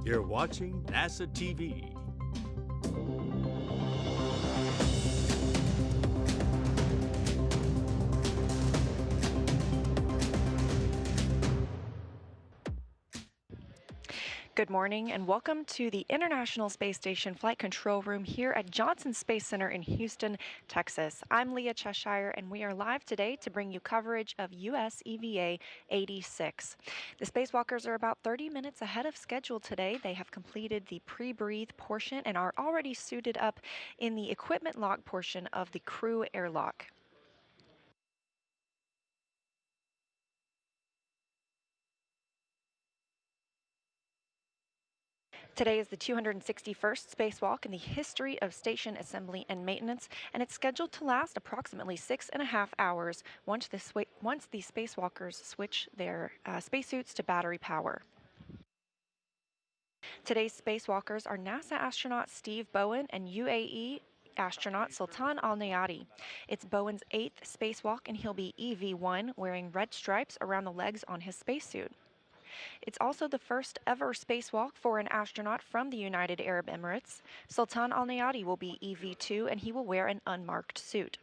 You're watching NASA TV. Good morning and welcome to the International Space Station Flight Control Room here at Johnson Space Center in Houston, Texas. I'm Leah Cheshire and we are live today to bring you coverage of US EVA 86. The spacewalkers are about 30 minutes ahead of schedule today. They have completed the pre-breathe portion and are already suited up in the equipment lock portion of the crew airlock. Today is the 261st spacewalk in the history of station assembly and maintenance, and it's scheduled to last approximately 6.5 hours once the spacewalkers switch their spacesuits to battery power. Today's spacewalkers are NASA astronaut Steve Bowen and UAE astronaut Sultan Al Nayati. It's Bowen's 8th spacewalk, and he'll be EV1, wearing red stripes around the legs on his spacesuit. It's also the first ever spacewalk for an astronaut from the United Arab Emirates. Sultan Al Nayati will be EV2 and he will wear an unmarked suit.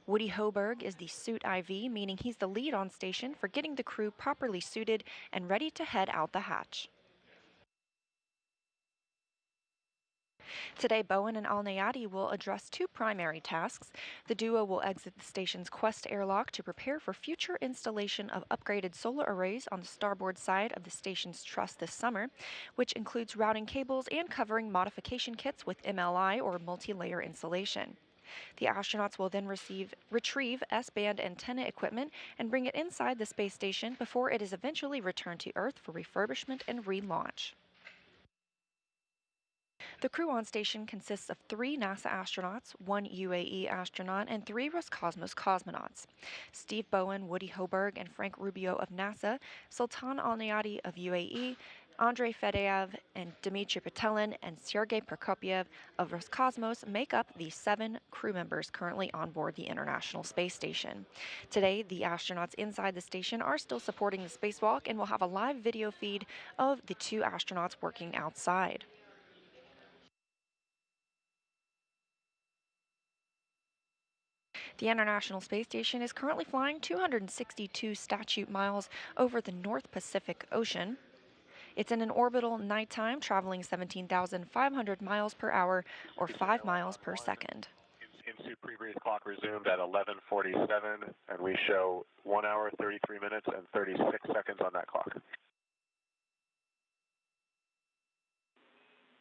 Woody Hoberg is the suit IV, meaning he's the lead on station for getting the crew properly suited and ready to head out the hatch. Today, Bowen and Al Nayati will address two primary tasks. The duo will exit the station's Quest airlock to prepare for future installation of upgraded solar arrays on the starboard side of the station's truss this summer, which includes routing cables and covering modification kits with MLI or multi-layer insulation. The astronauts will then retrieve S-band antenna equipment and bring it inside the space station before it is eventually returned to Earth for refurbishment and relaunch. The crew on station consists of 3 NASA astronauts, 1 UAE astronaut, and 3 Roscosmos cosmonauts. Steve Bowen, Woody Hoberg, and Frank Rubio of NASA, Sultan Al Nayati of UAE, Andrei Fedyaev, and Dmitry Petelin, and Sergei Prokopyev of Roscosmos make up the 7 crew members currently on board the International Space Station. Today, the astronauts inside the station are still supporting the spacewalk and will have a live video feed of the 2 astronauts working outside. The International Space Station is currently flying 262 statute miles over the North Pacific Ocean. It's in an orbital nighttime, traveling 17,500 miles per hour, or 5 miles per second. In-suit pre-breathe clock resumed at 11:47, and we show 1 hour, 33 minutes, and 36 seconds on that clock.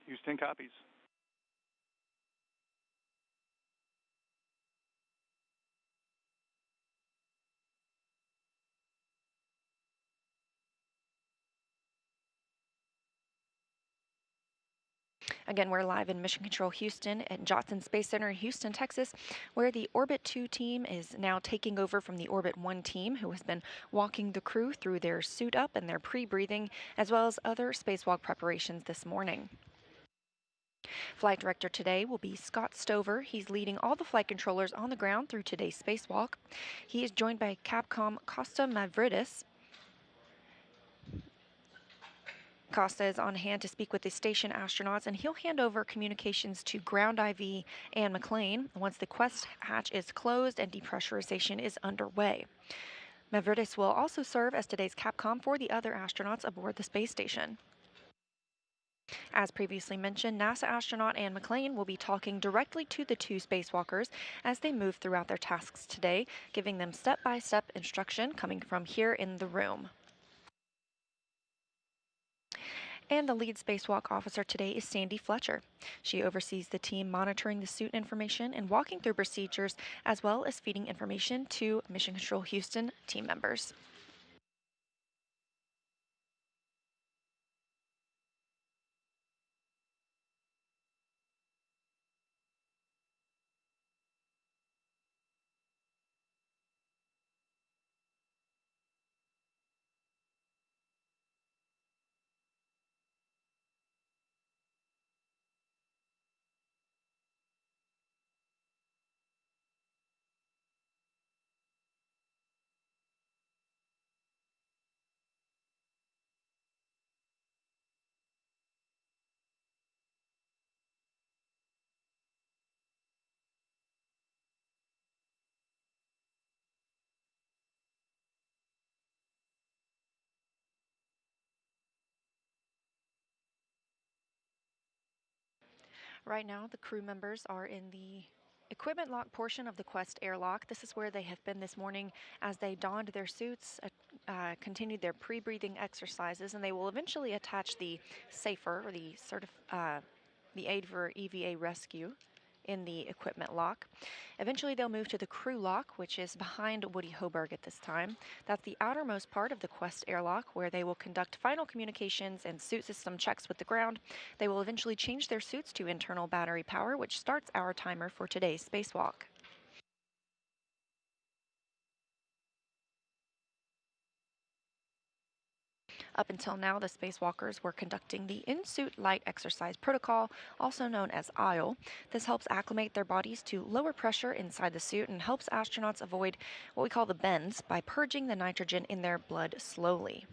Houston copies. Again, we're live in Mission Control Houston at Johnson Space Center in Houston, Texas, where the Orbit 2 team is now taking over from the Orbit 1 team, who has been walking the crew through their suit up and their pre-breathing, as well as other spacewalk preparations this morning. Flight director today will be Scott Stover. He's leading all the flight controllers on the ground through today's spacewalk. He is joined by Capcom Costa Mavridis. Costa is on hand to speak with the station astronauts, and he'll hand over communications to Ground IV and McLean once the Quest hatch is closed and depressurization is underway. Mavridis will also serve as today's Capcom for the other astronauts aboard the space station. As previously mentioned, NASA astronaut Anne McLean will be talking directly to the 2 spacewalkers as they move throughout their tasks today, giving them step-by-step instruction coming from here in the room. And the lead spacewalk officer today is Sandy Fletcher. She oversees the team monitoring the suit information and walking through procedures, as well as feeding information to Mission Control Houston team members. Right now, the crew members are in the equipment lock portion of the Quest airlock. This is where they have been this morning as they donned their suits, continued their pre-breathing exercises, and they will eventually attach the SAFER, or the aid for EVA rescue, in the equipment lock. Eventually, they'll move to the crew lock, which is behind Woody Hoberg at this time. That's the outermost part of the Quest airlock, where they will conduct final communications and suit system checks with the ground. They will eventually change their suits to internal battery power, which starts our timer for today's spacewalk. Up until now, the spacewalkers were conducting the in-suit light exercise protocol, also known as ISLE. This helps acclimate their bodies to lower pressure inside the suit and helps astronauts avoid what we call the bends by purging the nitrogen in their blood slowly.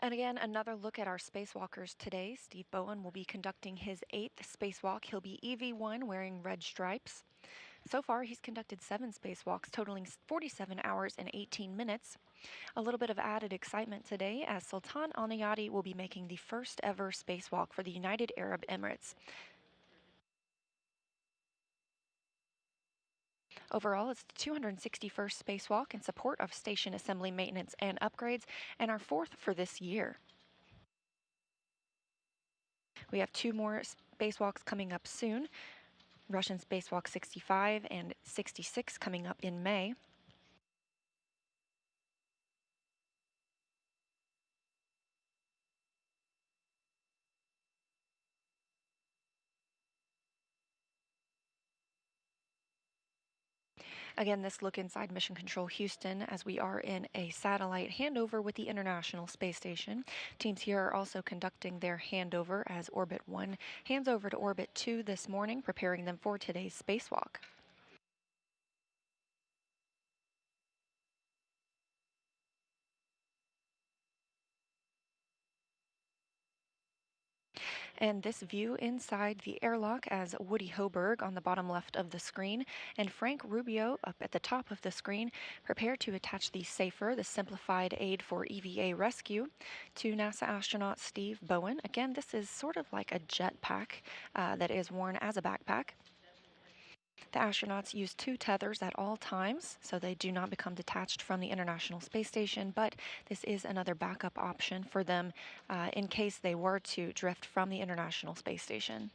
And again, another look at our spacewalkers today. Steve Bowen will be conducting his 8th spacewalk. He'll be EV1 wearing red stripes. So far, he's conducted 7 spacewalks, totaling 47 hours and 18 minutes. A little bit of added excitement today as Sultan Al Nayati will be making the first ever spacewalk for the United Arab Emirates. Overall, it's the 261st spacewalk in support of station assembly maintenance and upgrades, and our 4th for this year. We have 2 more spacewalks coming up soon. Russian spacewalk 65 and 66 coming up in May. Again, this look inside Mission Control Houston as we are in a satellite handover with the International Space Station. Teams here are also conducting their handover as Orbit 1 hands over to Orbit 2 this morning, preparing them for today's spacewalk. And this view inside the airlock as Woody Hoberg on the bottom left of the screen and Frank Rubio up at the top of the screen prepare to attach the SAFER, the Simplified Aid for EVA Rescue, to NASA astronaut Steve Bowen. Again, this is sort of like a jetpack that is worn as a backpack. The astronauts use 2 tethers at all times, so they do not become detached from the International Space Station, but this is another backup option for them in case they were to drift from the International Space Station.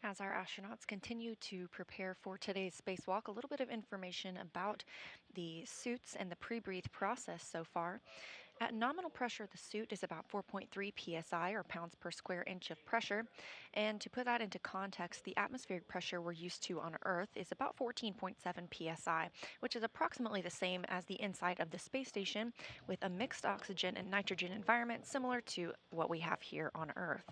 As our astronauts continue to prepare for today's spacewalk, a little bit of information about the suits and the pre-breathe process so far. At nominal pressure, the suit is about 4.3 psi, or pounds per square inch of pressure. And to put that into context, the atmospheric pressure we're used to on Earth is about 14.7 psi, which is approximately the same as the inside of the space station, with a mixed oxygen and nitrogen environment similar to what we have here on Earth.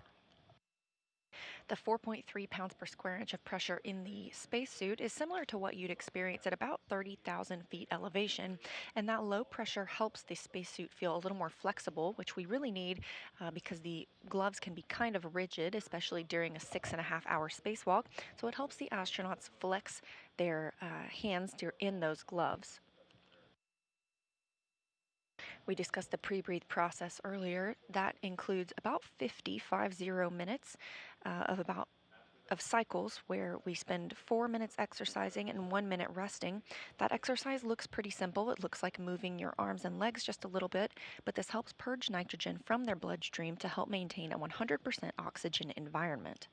The 4.3 pounds per square inch of pressure in the spacesuit is similar to what you'd experience at about 30,000 feet elevation, and that low pressure helps the spacesuit feel a little more flexible, which we really need because the gloves can be kind of rigid, especially during a 6.5 hour spacewalk, so it helps the astronauts flex their hands in those gloves. We discussed the pre-breathe process earlier. That includes about 50 minutes of cycles where we spend 4 minutes exercising and 1 minute resting. That exercise looks pretty simple. It looks like moving your arms and legs just a little bit, but this helps purge nitrogen from their bloodstream to help maintain a 100% oxygen environment.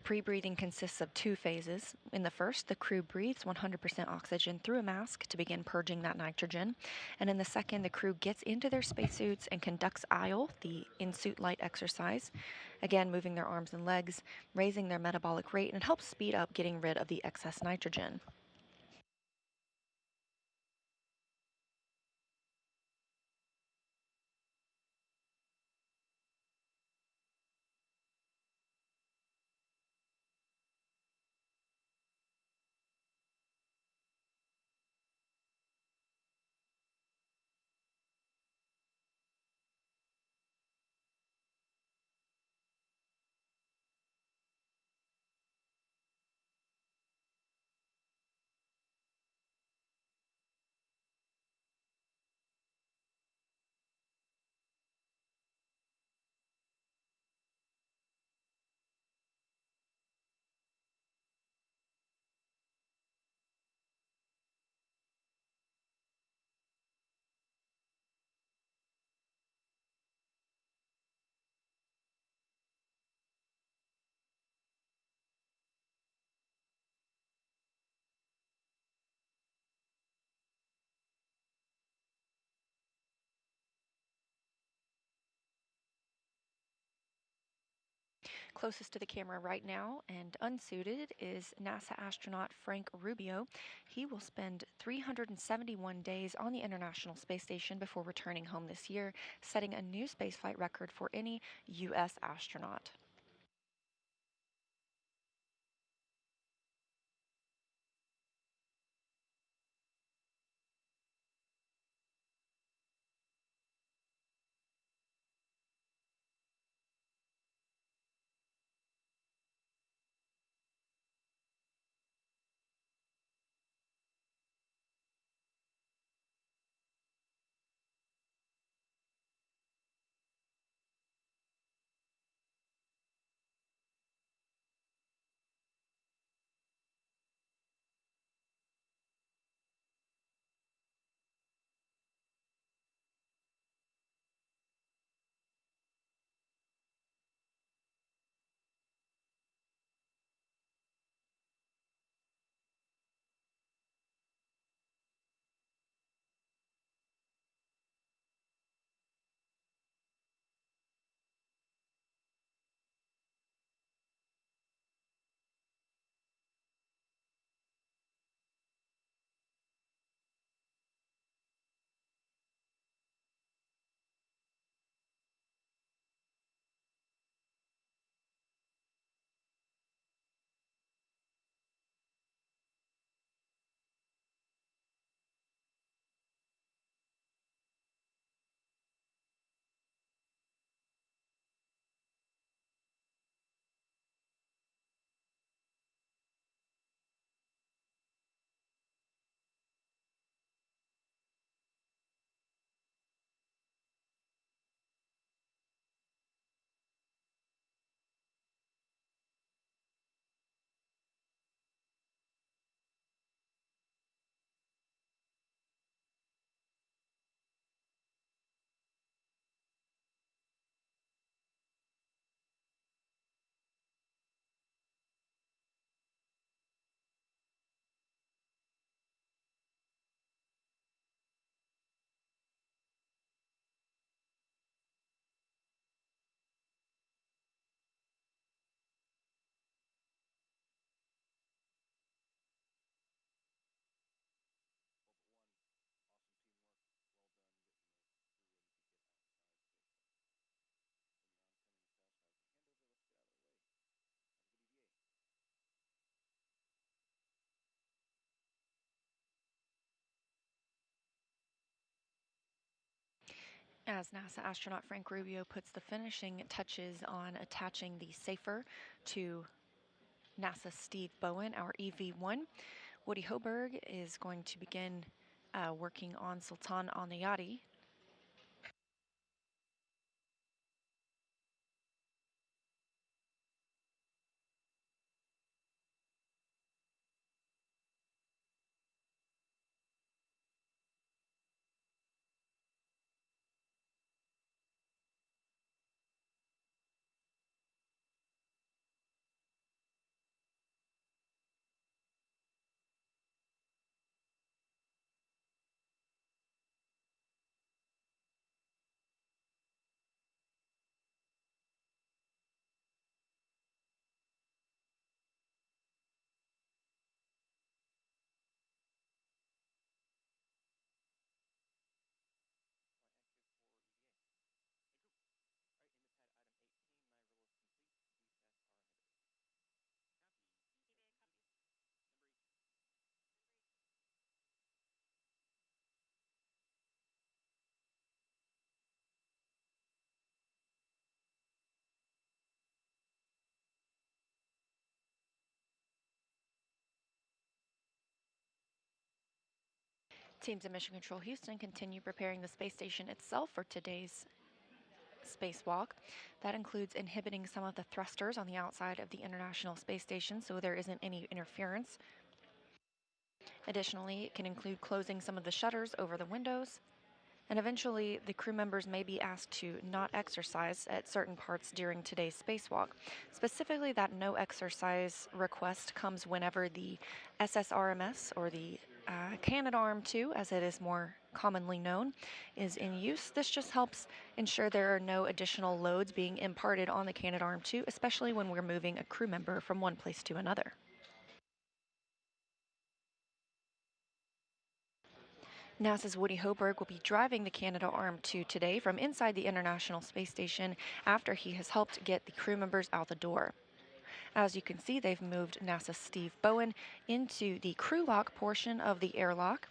Pre-breathing consists of two phases. In the first, the crew breathes 100% oxygen through a mask to begin purging that nitrogen. And in the second, the crew gets into their spacesuits and conducts ISLE, the in-suit light exercise, again moving their arms and legs, raising their metabolic rate, and it helps speed up getting rid of the excess nitrogen. Closest to the camera right now and unsuited is NASA astronaut Frank Rubio. He will spend 371 days on the International Space Station before returning home this year, setting a new spaceflight record for any U.S. astronaut. As NASA astronaut Frank Rubio puts the finishing touches on attaching the Safer to NASA's Steve Bowen, our EV-1, Woody Hoberg is going to begin working on Sultan Al Nayati. Teams in Mission Control Houston continue preparing the space station itself for today's spacewalk. That includes inhibiting some of the thrusters on the outside of the International Space Station so there isn't any interference. Additionally, it can include closing some of the shutters over the windows. And eventually, the crew members may be asked to not exercise at certain parts during today's spacewalk. Specifically, that no exercise request comes whenever the SSRMS, or the Canadarm2, as it is more commonly known, is in use. This just helps ensure there are no additional loads being imparted on the Canadarm2, especially when we're moving a crew member from one place to another. NASA's Woody Hoberg will be driving the Canadarm2 today from inside the International Space Station after he has helped get the crew members out the door. As you can see, they've moved NASA's Steve Bowen into the crew lock portion of the airlock.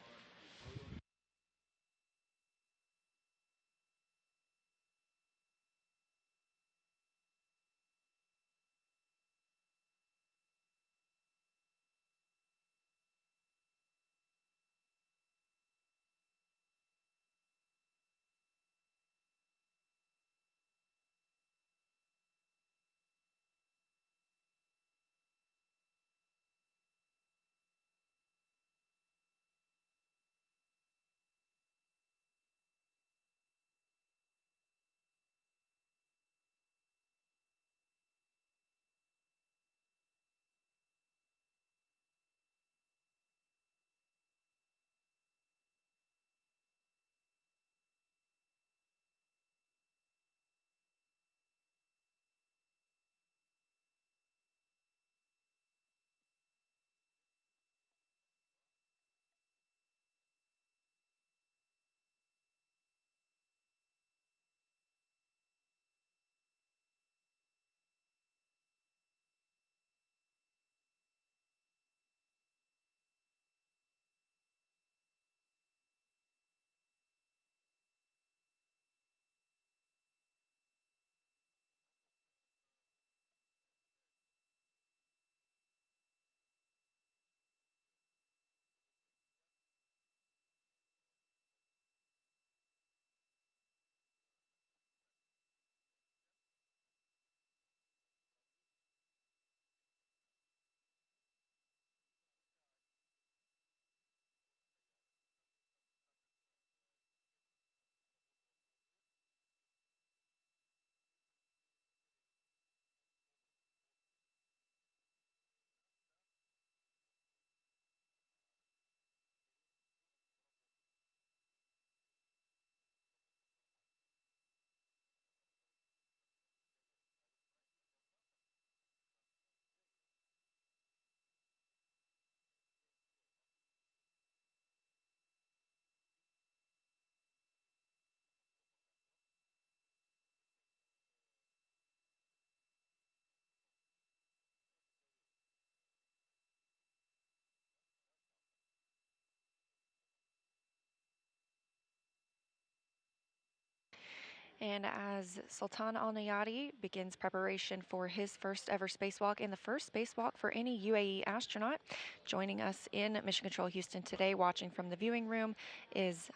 And as Sultan Al Nayati begins preparation for his first ever spacewalk and the first spacewalk for any UAE astronaut, joining us in Mission Control Houston today, watching from the viewing room, is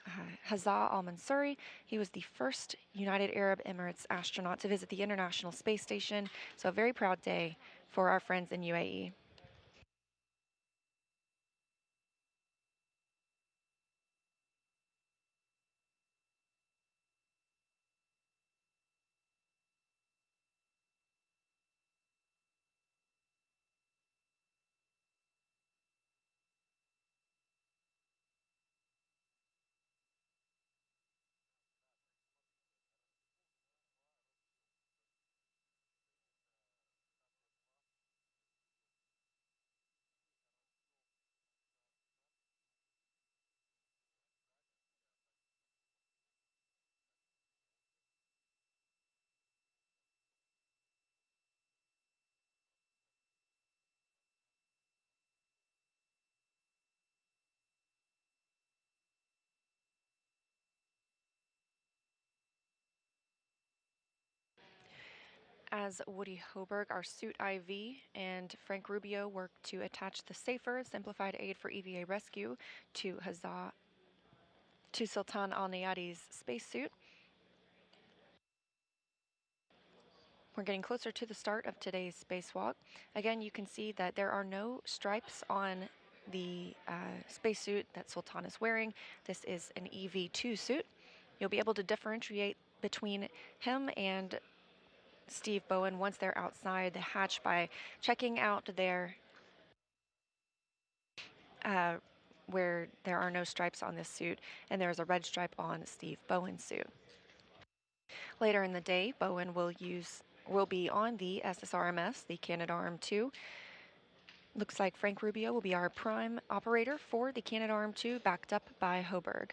Hazza Al Mansouri. He was the first United Arab Emirates astronaut to visit the International Space Station. So, a very proud day for our friends in UAE. As Woody Hoberg, our suit IV, and Frank Rubio work to attach the safer, simplified aid for EVA rescue to Sultan Al Nayati's spacesuit. We're getting closer to the start of today's spacewalk. Again, you can see that there are no stripes on the spacesuit that Sultan is wearing. This is an EV2 suit. You'll be able to differentiate between him and Steve Bowen once they're outside the hatch by checking out their where there are no stripes on this suit, and there's a red stripe on Steve Bowen's suit. Later in the day, Bowen will be on the SSRMS, the Canadarm2. Looks like Frank Rubio will be our prime operator for the Canadarm2, backed up by Hoberg.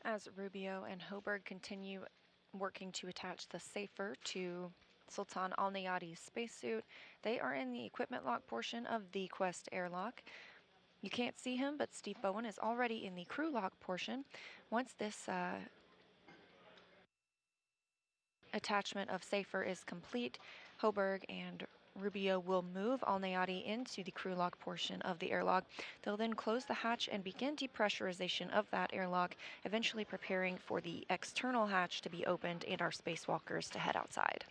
As Rubio and Hoberg continue working to attach the safer to Sultan Al Nayati's spacesuit, they are in the equipment lock portion of the Quest airlock. You can't see him, but Steve Bowen is already in the crew lock portion. Once this Attachment of Safer is complete. Hoberg and Rubio will move Al-Nayati into the crew lock portion of the airlock. They'll then close the hatch and begin depressurization of that airlock, eventually preparing for the external hatch to be opened and our spacewalkers to head outside.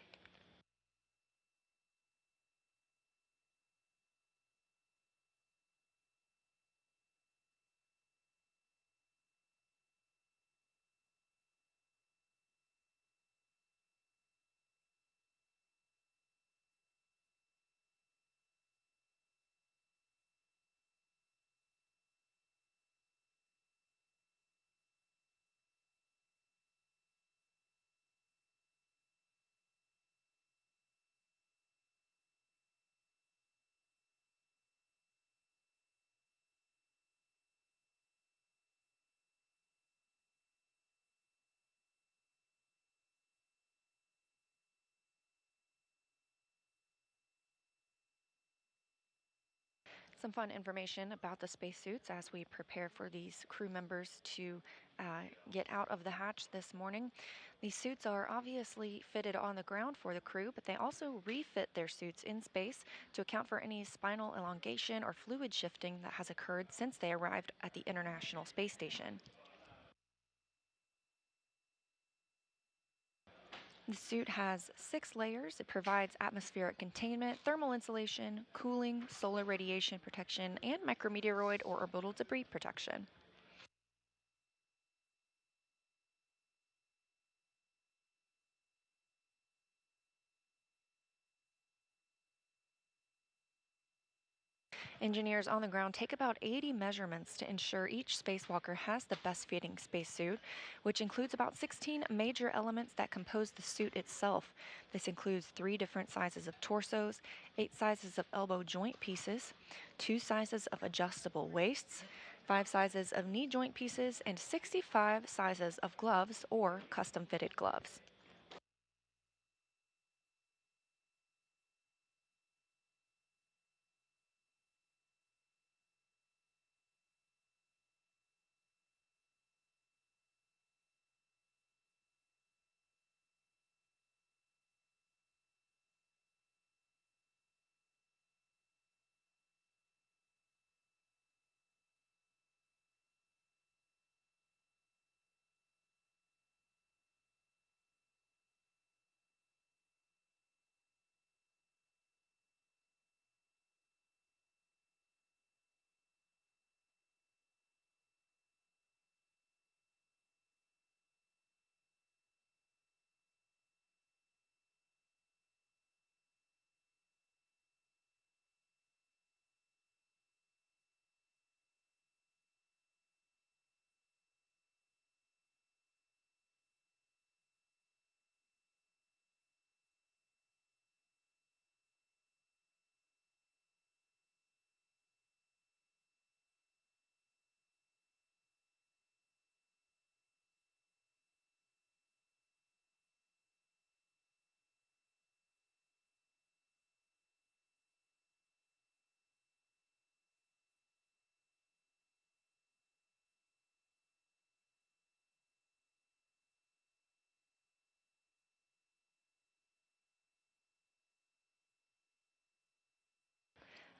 Some fun information about the spacesuits as we prepare for these crew members to get out of the hatch this morning. These suits are obviously fitted on the ground for the crew, but they also refit their suits in space to account for any spinal elongation or fluid shifting that has occurred since they arrived at the International Space Station. The suit has 6 layers. It provides atmospheric containment, thermal insulation, cooling, solar radiation protection, and micrometeoroid or orbital debris protection. Engineers on the ground take about 80 measurements to ensure each spacewalker has the best fitting spacesuit, which includes about 16 major elements that compose the suit itself. This includes 3 different sizes of torsos, 8 sizes of elbow joint pieces, 2 sizes of adjustable waists, 5 sizes of knee joint pieces, and 65 sizes of gloves or custom fitted gloves.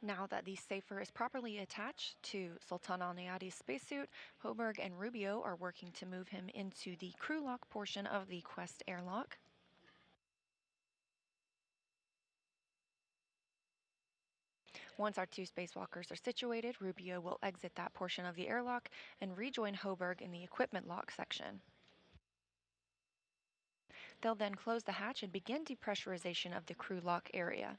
Now that the Safer is properly attached to Sultan Al-Nayati's spacesuit, Hoberg and Rubio are working to move him into the crew lock portion of the Quest airlock. Once our 2 spacewalkers are situated, Rubio will exit that portion of the airlock and rejoin Hoberg in the equipment lock section. They'll then close the hatch and begin depressurization of the crew lock area.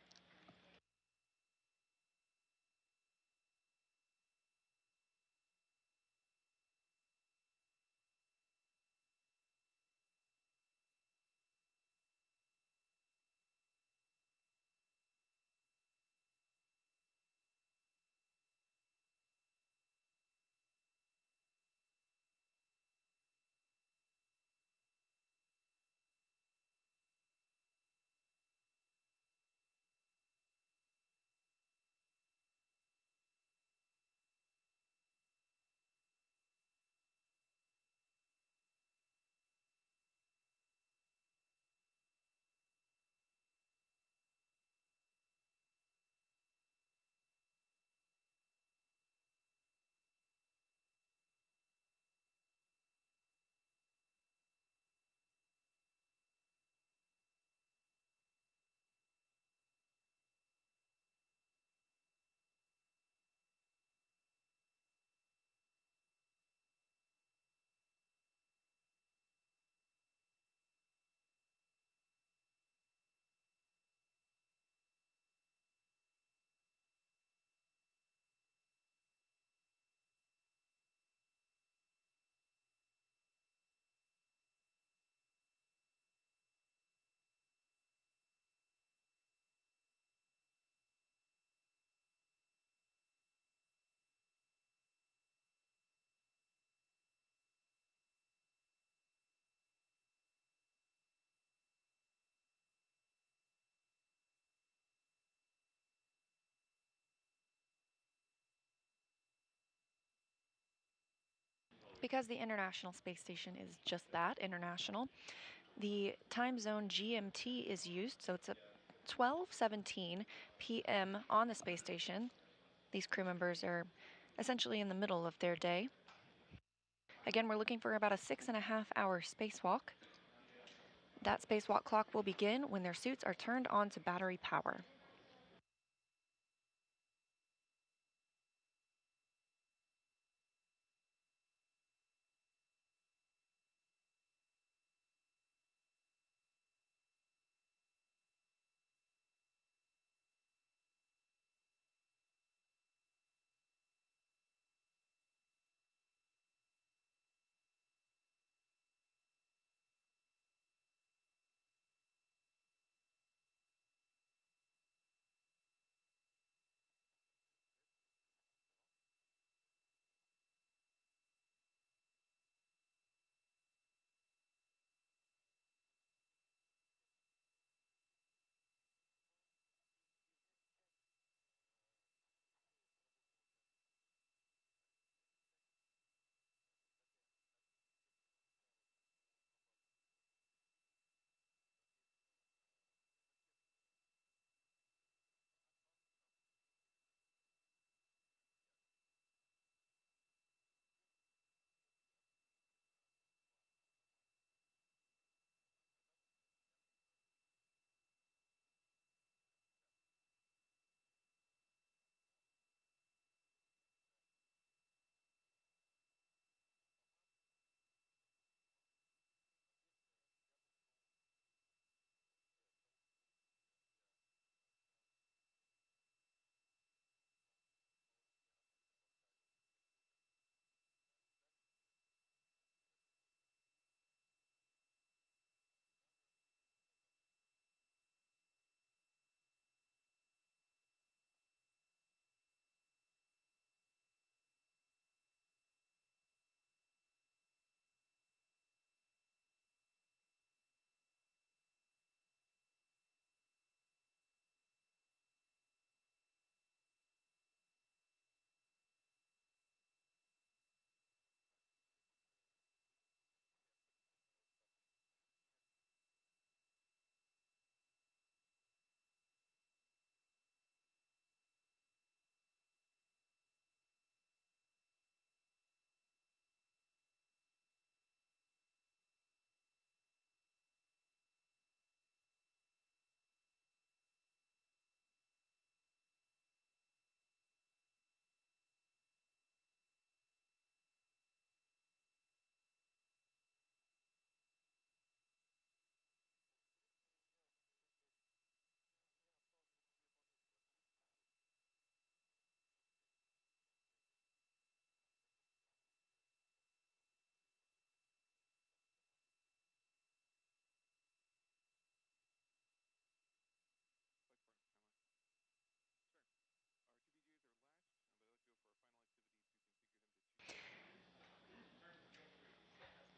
Because the International Space Station is just that, international, the time zone GMT is used, so it's a 12:17 p.m. on the space station. These crew members are essentially in the middle of their day. Again, we're looking for about a 6.5-hour spacewalk. That spacewalk clock will begin when their suits are turned on to battery power.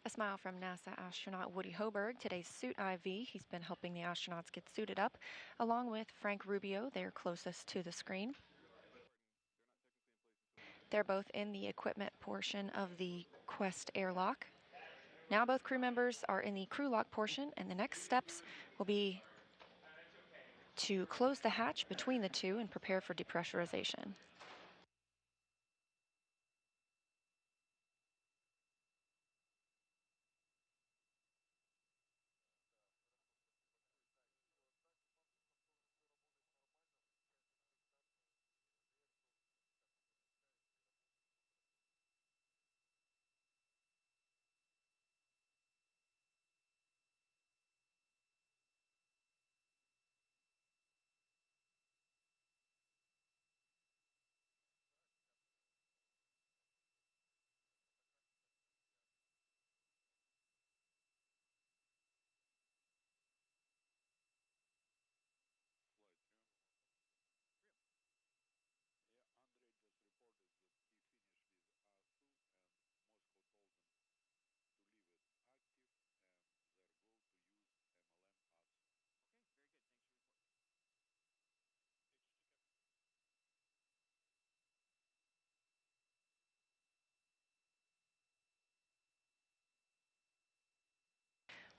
A smile from NASA astronaut Woody Hoberg, today's suit IV. He's been helping the astronauts get suited up, along with Frank Rubio, they're closest to the screen. They're both in the equipment portion of the Quest airlock. Now both crew members are in the crew lock portion, and the next steps will be to close the hatch between the two and prepare for depressurization.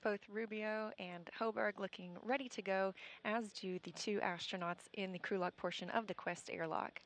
both Rubio and Hoberg looking ready to go, as do the two astronauts in the crew lock portion of the Quest airlock.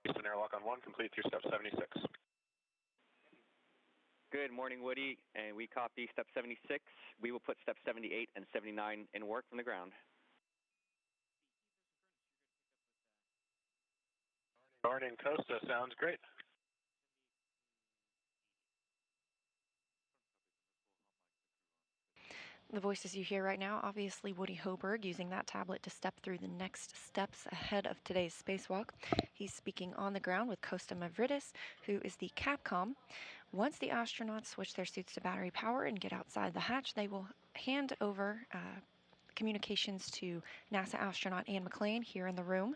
Houston airlock on 1, complete through step 76. Good morning, Woody, and we copy step 76. We will put step 78 and 79 in work from the ground. Morning, Costa, sounds great. The voices you hear right now, obviously Woody Hoberg using that tablet to step through the next steps ahead of today's spacewalk. He's speaking on the ground with Costa Mavridis, who is the Capcom. Once the astronauts switch their suits to battery power and get outside the hatch, they will hand over communications to NASA astronaut Anne McClain here in the room.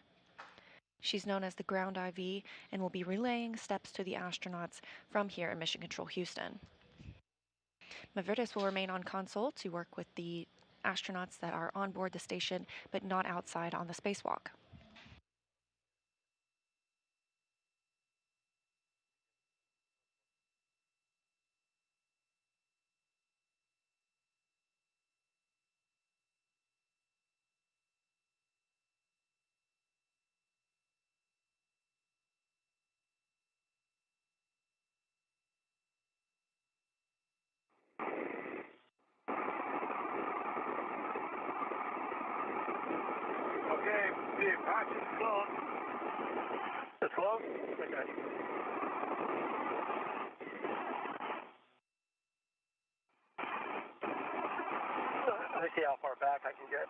She's known as the ground IV and will be relaying steps to the astronauts from here in Mission Control Houston. Mavridis will remain on console to work with the astronauts that are on board the station, but not outside on the spacewalk. Okay, the hatch is closed. It's closed? Okay. Let me see how far back I can get.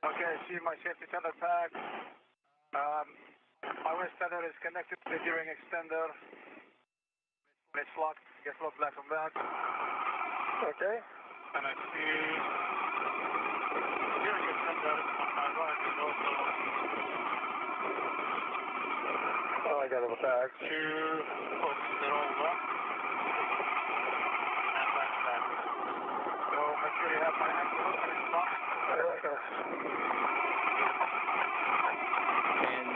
Okay, see my safety tether pack. My wrist tether is connected to the gearing extender. It's locked. Gets locked back and back. Okay. And I see gearing extender on my right is also. Oh, I got it back. Two hooks, they're all locked. And that's that. So make sure you have my ankle hook and it's locked. And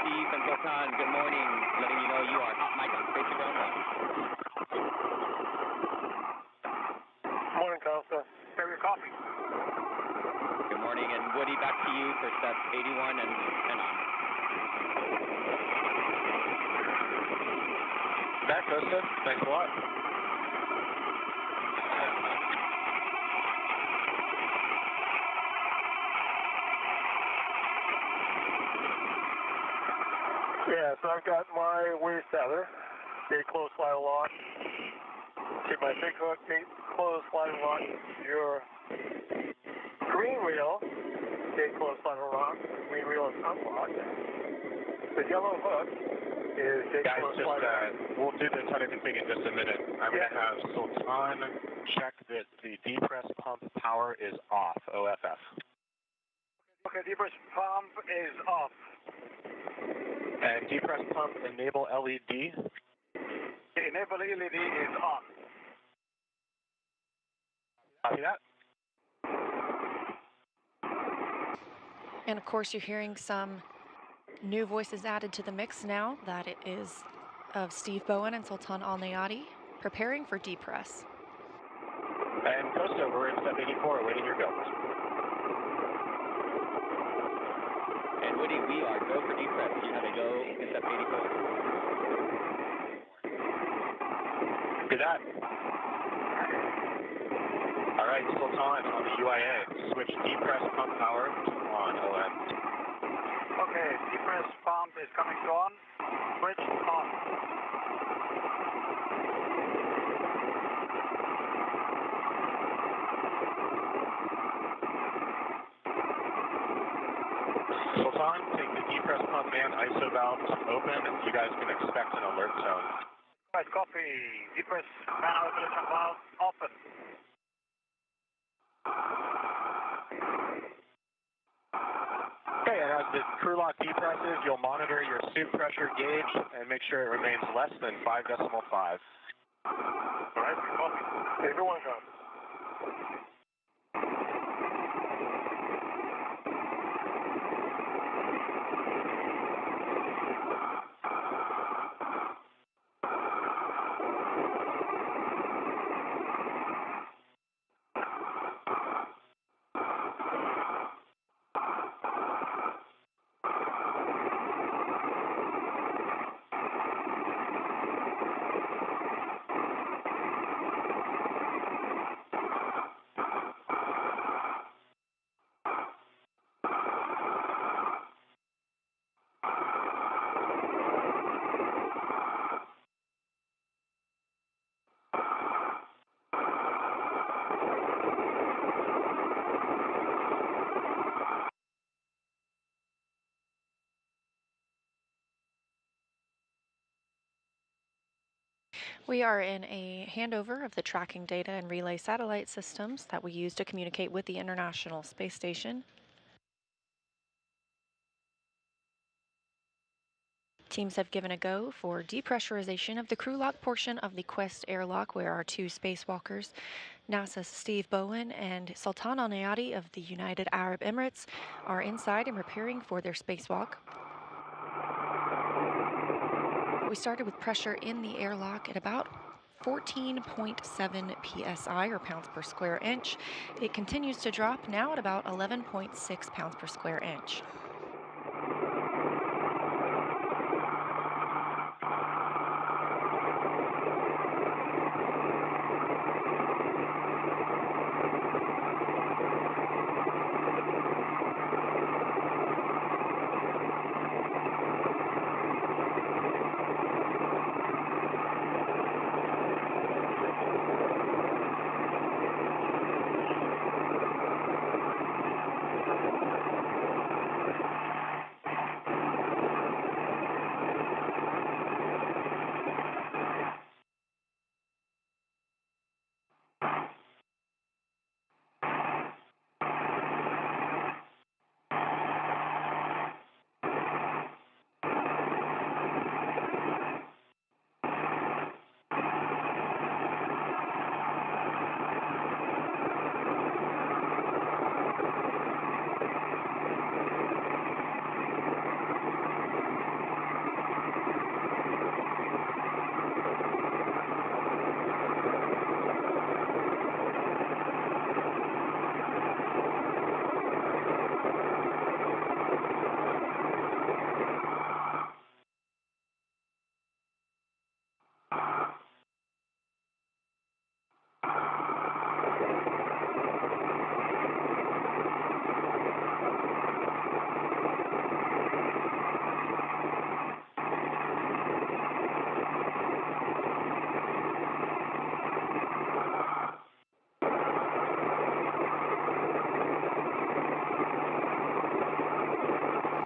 Steve and Sultan, good morning. Letting you know you are hot mic on Spacer Ground 1. Morning, Costa. Have your coffee. Good morning, and Woody, back to you for steps 81 and on. Back, Costa. Thanks a lot. Yeah, so I've got my waist tether, gate close slide lock. See my big hook, gate close slide lock. Your green wheel, gate close slide lock. Green wheel is unlocked. The yellow hook is take Guys, close just, flight. we'll do the tunnel config in just a minute. I'm going to have Sultan check that the depress pump power is off, OFF. Okay, depress pump is off. And depress pump enable LED. The enable LED is on. Copy that. And of course, you're hearing some new voices added to the mix now. That it is of Steve Bowen and Sultan Al Nayati preparing for depress. And Costa, we're in step 84, awaiting your go. And Woody, we are go for depress. You have a go in step 84. Do that. All right, Sultan on the UIA. Switch depress pump power to on, ON. Okay, depress pump is coming to on. Switch on. Sultan, take the depress pump and ISO valves open. You guys can expect an alert zone. Right, copy. Depress man isolation valve open. Okay, and as the crew lock depresses, you'll monitor your suit pressure gauge and make sure it remains less than 5.5. All right, copy. Everyone go. We are in a handover of the tracking data and relay satellite systems that we use to communicate with the International Space Station. Teams have given a go for depressurization of the crew lock portion of the Quest airlock, where our two spacewalkers, NASA's Steve Bowen and Sultan Al Nayati of the United Arab Emirates, are inside and preparing for their spacewalk. We started with pressure in the airlock at about 14.7 psi, or pounds per square inch. It continues to drop, now at about 11.6 pounds per square inch.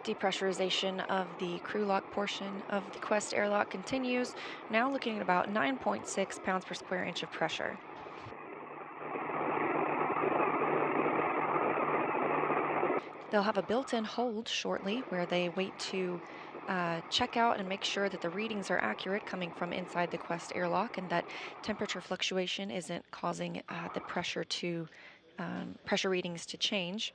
Depressurization of the crew lock portion of the Quest airlock continues, now looking at about 9.6 pounds per square inch of pressure. They'll have a built-in hold shortly where they wait to check out and make sure that the readings are accurate coming from inside the Quest airlock and that temperature fluctuation isn't causing the pressure readings to change.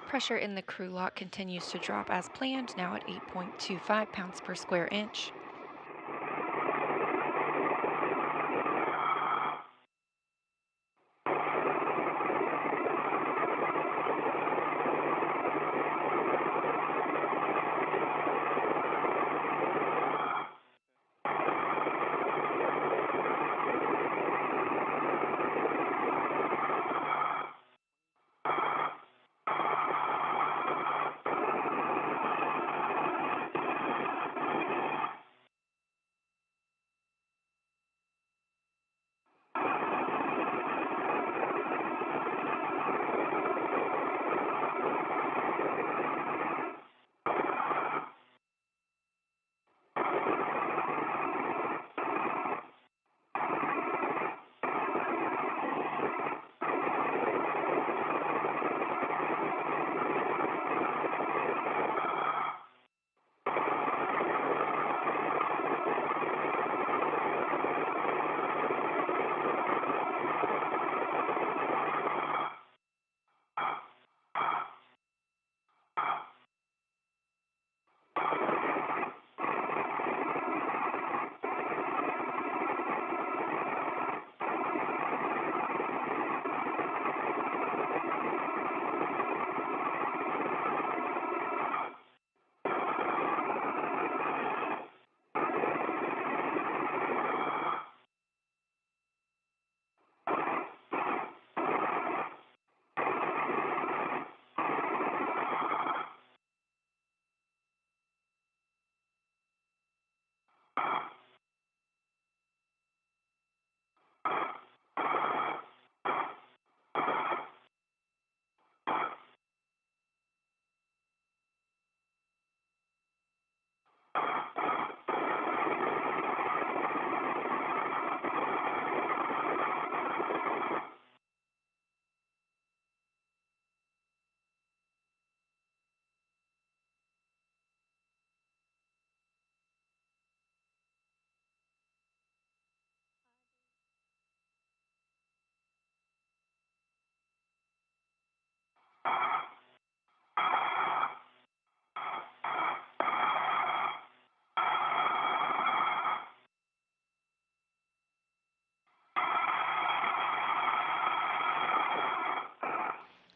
Pressure in the crew lock continues to drop as planned, now at 8.25 pounds per square inch.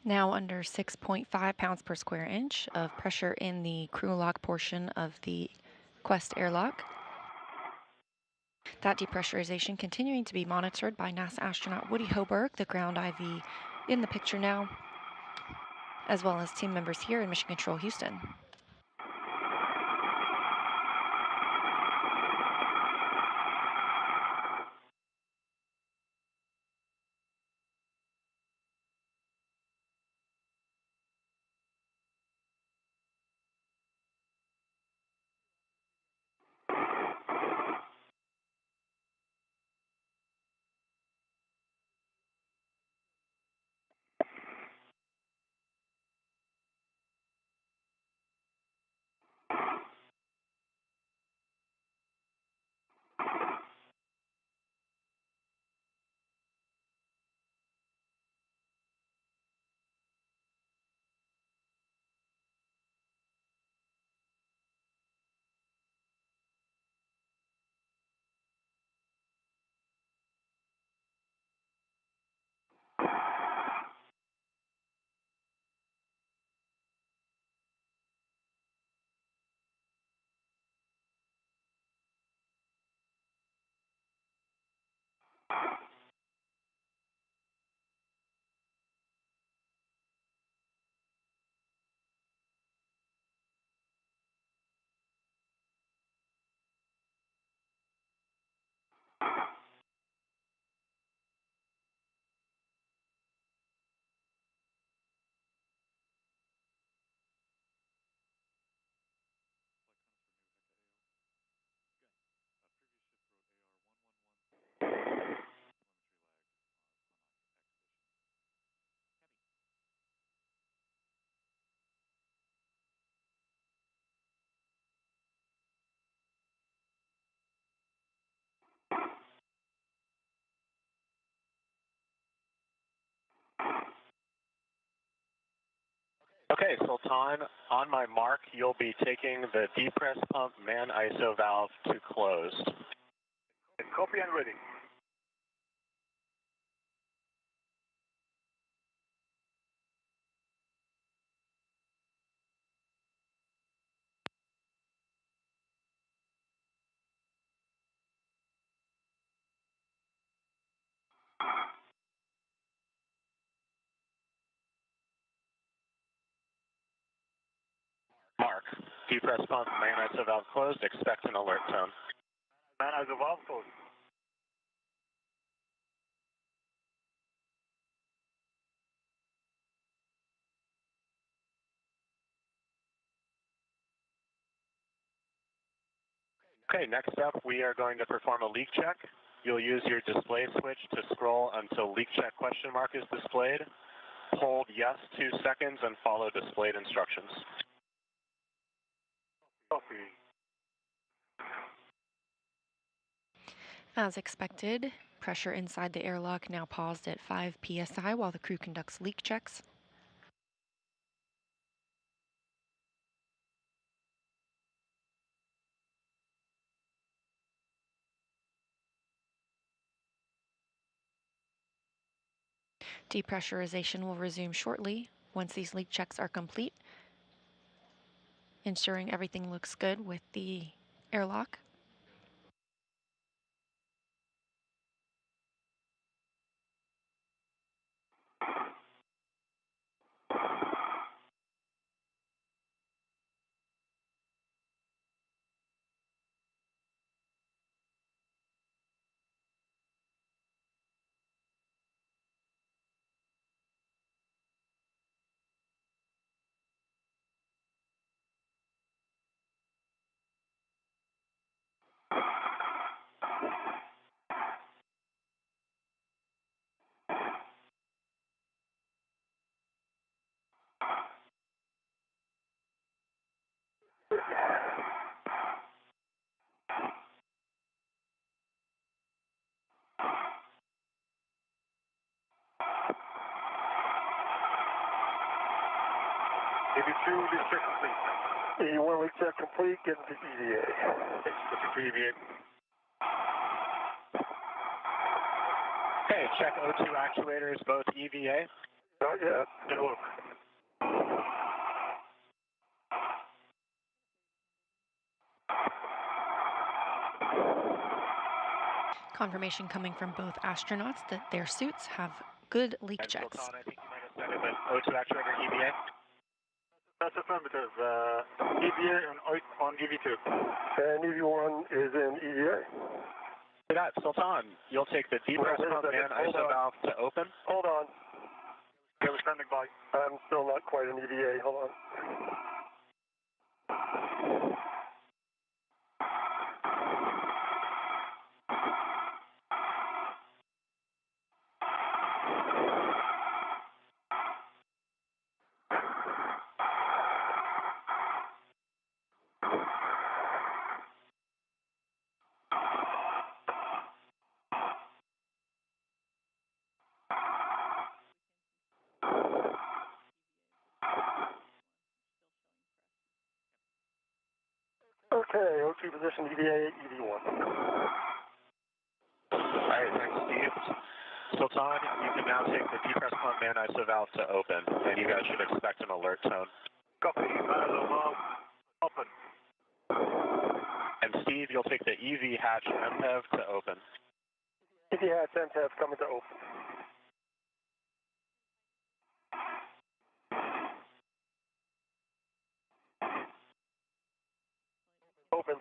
Now under 6.5 pounds per square inch of pressure in the crew lock portion of the Quest airlock. That depressurization continuing to be monitored by NASA astronaut Woody Hoberg, the ground IV in the picture now, as well as team members here in Mission Control Houston. Okay, Sultan, on my mark, you'll be taking the depress pump man ISO valve to closed. Copy and ready. Mark, depress pump man ISO valve closed, expect an alert tone. Man ISO valve closed. Okay, next up, we are going to perform a leak check. You'll use your display switch to scroll until leak check question mark is displayed. Hold yes 2 seconds and follow displayed instructions. Copy. As expected, pressure inside the airlock now paused at 5 psi while the crew conducts leak checks. Depressurization will resume shortly once these leak checks are complete, ensuring everything looks good with the airlock. EV2, leak check complete. E1 leak check complete, getting to EVA. Looking for EVA. Okay, check O2 actuators, both EVA. Not yet. Take a look. Confirmation coming from both astronauts that their suits have good leak And checks. Sultan, I think you might have said it, but O2 actuator EVA. That's affirmative. EVA on EV2. And EV1 is in EVA. For that, Sultan, you'll take the depress Wait a pump second, man hold ISO on. valve to open. Hold on. Okay, we're standing by. I'm still not quite in EVA. Hold on. Okay, O2 position EVA, EV1. All right, thanks, Steve. Sultan, you can now take the depress pump man ISO valve to open, and you guys should expect an alert tone. Copy. Valve open. And Steve, you'll take the EV hatch MPEV to open. EV hatch MTAV coming to open. Open.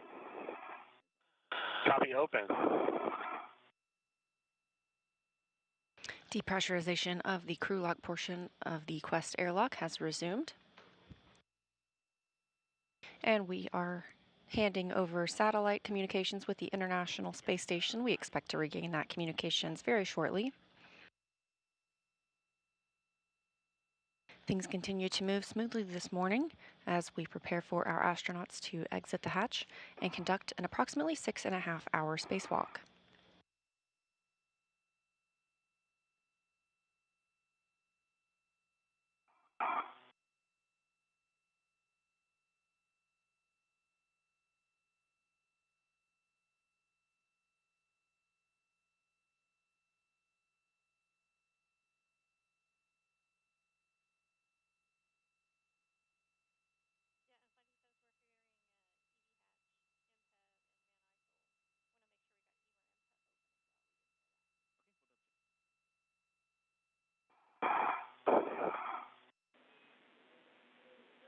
Copy, open. Depressurization of the crew lock portion of the Quest airlock has resumed. And we are handing over satellite communications with the International Space Station. We expect to regain that communications very shortly. Things continue to move smoothly this morning as we prepare for our astronauts to exit the hatch and conduct an approximately 6.5-hour spacewalk.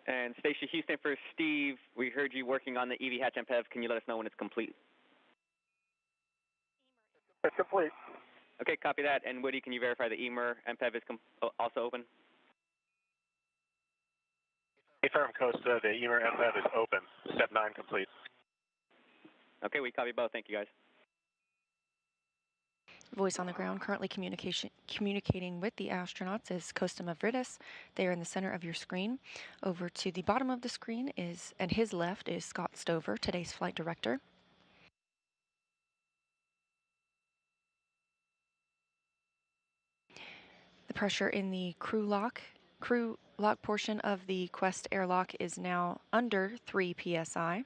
And Station Houston for Steve, we heard you working on the EV hatch MPEV. Can you let us know when it's complete? It's complete. Okay, copy that. And Woody, can you verify the EMER MPEV is also open? Affirm Costa, the EMER MPEV is open. Step 9 complete. Okay, we copy both. Thank you, guys. Voice on the ground currently communicating with the astronauts is Costa Mavridis. They are in the center of your screen. Over to the bottom of the screen is, and his left is Scott Stover, today's flight director. The pressure in the crew lock portion of the Quest airlock is now under 3 psi.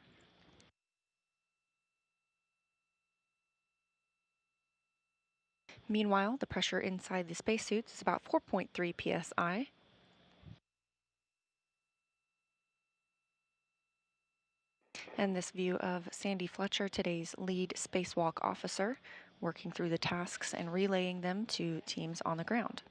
Meanwhile, the pressure inside the spacesuits is about 4.3 psi. And this view of Sandy Fletcher, today's lead spacewalk officer, working through the tasks and relaying them to teams on the ground.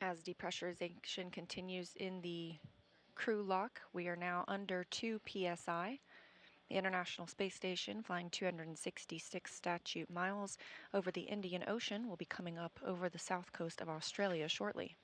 As depressurization continues in the crew lock, we are now under 2 psi. The International Space Station, flying 266 statute miles over the Indian Ocean, will be coming up over the south coast of Australia shortly.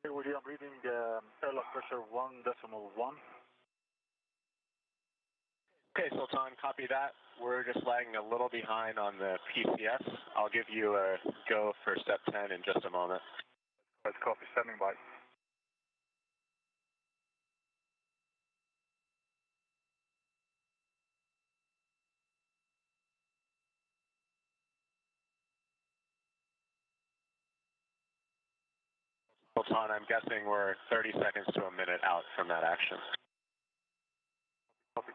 Hey, Woody, I'm reading airlock pressure 1.1. Okay, Sultan, copy that. We're just lagging a little behind on the PCS. I'll give you a go for step 10 in just a moment. Let's copy, standing by. Sultan, I'm guessing we're 30 seconds to a minute out from that action. Copy.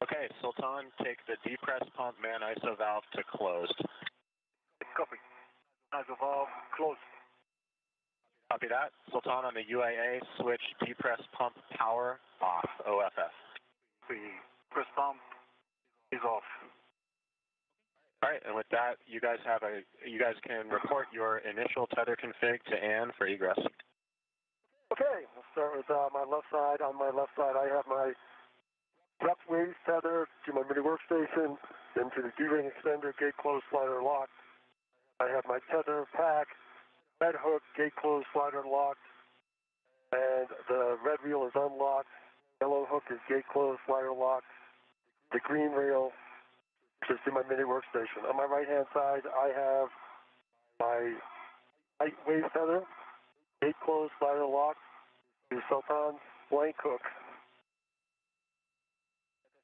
Okay, Sultan, take the depress pump man ISO valve to closed. Copy. ISO valve closed. Copy that. Sultan, on the UAA, switch depress pump power off, OFF. The press pump is off. All right, and with that, you guys can report your initial tether config to Ann for egress. Okay, we'll start with my left side. On my left side, I have my left waist tether to my mini workstation, then to the D-ring extender, gate closed, slider locked. I have my tether pack, red hook, gate closed, slider locked, and the red reel is unlocked. Yellow hook is gate closed, slider locked. The green reel is to my mini workstation. On my right-hand side, I have my light waist tether, gate closed, slider locked, to Sultan's blank hook.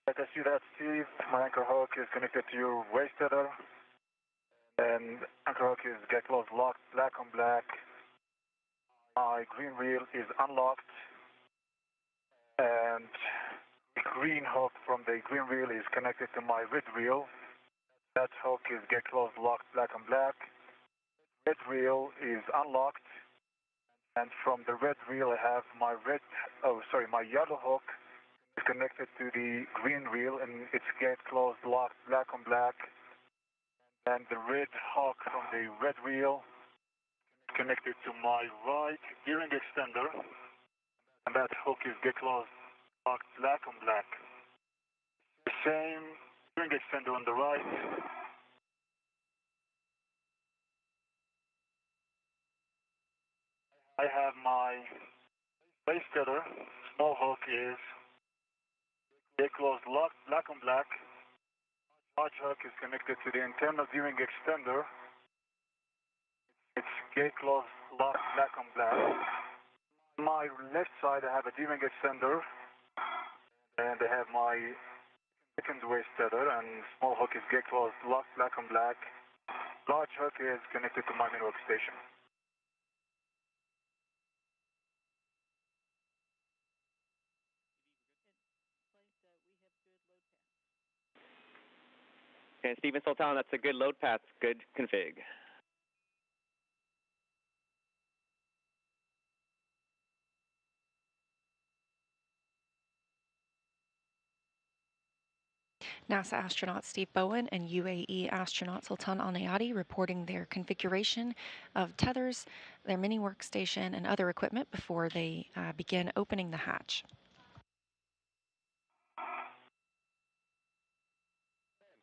Like I see that, Steve, my anchor hook is connected to your waist tether, and anchor hook is get closed locked, black on black. My green reel is unlocked, and the green hook from the green reel is connected to my red reel. That hook is get closed locked, black on black. Red reel is unlocked, and from the red reel I have my my yellow hook is connected to the green reel, and it's get closed locked, black on black. And the red hook from the red reel is connected to my right gearing extender, and that hook is get closed locked, black on black. The same gearing extender on the right. I have my base tether, small hook is get closed locked, black on black. Large hook is connected to the internal gearing extender. It's gate closed locked, black on black. On my left side I have a gearing extender, and I have my second waist tether, and small hook is gate closed locked, black on black. Large hook is connected to my main workstation. And Stephen Sultan, that's a good load path, good config. NASA astronaut Steve Bowen and UAE astronaut Sultan Al Nayati reporting their configuration of tethers, their mini workstation, and other equipment before they begin opening the hatch.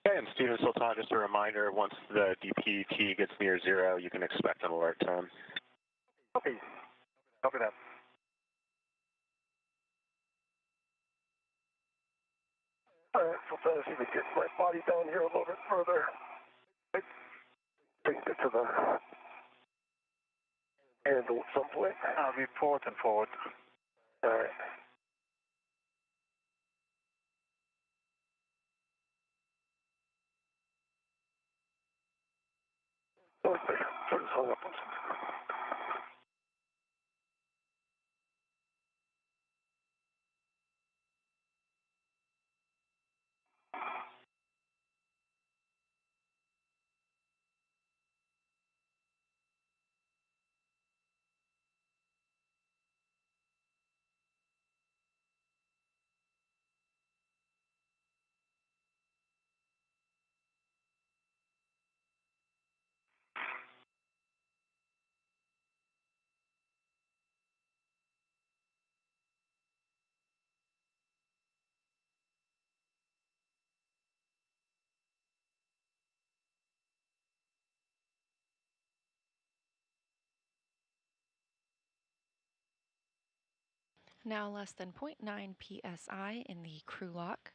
Okay, and Stephen Sultan, just a reminder, once the DPT gets near 0, you can expect an alert tone. Copy. Copy that. Alright, so I'm trying to see if we get my body down here a little bit further. Bring it to the handle at some point. Report and forward. Alright. Oh, sort of hung up on something. Now less than 0.9 psi in the crew lock.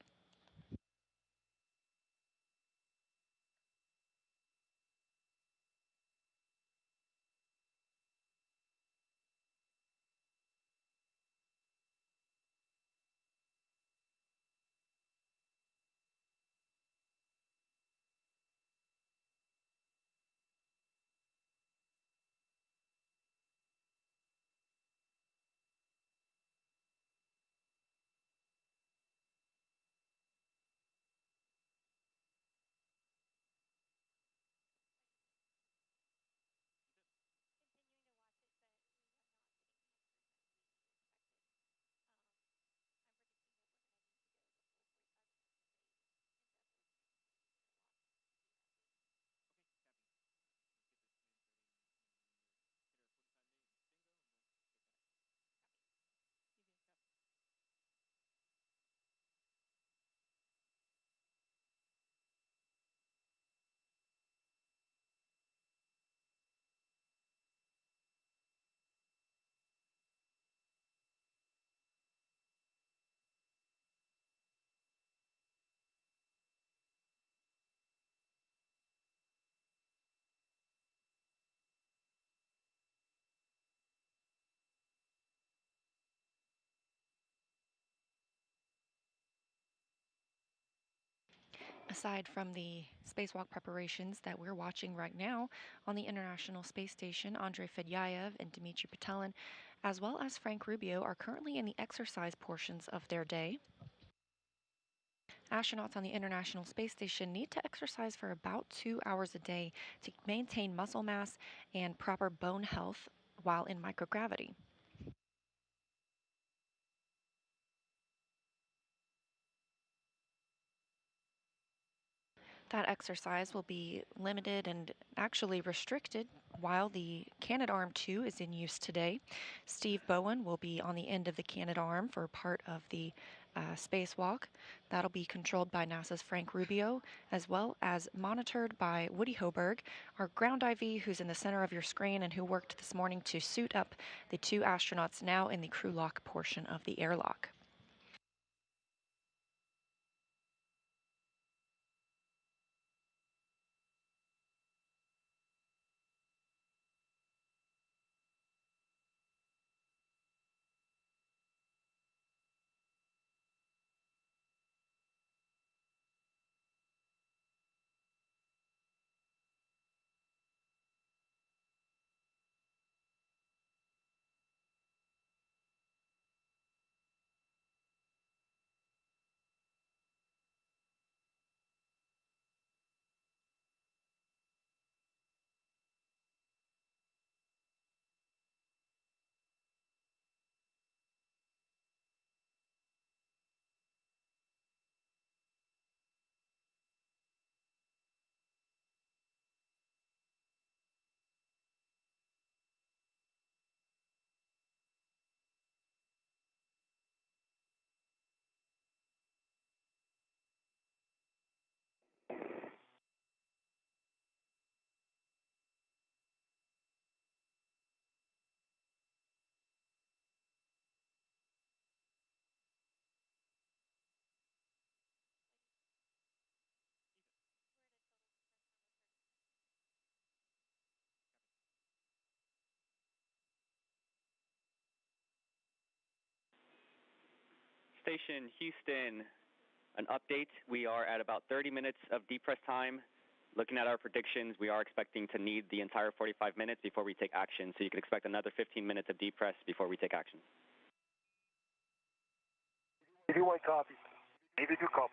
Aside from the spacewalk preparations that we're watching right now on the International Space Station, Andrei Fedyaev and Dmitry Petelin, as well as Frank Rubio, are currently in the exercise portions of their day. Astronauts on the International Space Station need to exercise for about 2 hours a day to maintain muscle mass and proper bone health while in microgravity. That exercise will be limited and actually restricted while the Canadarm2 is in use today. Steve Bowen will be on the end of the Canadarm for part of the spacewalk. That'll be controlled by NASA's Frank Rubio, as well as monitored by Woody Hoberg, our ground IV, who's in the center of your screen and who worked this morning to suit up the 2 astronauts now in the crew lock portion of the airlock. Station Houston, an update. We are at about 30 minutes of depress time. Looking at our predictions, we are expecting to need the entire 45 minutes before we take action. So you can expect another 15 minutes of depress before we take action. 81 copy. 82 copy.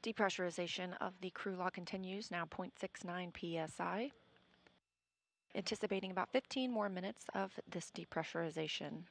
Depressurization of the crew lock continues, now 0.69 psi. Anticipating about 15 more minutes of this depressurization.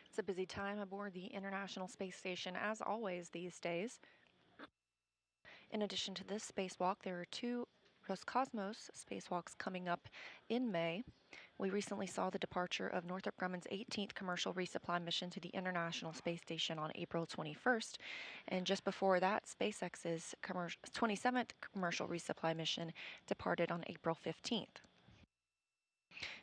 It's a busy time aboard the International Space Station, as always these days. In addition to this spacewalk, there are 2 Roscosmos spacewalks coming up in May. We recently saw the departure of Northrop Grumman's 18th commercial resupply mission to the International Space Station on April 21st. And just before that, SpaceX's 27th commercial resupply mission departed on April 15th.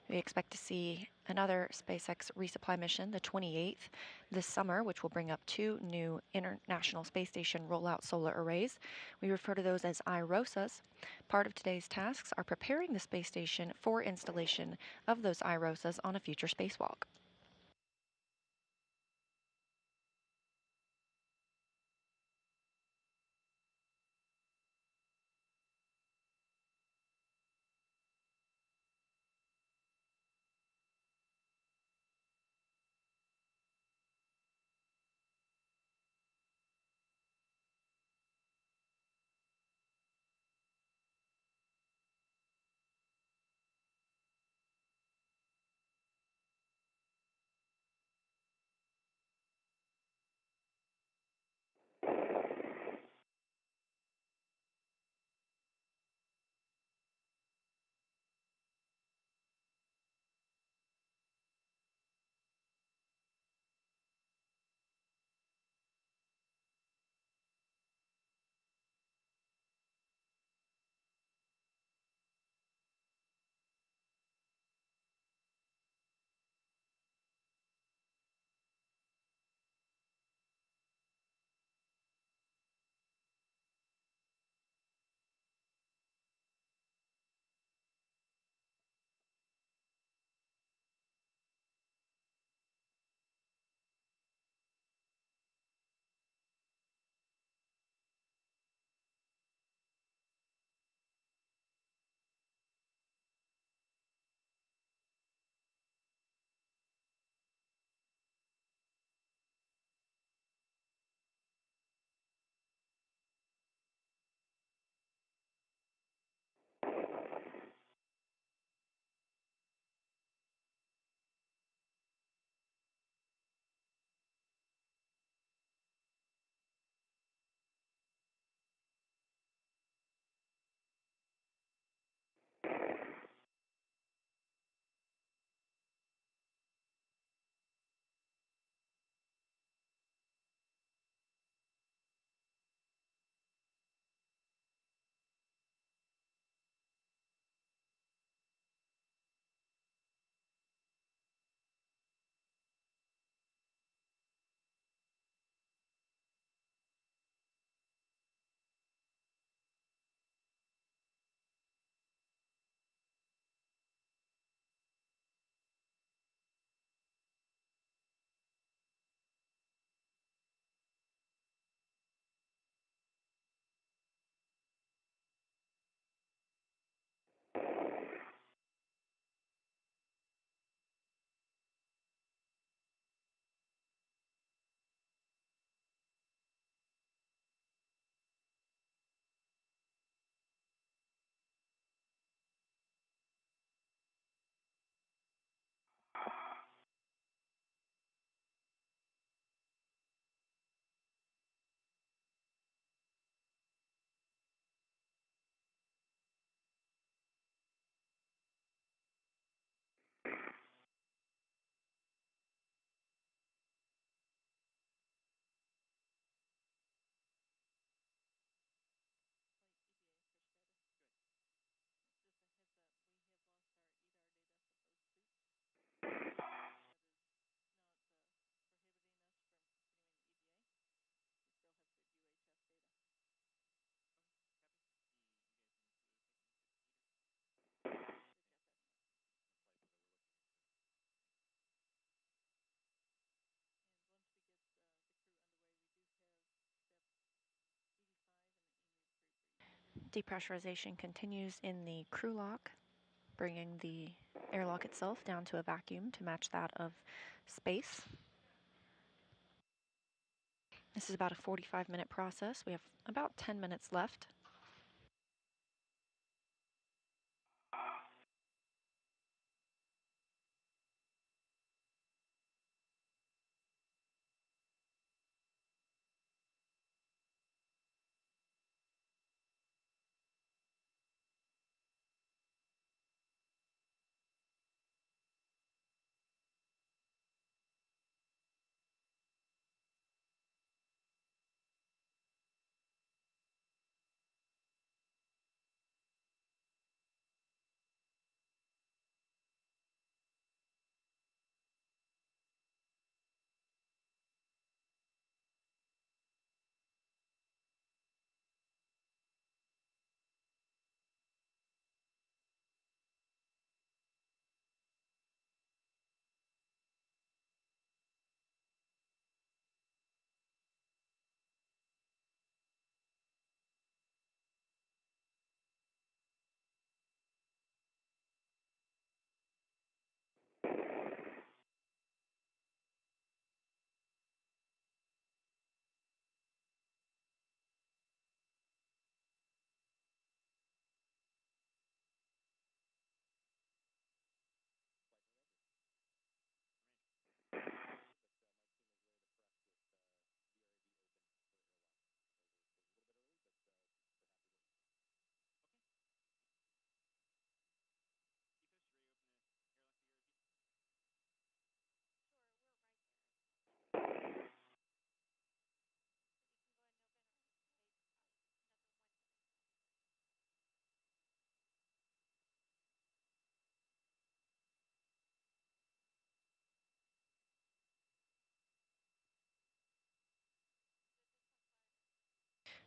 We expect to see another SpaceX resupply mission, the 28th, this summer, which will bring up 2 new International Space Station rollout solar arrays. We refer to those as IROSAs. Part of today's tasks are preparing the space station for installation of those IROSAs on a future spacewalk. Depressurization continues in the crew lock, bringing the airlock itself down to a vacuum to match that of space. This is about a 45-minute process. We have about 10 minutes left.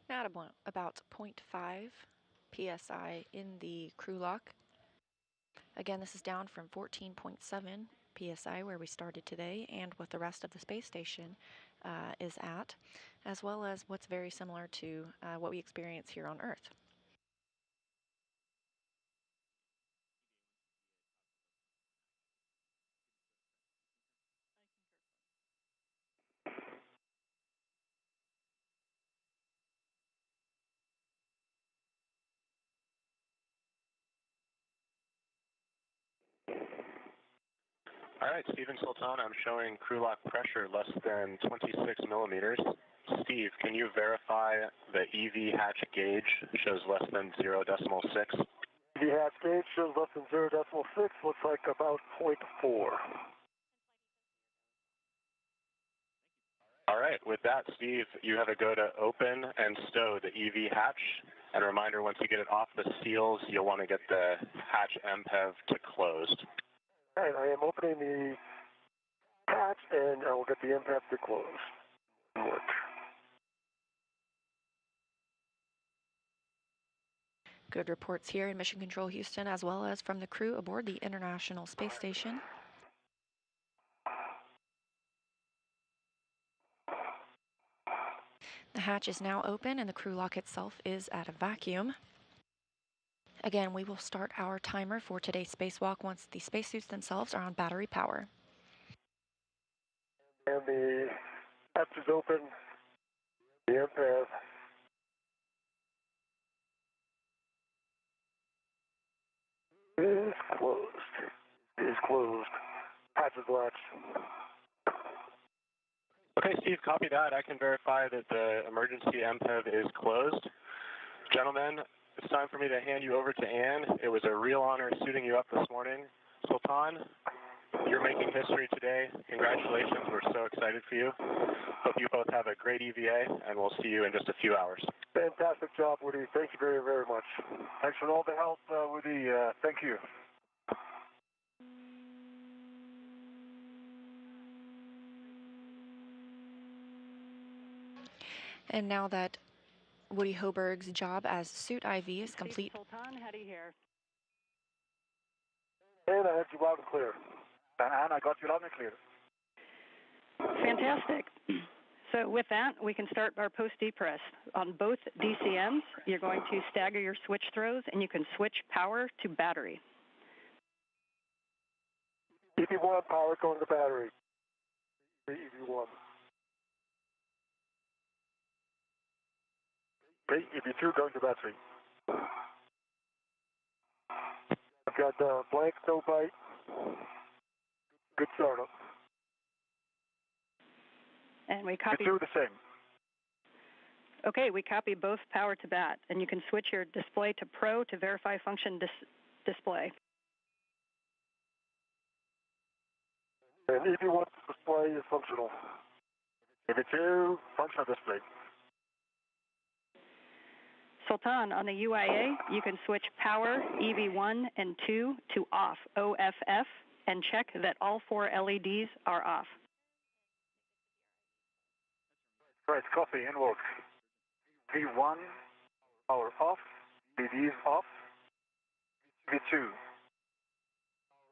Now at about 0.5 psi in the crew lock. Again, this is down from 14.7 psi where we started today and what the rest of the space station is at, as well as what's very similar to what we experience here on Earth. All right, Steve and Sultan, I'm showing crew lock pressure less than 26 millimeters. Steve, can you verify the EV hatch gauge shows less than 0.6? The hatch gauge shows less than 0.6, looks like about 0.4. All right, with that, Steve, you have a go to open and stow the EV hatch. And a reminder, once you get it off the seals, you'll want to get the hatch MPEV to closed. All right, I am opening the hatch and I will get the impact to close. Work. Good reports here in Mission Control Houston, as well as from the crew aboard the International Space Station. The hatch is now open and the crew lock itself is at a vacuum. Again, we will start our timer for today's spacewalk once the spacesuits themselves are on battery power. And the hatch is open. The impact is closed. Is closed. Hatch is latched. Okay, Steve, copy that. I can verify that the emergency MPEV is closed. Gentlemen, it's time for me to hand you over to Ann. It was a real honor suiting you up this morning. Sultan, you're making history today. Congratulations. We're so excited for you. Hope you both have a great EVA, and we'll see you in just a few hours. Fantastic job, Woody. Thank you very, very much. Thanks for all the help, Woody. Thank you. And now that Woody Hoberg's job as suit IV is complete. Sultan, Hetty here. And I have you loud and clear. And I got you loud and clear. Fantastic. So with that, we can start our post-depress. On both DCMs, you're going to stagger your switch throws, and you can switch power to battery. EV1, power going to battery. EV1. Okay, EV2 going to battery. I've got blank, no bite. Good startup. And we copy. EV2 the same. Okay, we copy both power to bat, and you can switch your display to Pro to verify function display. And EV1 display is functional. EV2, functional display. Sultan, on the UIA, you can switch power, EV1 and 2 to off, OFF, and check that all 4 LEDs are off. Right, copy and work. V1, power off, LEDs off. V2,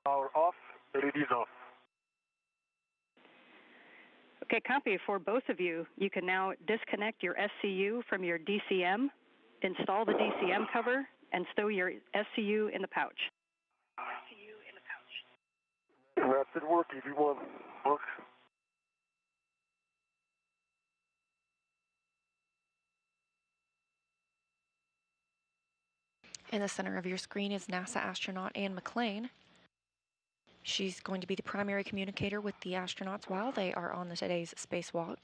power off, LEDs off. Okay, copy. For both of you, you can now disconnect your SCU from your DCM, install the DCM cover, and stow your SCU in the pouch. And that did work, EV1. Work. In the center of your screen is NASA astronaut Anne McClain. She's going to be the primary communicator with the astronauts while they are on today's spacewalk.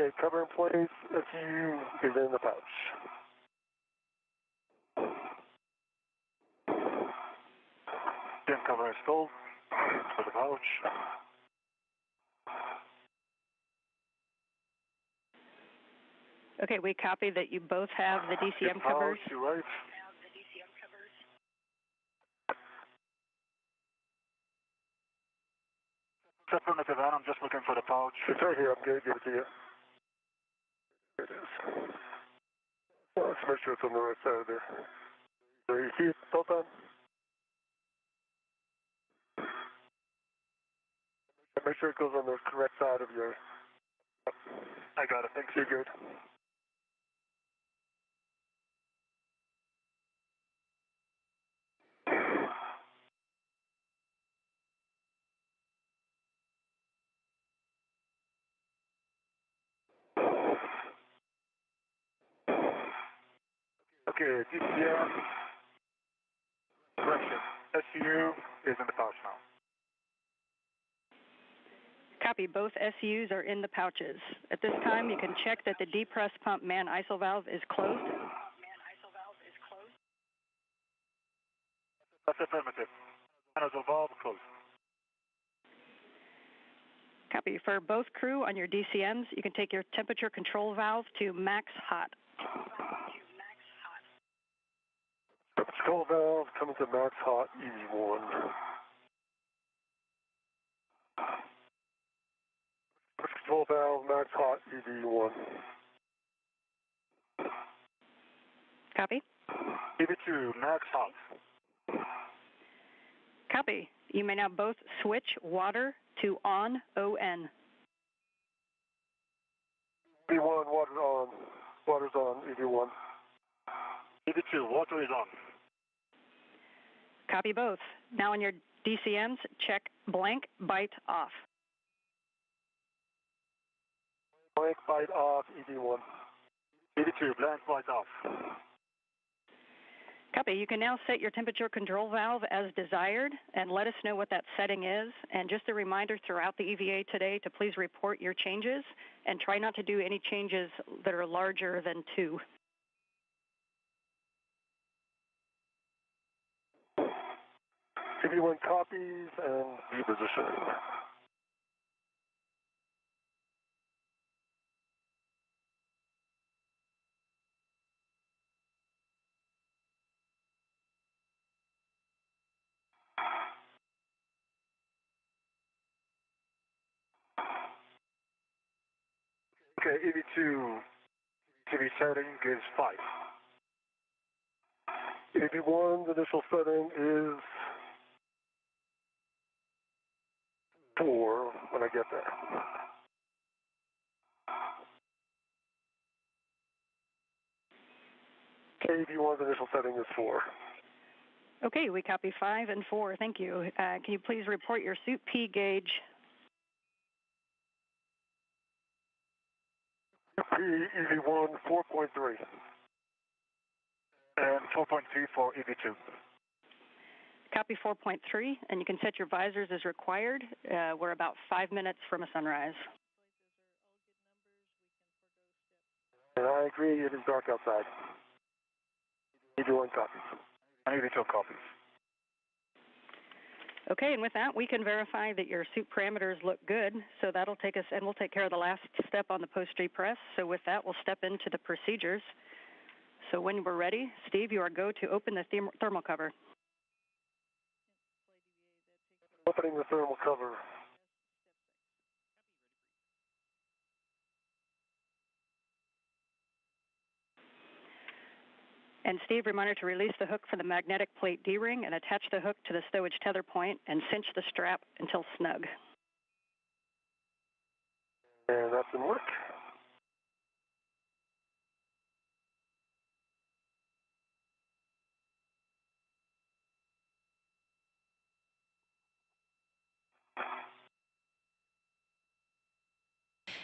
Okay, cover in place, SCU is in the pouch. Then cover installed for the pouch. Okay, we copy that you both have the DCM covers. Pouch, you're right. It's affirmative, and I'm just looking for the pouch. It's right here, I'm going to give it to you. Here it is. Well, let's make sure it's on the right side there. So you see it, Sultan? Make sure it goes on the correct side of your... I got it, thanks, you're good. Okay, DCM, correction, SCU is in the pouch now. Copy, both SCUs are in the pouches. At this time, you can check that the depress pump man ISO valve is closed. That's affirmative. ISO valve closed. Copy, for both crew on your DCMs, you can take your temperature control valve to max hot. Control valve coming to max hot, EV1. Control valve, max hot, EV1. Copy? EV2, max hot. Copy. You may now both switch water to on, ON. EV1, water on. Water's on, EV1. EV2, water is on. Copy both. Now on your DCMs, check blank bite off. Blank bite off, EV1. EV2, blank bite off. Copy. You can now set your temperature control valve as desired and let us know what that setting is. And just a reminder throughout the EVA today to please report your changes and try not to do any changes that are larger than 2. EV1 copies and repositioning. Okay, EV2 TV setting is 5. EV1's initial setting is 4 when I get there. KV1's initial setting is 4. Okay, we copy 5 and 4. Thank you. Can you please report your suit P gauge? EV1 4.3. And 4.3 for EV2. Copy 4.3, and you can set your visors as required. We're about 5 minutes from a sunrise. And I agree, it is dark outside. EV1 copies. And EV2 copies. Okay, and with that, we can verify that your suit parameters look good. So that'll take us, and we'll take care of the last step on the post-repress. So with that, we'll step into the procedures. So when we're ready, Steve, you are go to open the thermal cover. Opening the thermal cover. And Steve, reminder to release the hook from the magnetic plate D-ring and attach the hook to the stowage tether point and cinch the strap until snug. And that's in work.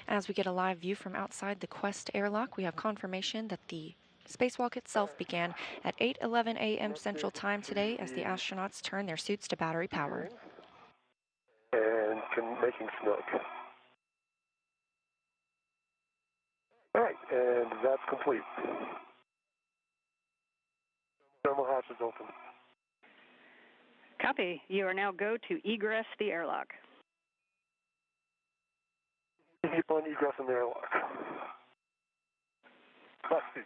As we get a live view from outside the Quest airlock, we have confirmation that the spacewalk itself began at 8:11 a.m. Central Time today as the astronauts turn their suits to battery power. And making snug. All right, and that's complete. Thermal hatch is open. Copy. You are now go to egress the airlock. Keep on egress in the airlock. Busted.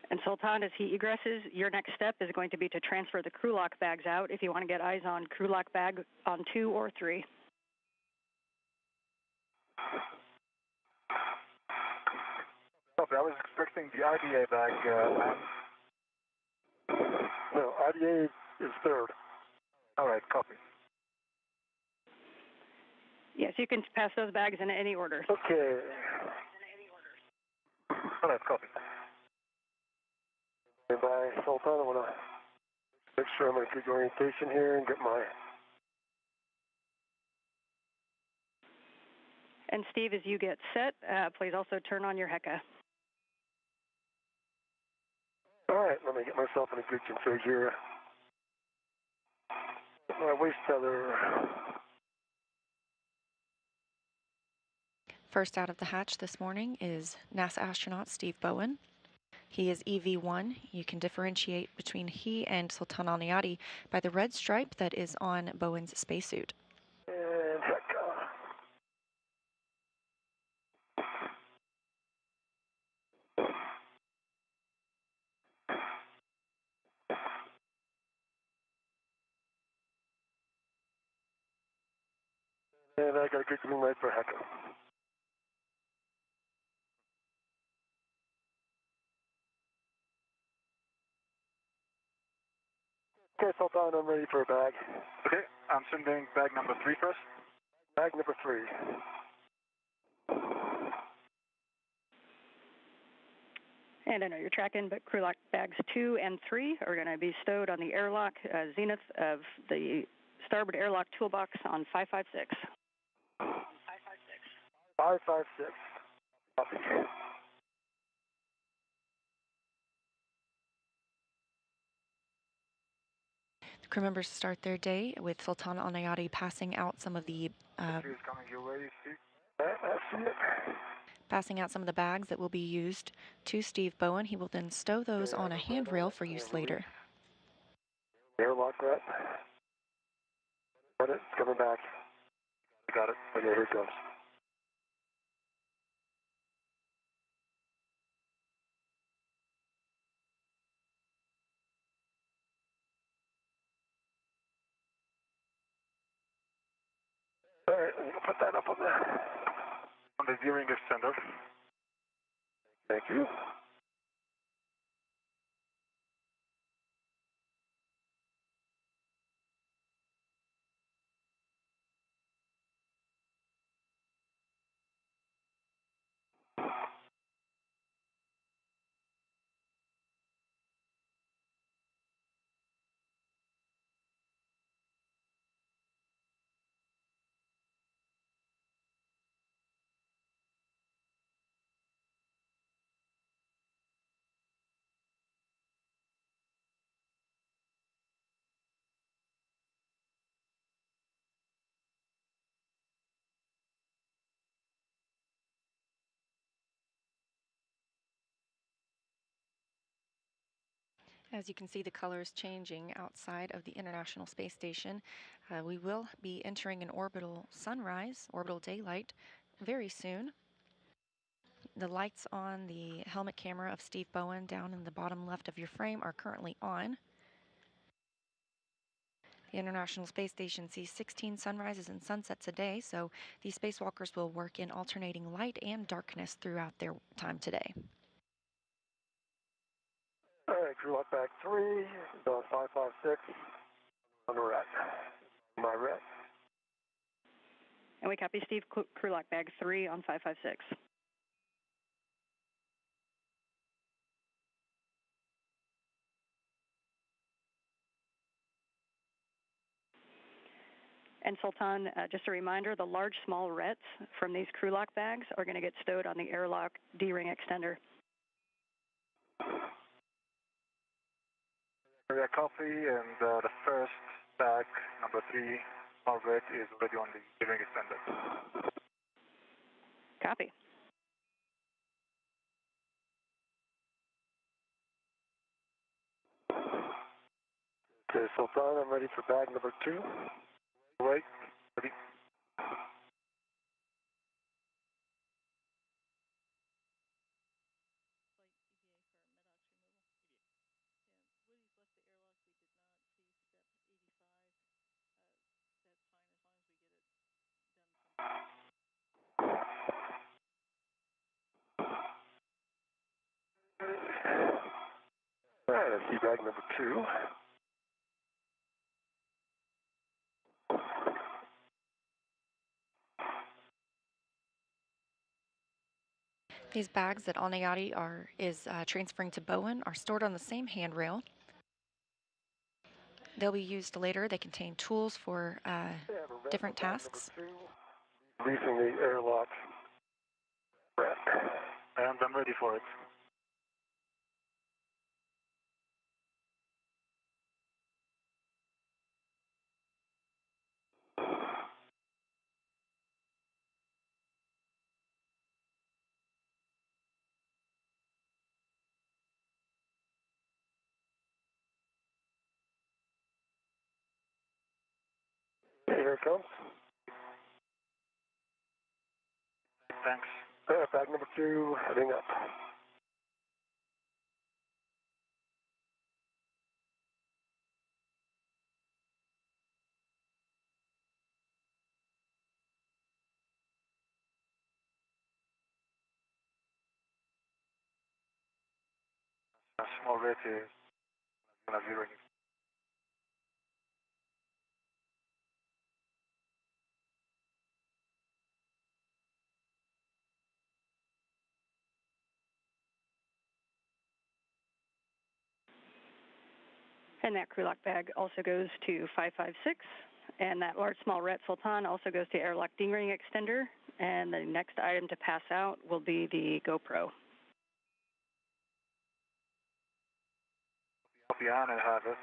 And Sultan, as he egresses, your next step is going to be to transfer the crew lock bags out if you want to get eyes on crew lock bag on 2 or 3. Okay, I was expecting the IDA bag. No, IDA is 3rd. All right, copy. Yes, you can pass those bags in any order. Okay. All right, copy. And by Sultan, I want to make sure I'm in a good orientation here and get my... And Steve, as you get set, please also turn on your HECA. All right, let me get myself in a good config here. My waist tether. First out of the hatch this morning is NASA astronaut Steve Bowen. He is EV1. You can differentiate between he and Sultan Al-Nayati by the red stripe that is on Bowen's spacesuit. And HECA. And I got a good green light for HECA. Okay, Sultan, I'm ready for a bag. Okay, I'm sending bag number 3 first. Bag number 3. And I know you're tracking, but crew lock bags 2 and 3 are going to be stowed on the airlock zenith of the starboard airlock toolbox on 556. 556. Copy. The crew members start their day with Sultan Al-Nayati passing out some of the passing out some of the bags that will be used to Steve Bowen. He will then stow those on a handrail for use later. Airlock that. Got it. It's coming back. Got it. Okay, here it goes. All right, I'm going to put that up on the viewing extender. Thank you. As you can see, the colors changing outside of the International Space Station. We will be entering an orbital sunrise, orbital daylight, very soon. The lights on the helmet camera of Steve Bowen down in the bottom left of your frame are currently on. The International Space Station sees 16 sunrises and sunsets a day, so these spacewalkers will work in alternating light and darkness throughout their time today. All right, crew lock back 3, on 556, on the red. My red. And we copy Steve, crew lock bag 3 on 556. And Sultan, just a reminder, the large small rets from these crew lock bags are going to get stowed on the airlock D-ring extender. Yeah, copy, and the first bag, number 3, small red, is already on the D-ring extender. Copy. Okay, Sultan, I'm ready for bag number 2. Wait, ready. All right, I see bag number 2. These bags that Alnayati is transferring to Bowen are stored on the same handrail. They'll be used later. They contain tools for different tasks. Releasing the airlock. And I'm ready for it. Here it comes. Thanks. Bag number 2, heading up. Small red is going to be ready. And that crew lock bag also goes to 556. And that large small ret Sultan also goes to airlock D-ring extender. And the next item to pass out will be the GoPro. Copy on and have it.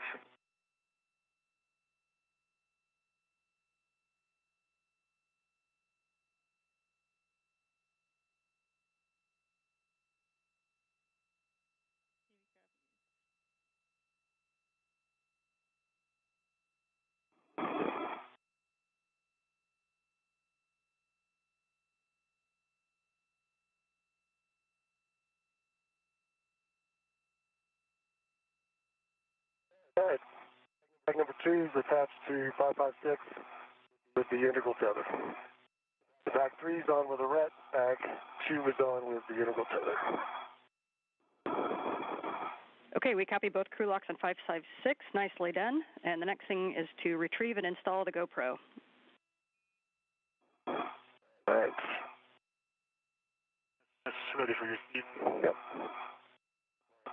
All right. Bag number 2 is attached to 556 with the integral tether. The bag 3 is on with the ret. Bag 2 is on with the integral tether. Okay, we copy both crew locks on 556. Nicely done. And the next thing is to retrieve and install the GoPro. All right. That's ready for your seat. Yep.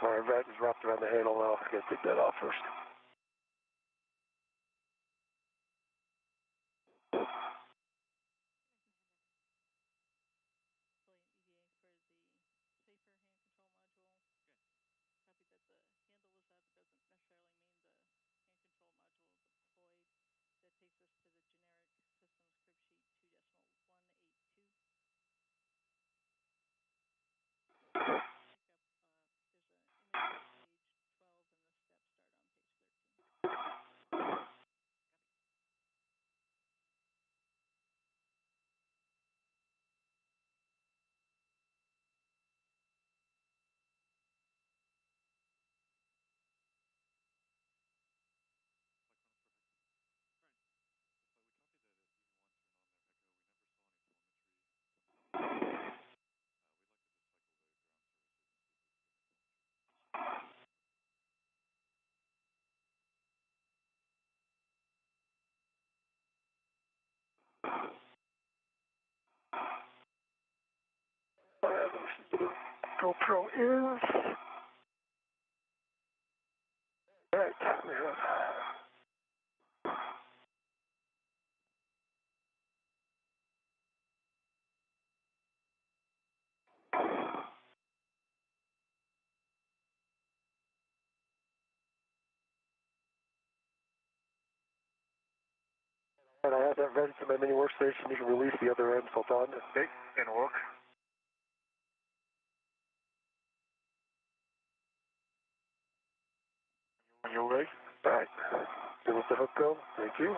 All right, that is wrapped around the handle now. I gotta take that off first. GoPro is. All right, we have. And I have that ready to my mini workstation. You can release the other end, Sultan. Okay, gonna work. When you're ready. All right. Then let the hook go. Thank you.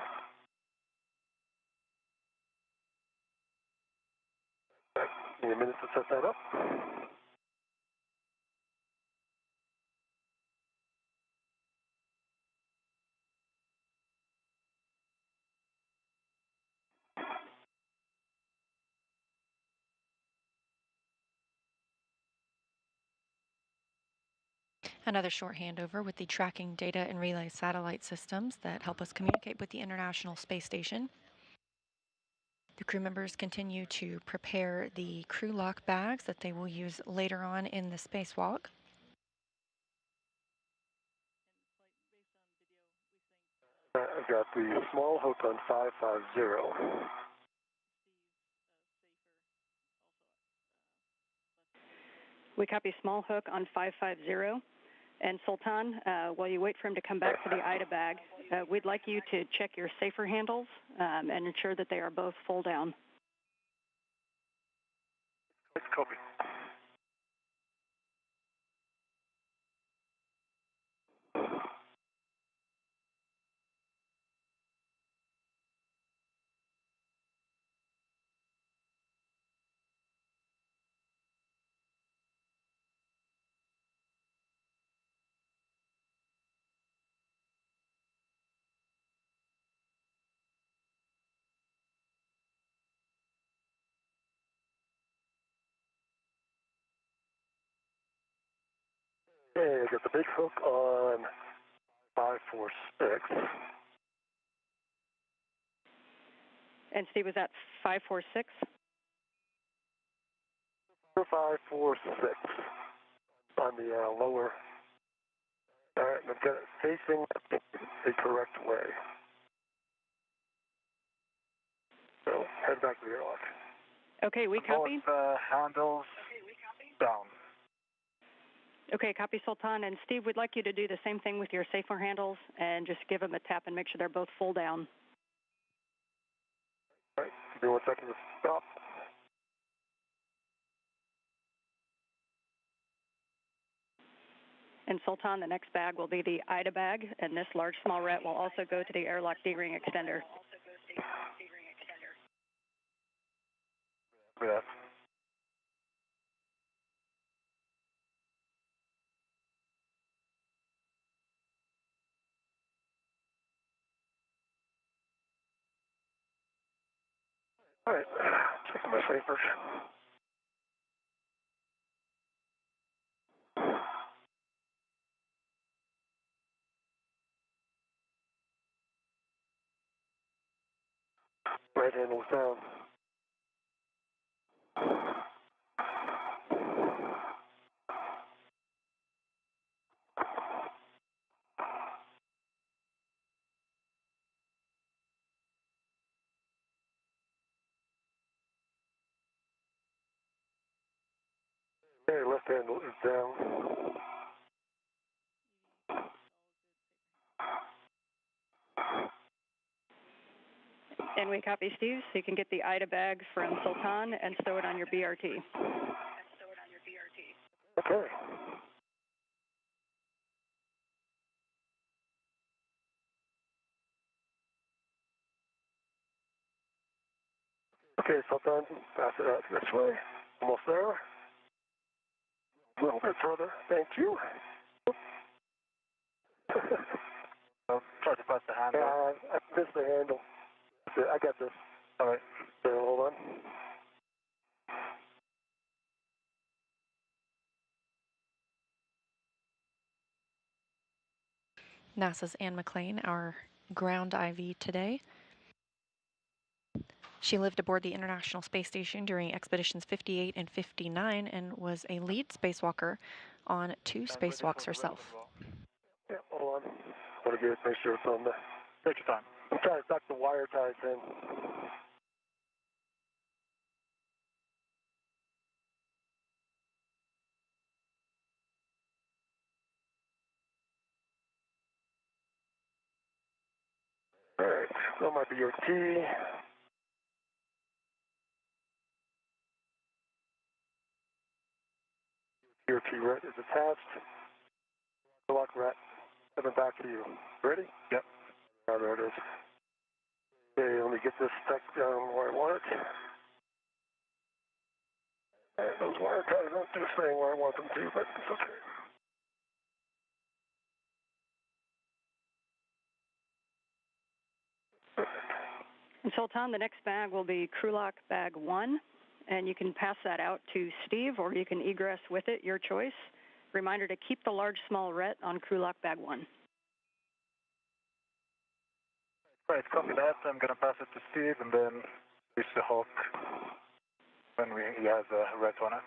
Give me a minute to set that up. Another short handover with the tracking data and relay satellite systems that help us communicate with the International Space Station. The crew members continue to prepare the crew lock bags that they will use later on in the spacewalk. I've got the small hook on 550. We copy small hook on 550. And Sultan, while you wait for him to come back to the IDA bag, we'd like you to check your safer handles and ensure that they are both full down. Copy. Okay, I got the big hook on 546. And Steve, was that 546? 546 on the lower. All right, I've got it facing the correct way. So head back to the airlock. Okay, we copy. Both handles down. Okay, copy Sultan. And Steve, we'd like you to do the same thing with your safer handles and just give them a tap and make sure they're both full down. All right, give me 1 second to stop. And Sultan, the next bag will be the IDA bag, and this large small ret will also go to the airlock D-ring extender. Yeah. All right, checking my papers. Right handle is down. Okay, left handle is down. And we copy Steve, so you can get the IDA bag from Sultan and stow it on your BRT. Okay. Okay, Sultan, pass it out this way. Almost there. A little bit further. Thank you. I'll try to pass the handle. I missed the handle. I got this. All right. Okay, hold on. NASA's Anne McClain, our ground IV today. She lived aboard the International Space Station during expeditions 58 and 59 and was a lead spacewalker on 2 spacewalks herself. Yeah, hold on. I want to get it, make sure it's on there. Take your time. I'm trying to tuck the wire ties in. All right, that might be your key. Your key red is attached. The lock rat. Coming back to you. Ready? Yep. Oh, there it is. Okay, let me get this stuck down where I want it. And those wire ties don't do a thing where I want them to, but it's okay. And Sultan, the next bag will be crew lock bag 1, and you can pass that out to Steve, or you can egress with it, your choice. Reminder to keep the large small ret on crew lock bag 1. Right, copy that. I'm going to pass it to Steve and then reach the hook when he has a red on it.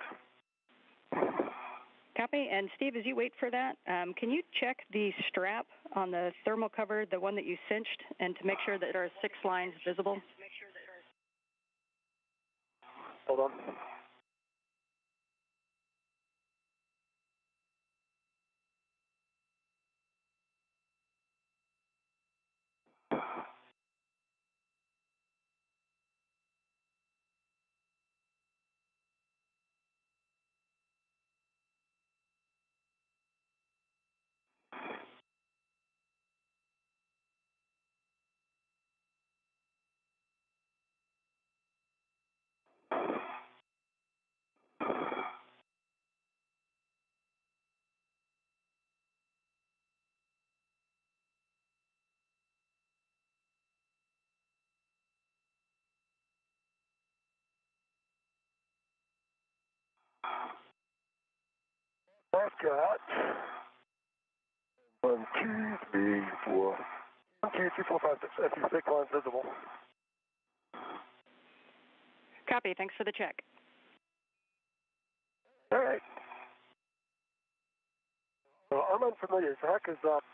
Copy. And Steve, as you wait for that, can you check the strap on the thermal cover, the one that you cinched, and to make sure that there are 6 lines visible? Hold on. I've got 1, 2, 3, 4. 1, 2, 3, 4, 5, 6. I see 6 lines visible. Copy. Thanks for the check. All right. So I'm unfamiliar. Zach is up,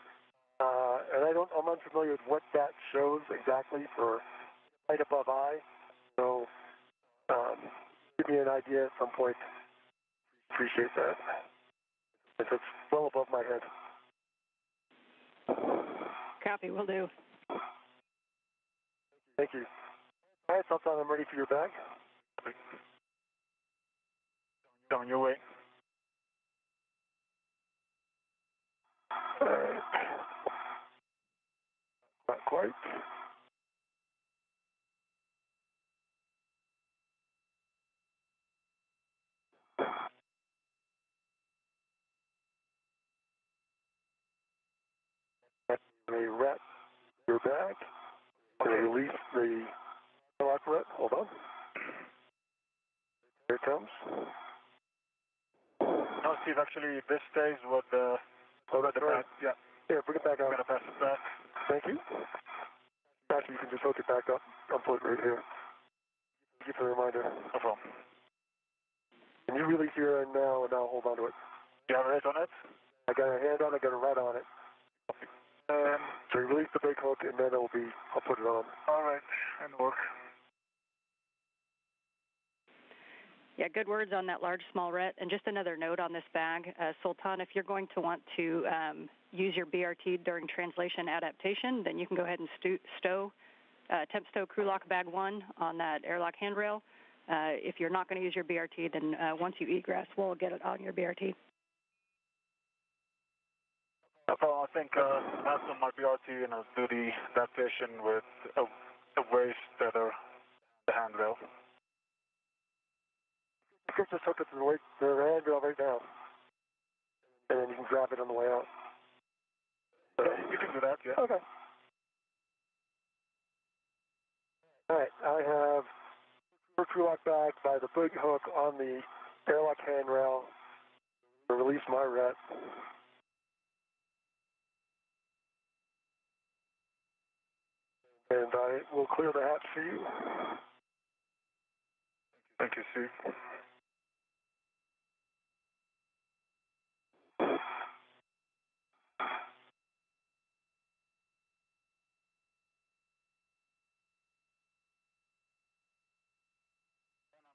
and I'm unfamiliar with what that shows exactly for right above eye. So give me an idea at some point. Appreciate that. If it's well above my head. Copy. Will do. Thank you. All right, Sultan, I'm ready for your bag. Coming your way. All right. Not quite. They wrap your bag. They release the lock rat. Hold on. Here it comes. No, Steve, actually, this stays with the... Oh, that's right. Yeah. Here, bring it back I'm out. going to pass it back. Thank you. Actually, you can just hook it back up. I'll put it right here. Give a reminder. No problem. Can you release your end now and I'll hold on to it? You have a right on it? I got a hand on it, I got a right on it. So you release the brake hook and then I'll put it on. All right, and work. Yeah, good words on that large small ret. And just another note on this bag, Sultan, if you're going to want to use your BRT during translation adaptation, then you can go ahead and temp stow crew lock bag 1 on that airlock handrail. If you're not going to use your BRT, then once you egress, we'll get it on your BRT. I think that's on my BRT and I'll do the adaptation with a waist tether, the handrail. You can just hook it to the handrail right now. And then you can grab it on the way out. You can do that, yeah. Okay. All right, I have the crew lock bag by the big hook on the airlock handrail to release my ret. And I will clear the hatch for you. Thank you, Steve.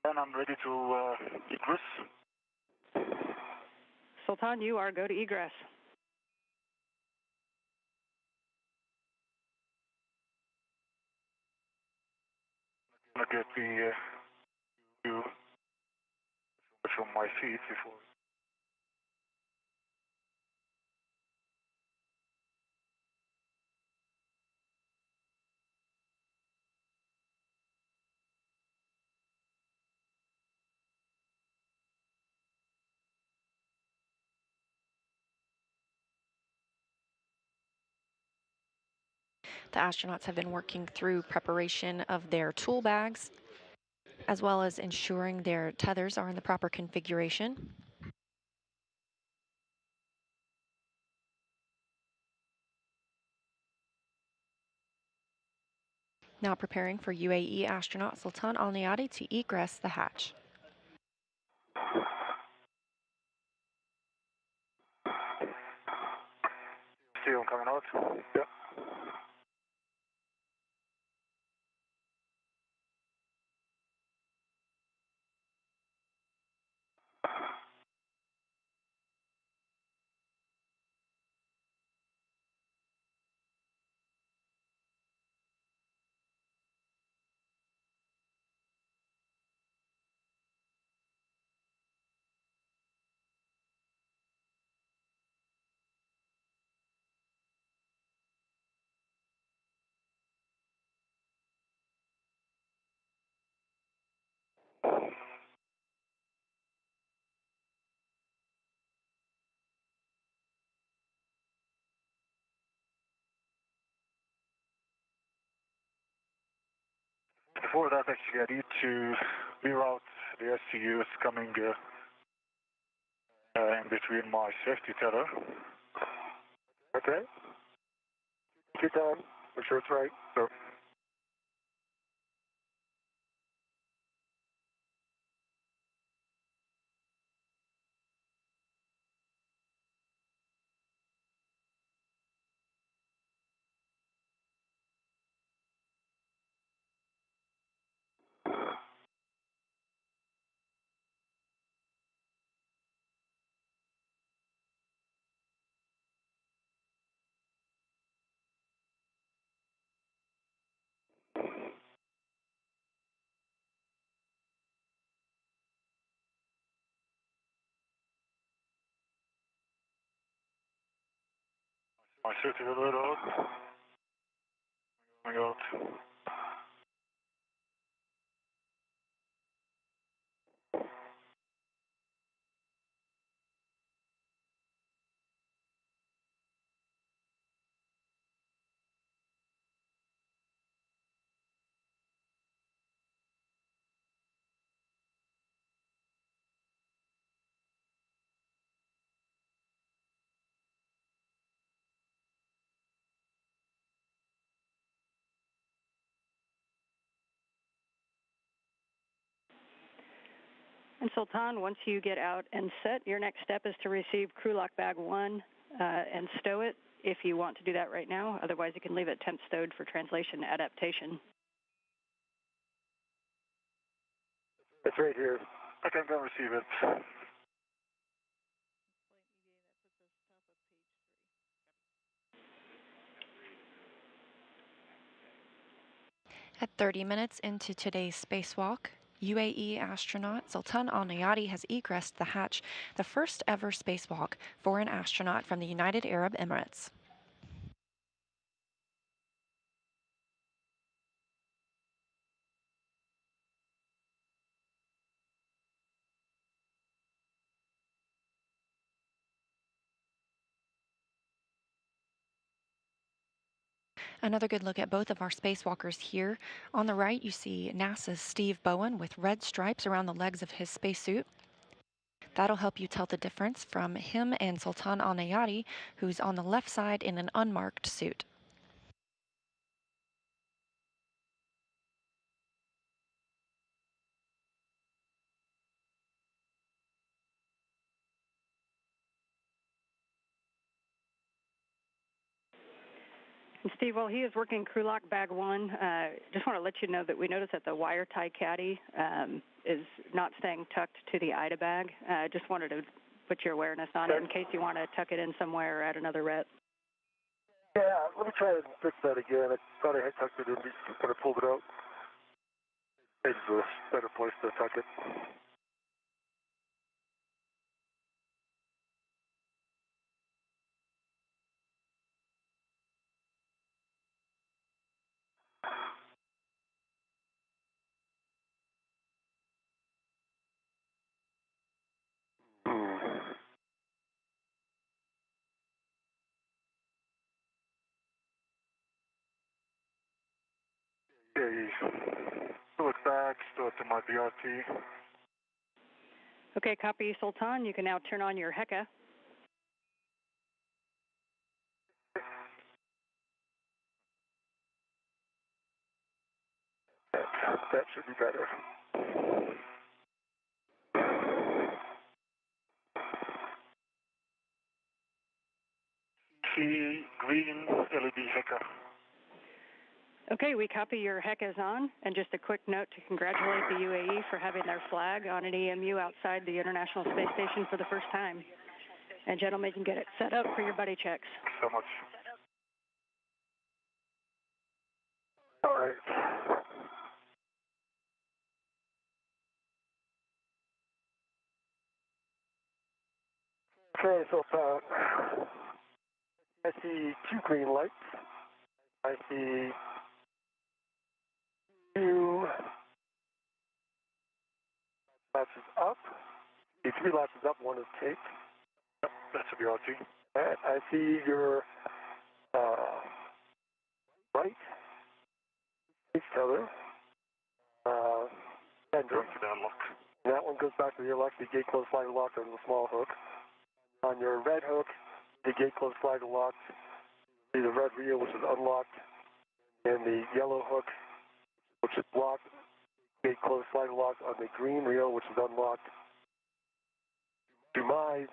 Then I'm ready to egress. Sultan, you are go to egress. I'm going to get the view from my feet before. The astronauts have been working through preparation of their tool bags, as well as ensuring their tethers are in the proper configuration. Now preparing for UAE astronaut Sultan Al Nayati to egress the hatch. See him coming out? Yep. Before that, actually, I need to reroute the SCU. It's coming in between my safety tether. Okay. Take your time. Make sure it's right. So. My safety tether out. Coming out. And Sultan, once you get out and set, your next step is to receive crew lock bag 1 and stow it if you want to do that right now. Otherwise, you can leave it temp stowed for translation adaptation. It's right here. I can go receive it. At 30 minutes into today's spacewalk, UAE astronaut Sultan Al Nayati has egressed the hatch, the first ever spacewalk for an astronaut from the United Arab Emirates. Another good look at both of our spacewalkers here. On the right, you see NASA's Steve Bowen with red stripes around the legs of his spacesuit. That'll help you tell the difference from him and Sultan Al Nayati, who's on the left side in an unmarked suit. And Steve, while he is working crew lock bag 1, just want to let you know that we noticed that the wire tie caddy is not staying tucked to the IDA bag. Just wanted to put your awareness on it in case you want to tuck it in somewhere or add another ret. Yeah, let me try and fix that again. I thought I had tucked it in when I pulled it out. It's a better place to tuck it. Yeah, stow it back, stow it to my BRT. Okay, copy, Sultan. You can now turn on your HECA. That should be better. See green LED hacker. Okay, we copy your HECAs on, and just a quick note to congratulate the UAE for having their flag on an EMU outside the International Space Station for the first time. And gentlemen, you can get it set up for your buddy checks. Thanks so much. All right. Okay, so I see 2 green lights. I see 2 latches up. The 3 latches up, 1 is taped. Yep, that should be RT. And I see your right each other. And going to the unlock. That one goes back to the unlock, the gate closed slide lock on the small hook. On your red hook, the gate closed slide locked. See the red reel, which is unlocked, and the yellow hook, which is locked. Gate closed slide locked on the green reel, which is unlocked. To my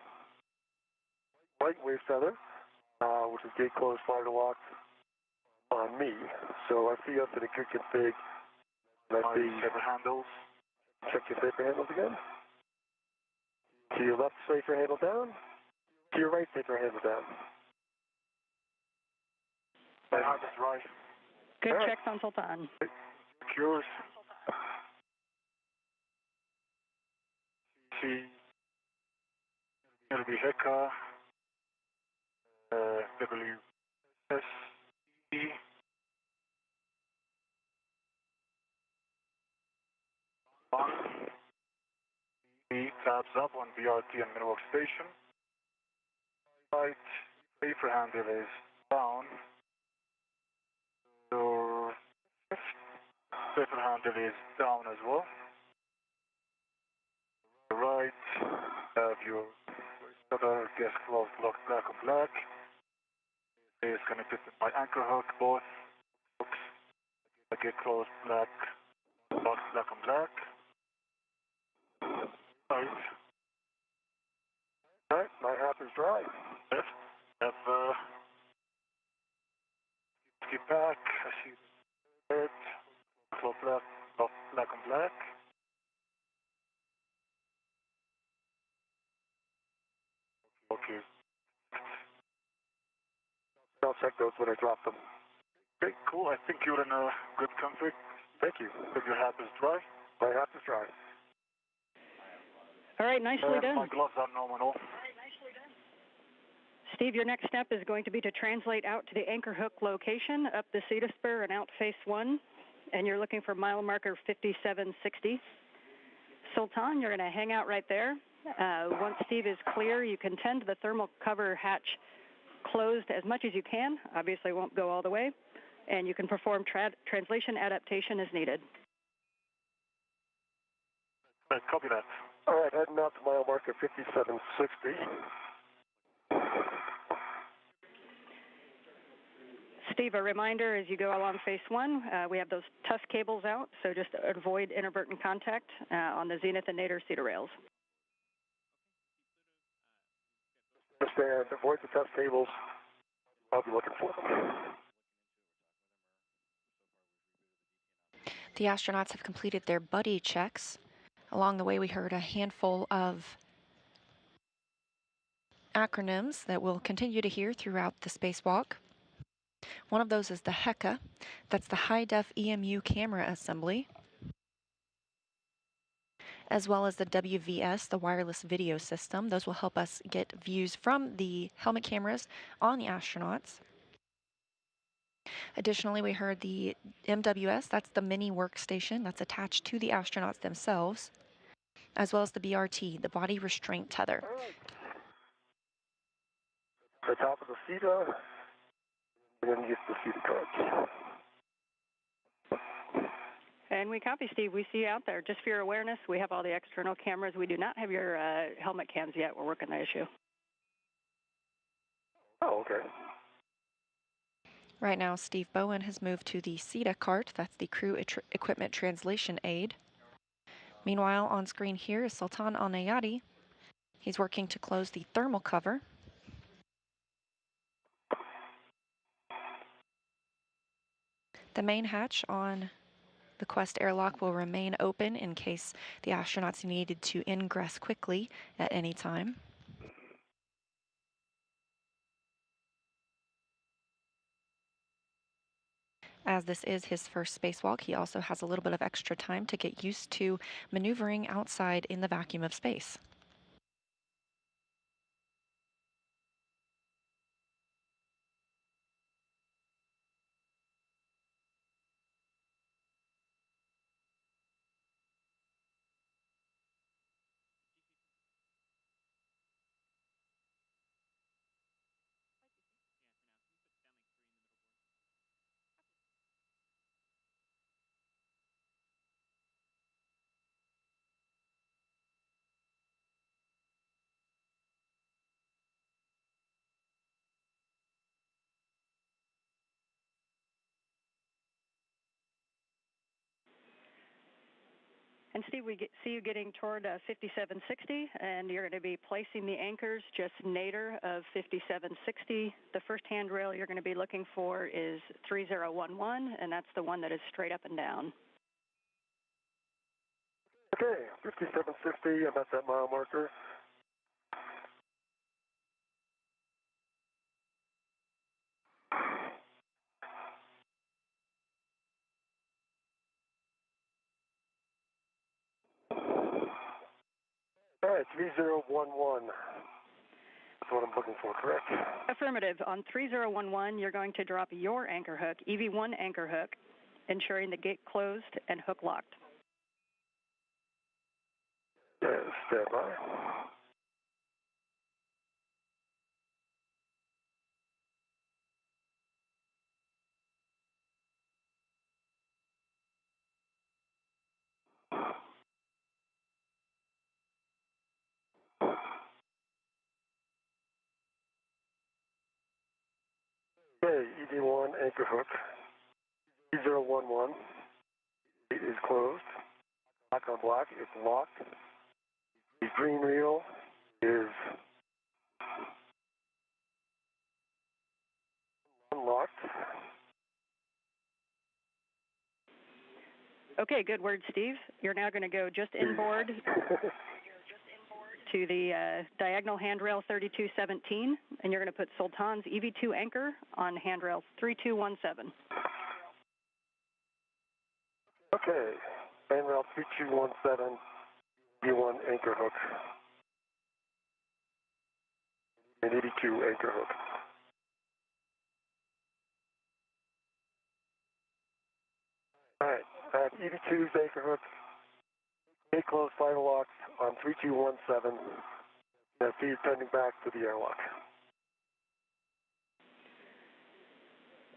right wave feather, which is gate closed slide locked on me. So I see us in a good config. I see safer handles. Check your safer handles again. To your left safer handle down. To your right safer handle down. My hand is right. Good All right. checks on Sultan. Secures. See. It'll be HECA. WSE. On. The tabs up on BRT and mini workstation. Right safer handle is down. Your safer handle is down as well. Right, have your other gas closed, locked black on black. It is connected to my anchor hook, both hooks. I get closed black, locked black on black. All right, my half is dry. Left, have, skip back, I see red, flow black, black on black. Okay. I'll check those when I drop them. Okay, cool. I think you're in a good config. Thank you. If your hat is dry? My hat is dry. All right, nicely done. My gloves are nominal. Steve, your next step is going to be to translate out to the anchor hook location, up the Cedar Spur and out phase 1, and you're looking for mile marker 5760. Sultan, you're going to hang out right there. Once Steve is clear, you can tend the thermal cover hatch closed as much as you can. Obviously won't go all the way, and you can perform translation adaptation as needed. Right, copy that. All right, heading out to mile marker 5760. Steve, a reminder as you go along phase 1, we have those tough cables out, so just avoid inadvertent contact on the zenith and nadir cedar rails. Understand, avoid the tough cables. I'll be looking for them. The astronauts have completed their buddy checks. Along the way, we heard a handful of acronyms that we'll continue to hear throughout the spacewalk. One of those is the HECA. That's the high-def EMU camera assembly, as well as the WVS, the wireless video system. Those will help us get views from the helmet cameras on the astronauts. Additionally, we heard the MWS, that's the mini workstation that's attached to the astronauts themselves, as well as the BRT, the body restraint tether. The top of the CETA, and then use the CETA cards. And we copy, Steve. We see you out there. Just for your awareness, we have all the external cameras. We do not have your helmet cams yet. We're working the issue. Oh, okay. Right now, Steve Bowen has moved to the CETA cart. That's the crew equipment translation aid. Meanwhile, on screen here is Sultan Al Nayati. He's working to close the thermal cover. The main hatch on the Quest airlock will remain open in case the astronauts needed to ingress quickly at any time. As this is his first spacewalk, he also has a little bit of extra time to get used to maneuvering outside in the vacuum of space. And Steve, we see you getting toward 5760, and you're going to be placing the anchors just nadir of 5760. The first handrail you're going to be looking for is 3011, and that's the one that is straight up and down. Okay, 5760, I'm at that mile marker. All right, 3011. That's what I'm looking for, correct? Affirmative. On 3011, you're going to drop your anchor hook, EV1 anchor hook, ensuring the gate closed and hook locked. Stand by. Okay, ED1 anchor hook. E011. It is closed. Black on black. It's locked. It's green wheel is unlocked. Okay, good word, Steve. You're now going to go just inboard to the diagonal handrail 3217, and you're going to put Sultan's EV2 anchor on handrail 3217. Okay, handrail 3217, B1 anchor hook. An 82 anchor hook. Alright, I have 82's anchor hook. May close final locks on 3217. And feed pending back to the airlock.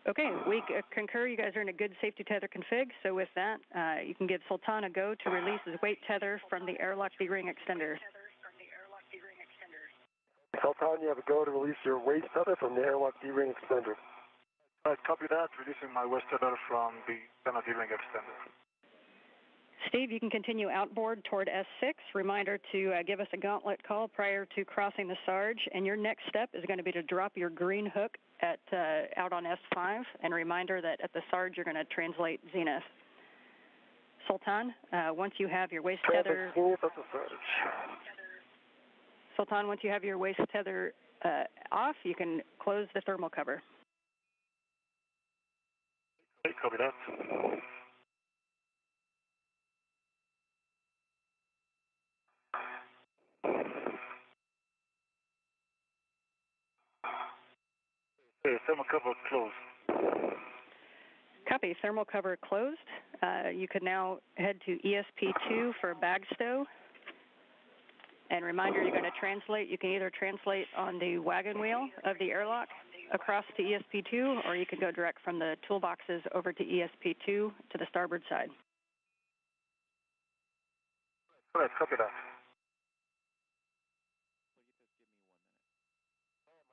Okay, we concur you guys are in a good safety tether config, so with that, you can give Sultan a go to release his weight tether from the airlock D-ring extender. Sultan, you have a go to release your waist tether from the airlock D-ring extender. Alright, copy that. Releasing my waist tether from the D-ring extender. Steve, you can continue outboard toward S6. Reminder to give us a gauntlet call prior to crossing the Sarge. And your next step is going to be to drop your green hook at out on S5. And reminder that at the Sarge, you're going to translate zenith. Sultan, once you have your waist tether... Sultan, once you have your waist tether off, you can close the thermal cover. Okay, copy that. Okay, thermal cover closed. Copy, thermal cover closed. You can now head to ESP2 for bag stow. And reminder, you're going to translate. You can either translate on the wagon wheel of the airlock across to ESP2, or you can go direct from the toolboxes over to ESP2 to the starboard side. All right, copy that.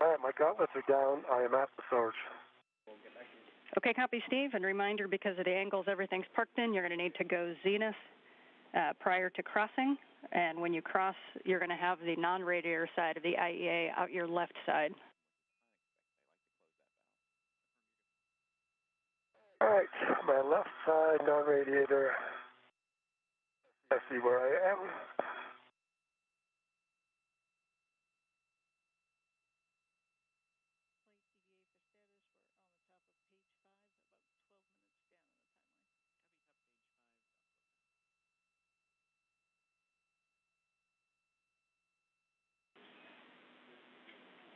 All right, my gauntlets are down. I am at the Sarge. Okay, copy, Steve. And reminder, because of the angles everything's parked in, you're going to need to go zenith prior to crossing. And when you cross, you're going to have the non-radiator side of the IEA out your left side. All right, my left side non-radiator. I see where I am.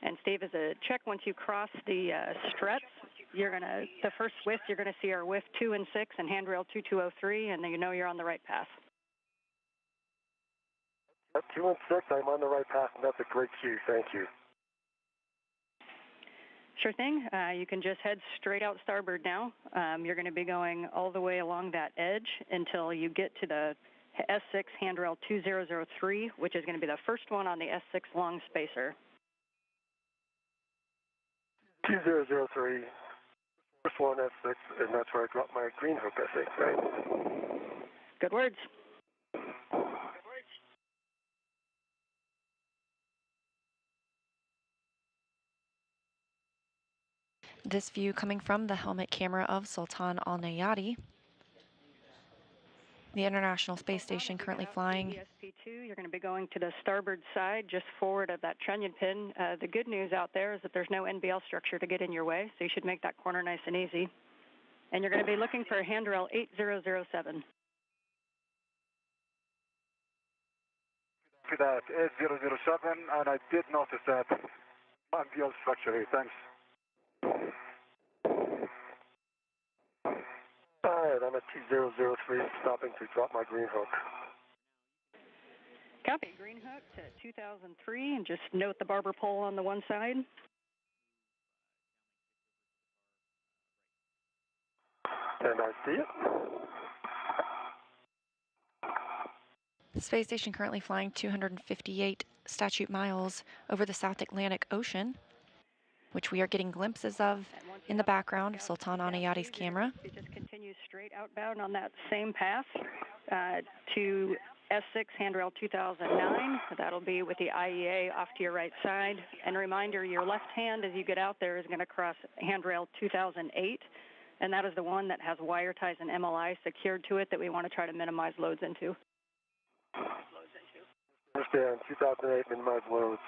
And Steve, as a check, once you cross the struts, you're going to, the first whiff, you're going to see our whiff 2 and 6 and handrail 2203, and then you know you're on the right path. At 2 and 6, I'm on the right path, and that's a great cue. Thank you. Sure thing. You can just head straight out starboard now. You're going to be going all the way along that edge until you get to the S6 handrail 2003, which is going to be the first one on the S6 long spacer. 2003, first one F6, and that's where I dropped my green hook, I think, right? Good words. This view coming from the helmet camera of Sultan Al Nayati, the International Space Station currently flying. ESP2, you're going to be going to the starboard side, just forward of that trunnion pin. The good news out there is that there's no NBL structure to get in your way, so you should make that corner nice and easy. And you're going to be looking for handrail 8007. Copy that, 8007, and I did notice that NBL structure here. Thanks. All right, I'm at 2003, stopping to drop my green hook. Copy. Green hook to 2003, and just note the barber pole on the one side. And I see it. The space station currently flying 258 statute miles over the South Atlantic Ocean, which we are getting glimpses of in the background of Sultan Al Nayati's camera. It just continues straight outbound on that same path to S6 handrail 2009. That'll be with the IEA off to your right side. And reminder, your left hand as you get out there is going to cross handrail 2008, and that is the one that has wire ties and MLI secured to it that we want to try to minimize loads into. Understand, 2008, minimize loads.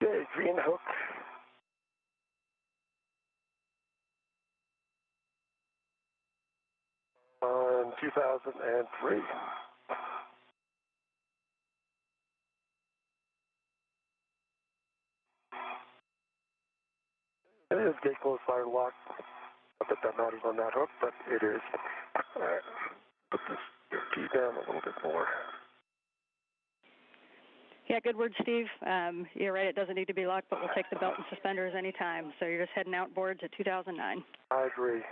Okay, green hook. On 2003. It is gate closed, fire lock. Not that that matters on that hook, but it is. All right, put this key down a little bit more. Yeah, good word, Steve. You're right, it doesn't need to be locked, but we'll take the belt and suspenders anytime. So you're just heading outboard to 2009. I agree.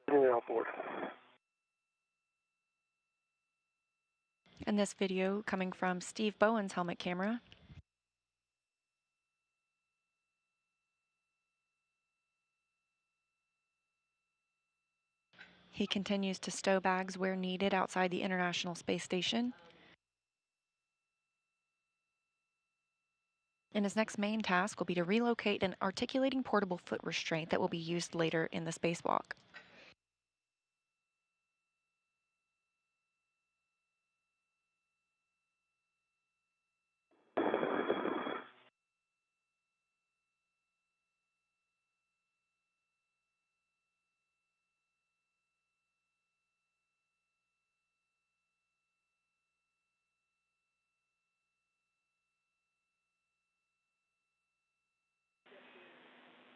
Getting outboard. And this video coming from Steve Bowen's helmet camera. He continues to stow bags where needed outside the International Space Station. And his next main task will be to relocate an articulating portable foot restraint that will be used later in the spacewalk.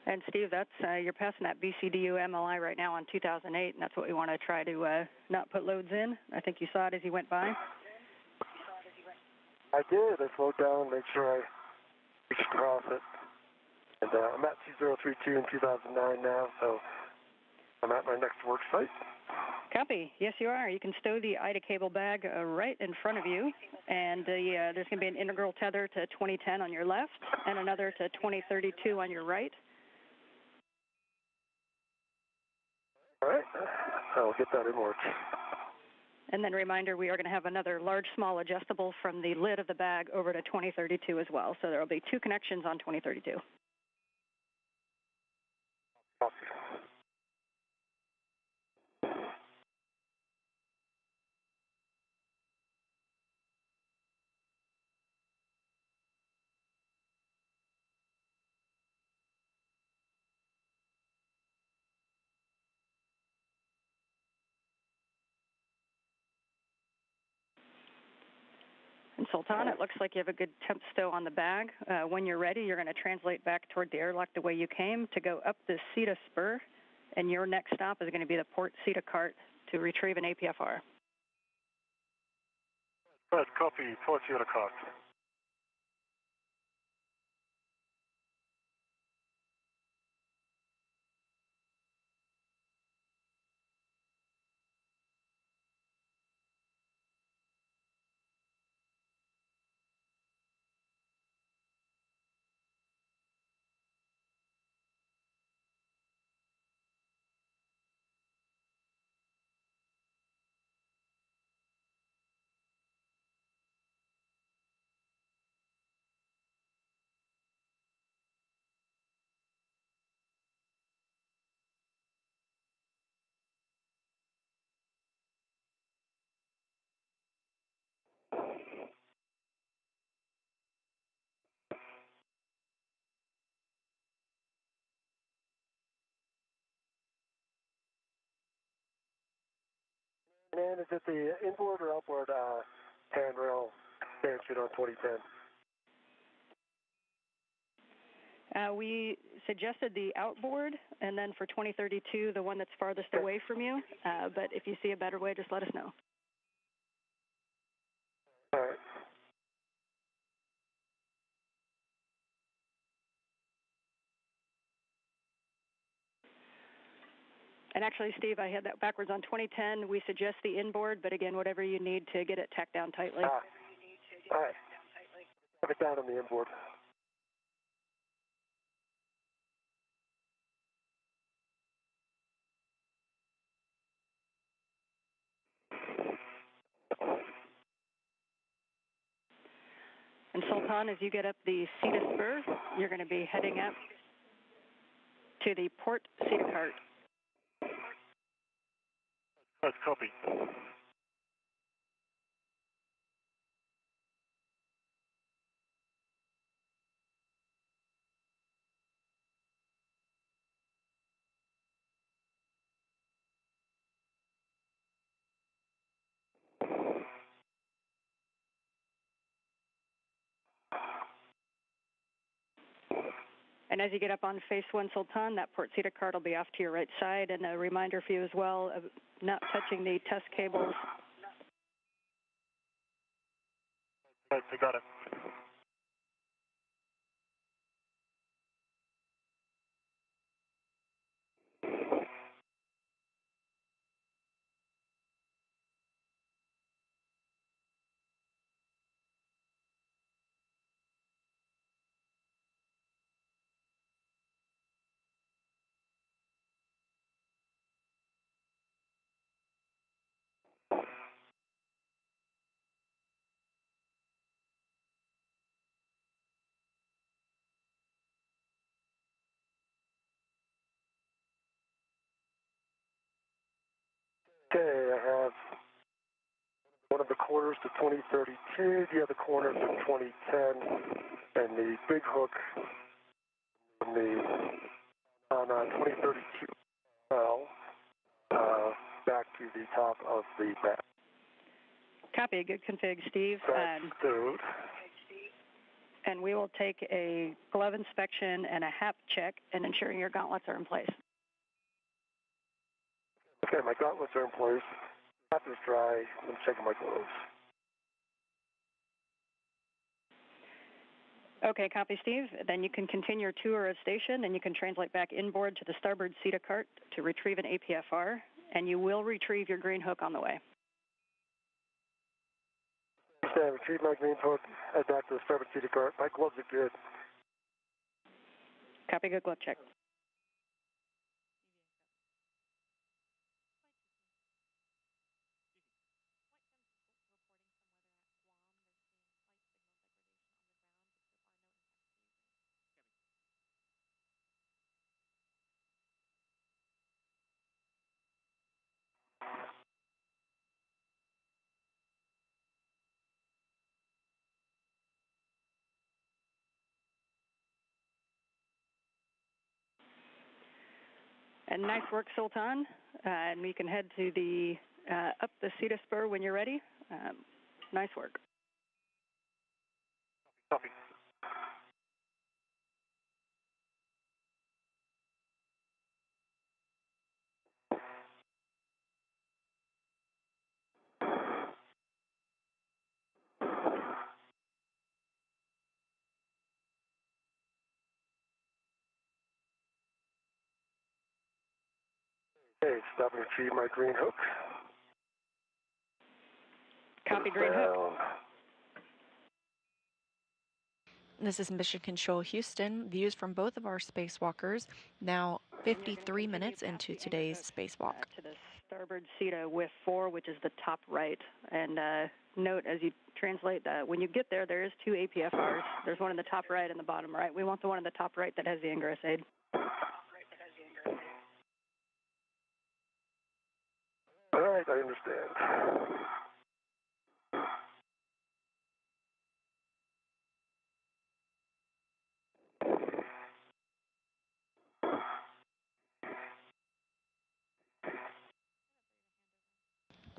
And Steve, that's you're passing that BCDU MLI right now on 2008, and that's what we want to try to not put loads in. I think you saw it as you went by. I did. I slowed down, made sure I reached across it. And I'm at C032 in 2009 now, so I'm at my next work site. Copy. Yes, you are. You can stow the IDA cable bag right in front of you, and there's going to be an integral tether to 2010 on your left and another to 2032 on your right. All right. I'll get that in work. And then reminder, we are going to have another large, small adjustable from the lid of the bag over to 2032 as well. So there will be 2 connections on 2032. Copy. And Sultan, it looks like you have a good temp stow on the bag. When you're ready, you're going to translate back toward the airlock the way you came to go up the CETA spur, and your next stop is going to be the port CETA cart to retrieve an APFR. Right, copy. Port CETA cart. And is it the inboard or outboard handrail expansion on 2010? We suggested the outboard, and then for 2032, the one that's farthest away from you. But if you see a better way, just let us know. All right. And actually, Steve, I had that backwards. On 2010, we suggest the inboard, but again, whatever you need to get it tacked down tightly. All right. Have it down on the inboard. And Sultan, as you get up the CETA spur, you're going to be heading up to the port CETA cart. That's copy. And as you get up on phase 1 Sultan, that port CETA cart will be off to your right side. And a reminder for you as well of not touching the test cables. Right, I got it. Okay, I have one of the corners to 2032, the other corner to 2010, and the big hook on 2032 well, back to the top of the back. Copy. Good config, Steve. Stowed. And we will take a glove inspection and a HAP check and ensuring your gauntlets are in place. Okay, my gauntlets are in place. Hat is dry. I'm checking my gloves. Okay, copy, Steve. Then you can continue your tour of station, and you can translate back inboard to the starboard CETA cart to retrieve an APFR, and you will retrieve your green hook on the way. Okay, retrieve my green hook. Head back to the starboard CETA cart. My gloves are good. Copy, good glove check. And nice work, Sultan. And we can head to the up the CETA spur when you're ready. Nice work. Copy. Okay, stop and retrieve my green hook. Copy, green hook. This is Mission Control Houston. Views from both of our spacewalkers, now 53 minutes into today's spacewalk. To the starboard CETA with 4, which is the top right. And note as you translate that, when you get there, there is 2 APFRs. There's one in the top right and the bottom right. We want the one in the top right that has the ingress aid. All right, I understand.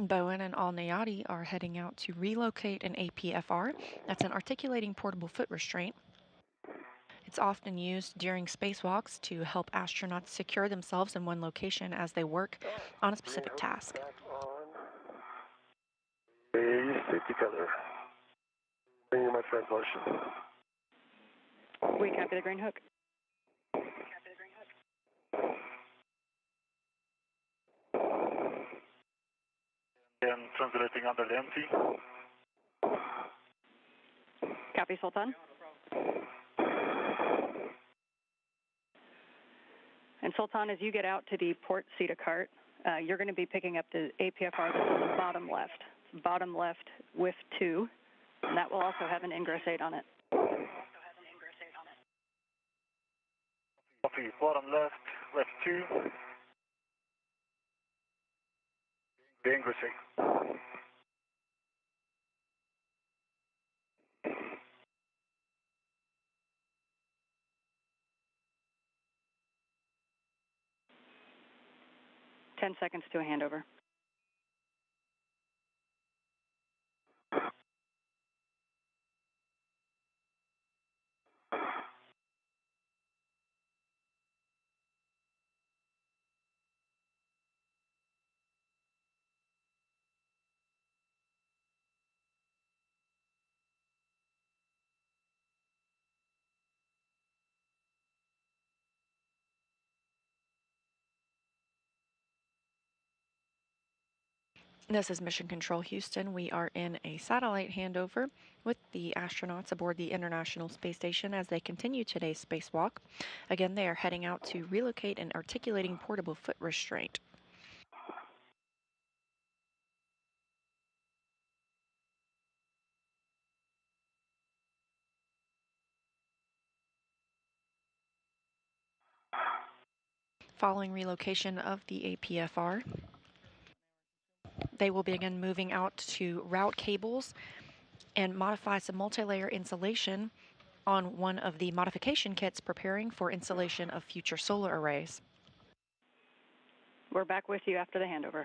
Bowen and Al Nayati are heading out to relocate an APFR. That's an articulating portable foot restraint. It's often used during spacewalks to help astronauts secure themselves in one location as they work on a specific task. Back on a safety color. Bringing my translation. We copy the green hook. And translating under the empty. Copy, Sultan. And Sultan, as you get out to the port CETA cart, you're going to be picking up the APFR that's on the bottom left with 2, and that will also have an ingress 8 on it. Copy, bottom left, left 2. The ingress 8. 10 seconds to a handover. This is Mission Control Houston. We are in a satellite handover with the astronauts aboard the International Space Station as they continue today's spacewalk. Again, they are heading out to relocate an articulating portable foot restraint. Following relocation of the APFR, they will begin moving out to route cables and modify some multi-layer insulation on one of the modification kits preparing for installation of future solar arrays. We're back with you after the handover.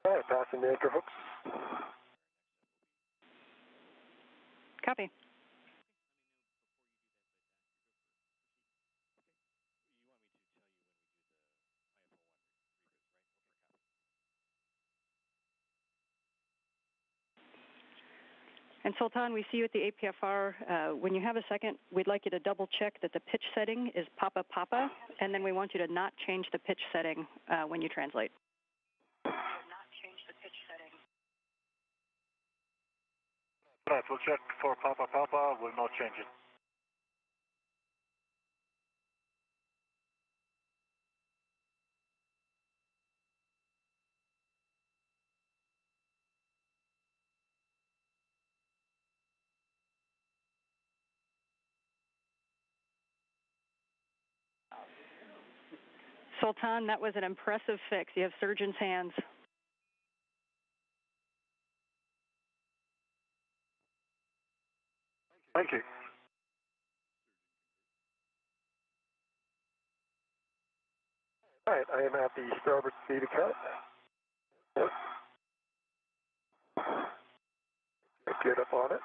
All right, passing the anchor hooks. Copy. And Sultan, we see you at the APFR. When you have a second, we'd like you to double check that the pitch setting is Papa Papa, and then we want you to not change the pitch setting when you translate. Right, we'll check for Papa Papa, we'll not change it. Sultan, that was an impressive fix. You have surgeon's hands. Thank you. All right, I am at the starboard CETA cart. Get up on it.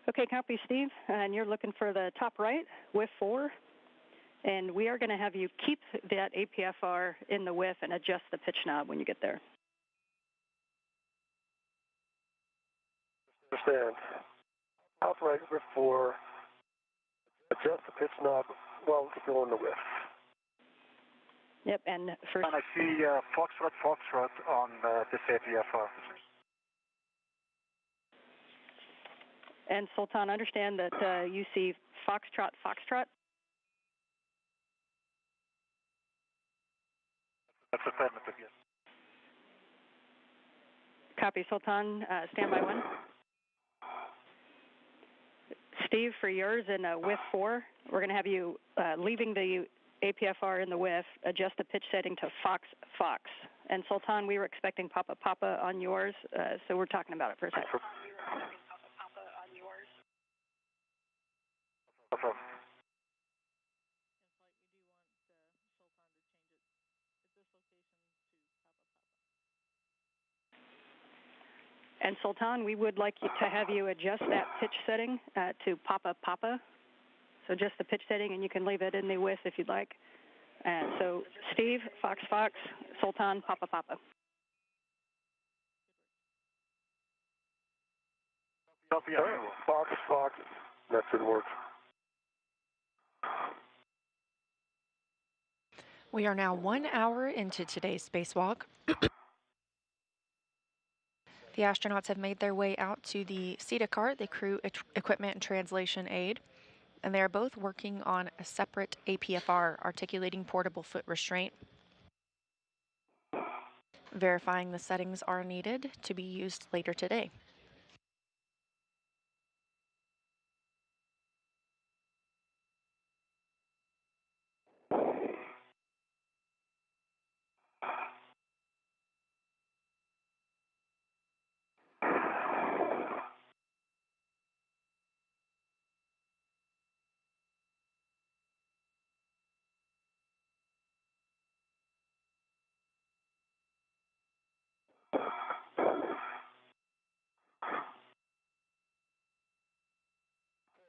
Okay, copy, Steve. And you're looking for the top right with 4. And we are going to have you keep that APFR in the width and adjust the pitch knob when you get there. Understand. Top right with 4. Adjust the pitch knob while it's still in the width. Yep, and first. And I see Foxtrot on this APFR. And Sultan, understand that you see Foxtrot. That's affirmative, yes. Copy, Sultan. Standby 1. Steve, for yours in width 4, we're going to have you leaving the APFR in the width, adjust the pitch setting to Fox. And Sultan, we were expecting Papa on yours, so we're talking about it for a second. And Sultan, we would like you to have you adjust that pitch setting to Papa. So just the pitch setting, and you can leave it in the width if you'd like. And so Steve, Fox, Sultan, Papa. Copy. Fox, Fox. That should work. We are now 1 hour into today's spacewalk. The astronauts have made their way out to the SETA cart, the Crew Equipment and Translation Aid, and they are both working on a separate APFR, Articulating Portable Foot Restraint. Verifying the settings are needed to be used later today.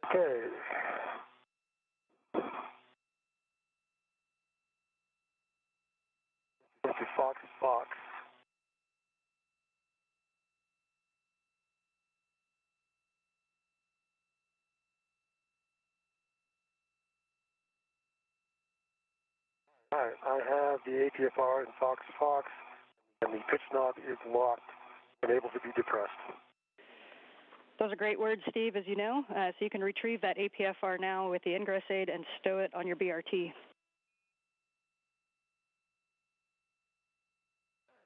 Okay. Fox, Fox. All right, I have the APFR and Fox, Fox, and the pitch knob is locked and able to be depressed. Those are great words, Steve, as you know. So you can retrieve that APFR now with the ingress aid and stow it on your BRT.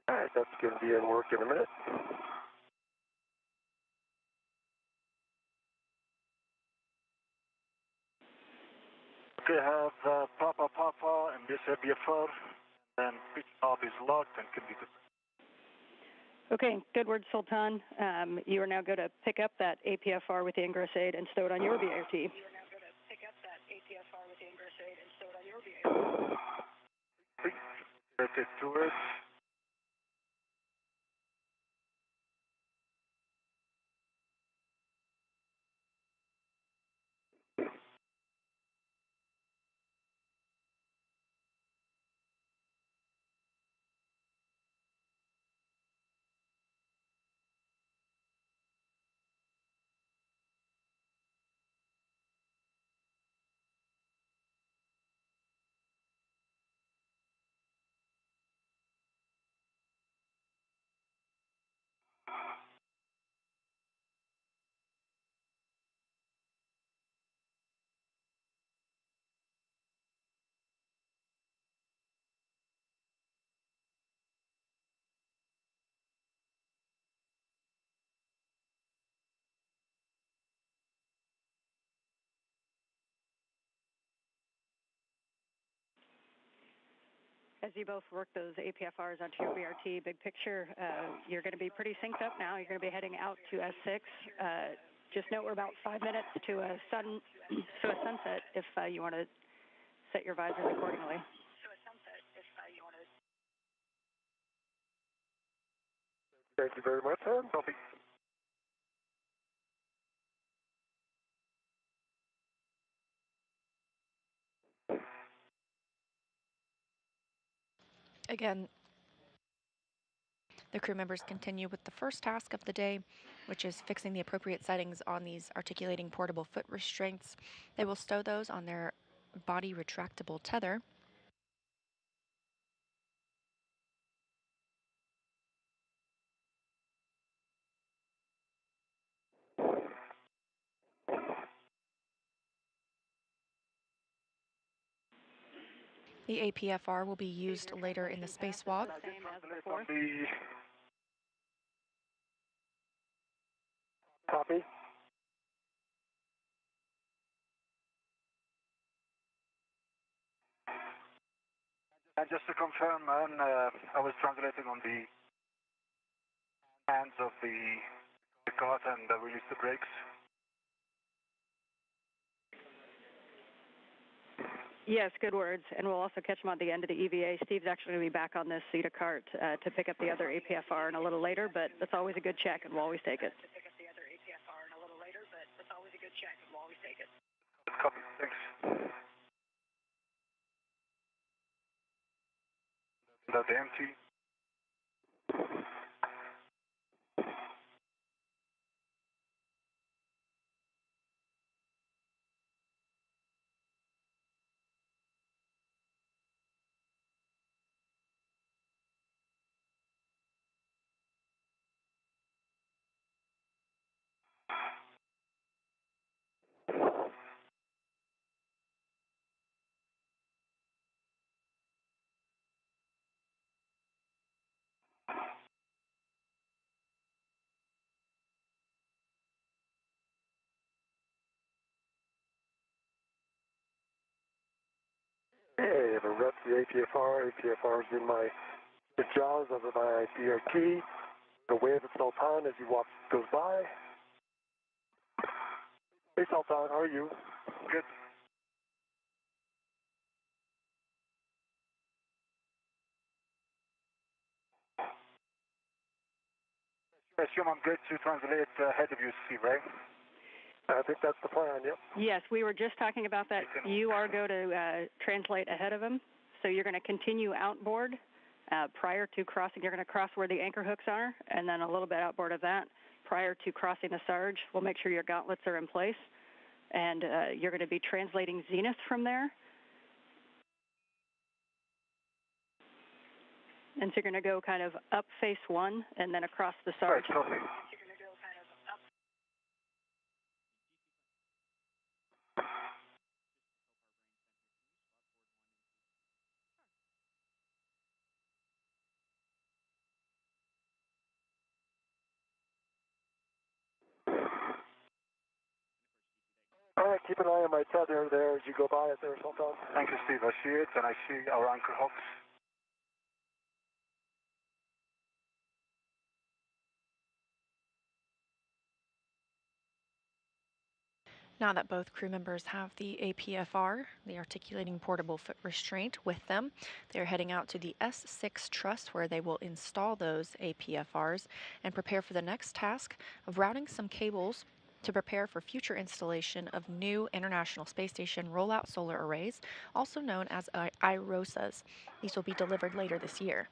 All right, that's going to be in work in a minute. Okay, I have Papa, and this APFR, and pitch knob is locked and can be depressed. Okay, good word, Sultan. You are now going to pick up that APFR with the ingress aid and stow it on your BRT. Take towards. As you both work those APFRs onto your BRT, big picture, you're going to be pretty synced up now. You're going to be heading out to S6. Just note we're about 5 minutes to a sunset if you want to set your visors accordingly. Thank you very much, sir. Copy. Again, the crew members continue with the first task of the day, which is fixing the appropriate settings on these articulating portable foot restraints. They will stow those on their body retractable tether. The APFR will be used later in the spacewalk. Same as before. Copy. And just to confirm, man, I was translating on the hands of the cart and release the brakes. Yes, good words. And we'll also catch them on the end of the EVA. Steve's actually going to be back on this SETA cart to pick up the other APFR in a little later, but that's always a good check, and we'll always take it. Copy. Thanks. That's empty. Hey, I have a rep the APFR. APFR is in my jaws of my DRT. The wave of Sultan as he goes by. Hey Sultan, how are you? Good. I assume I'm good to translate ahead of you, Steve, right? I think that's the plan, yep. Yes, we were just talking about that. You are going to translate ahead of him. So you're going to continue outboard prior to crossing. You're going to cross where the anchor hooks are, and then a little bit outboard of that prior to crossing the Sarge. We'll make sure your gauntlets are in place, and you're going to be translating zenith from there. And so you're going to go kind of up face one and then across the Sarge. Right, totally. All right, keep an eye on my tether there as you go by it there, Sultan. Thank you, Steve. I see it, and I see our anchor hooks. Now that both crew members have the APFR, the articulating portable foot restraint, with them, they're heading out to the S6 truss where they will install those APFRs and prepare for the next task of routing some cables to prepare for future installation of new International Space Station rollout solar arrays, also known as IROSAs. These will be delivered later this year.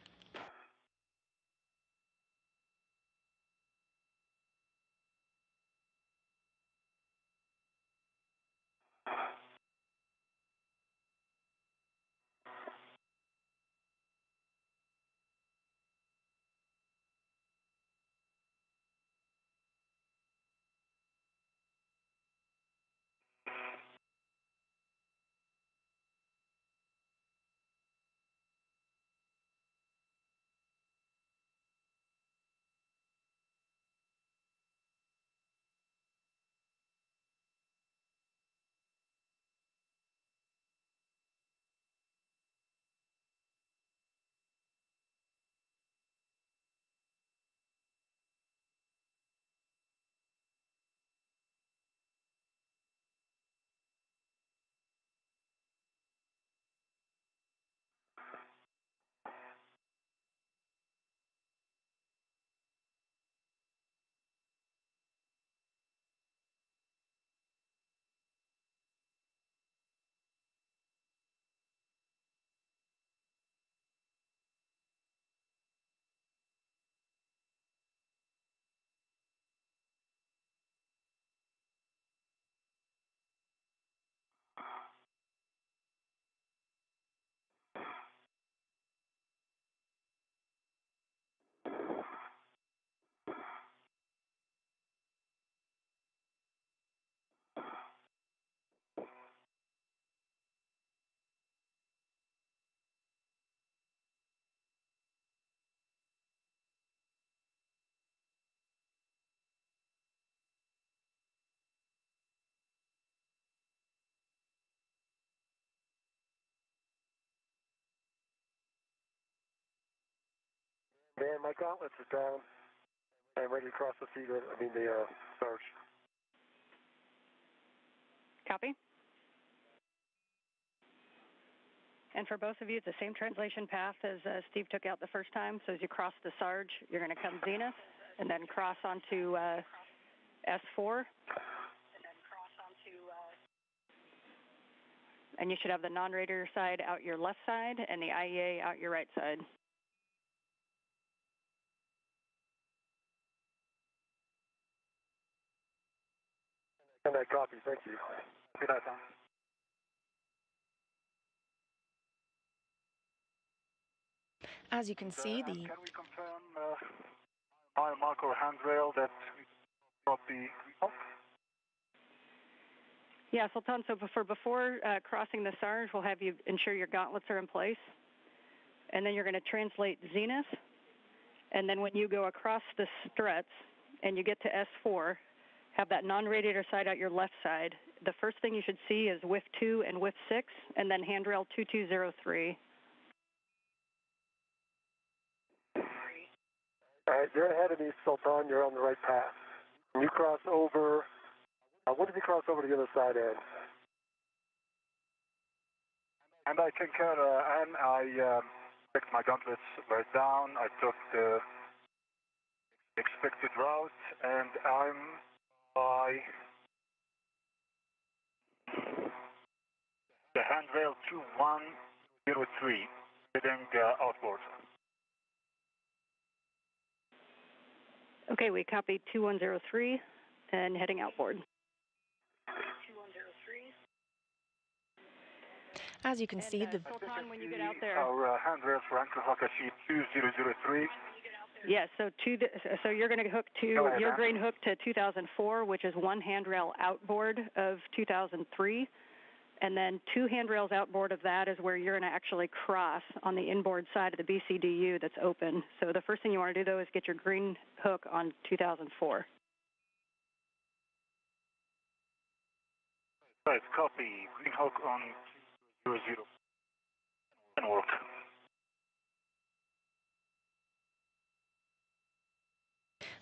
Man, my gauntlets are down. I'm ready to cross the Sarge. Copy. And for both of you, it's the same translation path as Steve took out the first time. So as you cross the Sarge, you're going to come zenith and then cross onto S4. And you should have the non-radiator side out your left side and the IEA out your right side. And I copy, thank you. Good night, Tom. As you can see, Can we confirm mile mark or handrail that we got the help? Yeah, Sultan, so before crossing the Sarge, we'll have you ensure your gauntlets are in place. And then you're going to translate zenith. And then when you go across the struts and you get to S4, have that non-radiator side out your left side. The first thing you should see is whiff 2 and whiff 6, and then handrail 2203. All right, you're ahead of me, Sultan. You're on the right path. When you cross over, what did you cross over to the other side, Ed? And I concur, and I checked my gauntlets were down. I took the expected route, and I'm by the handrail 2103, heading outboard. Okay, we copied 2103 and heading outboard. As you can see, the Sultan, when you get out there. Our handrails for anchor hook, I see 2003. Yeah, so you're going to hook to your grain hook to 2004, which is one handrail outboard of 2003, and then 2 handrails outboard of that is where you're going to actually cross on the inboard side of the BCDU that's open. So the first thing you want to do, though, is get your green hook on 2004. Right, copy. Green hook on 00. Can work.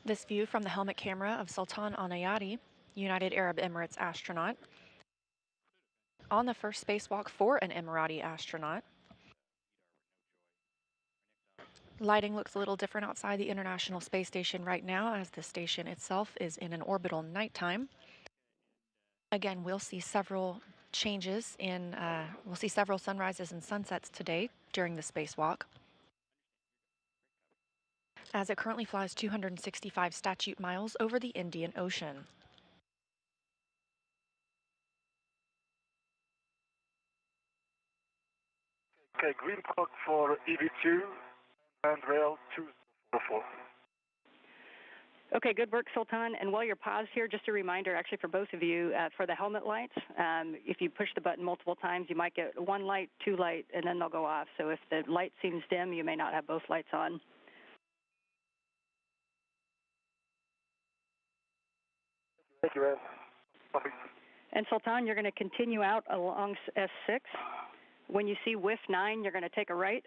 This view from the helmet camera of Sultan Al Nayati, United Arab Emirates astronaut, on the first spacewalk for an Emirati astronaut. Lighting looks a little different outside the International Space Station right now, as the station itself is in an orbital nighttime. Again, we'll see several changes in, we'll see several sunrises and sunsets today during the spacewalk, as it currently flies 265 statute miles over the Indian Ocean. Okay, green hook for EV2, handrail 204. Okay, good work, Sultan. And while you're paused here, just a reminder, actually for both of you, for the helmet lights, if you push the button multiple times, you might get 1 light, 2 light, and then they'll go off. So if the light seems dim, you may not have both lights on. Thank you, Ed. Copy. And Sultan, you're going to continue out along S6. When you see whiff 9, you're going to take a right,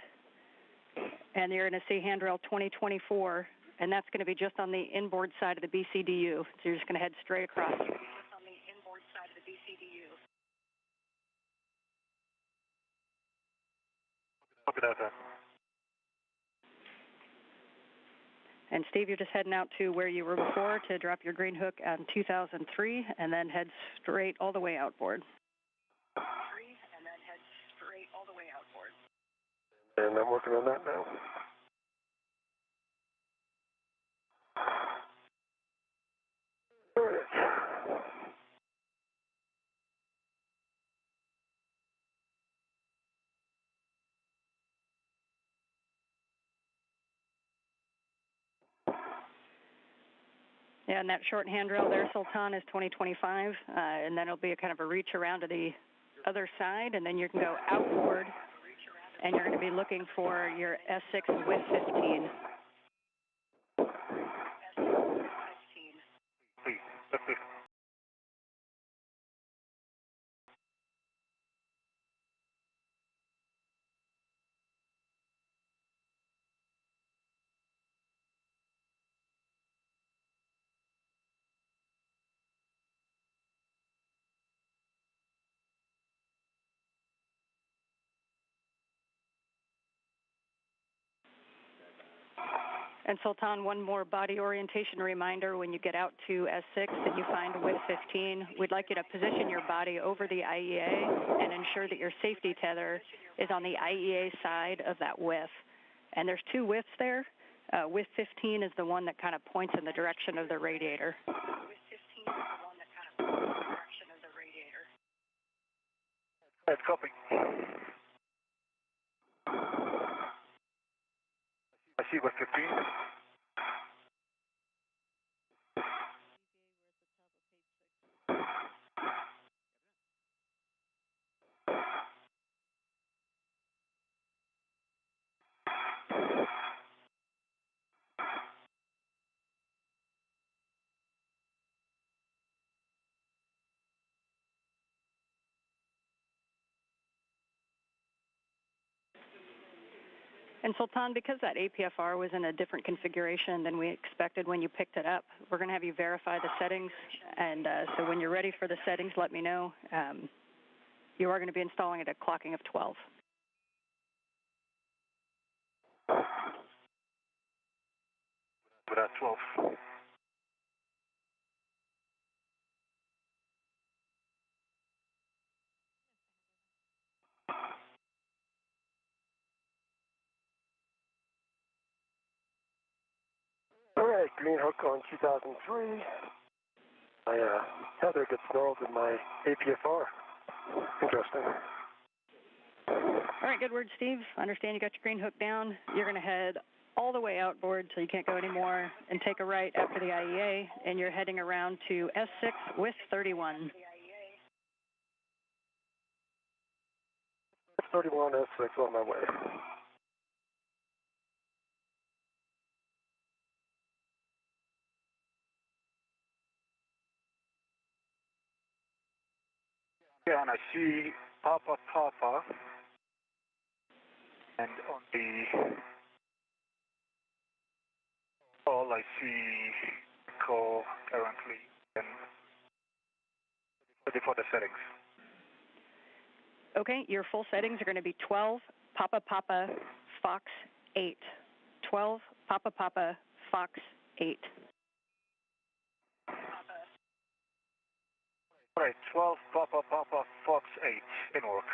and you're going to see handrail 2024, and that's going to be just on the inboard side of the BCDU. So you're just going to head straight across. Just on the inboard side of the BCDU. Copy that, then. And Steve, you're just heading out to where you were before to drop your green hook on 2003, and then head straight all the way outboard. And then head straight all the way outboard. And I'm working on that now. There it is. Yeah, and that short handrail there, Sultan, is 2025, and then it'll be a kind of a reach around to the other side, and then you can go outboard, and you're going to be looking for your S6 with 15. Please, that's it. And Sultan, one more body orientation reminder. When you get out to S6 and you find WIF 15, we'd like you to position your body over the IEA and ensure that your safety tether is on the IEA side of that WIF. And there's 2 WIFs there. WIF 15 is the one that kind of points in the direction of the radiator. WIF 15 is the one that kind of points in the direction of the radiator. Right, copy. I see what 15. And Sultan, because that APFR was in a different configuration than we expected when you picked it up, we're going to have you verify the settings. And so when you're ready for the settings, let me know. You are going to be installing it at clocking of 12. But at 12. All right, green hook on 2003. I Heather gets snarled in my APFR. Interesting. All right, good word, Steve. I understand you got your green hook down. You're going to head all the way outboard so you can't go anymore and take a right after the IEA, and you're heading around to S6 with 31. 31 S6 on my way. Yeah, and I see Papa Papa, and on the call I see call currently, and ready for the settings. Okay, your full settings are going to be 12 Papa Papa Fox 8. 12 Papa Papa Fox 8. All right, 12 Papa Papa Fox 8 in work.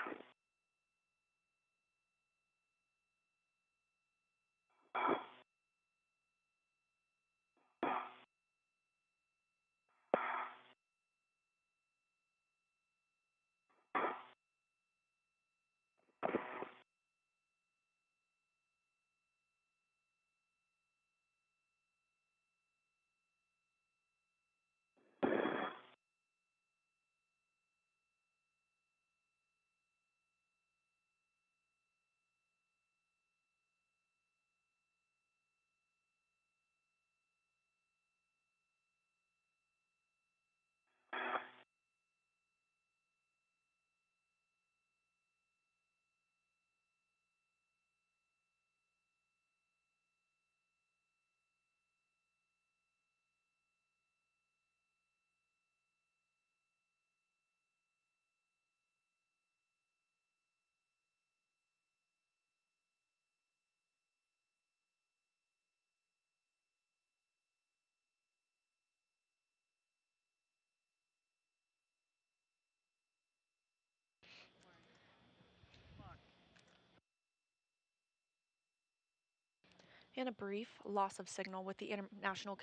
In a brief, loss of signal with the international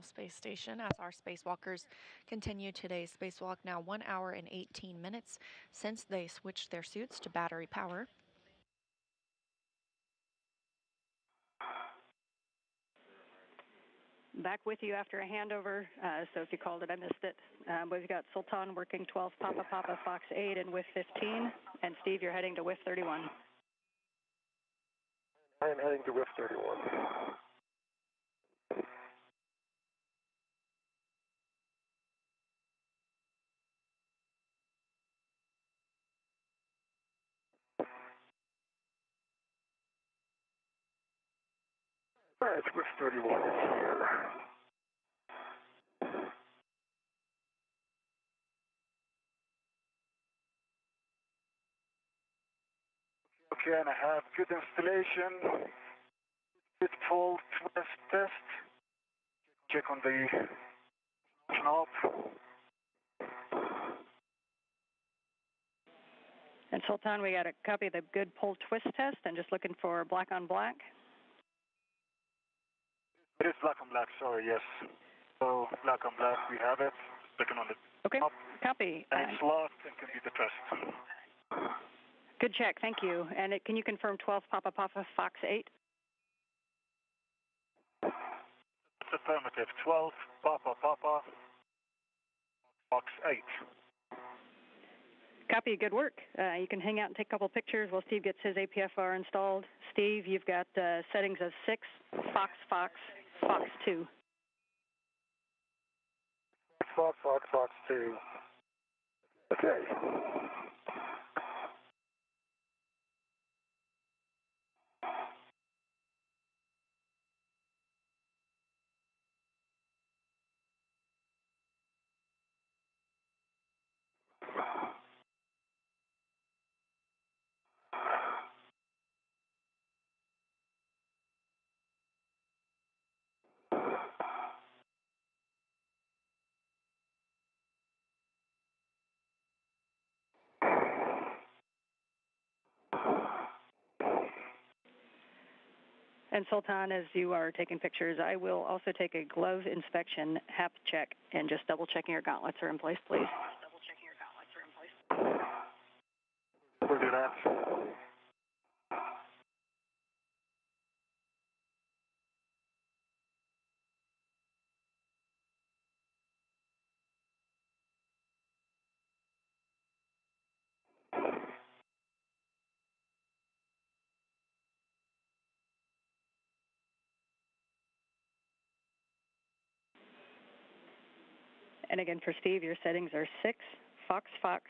Space Station as our spacewalkers continue today's spacewalk, now 1 hour and 18 minutes since they switched their suits to battery power. Back with you after a handover, so if you called it, I missed it. We've got Sultan working 12 Papa Papa Fox 8 and WIF 15, and Steve, you're heading to WIF 31. I am heading to WIF 31. All right, WIF 31 is here. Okay, and I have good installation, good full twist test. Check on the knob. And Sultan, we got a copy of the good pull twist test and just looking for black on black. It is black on black, sorry, yes. So black on black, we have it. Clicking on the Okay, knob. copy. And it's locked and can be the test. Good check, thank you. And can you confirm 12 Papa Papa Fox 8? It's affirmative. 12 Papa Papa Fox 8. Copy, good work. You can hang out and take a couple pictures while Steve gets his APFR installed. Steve, you've got settings of 6 Fox Fox Fox 2. Fox, Fox, Fox 2. Okay. And Sultan, as you are taking pictures, I will also take a glove inspection, HAP check, and just double checking your gauntlets are in place, please. We'll do that. And again, for Steve, your settings are 6, Fox, Fox,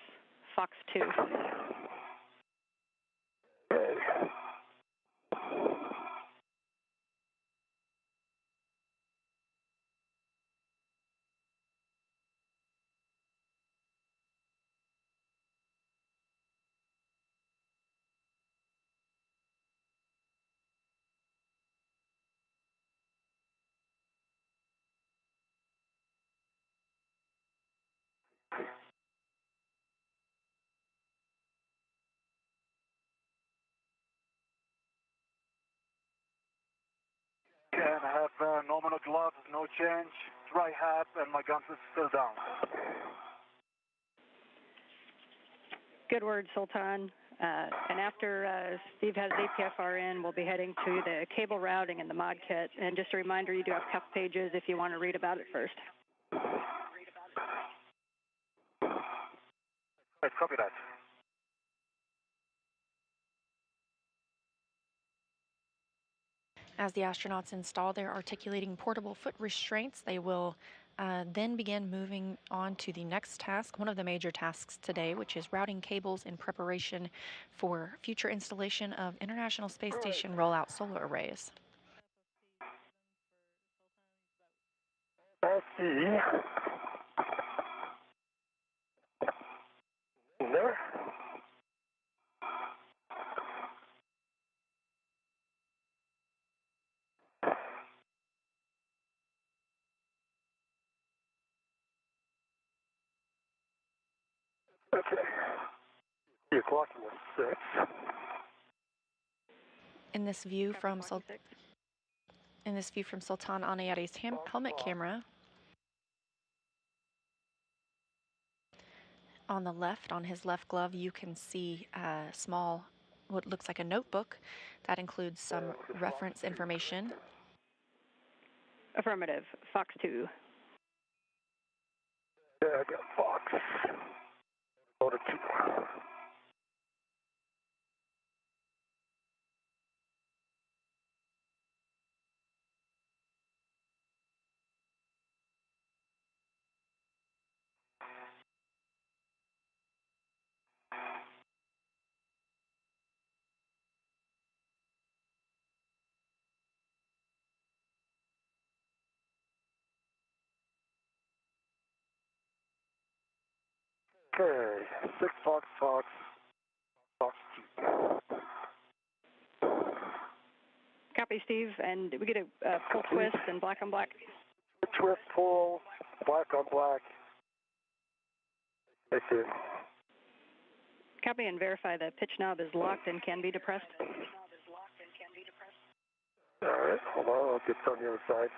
Fox 2. Okay, and I have nominal gloves, no change, dry hat, and my guns is still down. Good word, Sultan. And after Steve has APFR in, we'll be heading to the cable routing and the mod kit. And just a reminder, you do have cuff pages if you want to read about it first. Right, copy that. As the astronauts install their articulating portable foot restraints, they will then begin moving on to the next task, one of the major tasks today, which is routing cables in preparation for future installation of International Space Station rollout solar arrays. SE. There. Okay. 3 o'clock was 6. In this view from Sultan Anayate's helmet camera, on the left, on his left glove, you can see a small, what looks like a notebook that includes some reference information. Affirmative. Fox 2. Yeah, I got Fox. Go to 2. Okay, 6 Fox, Fox, Fox 2. Copy, Steve. And we get a full twist and black on black. Twist, pull, black on black. That's it. Copy and verify the pitch knob is locked and can be depressed. All right, hold on, I'll get on the other side.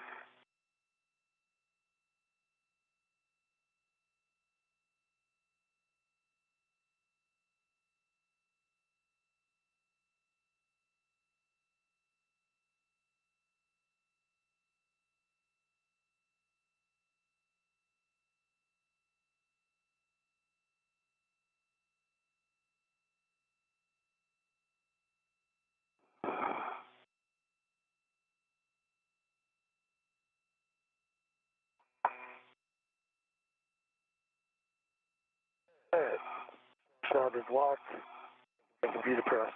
All right, knob is locked. It can be depressed.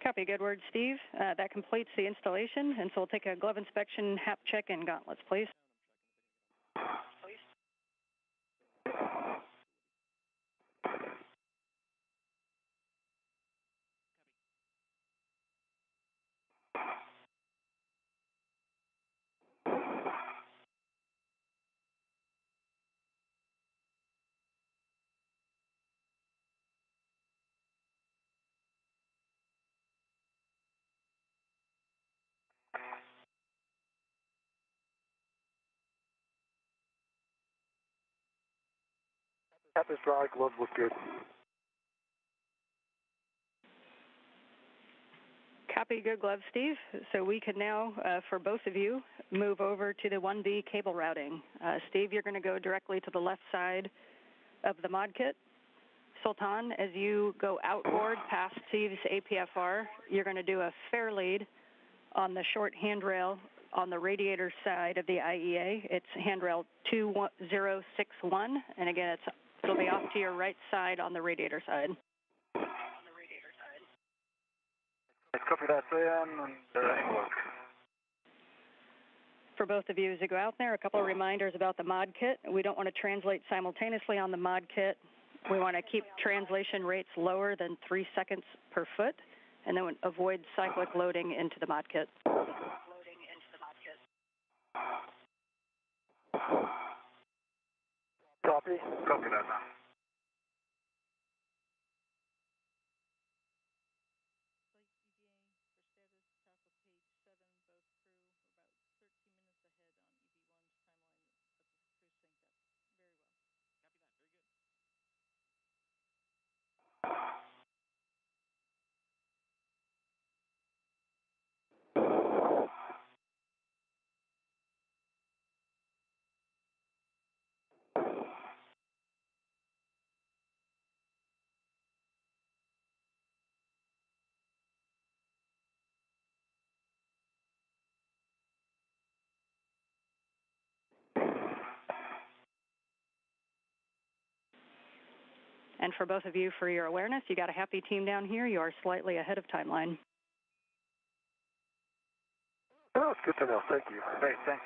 Copy. Good word, Steve. That completes the installation, and so we'll take a glove inspection, HAP check, and gauntlets, please. Cap is dry, gloves look good. Copy, good glove, Steve. So we can now, for both of you, move over to the 1B cable routing. Steve, you're going to go directly to the left side of the mod kit. Sultan, as you go outboard past Steve's APFR, you're going to do a fair lead on the short handrail on the radiator side of the IEA. It's handrail 2061, and again, it'll be off to your right side on the radiator side. Copy that, and work. For both of you, as you go out there, a couple of reminders about the mod kit. We don't want to translate simultaneously on the mod kit. We want to keep translation rates lower than 3 seconds per foot, and then avoid cyclic loading into the mod kit. Copy. Copy that now. And for both of you, for your awareness, you got a happy team down here. You are slightly ahead of timeline. Oh, it's good to know. Thank you. Great, thanks.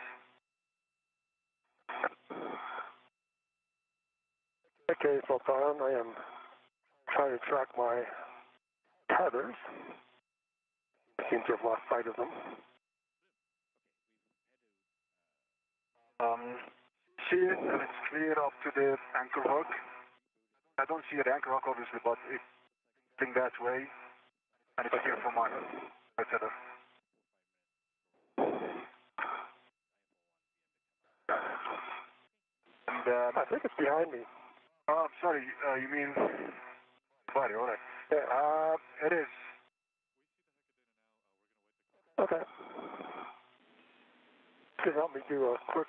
Okay, Sultan, I am trying to track my tethers. Seem to have lost sight of them. See it, and it's clear up to the anchor hook. I don't see the anchor hook, obviously, but it's heading that way, and it's clear for my tether. And I think it's behind me. oh, sorry, you mean body, all right. Yeah, it is. Okay. Can help me do a quick.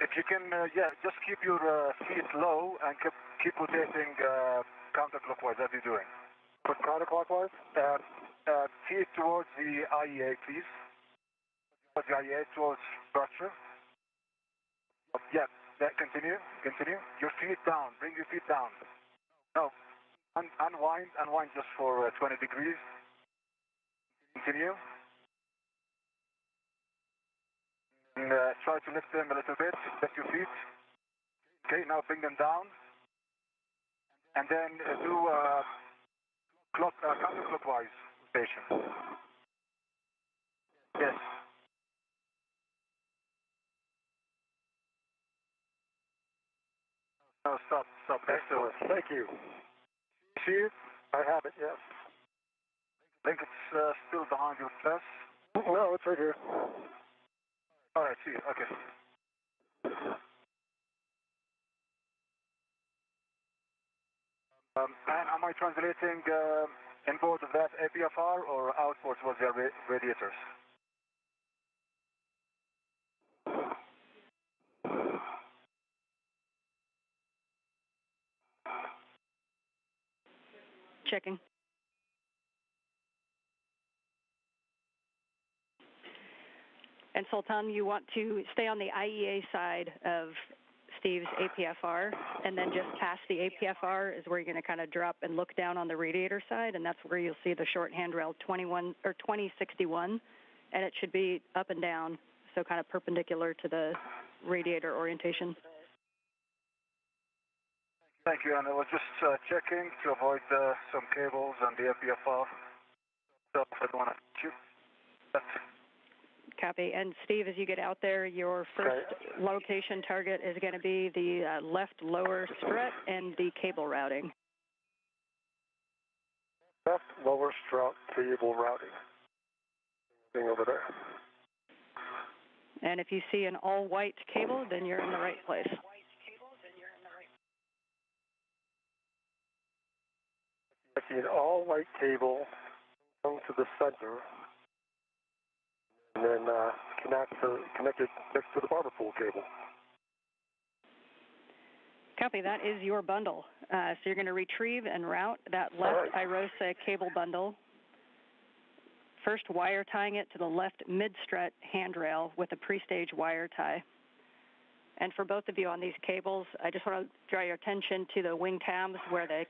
If you can, just keep your feet low and keep rotating counterclockwise as you're doing. Quick counterclockwise? Feet towards the IEA, please. Towards the IEA, towards structure. Yeah, continue. Your feet down, bring your feet down. No, unwind just for 20 degrees. Continue. And try to lift them a little bit, lift your feet. Okay, now bring them down. And then do counterclockwise rotation. Yes. No, stop. Excellent. Thank you. See it? I have it, yes. I think it's still behind your chest. No, it's right here. All right, see it. Okay. And am I translating inboard of that APFR or outboard towards the radiators? Checking. And Sultan, you want to stay on the IEA side of Steve's APFR, and then just past the APFR is where you're going to kind of drop and look down on the radiator side, and that's where you'll see the short handrail 2061, and it should be up and down, so kind of perpendicular to the radiator orientation. Thank you, and I was just checking to avoid some cables on the APFR. So I don't want to shoot. Copy. And Steve, as you get out there, your first location target is going to be the left lower strut and the cable routing. Left lower strut cable routing. Thing over there. And if you see an all-white cable, then you're in the right place. see an all white cable come to the center, and then connect it next to the barber pole cable. Copy, that is your bundle. So you're going to retrieve and route that left IROSA cable bundle, first wire tying it to the left mid-strut handrail with a pre-stage wire tie. And for both of you on these cables, I just want to draw your attention to the wing tabs where the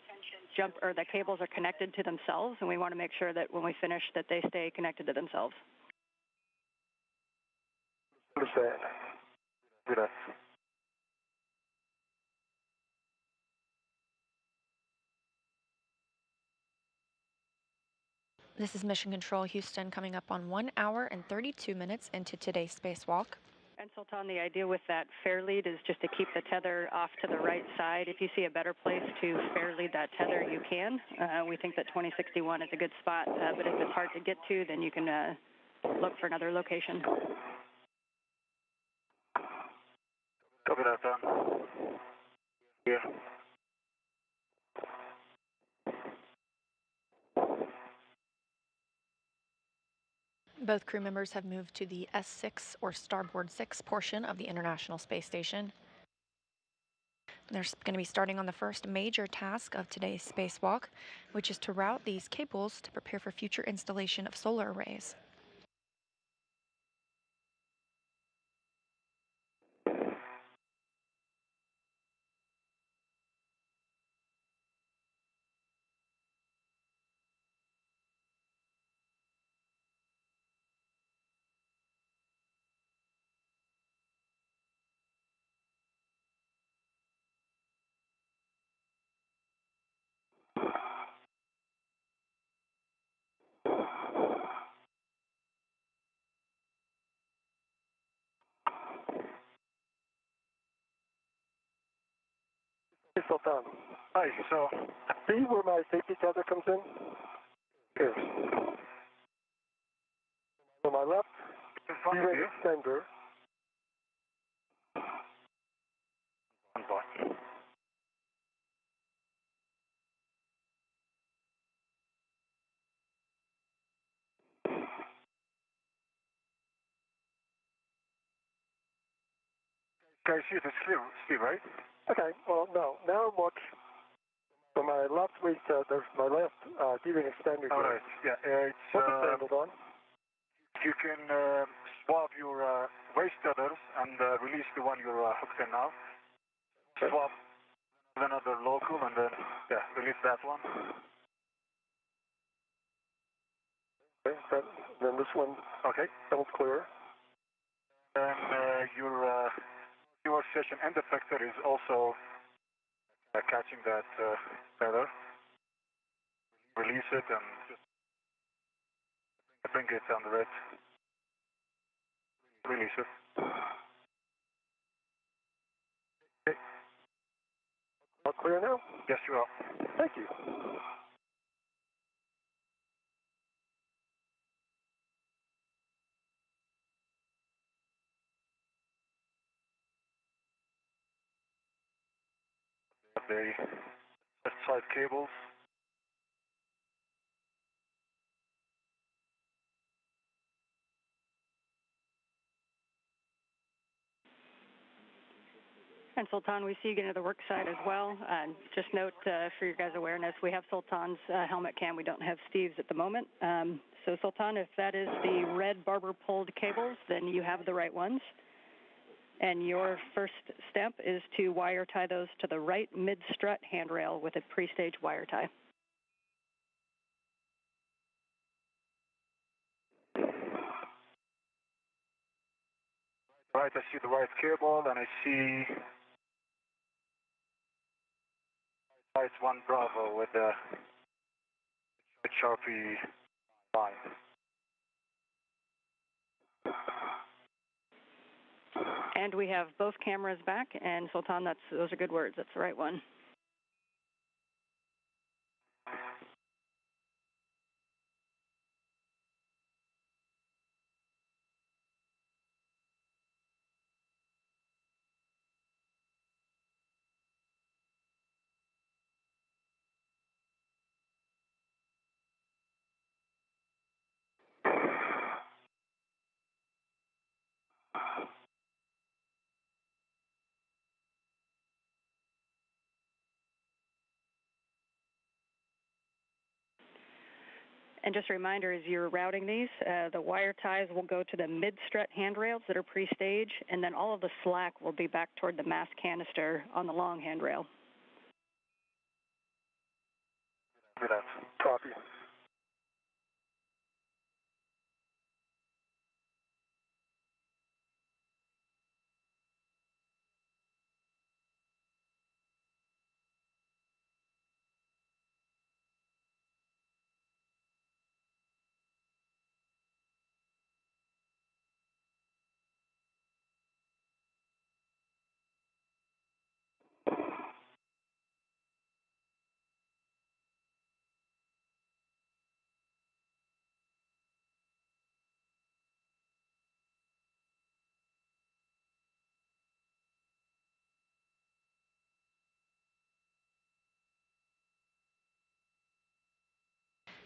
the cables are connected to themselves, and we want to make sure that when we finish that they stay connected to themselves. Understand. Good enough. This is Mission Control Houston coming up on 1 hour and 32 minutes into today's spacewalk. And Sultan, the idea with that fair lead is just to keep the tether off to the right side. If you see a better place to fair lead that tether, you can. We think that 2061 is a good spot, but if it's hard to get to, then you can look for another location. Copy that, Tom. Yeah. Both crew members have moved to the S6 or Starboard 6 portion of the International Space Station. They're going to be starting on the first major task of today's spacewalk, which is to route these cables to prepare for future installation of solar arrays. Hey, Sultan. Hi, so See where my safety tether comes in? Here. On my left, in front of you. extender. Can you see it? It's clear, Steve, right? Okay, well, no. Now watch. So my left waist, there's my left D-ring extender. All right, yeah. It's, What's the angled on? you can swap your waist tethers and release the one you're hooked in now. Okay. Swap with another local and then, yeah, release that one. Okay, then this one, Okay. that one's clear. And your session end effector is also catching that tether. Release it and just bring it under it. Release it. Okay. All clear now? Yes, you are. Thank you. The left side cables. And Sultan, we see you get into the work side as well. Just note for your guys' awareness, we have Sultan's helmet cam. We don't have Steve's at the moment. So Sultan, if that is the red barber pulled cables, then you have the right ones. And your first step is to wire tie those to the right mid-strut handrail with a pre-stage wire tie. Right, I see the right cable and I see it's one Bravo with a Sharpie line. And we have both cameras back, and Sultan, those are good words. That's the right one. And just a reminder, as you're routing these, the wire ties will go to the mid-strut handrails that are pre-stage, and then all of the slack will be back toward the mass canister on the long handrail. Good. Copy.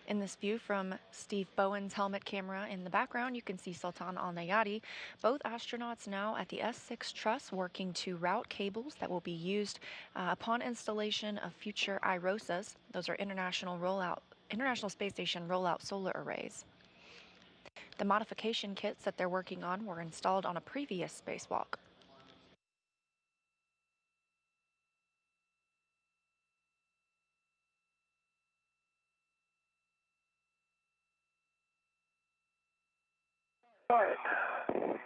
In this view from Steve Bowen's helmet camera in the background, you can see Sultan Al Nayati. Both astronauts now at the S6 truss working to route cables that will be used upon installation of future IROSAs. Those are International Space Station rollout solar arrays. The modification kits that they're working on were installed on a previous spacewalk. All right.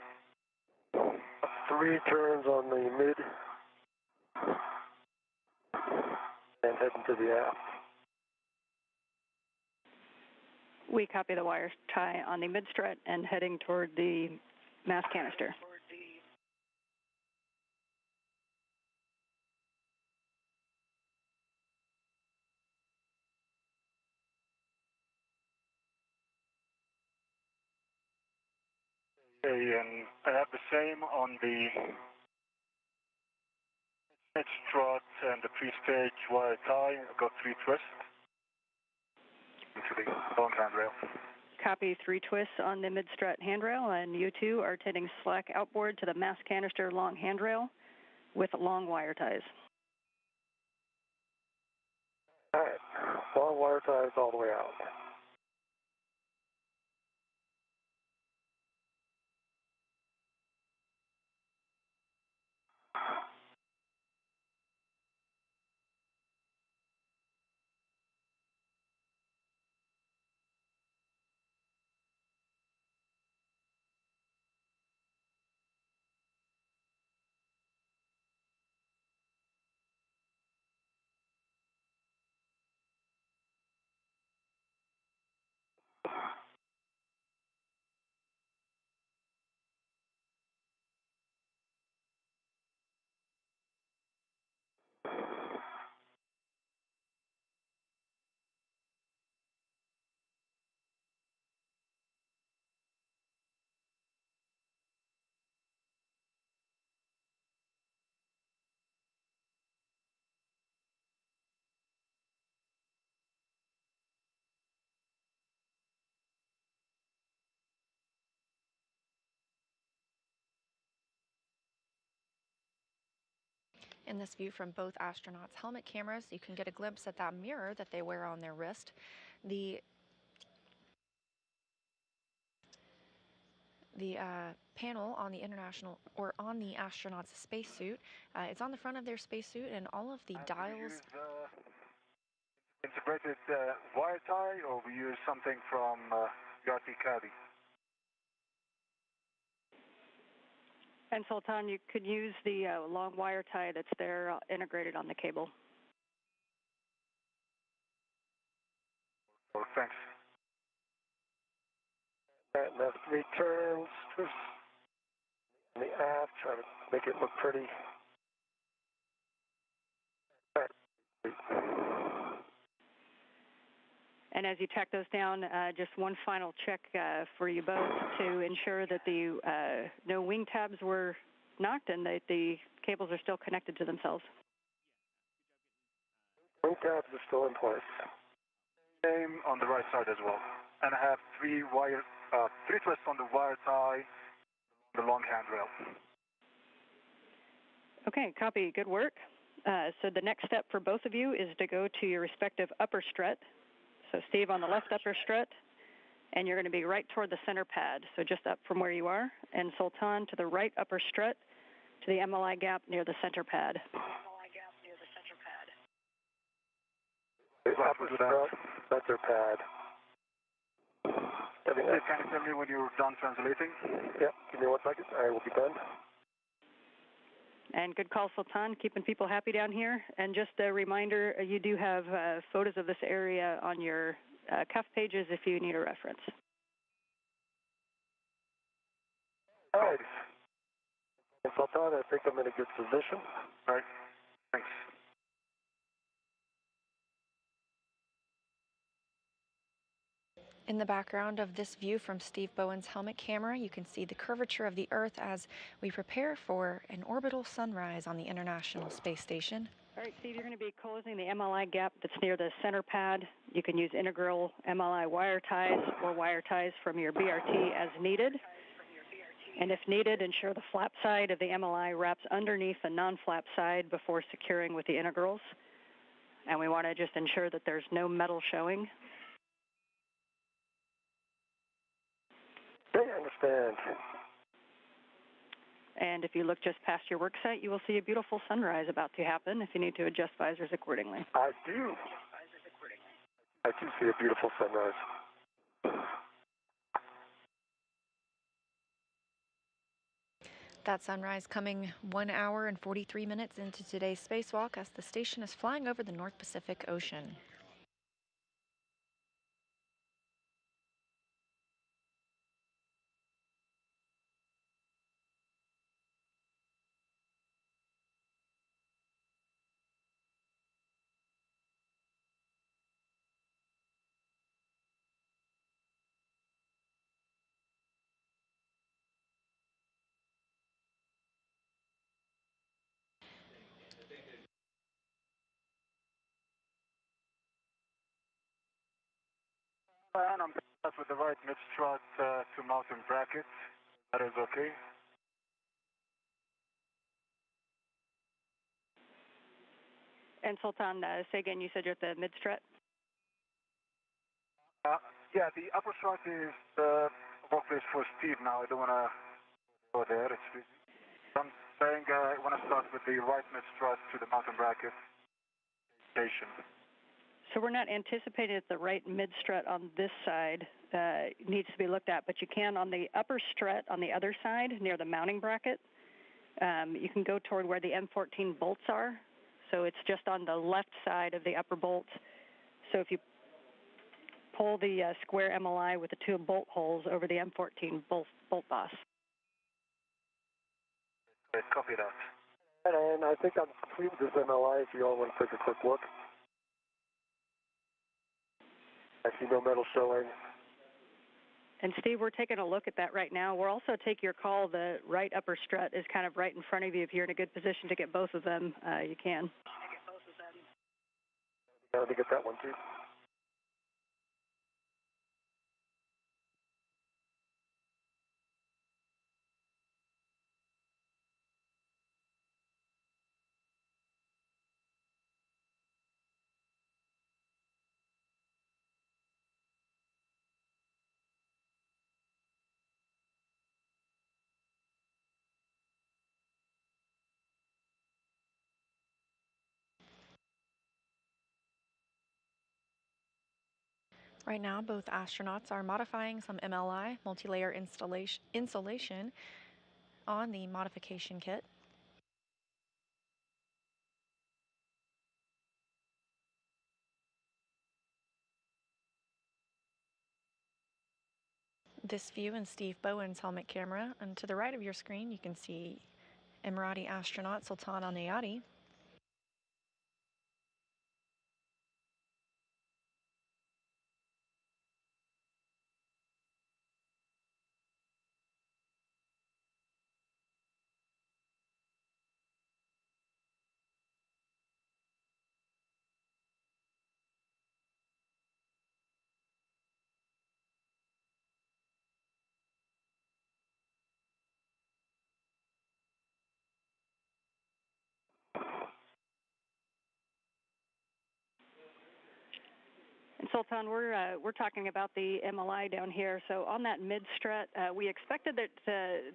3 turns on the mid and heading to the aft. We copy the wire tie on the mid-strut and heading toward the mass canister. Okay, and I have the same on the mid-strut and the pre-stage wire tie. I've got 3 twists into the long handrail. Copy 3 twists on the mid-strut handrail, and you two are heading slack outboard to the mass canister long handrail with long wire ties. All right. Long wire ties all the way out. In this view from both astronauts' helmet cameras, you can get a glimpse at that mirror that they wear on their wrist. The panel on the astronaut's spacesuit. It's on the front of their spacesuit, and all of the dials. Integrated wire tie, or we use something from RT Caddy? And Sultan, you could use the long wire tie that's there integrated on the cable. Oh, thanks. And that's 3 turns. In the aft, try to make it look pretty. And as you tack those down, just one final check for you both to ensure that the no wing tabs were knocked and that the cables are still connected to themselves. Wing tabs are still in place. Same on the right side as well. And I have 3 twists on the wire tie, the long handrail. Okay, copy. Good work. So the next step for both of you is to go to your respective upper strut. So Steve, on the left upper strut, and you're going to be right toward the center pad, so just up from where you are, and Sultan to the right upper strut to the MLI gap near the center pad. Upper strut, center pad. Can you tell me when you're done translating? Yep, give me 1 second. I will be done. And good call, Sultan, keeping people happy down here. And just a reminder, you do have photos of this area on your cuff pages if you need a reference. All right. Sultan, I think I'm in a good position. All right, thanks. In the background of this view from Steve Bowen's helmet camera, you can see the curvature of the Earth as we prepare for an orbital sunrise on the International Space Station. All right, Steve, you're going to be closing the MLI gap that's near the center pad. You can use integral MLI wire ties or wire ties from your BRT as needed. And if needed, ensure the flap side of the MLI wraps underneath the non-flap side before securing with the integrals. And we want to just ensure that there's no metal showing. Okay, I understand. And if you look just past your work site, you will see a beautiful sunrise about to happen if you need to adjust visors accordingly. I do. I do see a beautiful sunrise. That sunrise coming 1 hour and 43 minutes into today's spacewalk as the station is flying over the North Pacific Ocean. And I'm back with the right mid-strut to mountain bracket. That is okay. And Sultan, say again, you said you're at the mid-strut? Yeah, the upper strut is the workplace for Steve now. I don't want to go there. It's busy. I'm saying I want to start with the right mid-strut to the mountain bracket station. So we're not anticipating that the right mid-strut on this side needs to be looked at, but you can on the upper strut on the other side near the mounting bracket. You can go toward where the M14 bolts are. So it's just on the left side of the upper bolt. So if you pull the square MLI with the two bolt holes over the M14 bolt boss. Okay, copy that. And I think I'm complete with this MLI if you all want to take a quick look. I see no metal showing. And Steve, we're taking a look at that right now. We'll also take your call. The right upper strut is kind of right in front of you. If you're in a good position to get both of them, you can. Yeah, let me get that one too. Right now, both astronauts are modifying some MLI, multi-layer insulation, on the modification kit. This view in Steve Bowen's helmet camera, and to the right of your screen you can see Emirati astronaut Sultan Al-Nayati. Sultan, we're talking about the MLI down here. So on that mid strut, we expected that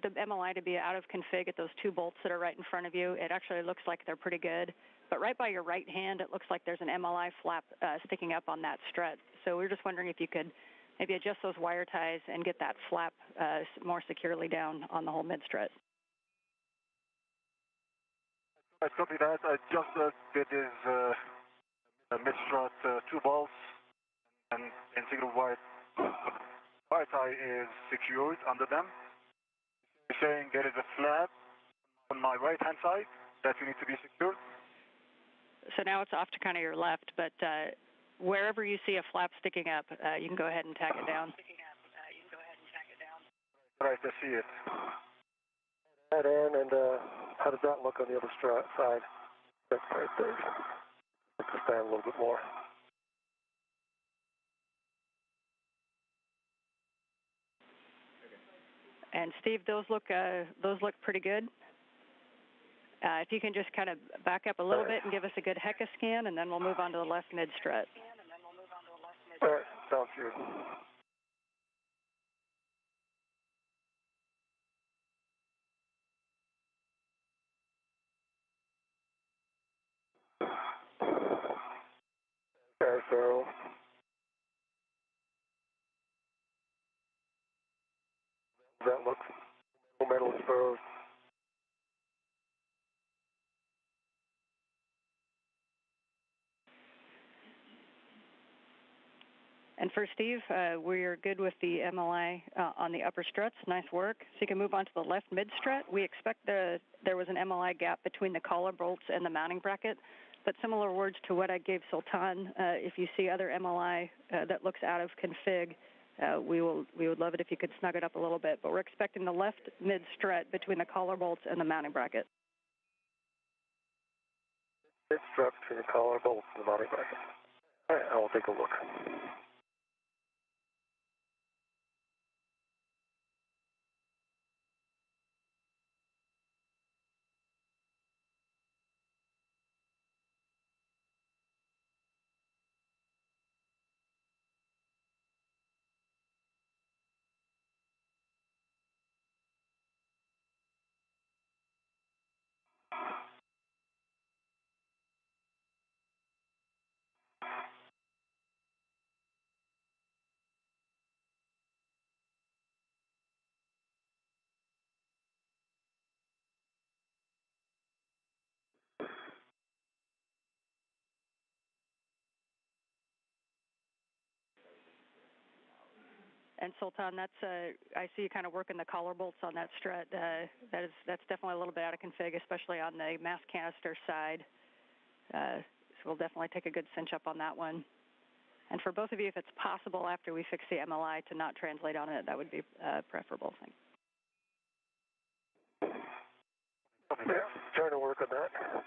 the MLI to be out of config at those two bolts that are right in front of you. It actually looks like they're pretty good. But right by your right hand, it looks like there's an MLI flap sticking up on that strut. So we're just wondering if you could maybe adjust those wire ties and get that flap more securely down on the whole mid strut. I copy that. I just did this mid-strut 2 bolts and single wire tie is secured under them. You're saying there is a flap on my right-hand side that you need to be secured? So now it's off to kind of your left, but wherever you see a flap sticking up, you can go ahead and tack it down. Right, I see it. That in, and how does that look on the other side? That's right there. Expand a little bit more. And Steve, those look pretty good. If you can just kind of back up a little bit and give us a good HECA scan, and then we'll move on to the left mid strut. All right, sounds good. Okay, so that looks metal exposed. And for Steve, we're good with the MLI on the upper struts. Nice work. So you can move on to the left mid strut. We expect there was an MLI gap between the collar bolts and the mounting bracket. But similar words to what I gave Sultan, if you see other MLI that looks out of config, we would love it if you could snug it up a little bit. But we're expecting the left mid strut between the collar bolts and the mounting bracket. Mid strut between the collar bolts and the mounting bracket. All right, I will take a look. And Sultan, I see you kind of working the collar bolts on that strut. That's definitely a little bit out of config, especially on the mass canister side. So we'll definitely take a good cinch up on that one. And for both of you, if it's possible after we fix the MLI to not translate on it, that would be preferable. Thanks. Yeah, trying to work on that.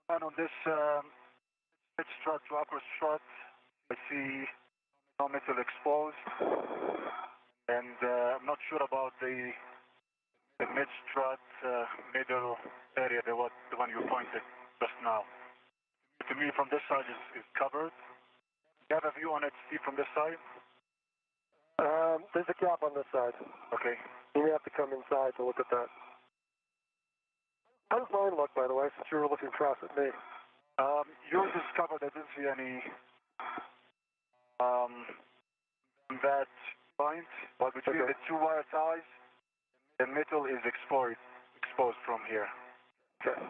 And on this mid strut to upper strut, I see no metal exposed, and I'm not sure about the mid strut middle area, the one you pointed just now. To me, from this side is covered. Do you have a view on it, Steve, from this side? There's a gap on this side. Okay. You may have to come inside to look at that. How does mine look, by the way, since you were looking across at me? Yours is covered. I didn't see any that point, but between the two wire ties, the metal is exposed from here. Okay.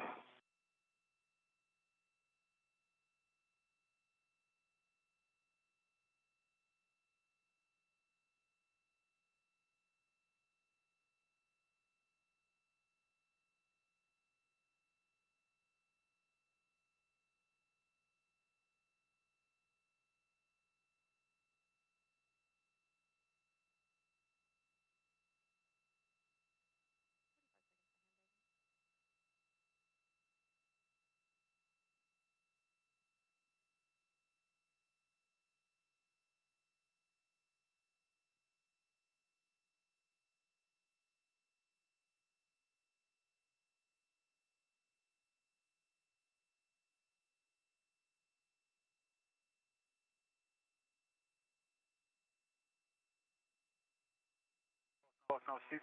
spacewalk now, Steve.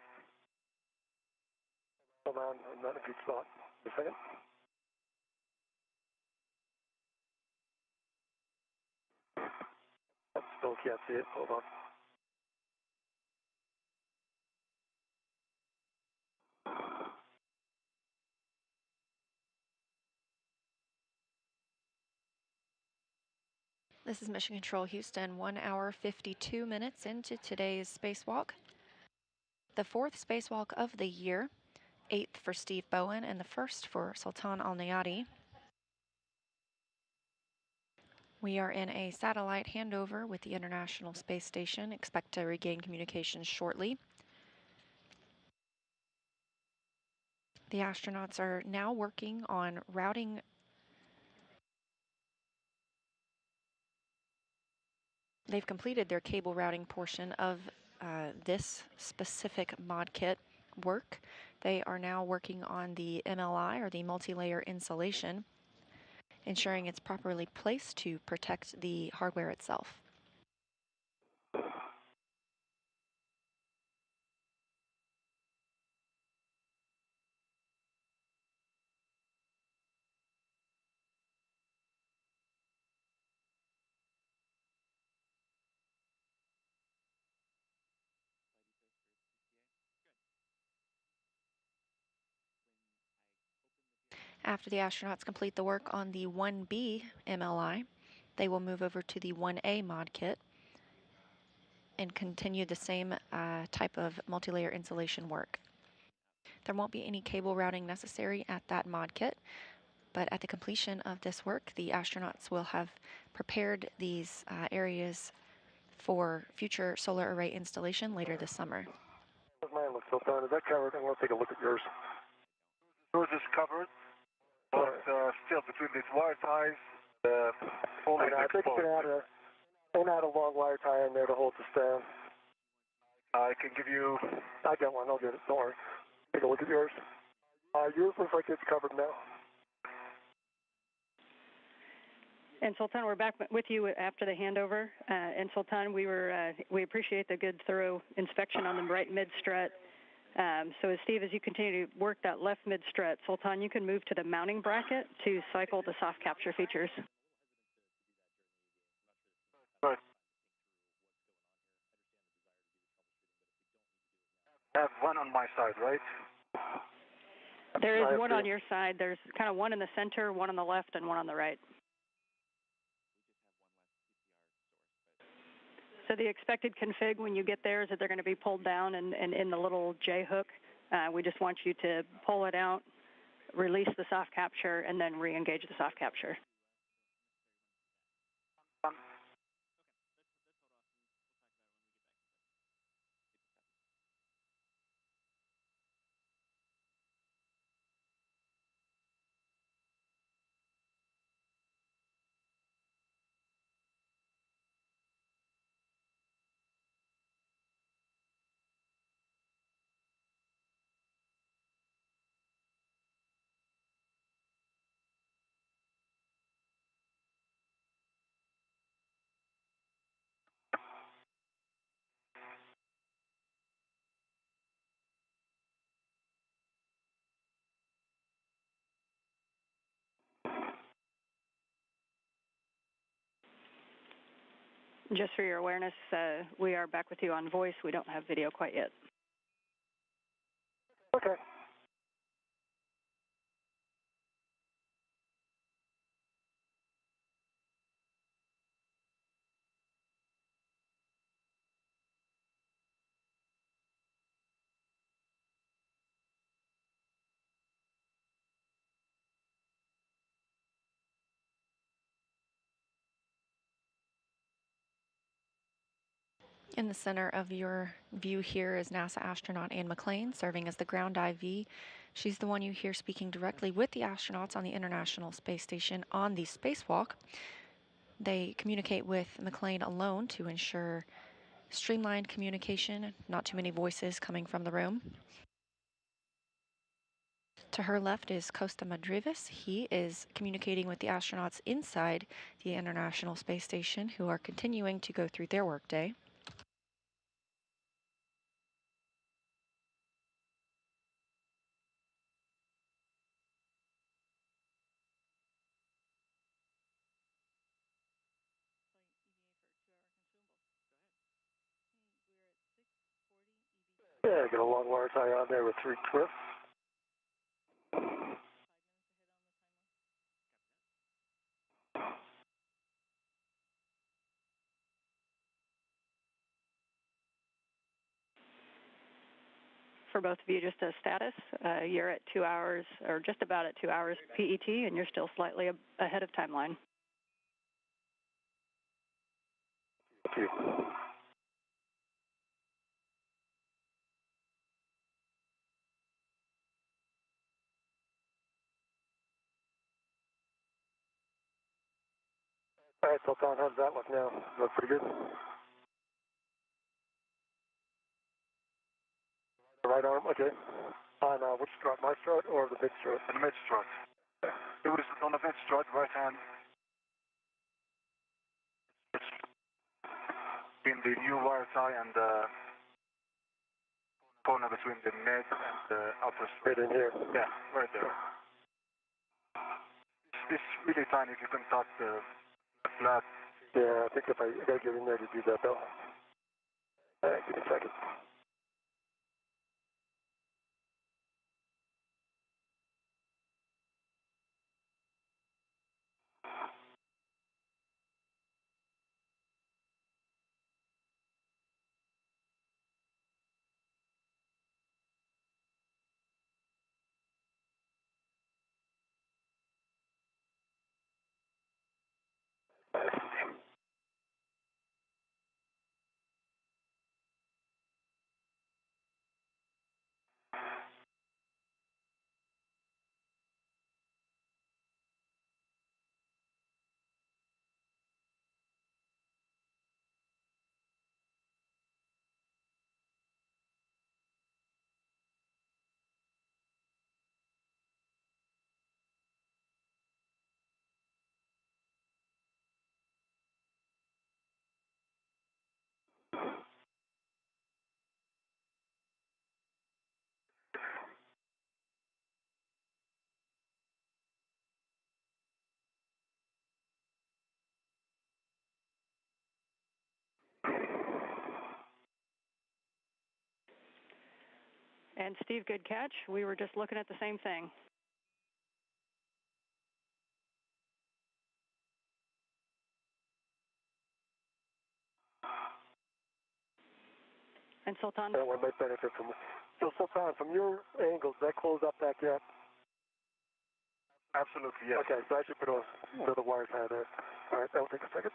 Hold on, I'm not in a good spot. A second. I still can't see it. Hold on. This is Mission Control Houston, 1 hour 52 minutes into today's spacewalk. The fourth spacewalk of the year, 8th for Steve Bowen and the first for Sultan Al Nayati. We are in a satellite handover with the International Space Station. Expect to regain communications shortly. The astronauts are now working on routing. They've completed their cable routing portion of this specific mod kit work. They are now working on the MLI, or the multi-layer insulation, ensuring it's properly placed to protect the hardware itself. After the astronauts complete the work on the 1B MLI, they will move over to the 1A mod kit and continue the same type of multi-layer insulation work. There won't be any cable routing necessary at that mod kit, but at the completion of this work, the astronauts will have prepared these areas for future solar array installation later this summer. Mine looks so done. Is that covered? I'm going to take a look at yours. Yours is covered, but still between these wire ties, only I think you can add a long wire tie in there to hold this down. I can give you. I got one. I'll get it. Don't worry. Take a look at yours. Yours looks like it's covered now. And Sultan, we're back with you after the handover. And Sultan, we appreciate the good, thorough inspection on the right mid-strut. So as Steve, as you continue to work that left mid-strut, Sultan, you can move to the mounting bracket to cycle the soft capture features. Right. I have one on my side, right? There is one on your side. There's kind of one in the center, one on the left, and one on the right. So the expected config when you get there is that they're going to be pulled down and in the little J hook. We just want you to pull it out, release the soft capture, and then re-engage the soft capture. Just for your awareness, we are back with you on voice. We don't have video quite yet. Okay. In the center of your view here is NASA astronaut Anne McClain, serving as the ground IV. She's the one you hear speaking directly with the astronauts on the International Space Station on the spacewalk. They communicate with McClain alone to ensure streamlined communication, not too many voices coming from the room. To her left is Costa Madrivis. He is communicating with the astronauts inside the International Space Station, who are continuing to go through their workday. Yeah, get a long wire tie on there with 3 twists. For both of you, just a status. You're at 2 hours, or just about at 2 hours PET, and you're still slightly ahead of timeline. Thank you. All right, Sultan, how's that look now? Look pretty good? The right arm, okay. On which strut, my strut or the mid strut? The mid strut. It was on the mid strut, right hand. In the new wire tie and the corner between the mid and the upper strut. Right in here. Yeah, right there. It's really tiny if you can touch the flat. Yeah, I think if I gotta get in there to do that though. All right, give me a second. And Steve, good catch. We were just looking at the same thing. And Sultan? That one might benefit from it. So Sultan, from your angle, does that close up that gap? Absolutely, yes. Okay, so I should put another wire tie there. All right, that'll take a second.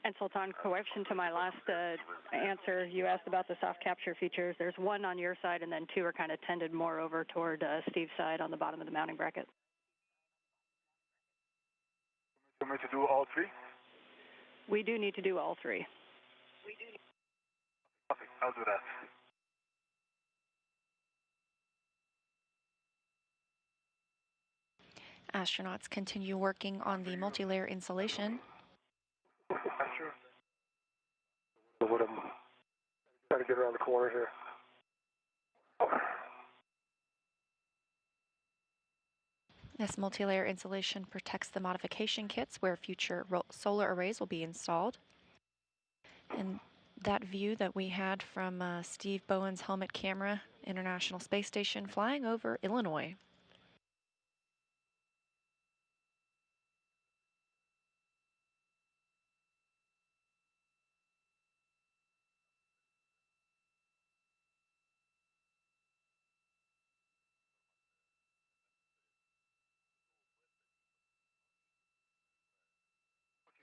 And Sultan, correction to my last answer, you asked about the soft capture features. There's one on your side, and then 2 are kind of tended more over toward Steve's side on the bottom of the mounting bracket. You want me to do all 3? We do need to do all 3. Okay, I'll do that. Astronauts continue working on the multi-layer insulation. Sure. So what I'm trying to get around the corner here. This multi-layer insulation protects the modification kits where future solar arrays will be installed. And that view that we had from Steve Bowen's helmet camera, International Space Station, flying over Illinois.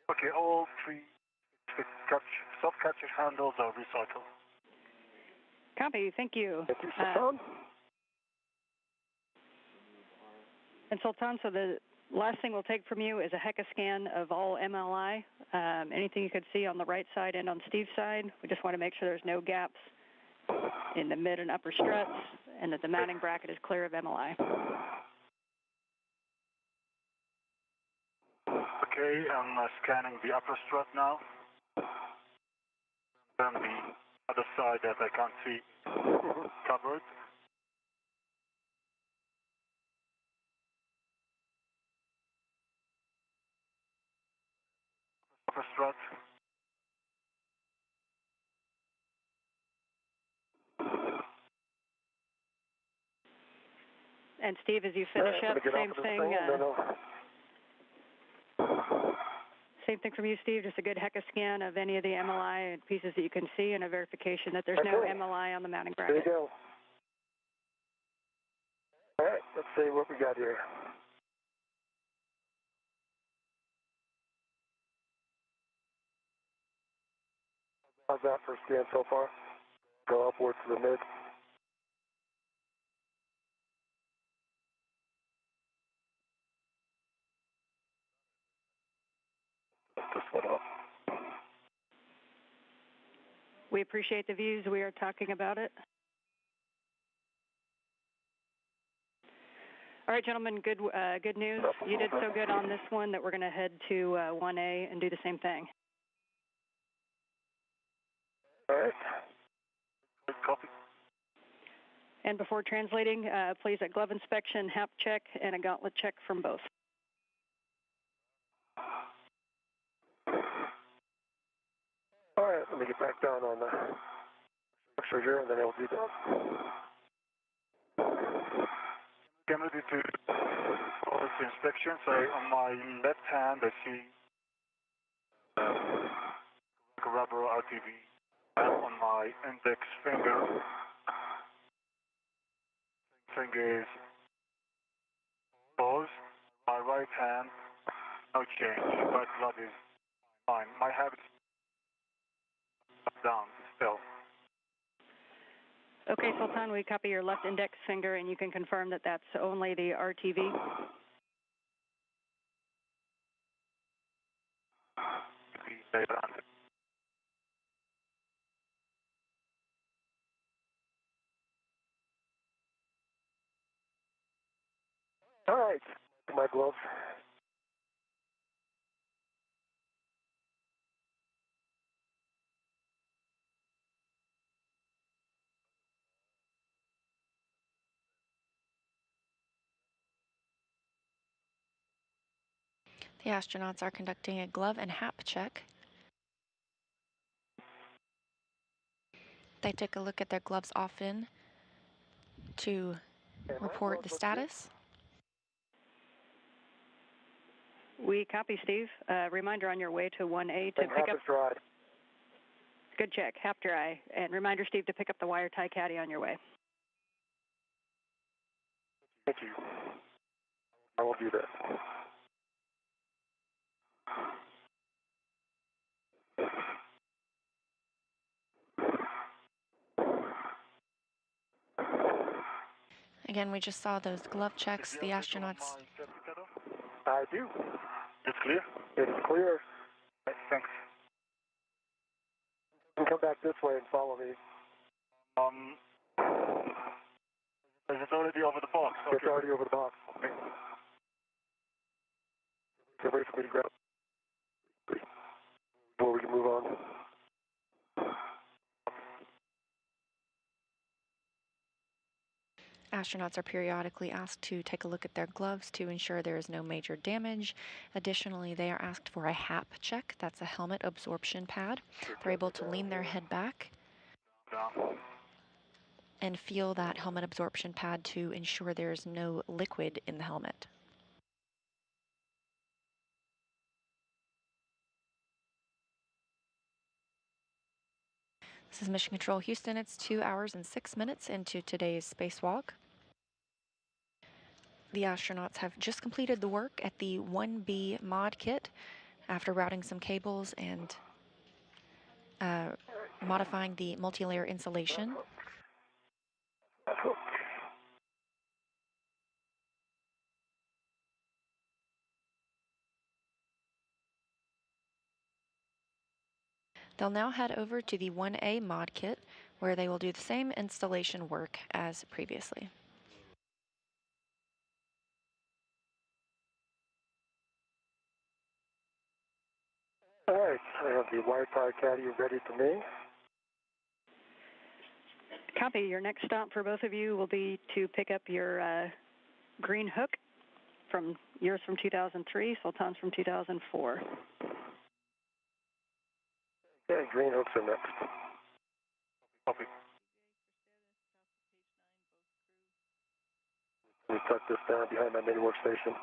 Okay, all 3 soft capture handles are recycled. Copy, thank you. Thank you, Sultan. And Sultan, so the last thing we'll take from you is a HECA scan of all MLI. Anything you could see on the right side and on Steve's side. We just want to make sure there's no gaps in the mid and upper struts and that the mounting bracket is clear of MLI. Okay, I'm scanning the upper strut now. Then the other side that I can't see covered. upper strut. And Steve, as you finish up, same thing. Same thing from you, Steve. Just a good HECA scan of any of the MLI pieces that you can see, and a verification that there's no MLI on the mounting bracket. There you go. All right, let's see what we got here. How's that for a scan so far? Go upwards to the mid. Lift this one up. We appreciate the views. We are talking about it. All right, gentlemen, good news. You did so good on this one that we're going to head to 1A and do the same thing. All right. Good copy. And before translating, please a glove inspection, HAP check, and a gauntlet check from both. All right, let me get back down on the structure here, and then I'll do that. I'm ready to follow the inspection. So on my left hand, I see a rubber RTV. On my index finger is closed. My right hand, no change, but blood is fine. My habit is down still. Okay, Sultan, we copy your left index finger, and you can confirm that that's only the RTV. All right, my gloves. The astronauts are conducting a glove and HAP check. They took a look at their gloves often to report the status. We copy, Steve. Reminder on your way to 1A to pick up. Dry. Good check, HAP dry. And reminder, Steve, to pick up the wire tie caddy on your way. Thank you. I will do that. Again, we just saw those glove checks. The astronauts. I do. It's clear? It's clear. Thanks. You can come back this way and follow me. Is it already over the box? Okay. It's already over the box. Okay. So wait for me to grab before we can move on. Astronauts are periodically asked to take a look at their gloves to ensure there is no major damage. Additionally, they are asked for a HAP check. That's a helmet absorption pad. They're able to lean their head back and feel that helmet absorption pad to ensure there is no liquid in the helmet. This is Mission Control Houston. It's 2 hours and 6 minutes into today's spacewalk. The astronauts have just completed the work at the 1B mod kit after routing some cables and modifying the multi-layer insulation. They'll now head over to the 1A mod kit where they will do the same installation work as previously. All right, I have the wire tie caddy ready for me. Copy. Your next stop for both of you will be to pick up your green hook from yours from 2003, Sultan's from 2004. green hooks are next. Copy. Let me tuck this down behind my mini workstation.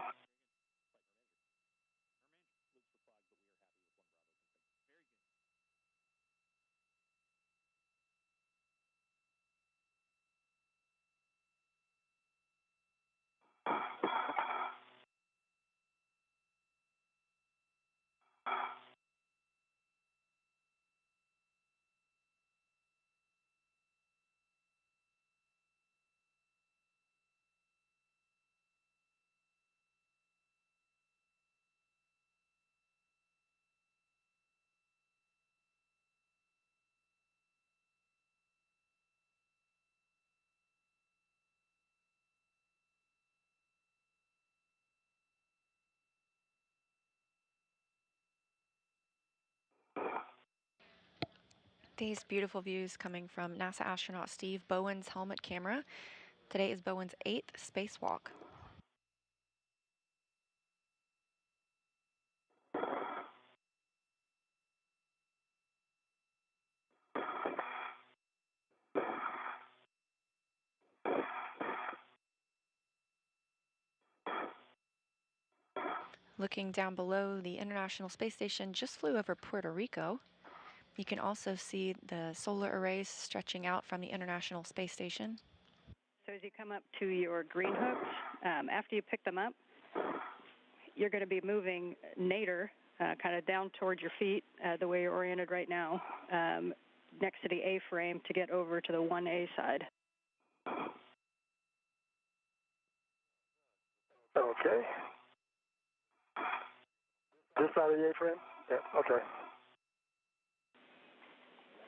These beautiful views coming from NASA astronaut Steve Bowen's helmet camera. Today is Bowen's 8th spacewalk. Looking down below, the International Space Station just flew over Puerto Rico. You can also see the solar arrays stretching out from the International Space Station. So as you come up to your green hooks, after you pick them up, you're going to be moving nadir, kind of down towards your feet, the way you're oriented right now, next to the A-frame to get over to the 1A side. Okay. This side of the A-frame? Yeah, okay.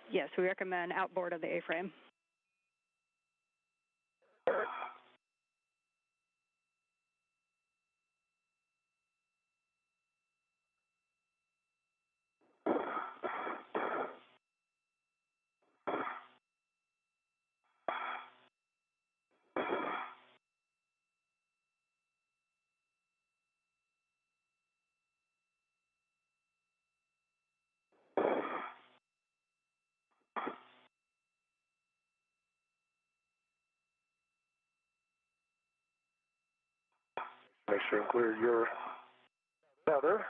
Yes, we recommend outboard of the A-frame. Make sure and clear your feather.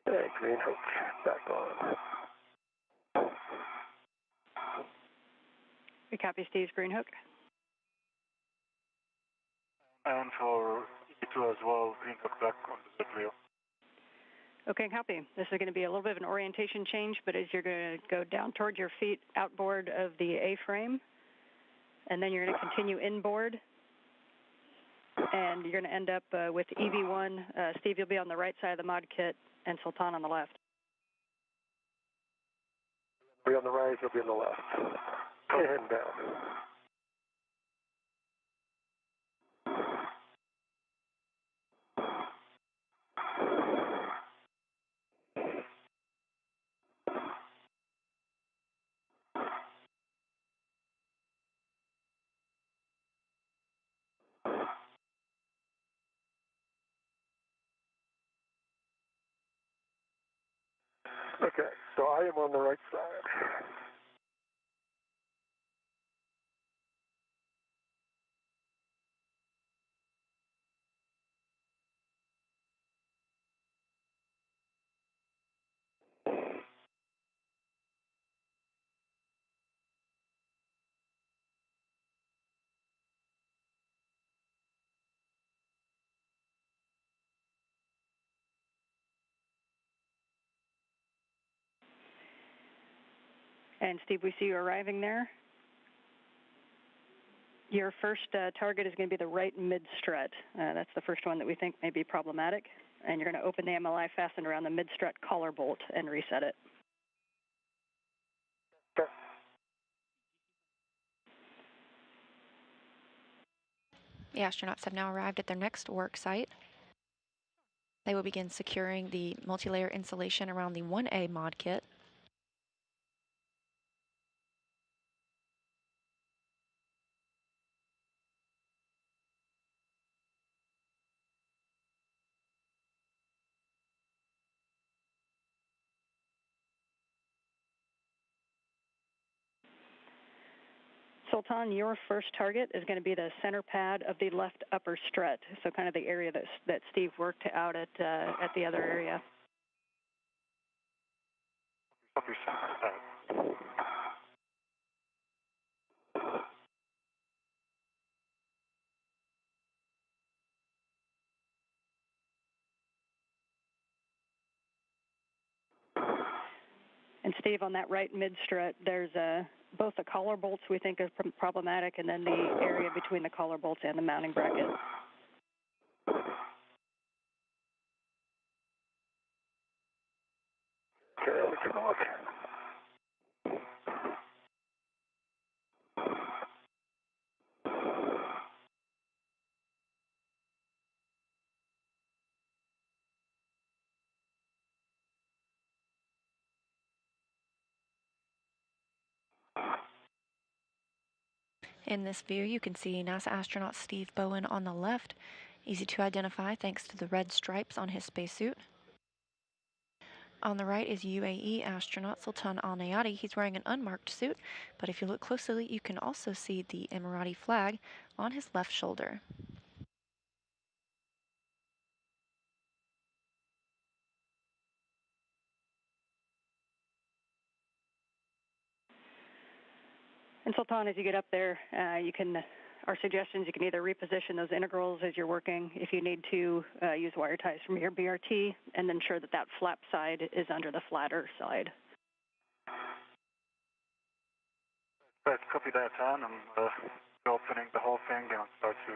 Okay, green hook back on. We copy Steve's green hook. And for E2 as well, green hook back on the wheel. Okay, copy. This is going to be a little bit of an orientation change, but as you're going to go down towards your feet outboard of the A-frame, and then you're going to continue inboard, and you're going to end up with EV1. Steve, you'll be on the right side of the mod kit, and Sultan on the left. Be on the right, you'll be on the left. And down. Okay, so I am on the right side. And Steve, we see you arriving there. Your first target is going to be the right mid-strut. That's the first one that we think may be problematic. And you're going to open the MLI fastened around the mid-strut collar bolt and reset it. Okay. The astronauts have now arrived at their next work site. They will begin securing the multi-layer insulation around the 1A mod kit. Sultan, your first target is going to be the center pad of the left upper strut, so kind of the area that Steve worked out at the other area. Copy, center pad. And Steve, on that right mid strut, there's both the collar bolts we think are problematic, and then the area between the collar bolts and the mounting bracket. Okay, let's take a look. In this view, you can see NASA astronaut Steve Bowen on the left, easy to identify thanks to the red stripes on his spacesuit. On the right is UAE astronaut Sultan Al Nayati. He's wearing an unmarked suit, but if you look closely, you can also see the Emirati flag on his left shoulder. And Sultan, as you get up there, our suggestions, you can either reposition those integrals as you're working, if you need to use wire ties from your BRT, and ensure that that flap side is under the flatter side. Let's copy that on. I'm opening the whole thing and start to.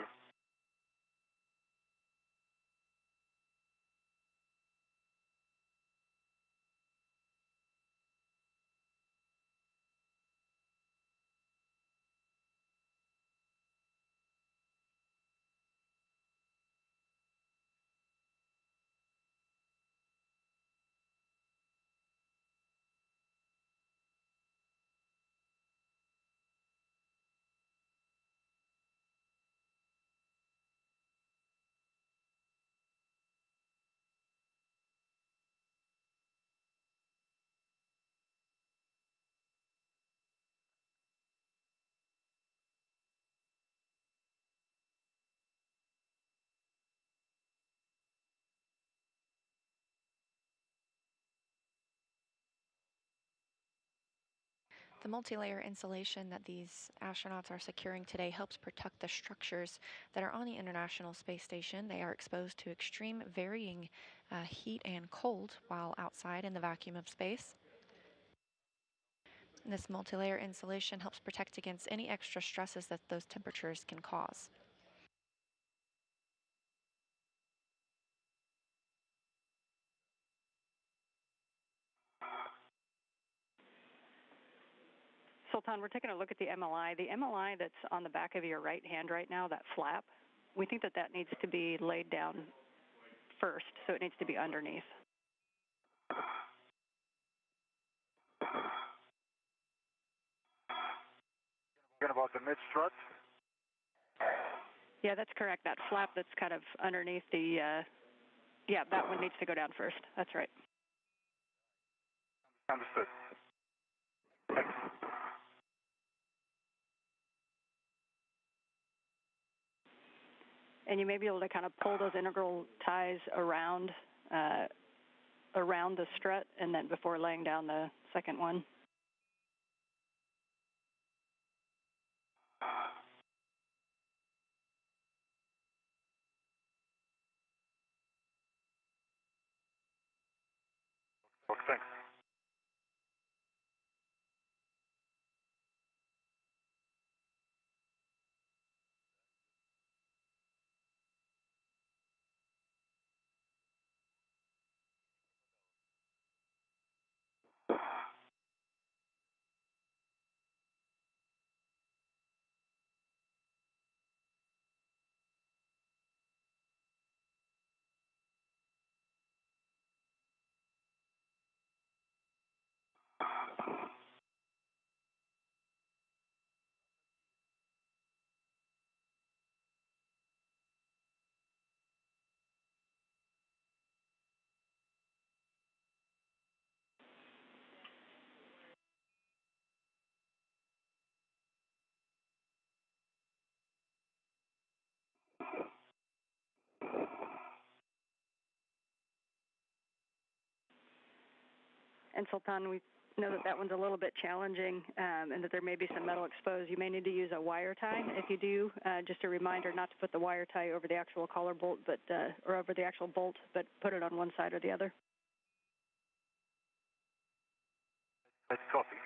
The multi-layer insulation that these astronauts are securing today helps protect the structures that are on the International Space Station. They are exposed to extreme varying heat and cold while outside in the vacuum of space. And this multi-layer insulation helps protect against any extra stresses that those temperatures can cause. Sultan, we're taking a look at the MLI. The MLI that's on the back of your right hand right now, that flap, we think that that needs to be laid down first, so it needs to be underneath. Talking about the mid strut. Yeah, that's correct. That flap that's kind of underneath the, yeah, that one needs to go down first. That's right. Understood. And you may be able to kind of pull those integral ties around the strut, and then before laying down the second one. Okay, thanks. And Sultan, we know that one's a little bit challenging, and that there may be some metal exposed. You may need to use a wire tie. If you do, just a reminder not to put the wire tie over the actual collar bolt, but or over the actual bolt, but put it on one side or the other. Copy.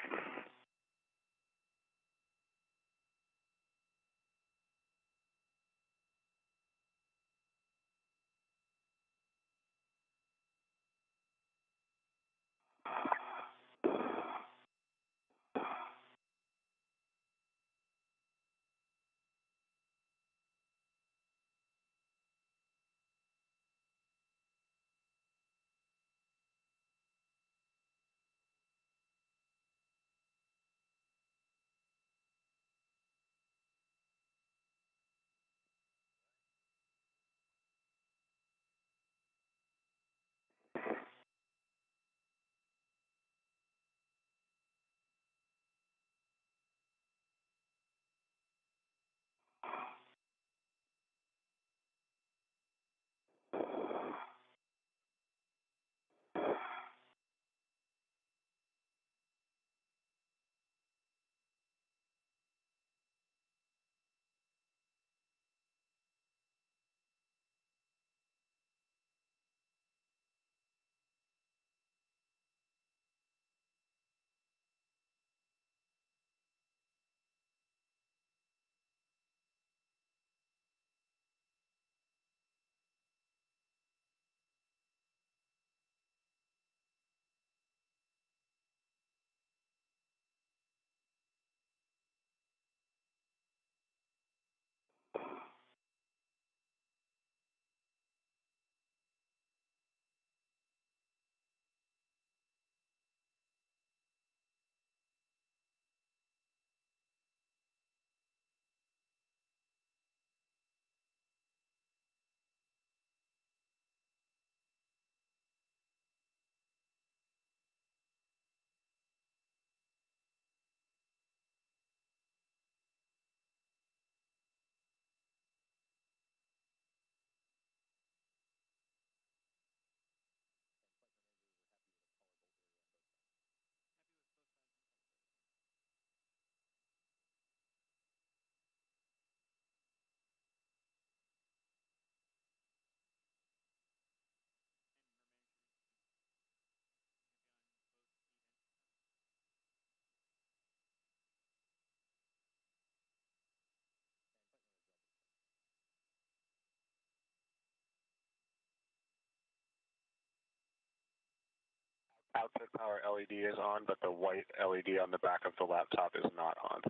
Output power LED is on, but the white LED on the back of the laptop is not on.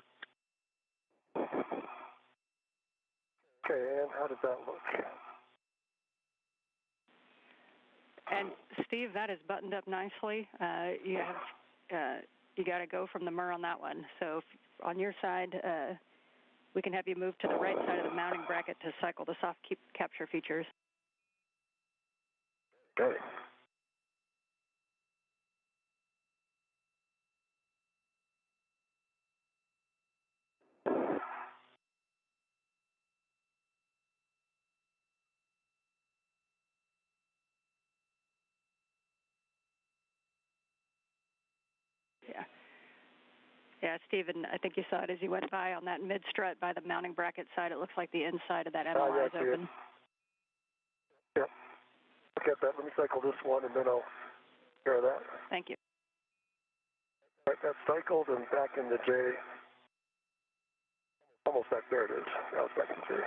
Okay, and how does that look? And Steve, that is buttoned up nicely. You got to go from the MUR on that one. So if, on your side, we can have you move to the right side of the mounting bracket to cycle the soft capture features. Okay. Yeah. Yeah, Stephen, I think you saw it as you went by on that mid strut by the mounting bracket side. It looks like the inside of that MLI is open. Yep. Look at that. Let me cycle this one, and then I'll share that. Thank you. All right, that's cycled and back in the J. Almost back there it is. Now it's back in J.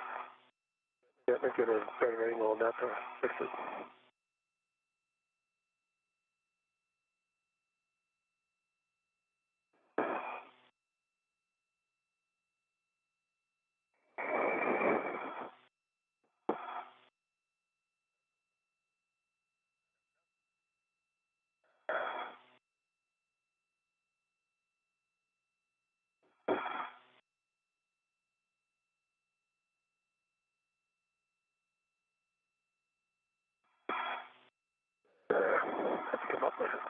Yeah, let me get a better angle on that to fix it. Let's come up with it.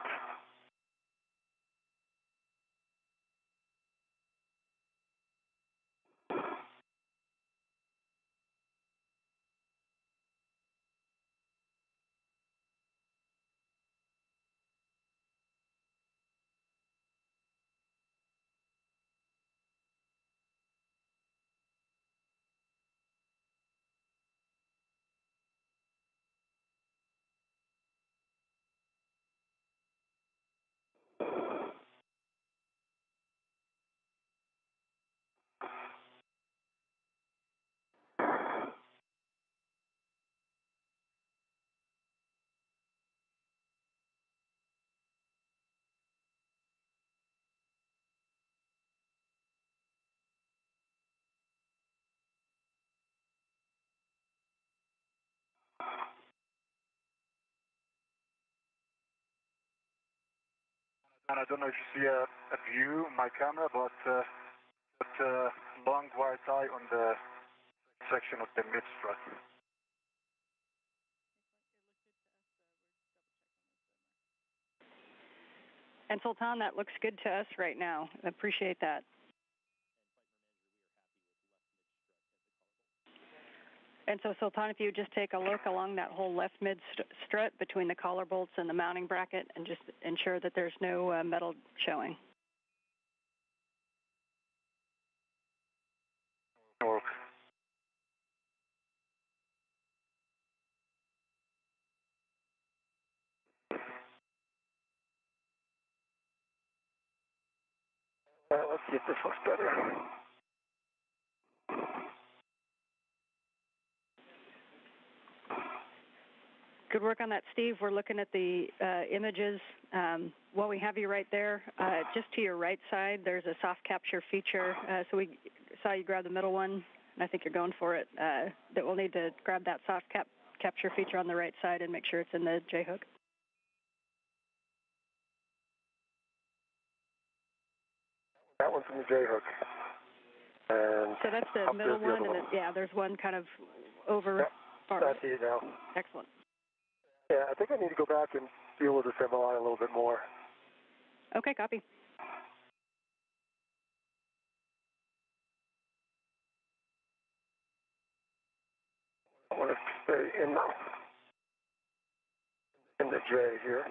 And I don't know if you see a view on my camera, but long wire tie on the section of the mid strut. And Sultan, that looks good to us right now. I appreciate that. And so, Sultan, if you would just take a look along that whole left mid strut between the collar bolts and the mounting bracket and just ensure that there's no metal showing. Work. Let's see if this looks better. Good work on that, Steve. We're looking at the images. While we have you right there, just to your right side, there's a soft capture feature. So we saw you grab the middle one, and I think you're going for it. That we'll need to grab that soft capture feature on the right side and make sure it's in the J-hook. That one's in the J-hook. And so that's the middle one, and yeah, there's one kind of over. Yep, I see it now. Excellent. Yeah, I think I need to go back and deal with this MLI a little bit more. Okay, copy. I want to stay in the J here.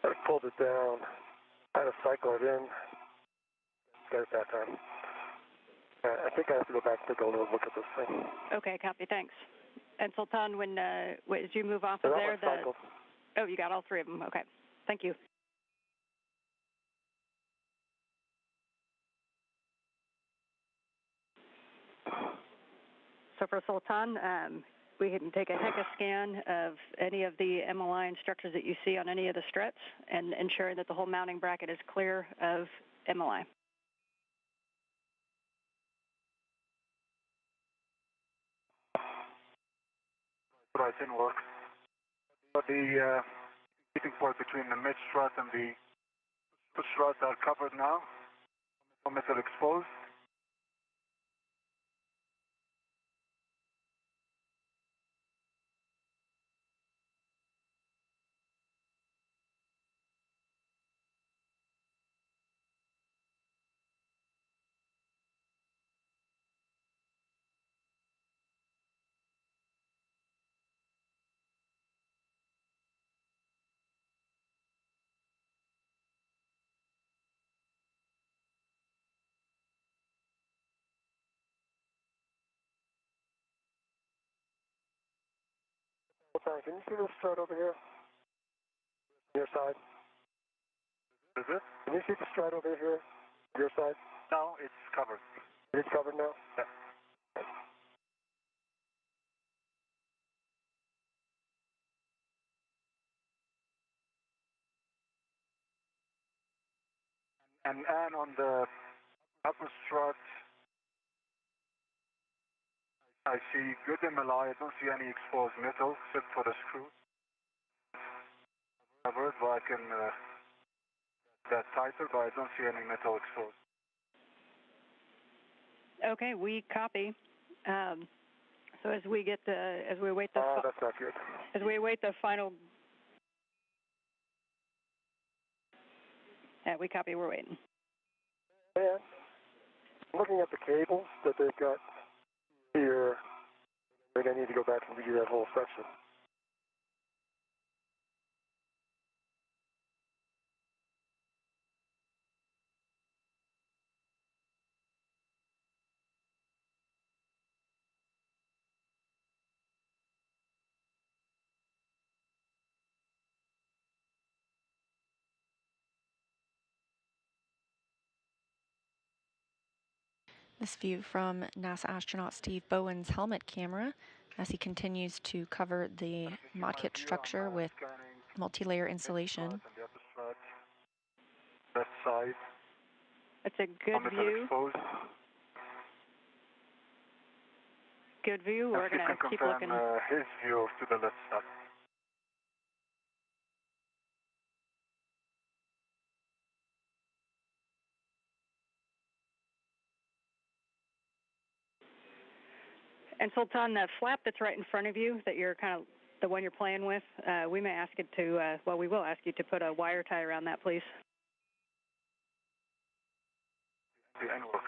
I pulled it down. I had to cycle it in. Got it that time. I think I have to go back and take a little look at this thing. Okay, copy. Thanks. And Sultan, as you move off So of that there, one's cycled. oh, you got all three of them. Okay, thank you. So for Sultan, we can take a HECA scan of any of the MLI and structures that you see on any of the struts and ensuring that the whole mounting bracket is clear of MLI. But it didn't work. But the keeping part between the mid strut and the strut are covered now. No metal exposed. Sultan, can you see this strut over here? Your side? Is it? Can you see the strut over here? Your side? No, it's covered. It's covered now? Yeah. And on the upper strut, I see good MLI. I don't see any exposed metal except for the screw. Covered, but I can that tighter, but I don't see any metal exposed. Okay, we copy. So as we await the that's not good. As we await the final. Yeah, we copy. We're waiting. Yeah. Looking at the cables that they've got here, I think I need to go back and redo that whole section. This view from NASA astronaut Steve Bowen's helmet camera as he continues to cover the mod kit structure with multi-layer insulation. Left side. It's a good view. Exposed. Good view. We're going to keep looking. His view to the left side. And Sultan, the flap that's right in front of you, that you're kind of the one you're playing with, we may ask it to, we will ask you to put a wire tie around that, please. And look.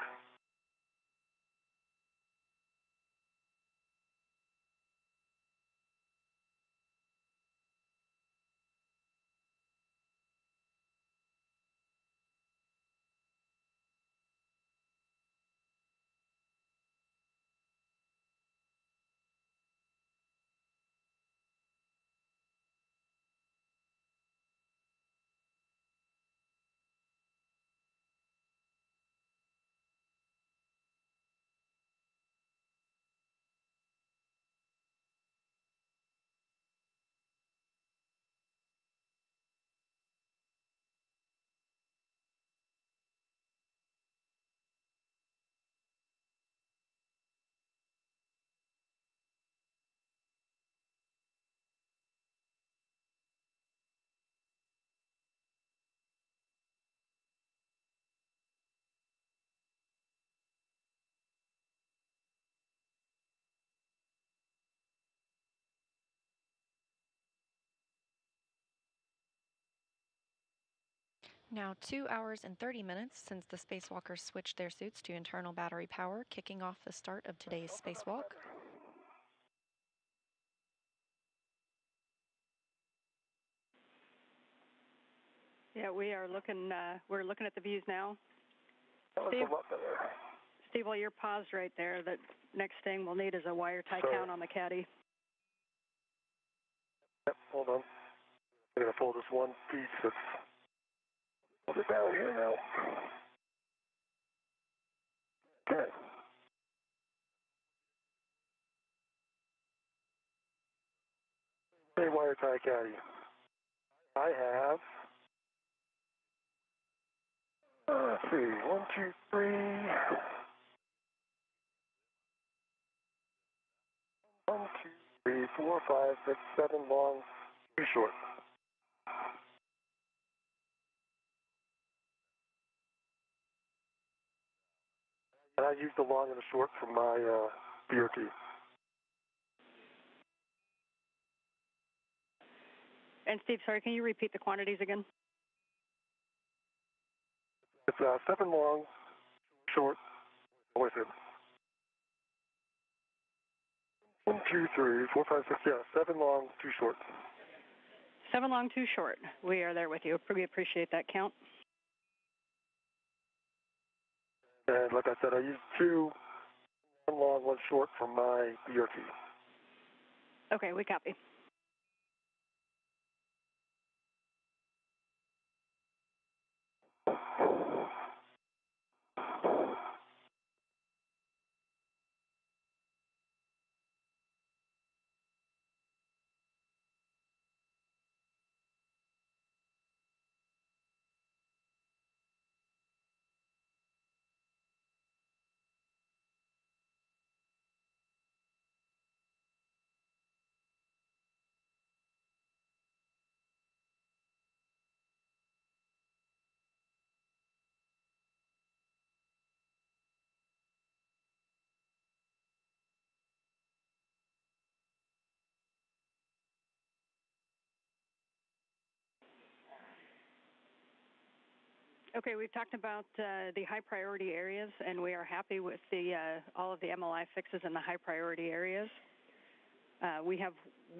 Now 2 hours and 30 minutes since the spacewalkers switched their suits to internal battery power, kicking off the start of today's spacewalk. Yeah, we're looking at the views now. That was Steve, a lot better. Steve, while you're paused right there, the next thing we'll need is a wire tie count on the caddy. Yep, hold on. I'm going to pull this one piece that's hold it down here now. Okay. Hey, wire tie caddy. I have, let's see, 1, 2, 3, 1, 2, 3, 4, 5, 6, 7 long, 2 short. And I used the long and the short from my BOT. And Steve, sorry, can you repeat the quantities again? It's 7 long, short. What is it? 1, 2, 3, 4, 5, 6, yeah, 7 long, 2 short. 7 long, 2 short. We are there with you. We appreciate that count. And like I said, I used 2, 1 long, 1 short from my BOT. Okay, we copy. Okay, we've talked about the high priority areas, and we are happy with all of the MLI fixes in the high priority areas. We have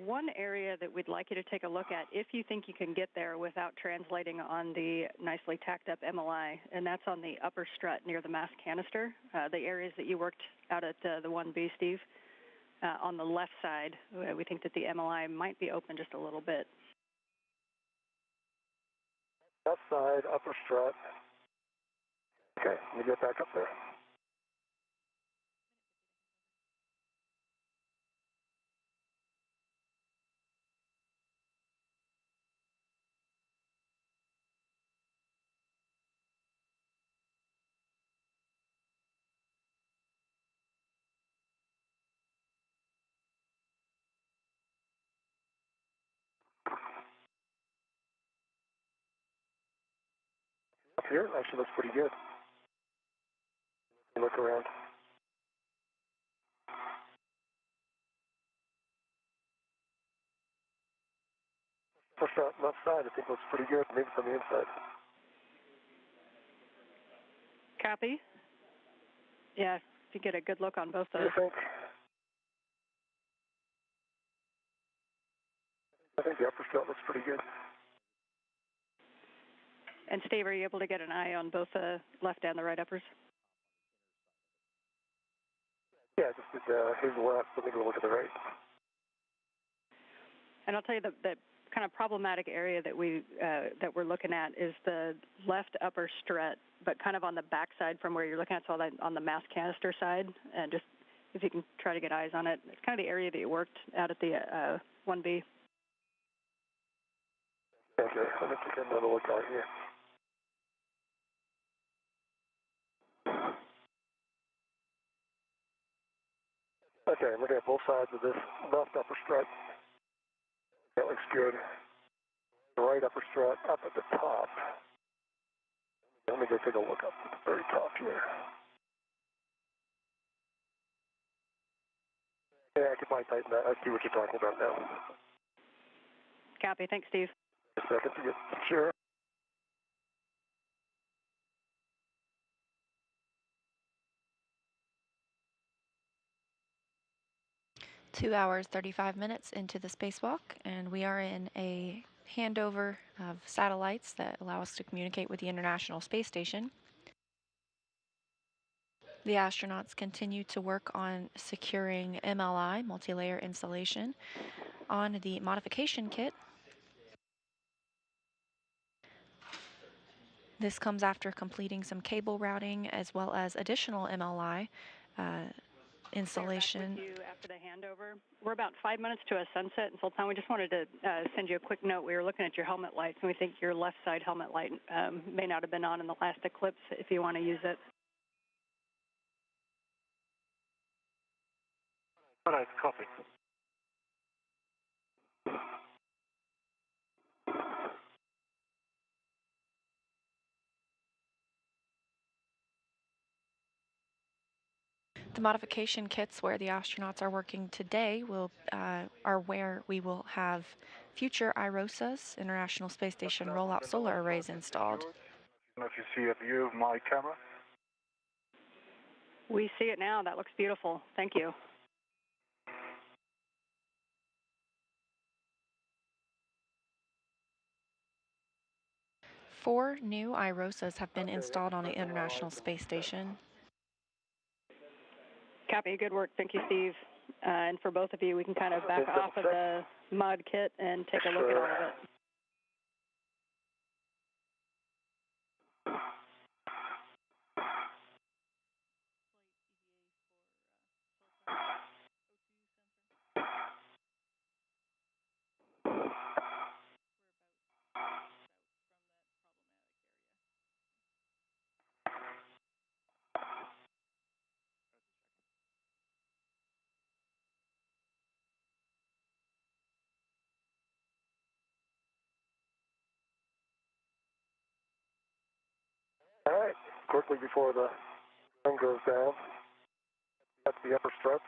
one area that we'd like you to take a look at if you think you can get there without translating on the nicely tacked up MLI, and that's on the upper strut near the mass canister, the areas that you worked out at the 1B, Steve. On the left side, we think that the MLI might be open just a little bit. Left side, upper strut. Okay, let me get back up there. Up here, actually looks pretty good. Look around. Push that left side, I think looks pretty good, maybe from the inside. Copy. Yeah, if you get a good look on both What those. do you think? I think the upper strut looks pretty good. And Steve, are you able to get an eye on both the left and the right uppers? Yeah, just did his left, let me go look at the right. And I'll tell you the kind of problematic area that that we're looking at is the left upper strut, but kind of on the back side from where you're looking at, so on the mass canister side, and just if you can try to get eyes on it. It's kind of the area that you worked out at the 1B. Okay, let me take another look out here. Okay, I'm looking at both sides of this left upper strut. That looks good. The right upper strut up at the top. Let me go take a look up at the very top here. Yeah, I can probably tighten that. I see what you're talking about now. Copy. Thanks, Steve. A second to get sure. 2 hours, 35 minutes into the spacewalk, and we are in a handover of satellites that allow us to communicate with the International Space Station. The astronauts continue to work on securing MLI, multi-layer installation, on the modification kit. This comes after completing some cable routing as well as additional MLI installation. With you after the handover. We're about 5 minutes to a sunset, and Sultan, we just wanted to send you a quick note. We were looking at your helmet lights, and we think your left side helmet light may not have been on in the last eclipse if you want to use it. All right, copy. The modification kits where the astronauts are working today are where we will have future IROSAs, International Space Station rollout solar arrays installed. I don't know if you see a view of my camera. We see it now. That looks beautiful. Thank you. Four new IROSAs have been installed on the International Space Station. Copy. Good work. Thank you, Steve. And for both of you, we can kind of back off of the mod kit and take a look at all of it. All right, quickly before the sun goes down, that's the upper struts.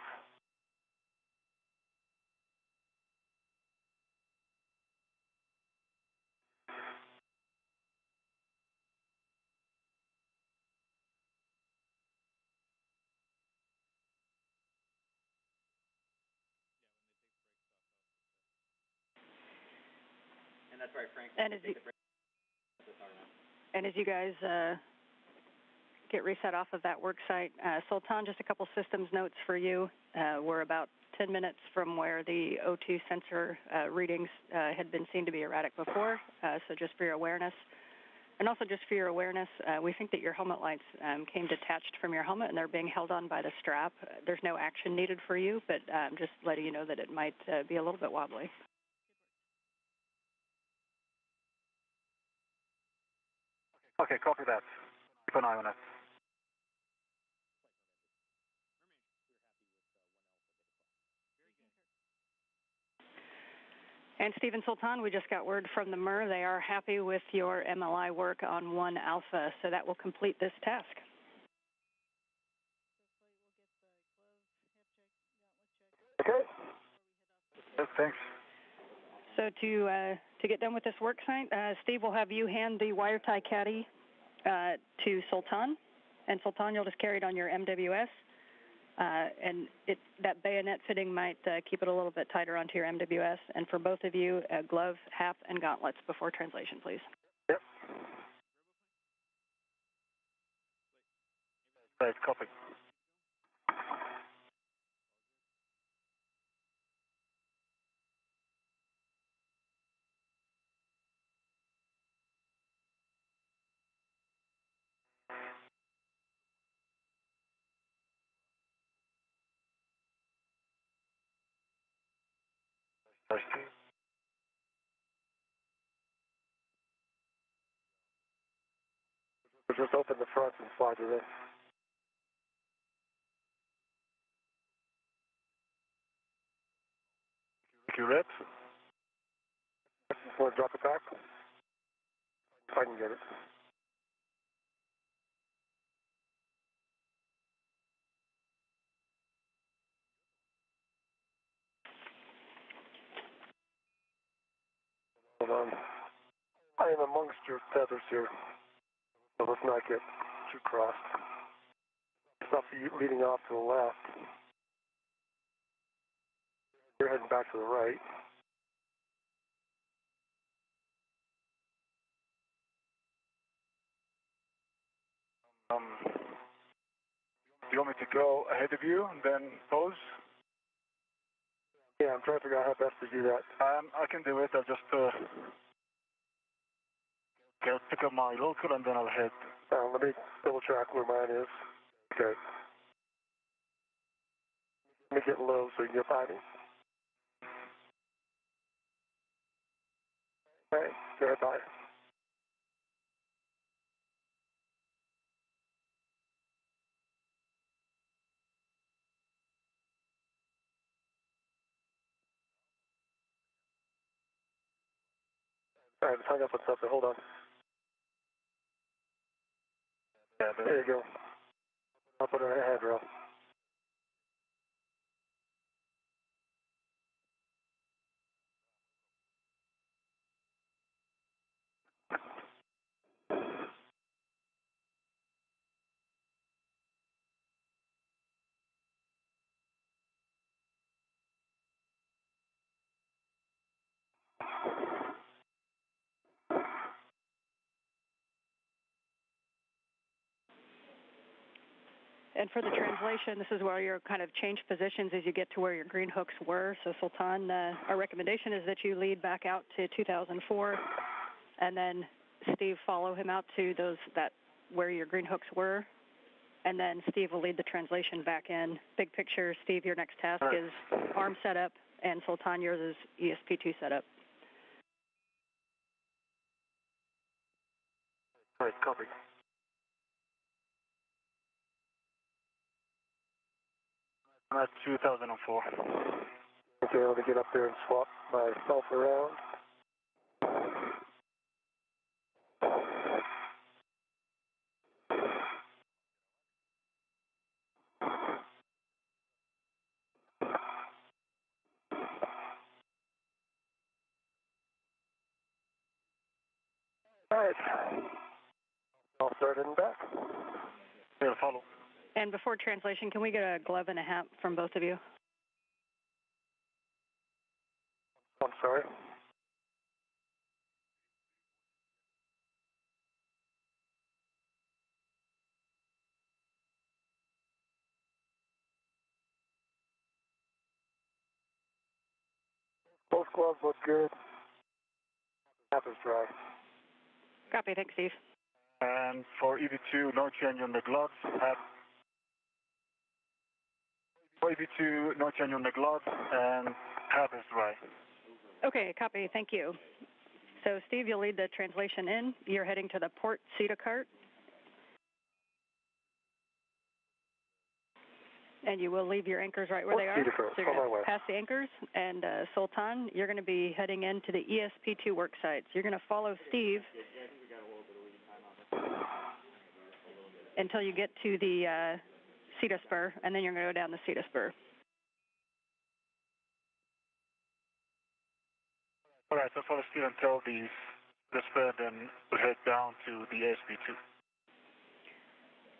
And that's right, Frank. And as you guys get reset off of that work site, Sultan, just a couple systems notes for you. We're about 10 minutes from where the O2 sensor readings had been seen to be erratic before, so just for your awareness. And also just for your awareness, we think that your helmet lights came detached from your helmet and they're being held on by the strap. There's no action needed for you, but just letting you know that it might be a little bit wobbly. Okay, copy that. Keep an eye on it. And Stephen Sultan, we just got word from the MER. They are happy with your MLI work on 1 Alpha, so that will complete this task. Okay. Thanks. So to get done with this work site, Steve will have you hand the wire tie caddy to Sultan, and Sultan, you'll just carry it on your MWS, and that bayonet fitting might keep it a little bit tighter onto your MWS. And for both of you, a glove, hat, and gauntlets before translation, please. Yep. Right, copy. Nice. Just open the front and slide it in. Thank you, Rip. Want to drop it back? If I can get it. Hold on. I am amongst your feathers here, so let's not get too crossed. Stuff leading off to the left. You're heading back to the right. Do you want me to go ahead of you and then pose? Yeah, I'm trying to figure out how best to do that. I can do it. I'll just pick up my local and then I'll head. Let me double check where mine is. Okay. Let me get low so you can get by me. All right, go ahead, bye. All right, it's hung up on something. Hold on. Yeah, there you go. I'll put it on a handrail. And for the translation, this is where you're kind of change positions as you get to where your green hooks were. So Sultan, our recommendation is that you lead back out to 2004, and then Steve follow him out to where your green hooks were, and then Steve will lead the translation back in. Big picture, Steve, your next task is arm setup, and Sultan, yours is ESP2 setup. All right, copy. I'm at 2004. Okay, let me get up there and swap myself around. All right. I'll start in back. Yeah, follow. And before translation, can we get a glove and a hat from both of you? I'm sorry. Both gloves look good. Half is dry. Copy, thanks, Steve. And for EV2, no change on the gloves. For EV2, no change on the gloves, and half is dry. Okay, copy, thank you. So Steve, you'll lead the translation in. You're heading to the port CETA cart. And you will leave your anchors right where they are. So you're going to pass the anchors. And Sultan, you're going to be heading into the ESP2 work site. So you're going to follow Steve until you get to the CETA spur, and then you're going to go down the CETA spur. All right, so follow speed until the spread, then we'll head down to the ASB2.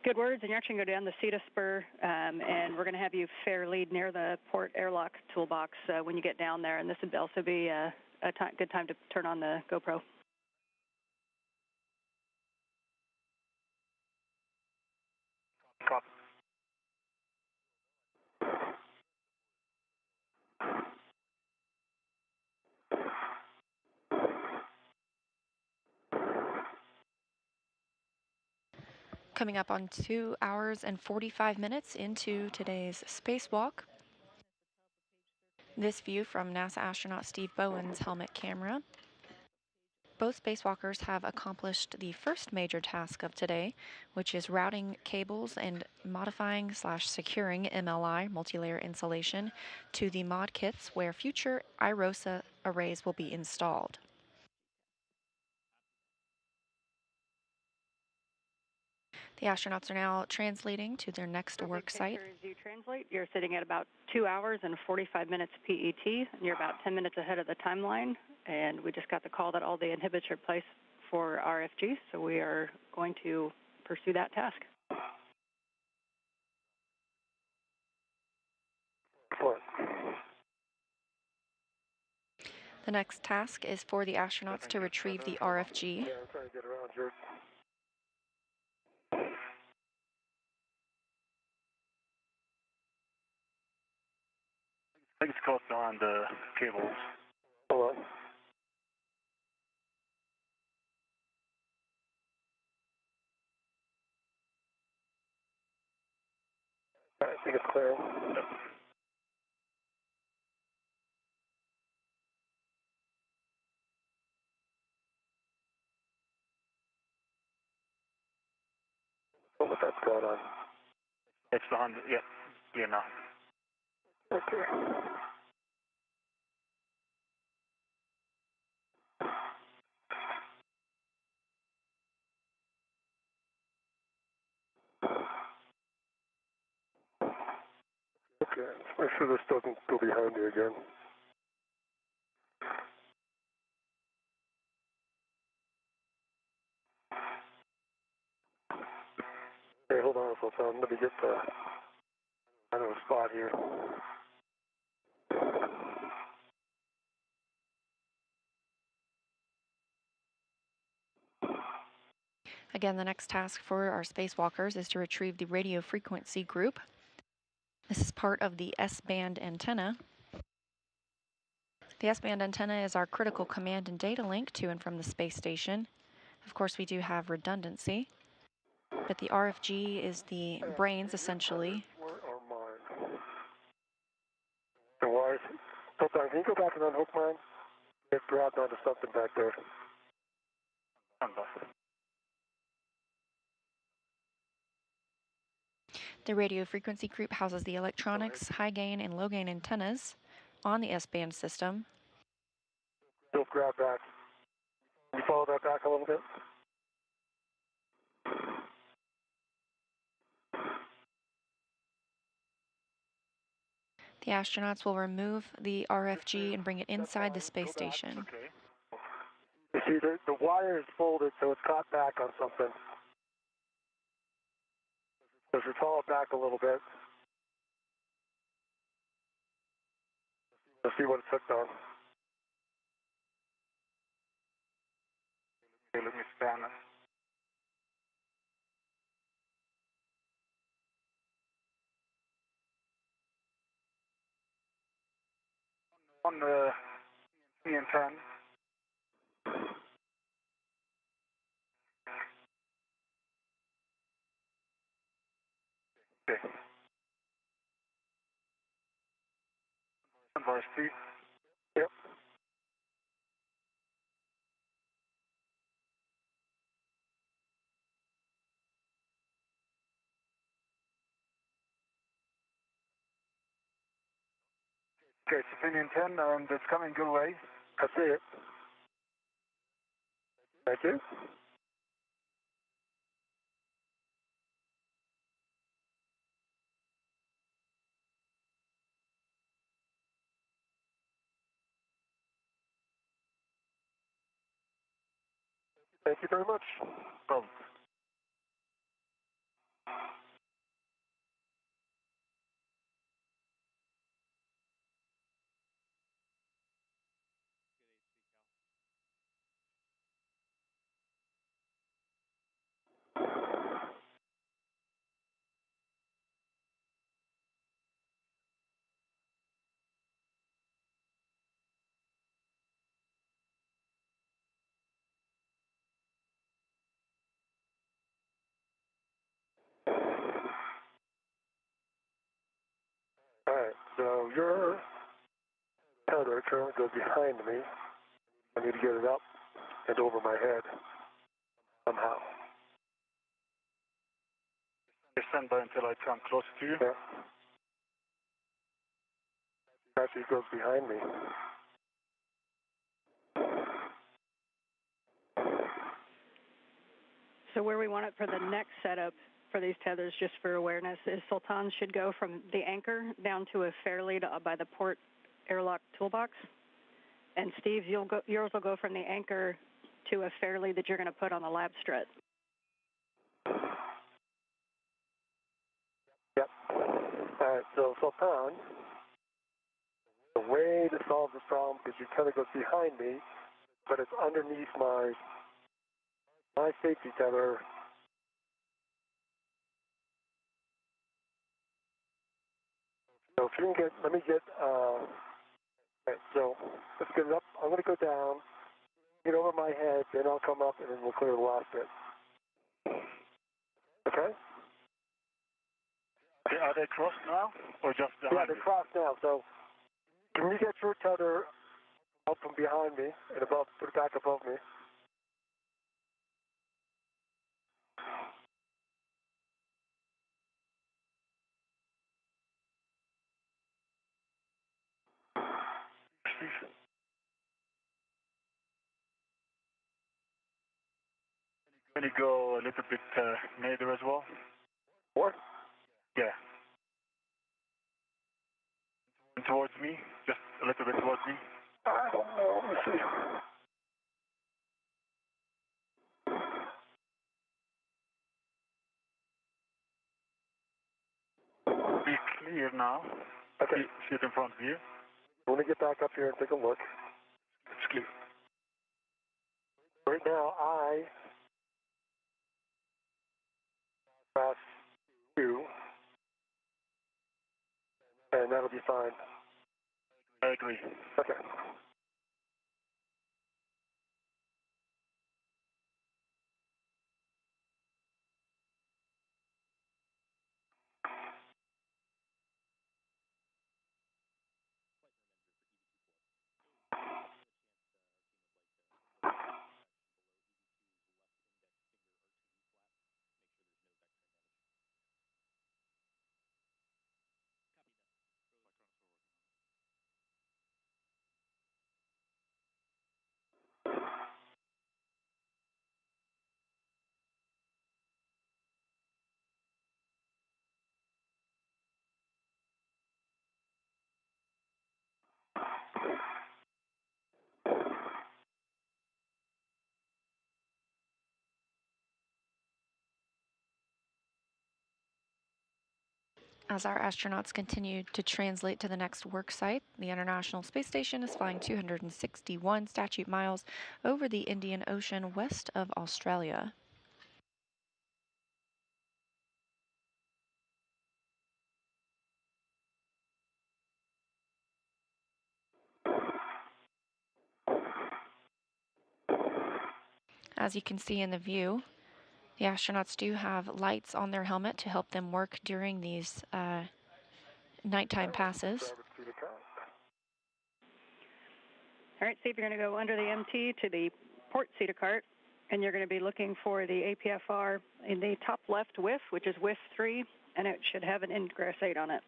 Good words, and you're actually going to go down the CETA spur, and we're going to have you fair lead near the port airlock toolbox when you get down there, and this would also be a good time to turn on the GoPro. Copy. Coming up on 2 hours and 45 minutes into today's spacewalk. This view from NASA astronaut Steve Bowen's helmet camera. Both spacewalkers have accomplished the first major task of today, which is routing cables and modifying/securing MLI, multi-layer insulation, to the mod kits where future IROSA arrays will be installed. The astronauts are now translating to their next work site. As you translate, you're sitting at about 2 hours and 45 minutes PET, and you're about 10 minutes ahead of the timeline. And we just got the call that all the inhibits are placed for RFG, so we are going to pursue that task. What? The next task is for the astronauts to retrieve the RFG. Yeah, I'm trying to get around here. I think it's caught on the cables. Hold on. I think it's clear. Yep. What that's going on? It's behind. Yep. Yeah, no. Okay. Okay. Make sure this doesn't go behind me again. Hey, hold on, Sultan. Let me get I know a spot here. Again, the next task for our spacewalkers is to retrieve the radio frequency group. This is part of the S-band antenna. The S-band antenna is our critical command and data link to and from the space station. Of course, we do have redundancy, but the RFG is the brains, essentially. Where are mine? The wires. Sultan, can you go back and unhook mine? It grabbed onto something back there. The radio frequency group houses the electronics, high gain and low gain antennas on the S-band system. Don't grab back. Can you follow that back a little bit? The astronauts will remove the RFG and bring it inside the space station. Okay. You see, the wire is folded, so it's caught back on something. So if you follow it back a little bit, you'll see what it's hooked on. Okay, let me span it. On the CN10. Okay. Sunrise speed. Yep. Okay, it's opinion 10, and it's coming good way. I see it. Thank you. Thank you very much. Problem. All right, so your tether currently goes behind me. I need to get it up and over my head somehow. Stand by until I come closer to you. Yeah. Actually, it goes behind me. So where we want it for the next setup for these tethers, just for awareness, is Sultan should go from the anchor down to a fair lead by the port airlock toolbox. And Steve, yours will go from the anchor to a fair lead that you're going to put on the lab strut. Yep. All right, so Sultan, the way to solve this problem, because your tether goes behind me, but it's underneath my safety tether. So if you can let me get, right, so let's get it up. I'm going to go down, get over my head, then I'll come up and then we'll clear the last bit. Okay? Are they crossed now or just behind Yeah, they're crossed now. So can you get your tether up from behind me and above, put it back above me? Can you go a little bit neither as well? What? Yeah. Towards me, just a little bit towards me. I don't know. Let me see. Be clear now. Okay. See it in front of you. Let me get back up here and take a look. It's clear. Right now, I press 2, and that'll be fine. I agree. Okay. As our astronauts continue to translate to the next work site, the International Space Station is flying 261 statute miles over the Indian Ocean west of Australia. As you can see in the view, the astronauts do have lights on their helmet to help them work during these nighttime passes. All right, Steve, you're going to go under the MT to the port seater cart, and you're going to be looking for the APFR in the top left whiff, which is whiff 3, and it should have an ingress 8 on it.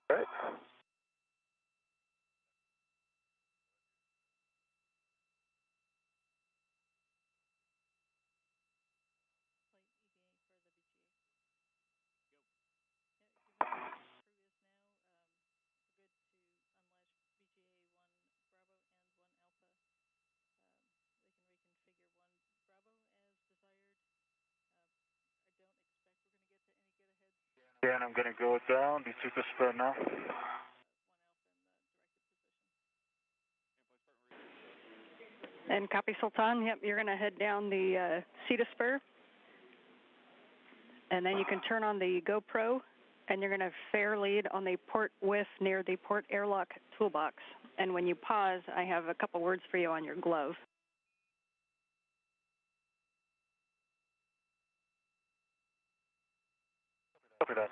All right. And I'm going to go down the super spur now. And copy, Sultan. Yep, you're going to head down the CETA spur. And then you can turn on the GoPro, and you're going to fair lead on the port width near the port airlock toolbox. And when you pause, I have a couple words for you on your glove. Copy that.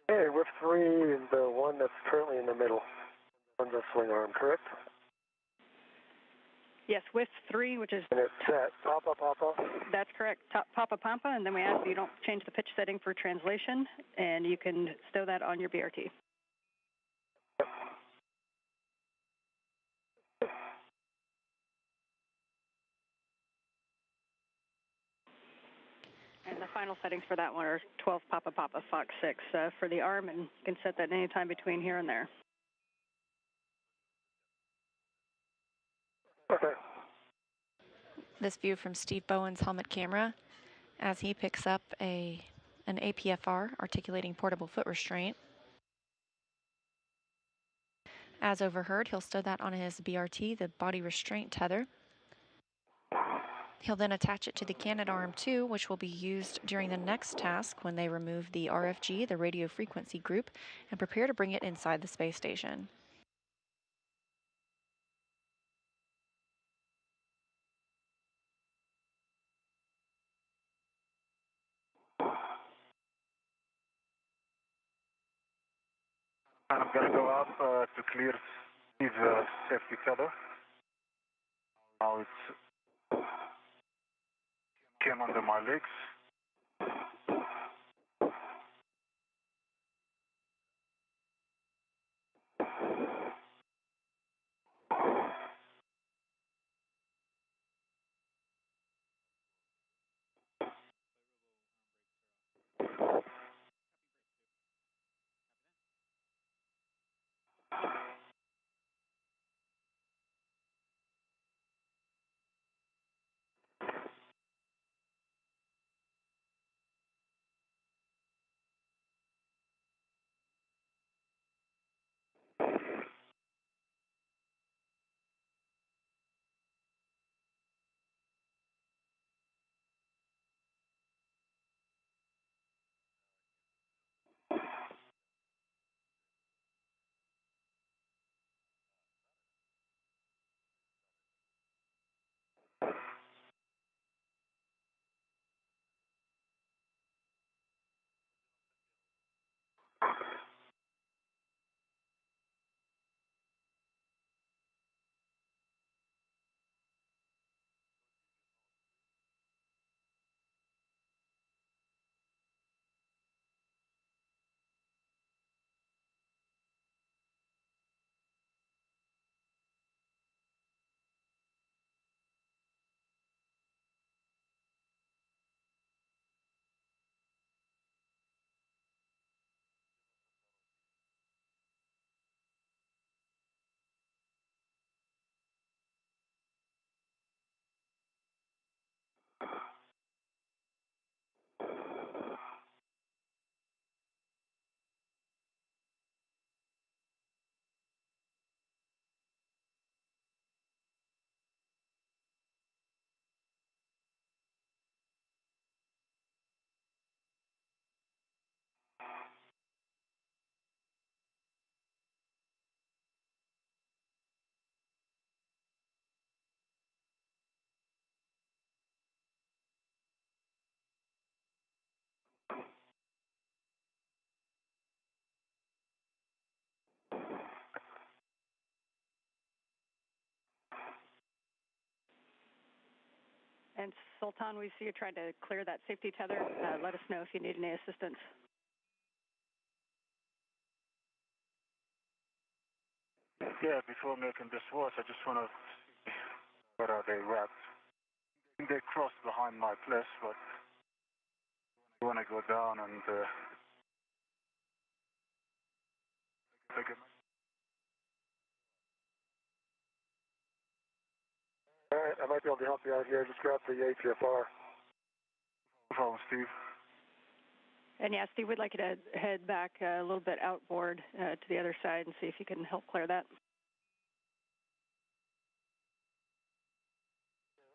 Hey, whip 3 is the one that's currently in the middle on the swing arm, correct? Yes, width 3, which is... And it's set. Papa, Papa. That's correct. Papa Pampa, and then we ask that you don't change the pitch setting for translation, and you can stow that on your BRT. And the final settings for that one are 12 Papa Papa Fox 6 for the arm, and you can set that any time between here and there. Okay. This view from Steve Bowen's helmet camera as he picks up an APFR, articulating portable foot restraint. As overheard, he'll stow that on his BRT, the body restraint tether. He'll then attach it to the Canadarm2, which will be used during the next task when they remove the RFG, the radio frequency group, and prepare to bring it inside the space station. And I'm going to go up to clear Steve's safety tether. Now it's came under my legs. And Sultan, we see you trying to clear that safety tether. Let us know if you need any assistance. Yeah, before making this worse, I just want to see where are they wrapped. They cross behind my place, but I want to go down and take it. might be able to help you out here. Just grab the ATFR. No problem, Steve. And yeah, Steve, we'd like you to head back a little bit outboard to the other side and see if you can help clear that.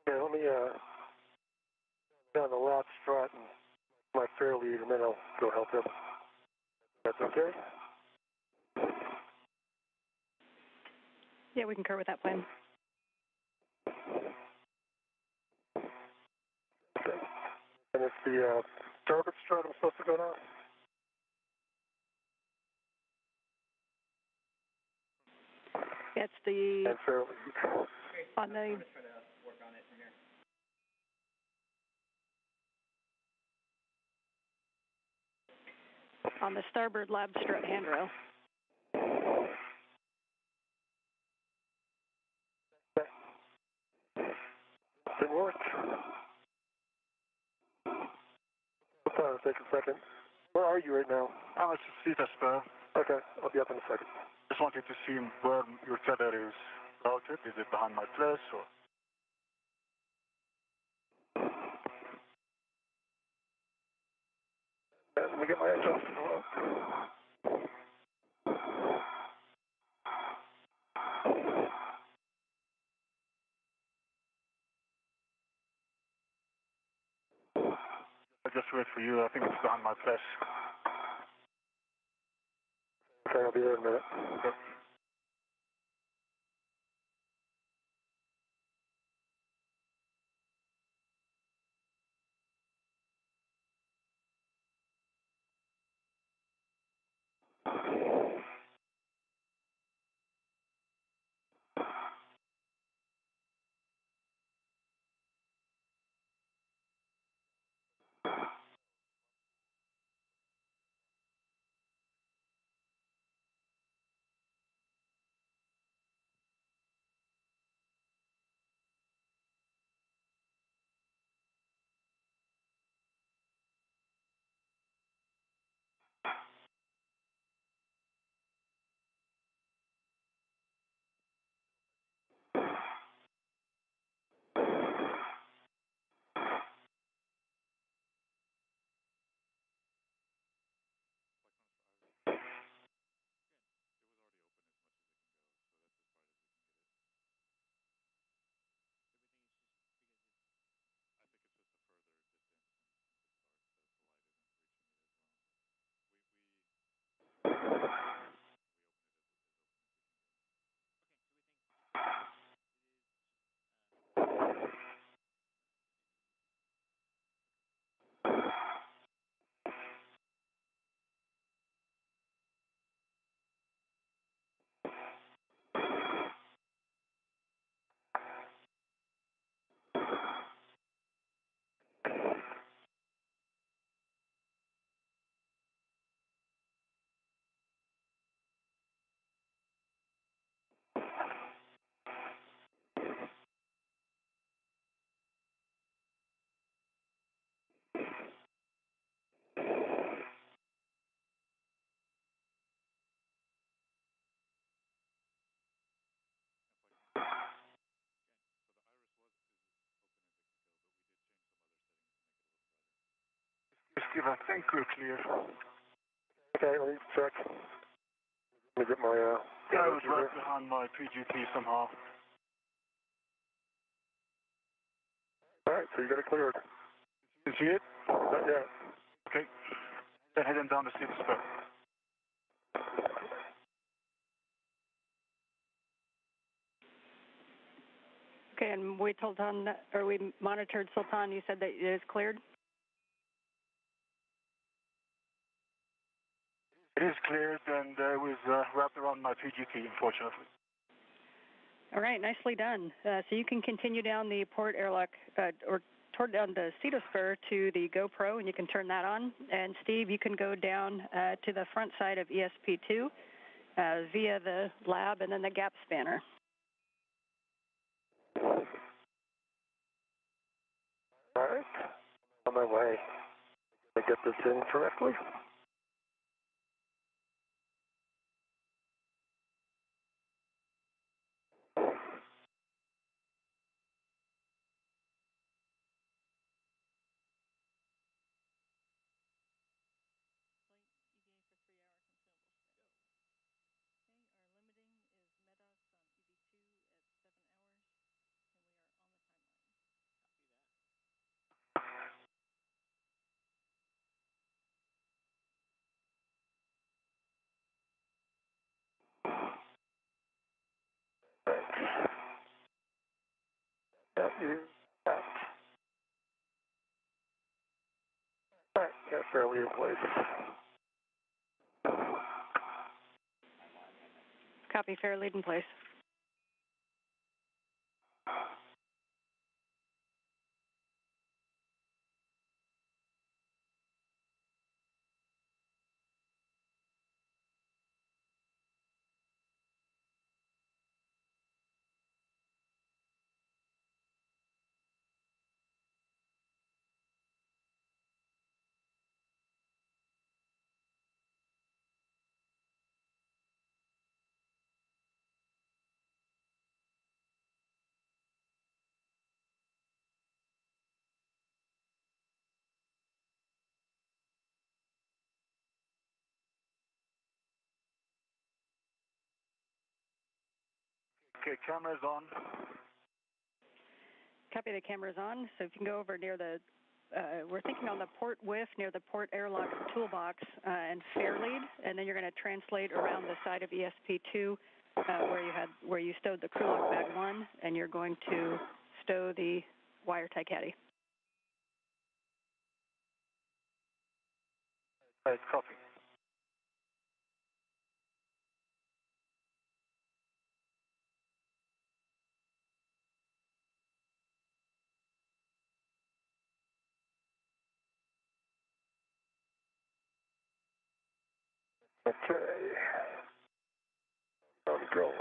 Okay, let me down the lap strut and my fair lead, and then I'll go help him. That's okay? Yeah, we concur with that plan. Okay. And it's the starboard strut I'm supposed to go down? It's the And fair lead. on the on the starboard lab strut handrail. It worked. It'll take a second. Where are you right now? I'm at the Cedar Spur. Okay, I'll be up in a second. Just wanted to see where your tether is routed. Is it behind my place or? Let me get my adjustment. I just wait for you. I think it's behind my place. Okay, I'll be there in a minute. Okay. Steve, I think we're clear. Okay, let me check. Let me get my, Yeah, I was right behind my PGT somehow. Alright, so you got it cleared. You see it? Not yet. Okay. Then heading down the Cedar Spur. Okay, and we told Sultan, or we monitored Sultan. You said that it is cleared. It is cleared and it was wrapped around my PGT, unfortunately. All right, nicely done. So you can continue down the port airlock, or toward down the Cedar Spur to the GoPro, and you can turn that on. And Steve, you can go down to the front side of ESP2 via the lab and then the gap spanner. Alright. On my way. Did I get this in correctly? Yeah, all right, yeah, fairly in place. Copy, fair lead in place. Okay, camera's on. Copy, the camera's on. So if you can go over near the, we're thinking on the port whiff near the port airlock toolbox and fair lead, and then you're going to translate around the side of ESP2 where you stowed the crew lock bag 1, and you're going to stow the wire tie caddy. All right, copy. Okay. I'm going.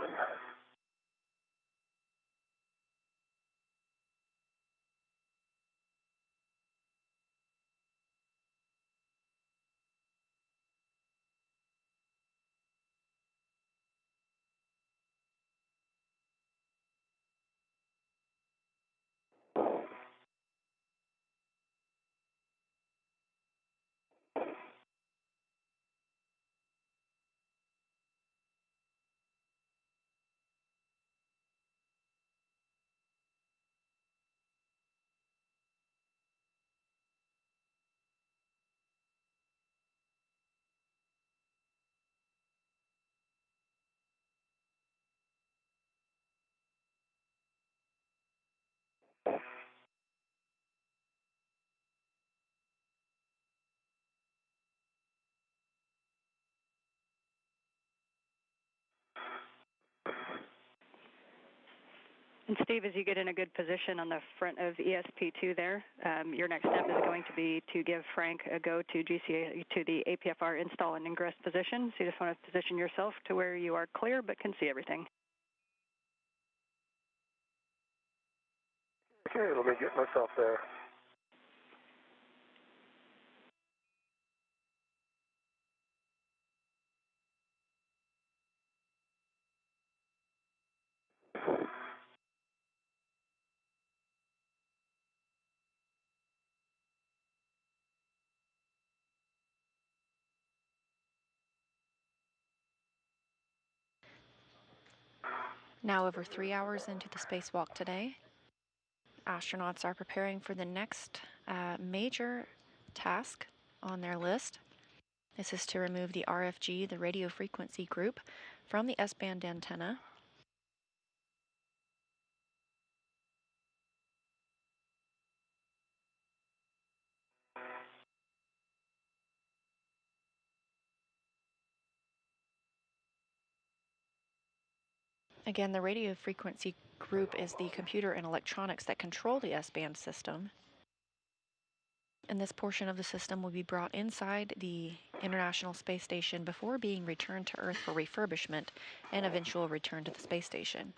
And Steve, as you get in a good position on the front of ESP2 there, your next step is going to be to give Frank a go to GCA to the APFR install and ingress position. So you just want to position yourself to where you are clear but can see everything. Okay, let me get myself there. Now over 3 hours into the spacewalk today, astronauts are preparing for the next major task on their list. This is to remove the RFG, the radio frequency group, from the S-band antenna. Again, the radio frequency group is the computer and electronics that control the S-band system. And this portion of the system will be brought inside the International Space Station before being returned to Earth for refurbishment and eventual return to the space station.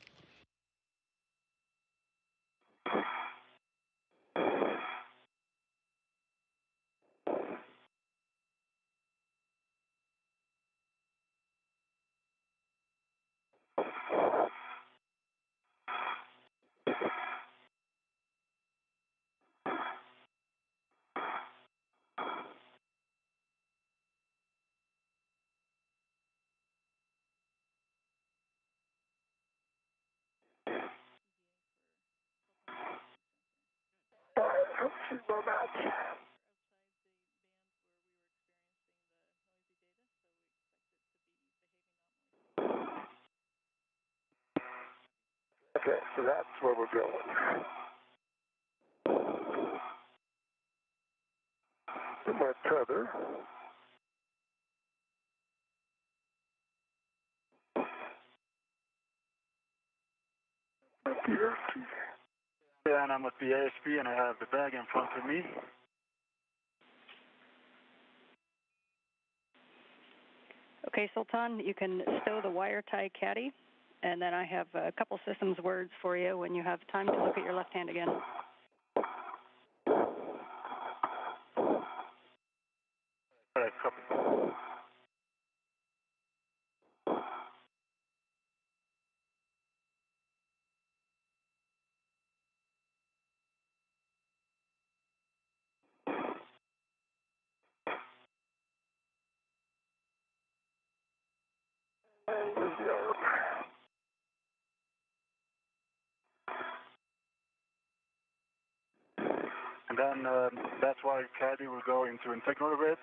All right, let's see my match. Okay, so that's where we're going. my tether. And I'm at the ASP and I have the bag in front of me. Okay, Sultan, you can stow the wire tie caddy, and then I have a couple systems words for you when you have time to look at your left hand again. All right, copy. And then that's why caddy will go into integral red.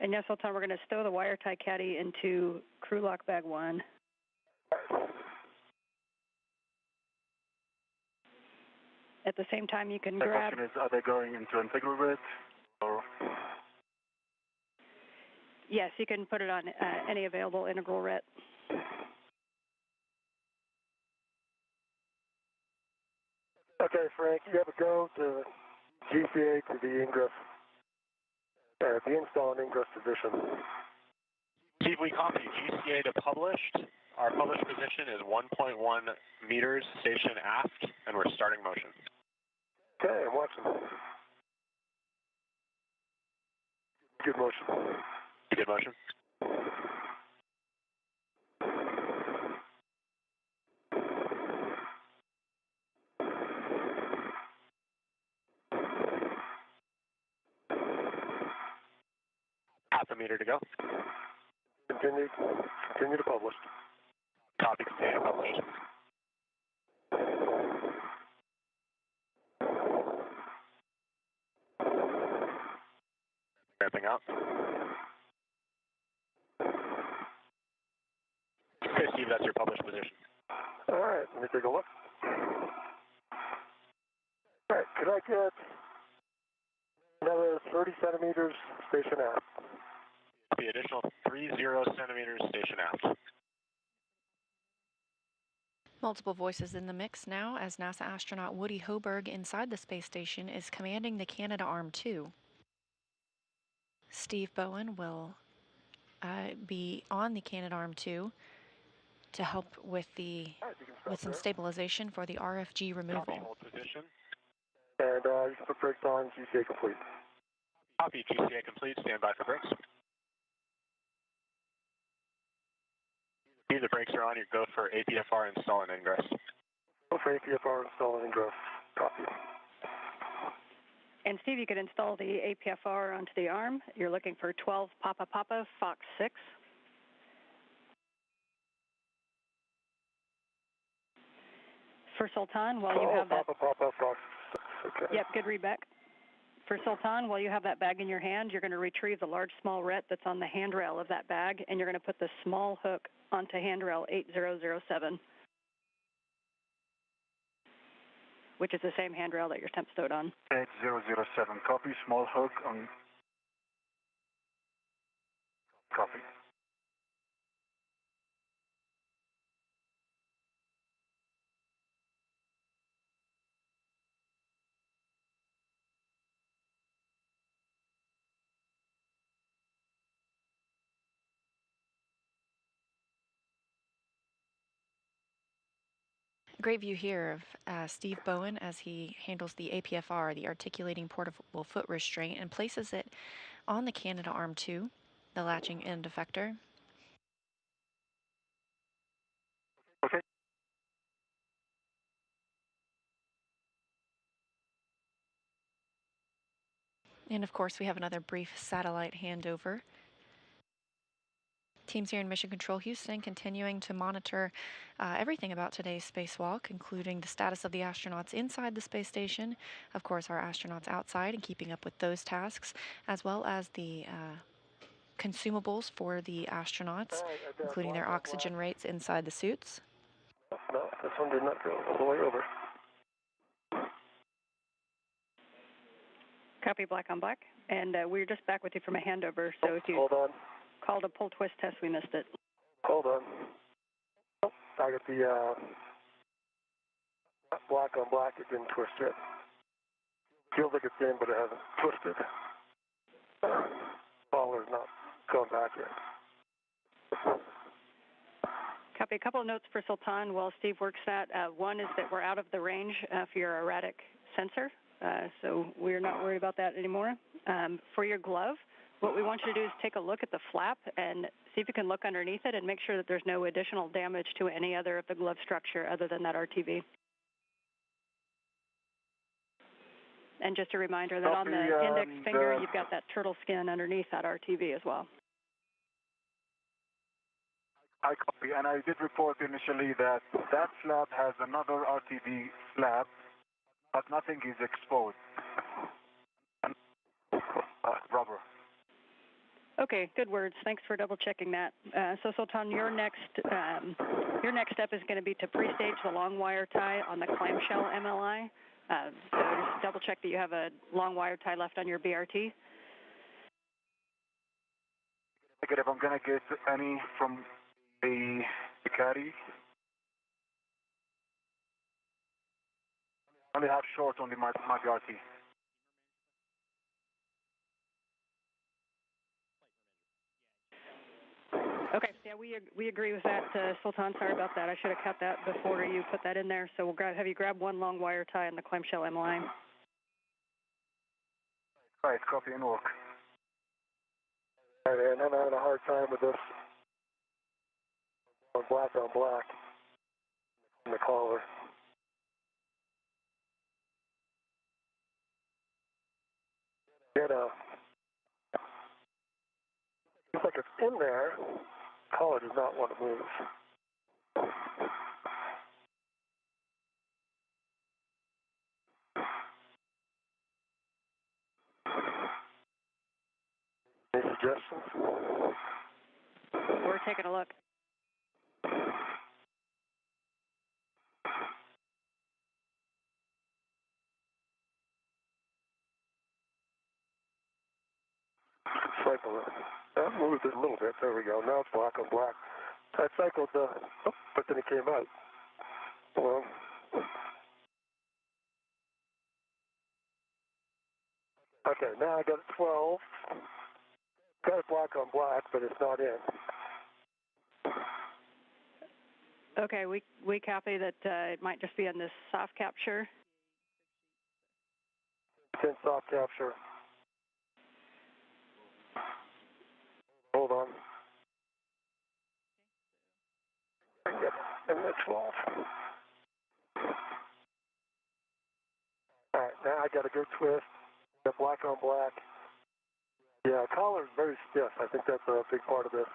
And yes, Sultan, we're going to stow the wire tie caddy into crew lock bag 1. At the same time, you can The grab... question is, are they going into integral red? Or... Yes, you can put it on any available integral ret. Okay, Frank, you have a go to GCA to the ingress, the install and ingress position. Steve, we copy GCA to published. Our published position is 1.1 meters station aft, and we're starting motion. Okay, I'm watching. Good motion. Good motion. Half a meter to go. Continue to publish. Copy, continue to publish. Ramping up. Okay, Steve, that's your published position. All right, let me take a look. All right, could I get another 30 centimeters station aft? The additional 30 centimeters station aft. Multiple voices in the mix now as NASA astronaut Woody Hoberg inside the space station is commanding the Canadarm2. Steve Bowen will be on the Canadarm2 to help with some stabilization for the RFG removal. Copy, hold position. And you can put brakes on, GCA complete. Copy, GCA complete, stand by for brakes. The brakes are on, you go for APFR install and ingress. Go for APFR install and ingress. Copy. And Steve, you could install the APFR onto the arm. You're looking for 12 Papa Papa Fox 6. For Sultan, while you have that... Papa Fox 6, okay. Yep, good read back. For Sultan, while you have that bag in your hand, you're going to retrieve the large small ret that's on the handrail of that bag, and you're going to put the small hook onto handrail 8007, which is the same handrail that your temp stowed on. 8007, copy, small hook on... Copy. Great view here of Steve Bowen as he handles the APFR, the articulating portable foot restraint, and places it on the Canadarm2, the latching end effector. Okay. And of course, we have another brief satellite handover. Teams here in Mission Control Houston continuing to monitor everything about today's spacewalk, including the status of the astronauts inside the space station, of course our astronauts outside and keeping up with those tasks, as well as the consumables for the astronauts, including their oxygen rates inside the suits. No, this one did not go all the way over. Copy, black on black. And we're just back with you from a handover, so if you Hold on. called a pull twist test, we missed it. Hold on. Oh, I got the black on black. It didn't twist yet. Feels like it's in, but it hasn't twisted. Follower's not going back yet. Copy. A couple of notes for Sultan while Steve works that. One is that we're out of the range for your erratic sensor, so we're not worried about that anymore. For your glove, what we want you to do is take a look at the flap and see if you can look underneath it and make sure that there's no additional damage to any other of the glove structure other than that RTV. And just a reminder that on the index finger, you've got that turtle skin underneath that RTV as well. I copy, and I did report initially that that slab has another RTV slab, but nothing is exposed. Rubber. Okay, good words. Thanks for double checking that. So Sultan, your next step is going to be to pre-stage the long wire tie on the clamshell MLI. So just double check that you have a long wire tie left on your BRT. Negative. I'm going to get any from the caddy. Only have short on my BRT. Okay, yeah, we agree with that, Sultan. Sorry about that. I should have kept that before you put that in there. So we'll have you grab one long wire tie on the clamshell MLI. Right, copy and work. All right, and I'm having a hard time with this on black in the collar. Looks like it's in there. Collar does not want to move. Any suggestions? We're taking a look. Cycle it. That moved it a little bit. There we go. Now it's black on black. I cycled but then it came out. Well, okay, now I got it 12. Got it black on black, but it's not in. Okay, we copy that it might just be on this soft capture. It's in soft capture. Hold on. Yep, and the 12. All right, now I got a good twist. Got black on black. Yeah, collar is very stiff. I think that's a big part of this.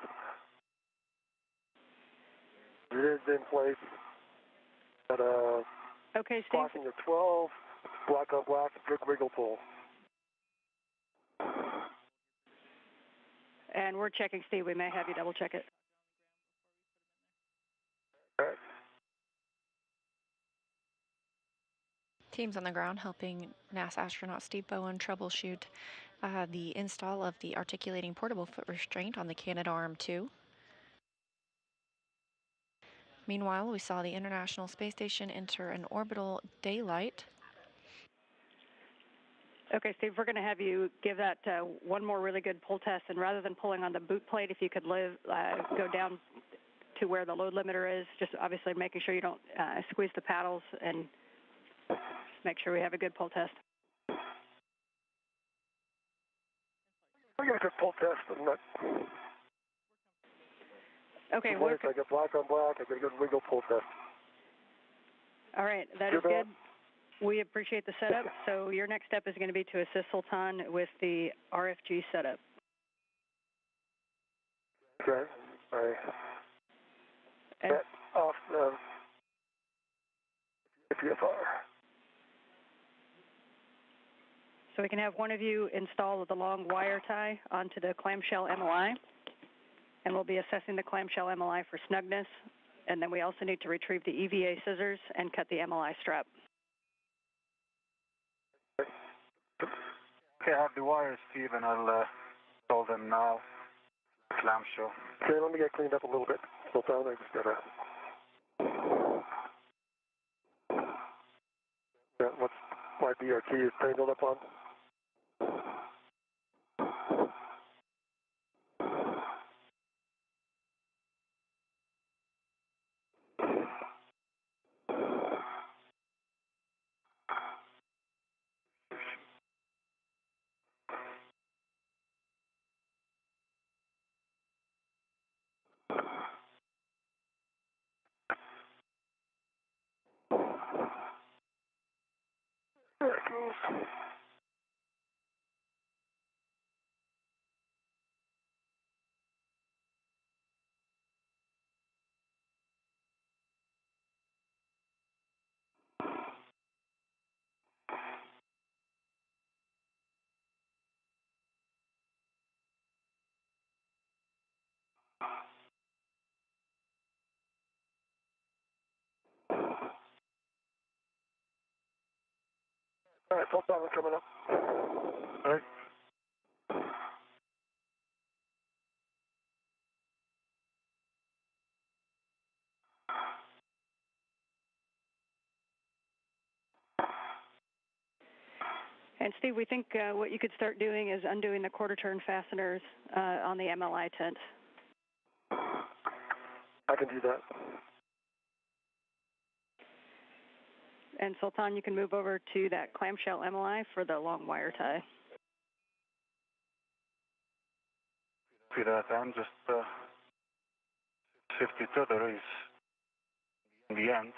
It is in place. Got a okay, Steve. blocking of 12, black on black, good wiggle pull. And we're checking, Steve. We may have you double check it. All right. Teams on the ground helping NASA astronaut Steve Bowen troubleshoot the install of the articulating portable foot restraint on the Canadarm2. Meanwhile, we saw the International Space Station enter an orbital daylight. Okay, Steve, we're going to have you give that one more really good pull test, and rather than pulling on the boot plate, if you could go down to where the load limiter is, just obviously making sure you don't squeeze the paddles, and make sure we have a good pull test. I got a good pull test on that. Okay, I got black on black. I got a good wiggle pull test. All right, that is good. We appreciate the setup. So your next step is going to be to assist Sultan with the RFG setup. Okay. All right. Get off the PFR. So we can have one of you install the long wire tie onto the clamshell MLI, and we'll be assessing the clamshell MLI for snugness And then we also need to retrieve the EVA scissors and cut the MLI strap. Okay, I have the wires, Steve, and I'll install them now. Clamshell. Okay, let me get cleaned up a little bit. So I just gotta. Yeah, what's my BRT is tangled up on? There it goes. All right, full time coming up. All right. And Steve, we think what you could start doing is undoing the quarter turn fasteners on the MLI tent. I can do that. And Sultan, you can move over to that clamshell MLI for the long wire tie. See that, and just 52 there is in the end,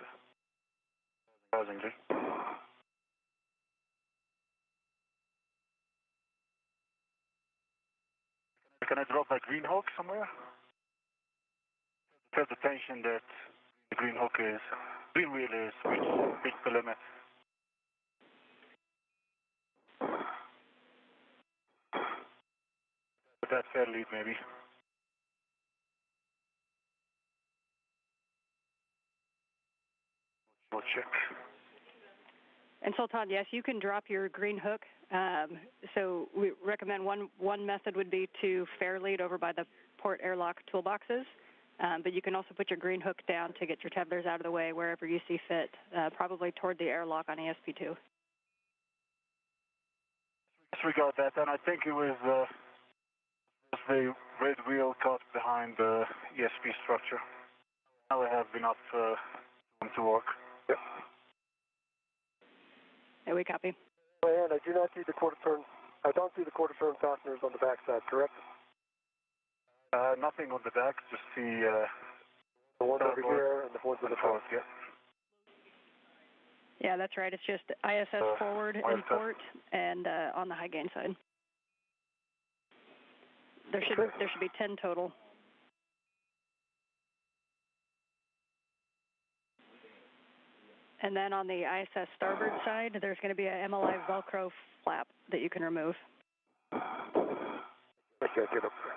surprisingly. Can I drop that green hook somewhere? Feel the tension that the green hook is, green wheel is, reach the limit. But that's fair lead maybe. We'll check. And Sultan, yes, you can drop your green hook. So we recommend one method would be to fair lead over by the port airlock toolboxes. But you can also put your green hook down to get your tetherers out of the way wherever you see fit, probably toward the airlock on ESP2. Disregard that, and I think it was the red wheel caught behind the ESP structure. Now I have enough to work. Yep. Yeah, we copy. And I do not see the quarter turn. I don't see the quarter turn fasteners on the backside, correct? Nothing on the back, just the ones over here and the ones on the front. Yeah. Yeah, that's right. It's just ISS forward in port and on the high gain side. There should be 10 total. And then on the ISS starboard side, there's going to be a MLI Velcro flap that you can remove. I can't get up there.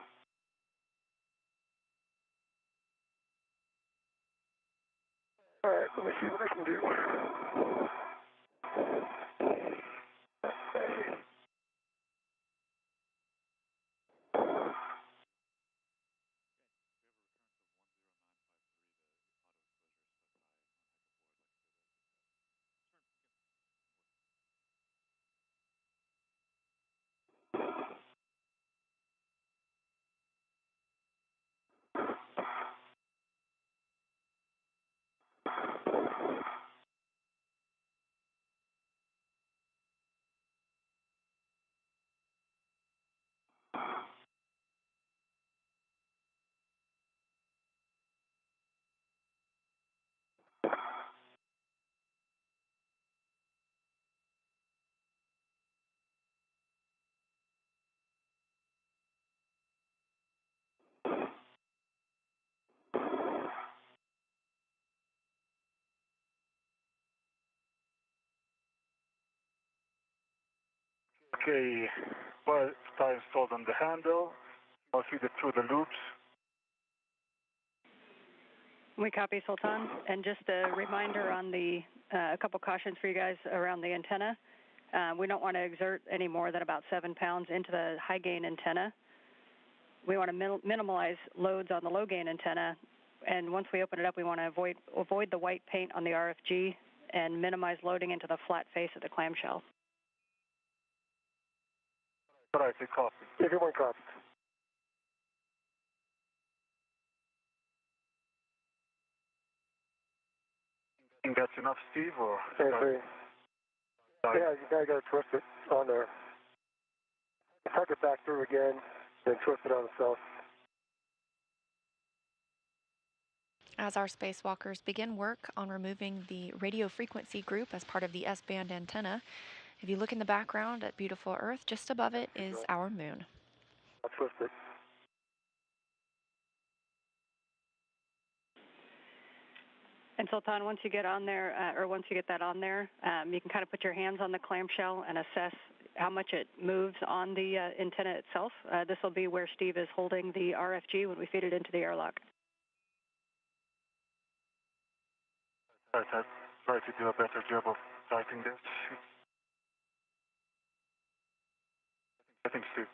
All right, let me see what I can do. Okay, well, tie installed on the handle. I'll feed it through the loops. We copy, Sultan. And just a reminder on the, a couple cautions for you guys around the antenna. We don't want to exert any more than about 7 pounds into the high gain antenna. We want to minimize loads on the low gain antenna. And once we open it up, we want to avoid the white paint on the RFG and minimize loading into the flat face of the clamshell. All right, we copy. Everyone copies. Think that's enough, Steve, or? Yeah, you gotta twist it on there. Tuck it back through again, then twist it on itself. As our spacewalkers begin work on removing the radio frequency group as part of the S-band antenna, if you look in the background at beautiful Earth, just above it is our moon. I'll twist it. And Sultan, once you get on there, or once you get that on there, you can kind of put your hands on the clamshell and assess how much it moves on the antenna itself. This will be where Steve is holding the RFG when we feed it into the airlock. I'll try to do a better job of typing this. I think Steve.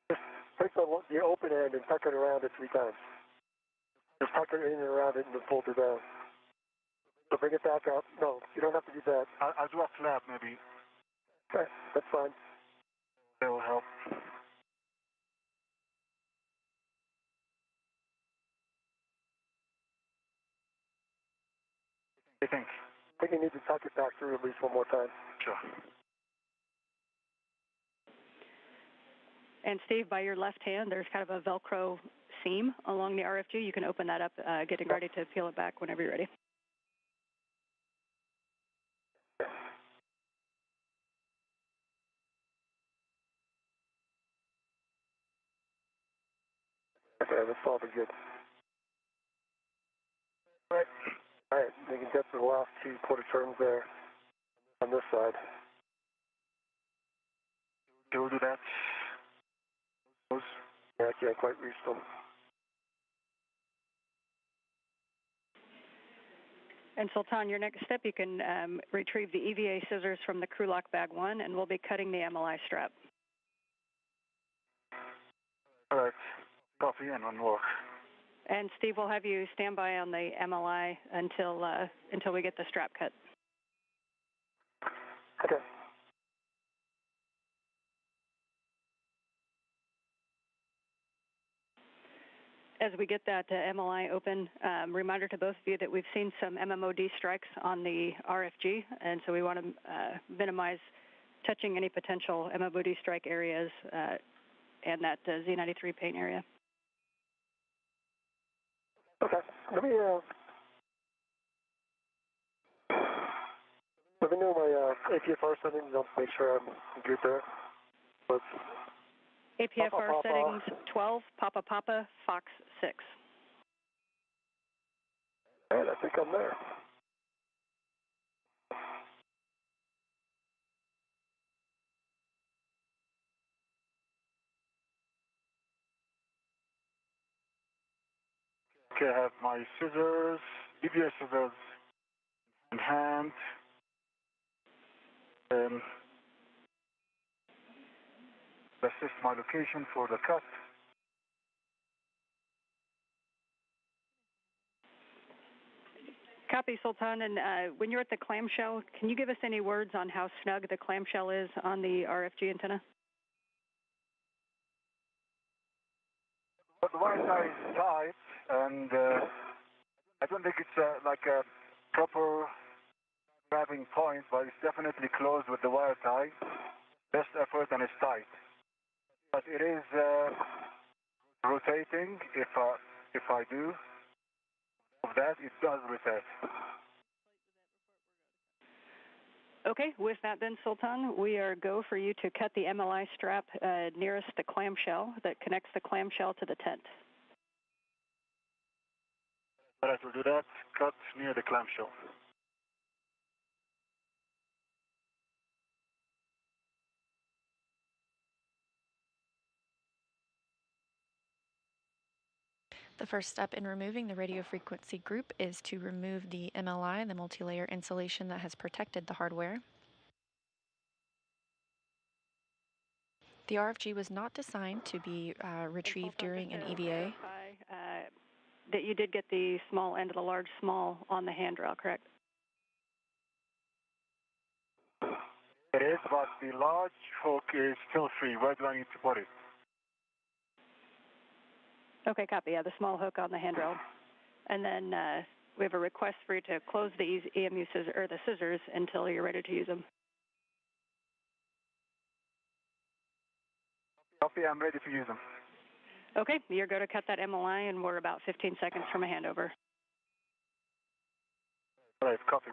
Just take the open end and tuck it around it 3 times. Just tuck it in and around it and then fold it down. So bring it back up. No, you don't have to do that. I'll do a flap maybe. Okay, that's fine. That will help. I think you need to tuck it back through at least one more time. Sure. And Steve, by your left hand, there's kind of a Velcro seam along the RFG. You can open that up, getting ready to peel it back whenever you're ready. Okay, that's all be good. All right, you can get to the last 2 quarter turns there on this side. Okay, we'll do that. Yeah, I can't quite reach them. And Sultan, your next step, you can retrieve the EVA scissors from the crew lock bag 1, and we'll be cutting the MLI strap. All right, copy and one more. And Steve, we'll have you stand by on the MLI until we get the strap cut. Okay. As we get that MLI open, reminder to both of you that we've seen some MMOD strikes on the RFG, and so we want to minimize touching any potential MMOD strike areas and that Z93 paint area. Okay, let me know my APFR settings. I'll make sure I'm good there. Let's APFR Papa, settings 12, Papa Papa, Fox 6. All right, I think I'm there. Okay, I have my scissors, EVA scissors in hand. This is my location for the cut. Copy, Sultan. And when you're at the clamshell, can you give us any words on how snug the clamshell is on the RFG antenna? But the wire tie is tight, and I don't think it's like a proper grabbing point, but it's definitely close with the wire tie. Best effort, and it's tight. But it is rotating. If I do of that, it does rotate. Okay, with that then, Sultan, we are go for you to cut the MLI strap nearest the clamshell that connects the clamshell to the tent. All right, we'll do that. Cut near the clamshell. The first step in removing the radio frequency group is to remove the MLI, the multi-layer insulation that has protected the hardware. The RFG was not designed to be retrieved during an EVA. That you did get the small end of the large small on the handrail, correct? It is, but the large hook is still free. Where do I need to put it? Okay, copy. Yeah, the small hook on the handrail. And then we have a request for you to close the EMU scissors, or the scissors, until you're ready to use them. Copy, I'm ready to use them. Okay, you're going to cut that MLI, and we're about 15 seconds from a handover. All right, copy.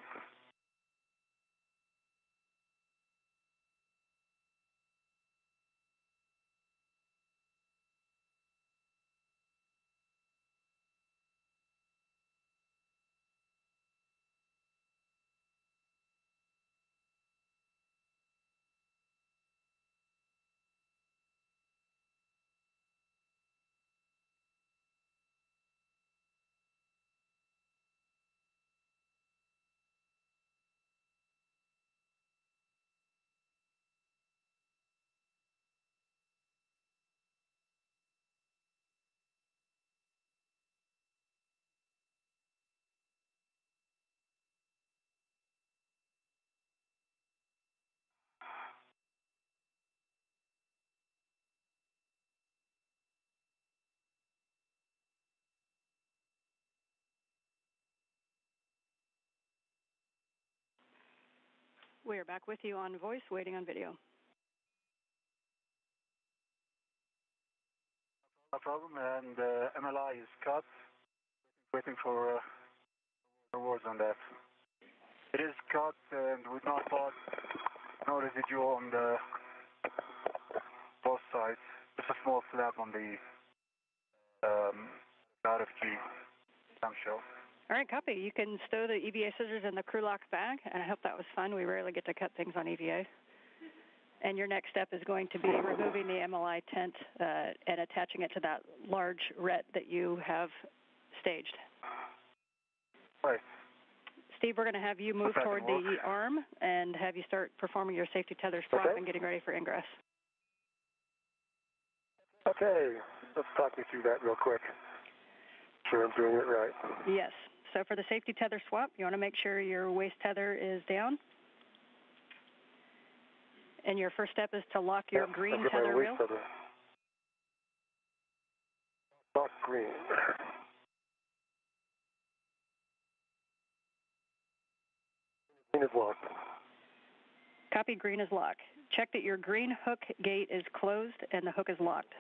We are back with you on voice, waiting on video. No problem, and MLI is cut. Waiting for words on that. It is cut and with no part, no residual on the both sides. Just a small flap on the RFG clamshell. All right, copy. You can stow the EVA scissors in the crew lock bag, and I hope that was fun. We rarely get to cut things on EVA. And your next step is going to be removing the MLI tent and attaching it to that large ret that you have staged. Right. Steve, we're going to have you move toward the arm and have you start performing your safety tether swap and getting ready for ingress. Okay, let's talk me through that real quick. Sure I'm doing it right. Yes. So for the safety tether swap, you want to make sure your waist tether is down. And your first step is to lock your green tether reel. Lock green. Green is locked. Copy, green is locked. Check that your green hook gate is closed and the hook is locked.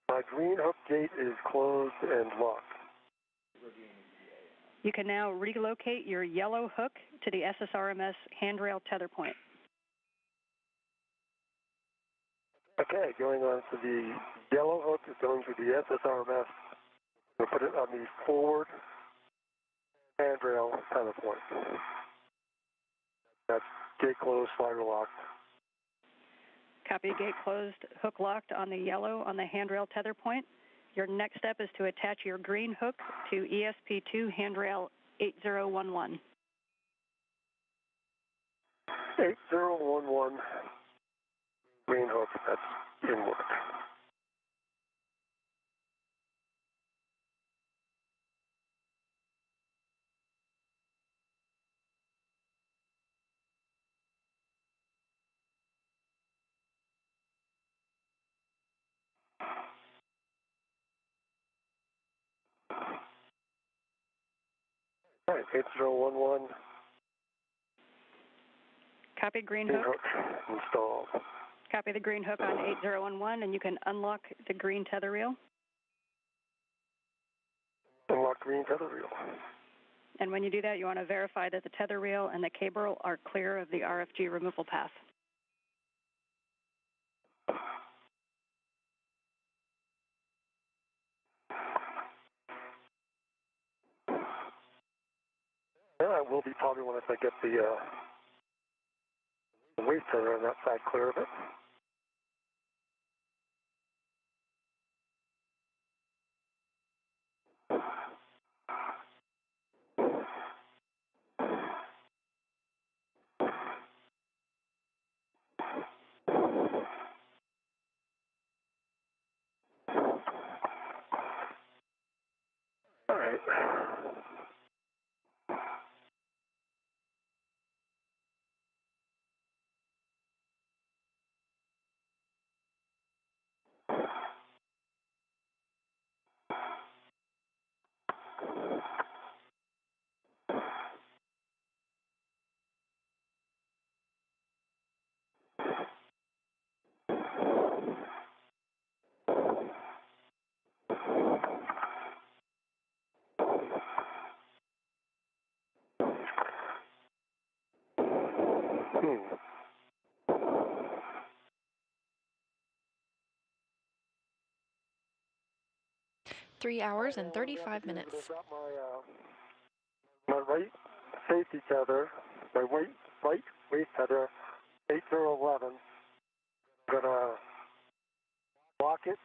My green hook gate is closed and locked. You can now relocate your yellow hook to the SSRMS handrail tether point. Okay, going on to the yellow hook is going to the SSRMS. We'll put it on the forward handrail tether point. That's gate closed, slider locked. Copy, gate closed, hook locked on the yellow on the handrail tether point. Your next step is to attach your green hook to ESP2 handrail 8011. 8011 green hook, that's in work. All right, 8011. Copy, green Green hook. hook installed. Copy the green hook on 8011, and you can unlock the green tether reel. Unlock green tether reel. And when you do that, you want to verify that the tether reel and the cable are clear of the RFG removal path. Yeah, it will be probably once I get the weight tether on that side clear of it. Hmm. 3 hours and 35 minutes. Got my right safety tether, my right waist tether, 8011. I'm gonna lock it.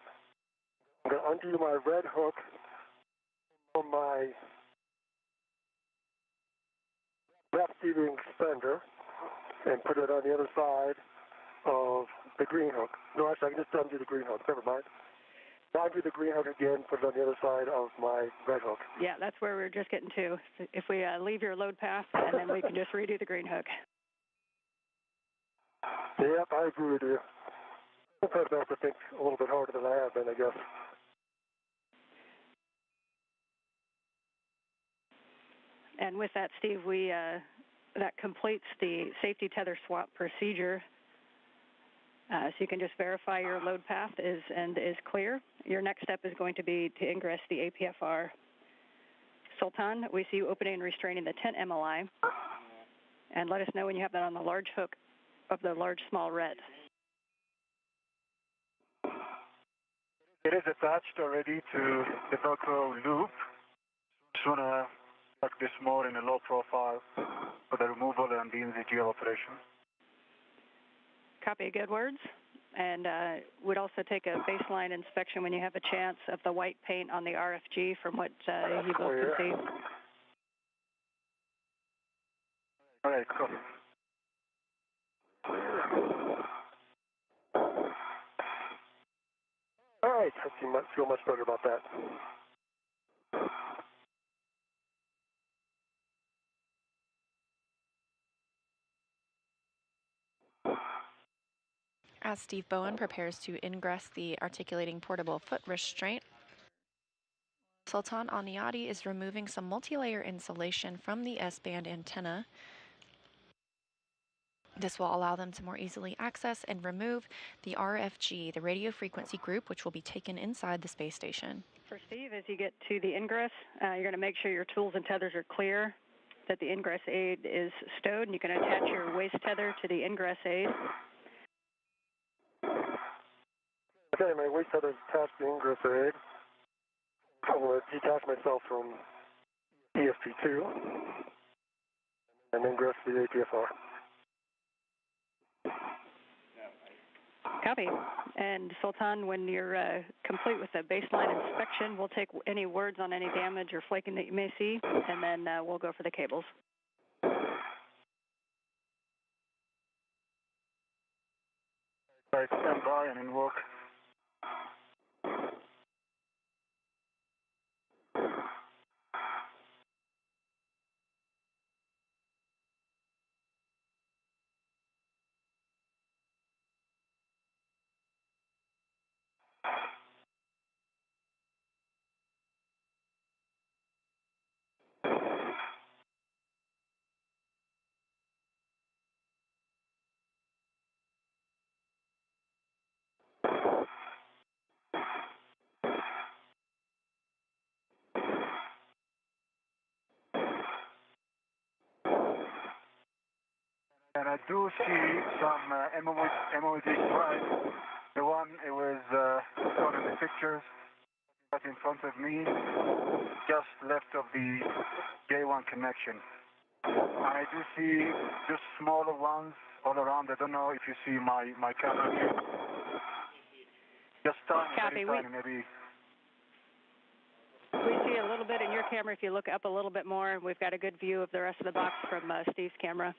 I'm gonna undo my red hook from my left steering extender and put it on the other side of the green hook. No, actually, I can just undo the green hook. Never mind. Undo the green hook again, put it on the other side of my red hook. Yeah, that's where we're just getting to. If we leave your load path, and then we can just redo the green hook. Yep, I agree with you. Sometimes I have to think a little bit harder than I have been, I guess. And with that, Steve, that completes the safety tether swap procedure. So you can just verify your load path is clear. Your next step is going to be to ingress the APFR. Sultan, we see you opening and restraining the 10 MLI. And let us know when you have that on the large hook of the large small red. It is attached already to the Velcro loop. Just want to tuck this more in a low profile for the removal and the NZGL operation. Copy, good words. And would also take a baseline inspection when you have a chance of the white paint on the RFG from what you both can see. All right, copy. All right, I feel much better about that. As Steve Bowen prepares to ingress the articulating portable foot restraint, Sultan Al-Niyadi is removing some multi-layer insulation from the S-band antenna. This will allow them to more easily access and remove the RFG, the radio frequency group, which will be taken inside the space station. For Steve, as you get to the ingress, you're going to make sure your tools and tethers are clear, that the ingress aid is stowed, and you can attach your waist tether to the ingress aid. Okay, my waist tether is attached to the ingress aid. I'm going to detach myself from ESP2 and ingress the APFR. Copy. And Sultan, when you're complete with the baseline inspection, we'll take any words on any damage or flaking that you may see, and then we'll go for the cables. All right, stand by and in work. And I do see some MOD stripes. The one it was shown in the pictures, right in front of me, just left of the J1 connection. I do see just smaller ones all around. I don't know if you see my camera view. Just tiny, very tiny, maybe. We see a little bit in your camera. If you look up a little bit more, we've got a good view of the rest of the box from Steve's camera.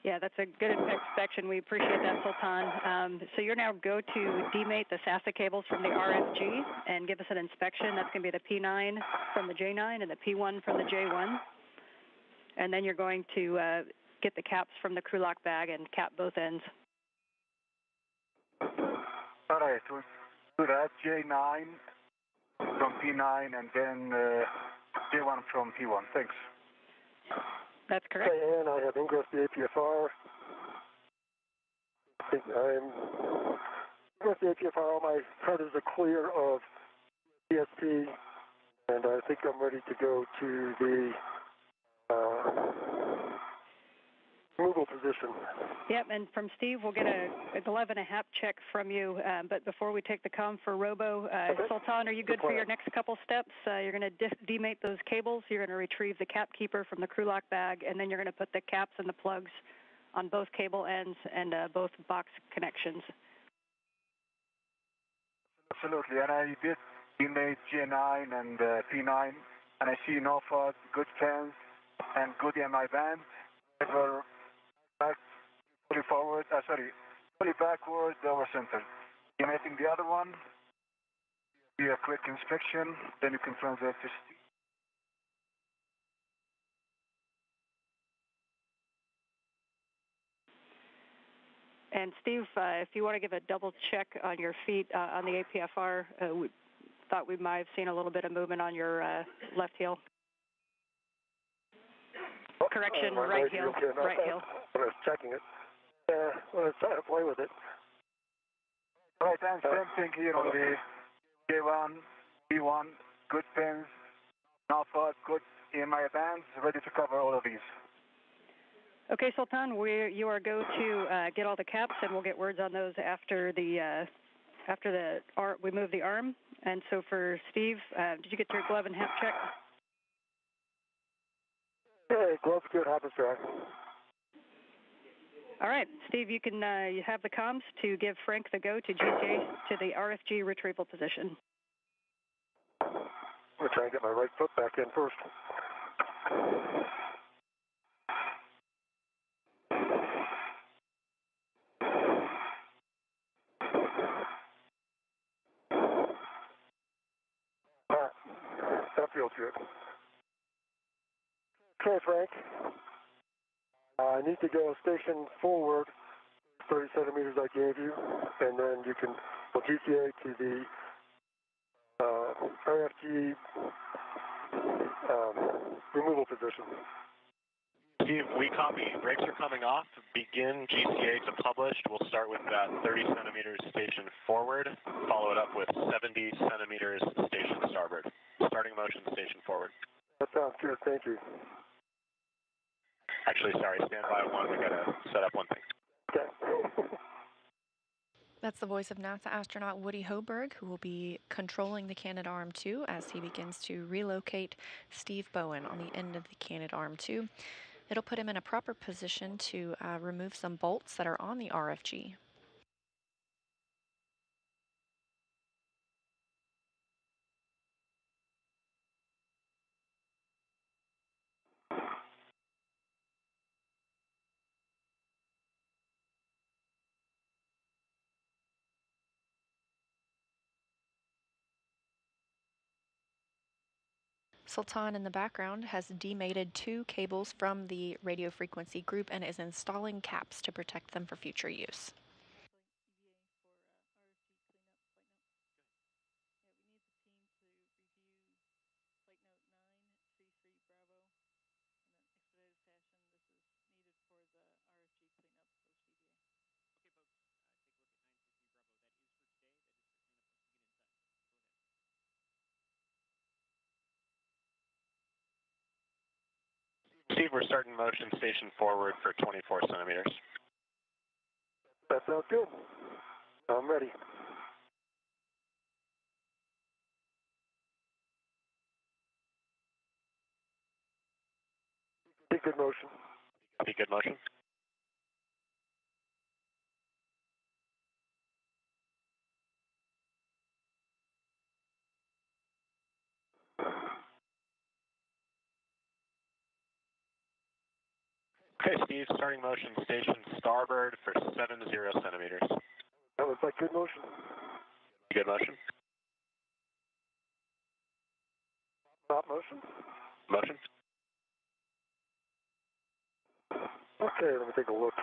Yeah, that's a good inspection. We appreciate that, Sultan. So you're now go to demate the SASA cables from the RFG and give us an inspection. That's going to be the P9 from the J9 and the P1 from the J1. And then you're going to get the caps from the crew lock bag and cap both ends. All right, we'll do that. J9 from P9 and then J1 from P1. Thanks. That's correct. Okay, and I have ingress the APFR. I think I'm ingress the APFR. All my headers are clear of ESP, and I think I'm ready to go to the removal position. Yep, and from Steve, we'll get a glove and a hap check from you. But before we take the comm for Robo, Okay. Sultan, are you good for your next couple steps? You're going to demate those cables. You're going to retrieve the cap keeper from the crew lock bag, and then you're going to put the caps and the plugs on both cable ends and both box connections. Absolutely, and I did demate J9 and P9, and I see no fault, good fans, and good MI bands. They were back, fully forward, fully backward, they were centered. Demating the other one, do a quick inspection, then you can translate to Steve. And Steve, if you want to give a double check on your feet on the APFR, we thought we might have seen a little bit of movement on your left heel. Correction, right heel. Okay, no, Right heel. I was checking it. I was trying to play with it. All right, and same thing here on the J1, P1, good pins, no fault, good EMI bands, ready to cover all of these. Okay, Sultan, you are go to get all the caps, and we'll get words on those after we move the arm. And so for Steve, did you get your glove and hap check? Hey, glove's good, happens track. All right, Steve, you can you have the comms to give Frank the go to GTA to the RFG retrieval position. I'm going to try and get my right foot back in first. That feels good. Okay, Frank. I need to go station forward 30 centimeters I gave you, and then you can go GTA to the RFG removal position. Steve, we copy. Brakes are coming off. Begin GCA to published. We'll start with that 30 centimeters station forward, follow it up with 70 centimeters station starboard. Starting motion station forward. That sounds good, thank you. Actually, sorry, stand by one. We gotta set up one thing. Okay. That's the voice of NASA astronaut Woody Hoberg, who will be controlling the Canadarm2 as he begins to relocate Steve Bowen on the end of the Canadarm2. It'll put him in a proper position to remove some bolts that are on the RFG. Sultan in the background has demated 2 cables from the radio frequency group and is installing caps to protect them for future use. Steve, we're starting motion station forward for 24 centimeters. That sounds good. I'm ready. Take good motion. Copy, good motion. Okay, Steve, starting motion, station starboard for 70 centimeters. That looks like good motion. Good motion. Stop motion. Motion. Okay, let me take a look.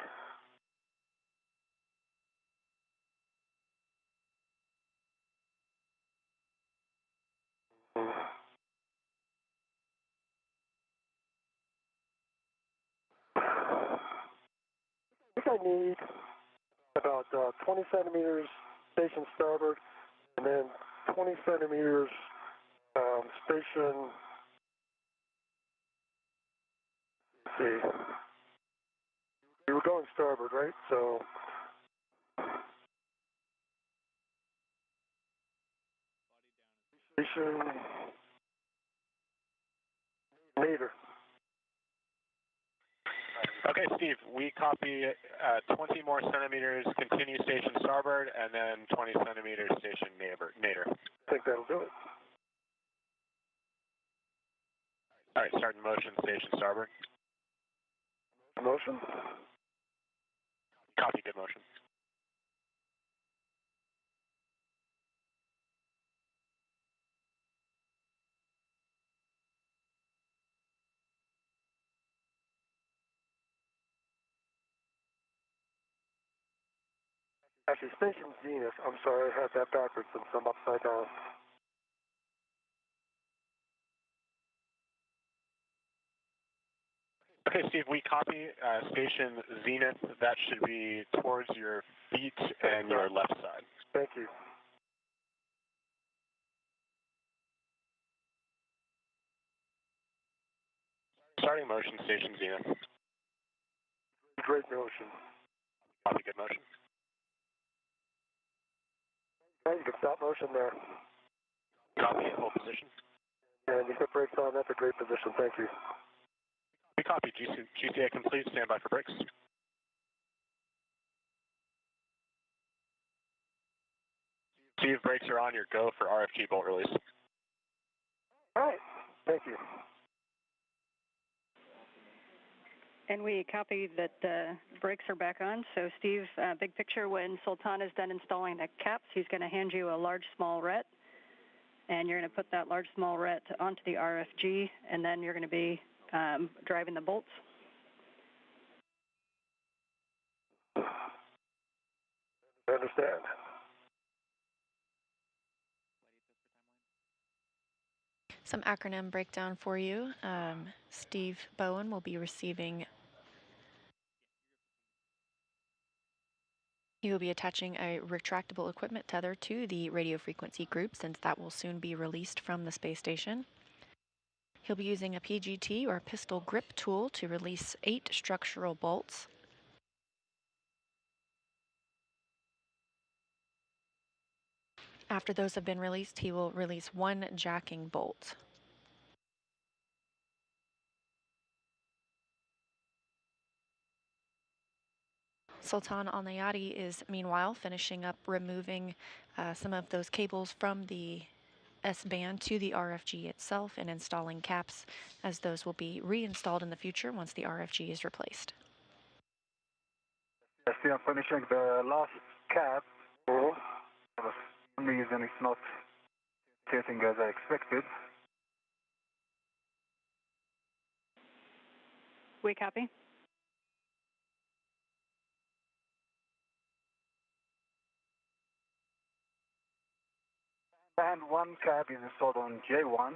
I think I need about 20 centimeters station starboard, and then 20 centimeters station. Let's see, we were going starboard, right? So station nadir. Okay, Steve, we copy 20 more centimeters, continue station starboard, and then 20 centimeters station nadir. I think that'll do it. All right, starting motion, station starboard. Motion. Copy, good motion. Actually, station zenith. I'm sorry, I had that backwards since I'm upside down. Okay, Steve, we copy station zenith. That should be towards your feet and your left side. Thank you. Starting motion, station zenith. Great motion. Copy, good motion. Okay, you can stop motion there. Copy, hold position. And you put brakes on. That's a great position. Thank you. We copy, GCA complete, stand by for brakes. Steve, brakes are on, your go for RFG bolt release. All right. Thank you. And we copy that brakes are back on. So Steve, big picture, when Sultan is done installing the caps, he's going to hand you a large small ret, and you're going to put that large small ret onto the RFG, and then you're going to be driving the bolts. I understand. Some acronym breakdown for you. Steve Bowen will be receiving. He will be attaching a retractable equipment tether to the radio frequency group, since that will soon be released from the space station. He'll be using a PGT or pistol grip tool to release 8 structural bolts. After those have been released, he will release 1 jacking bolt. Sultan Al Nayati is meanwhile finishing up removing some of those cables from the S-band to the RFG itself and installing caps, as those will be reinstalled in the future once the RFG is replaced. I see I'm finishing the last cap. For some reason it's not setting as I expected. We copy. And one cap is installed on J1.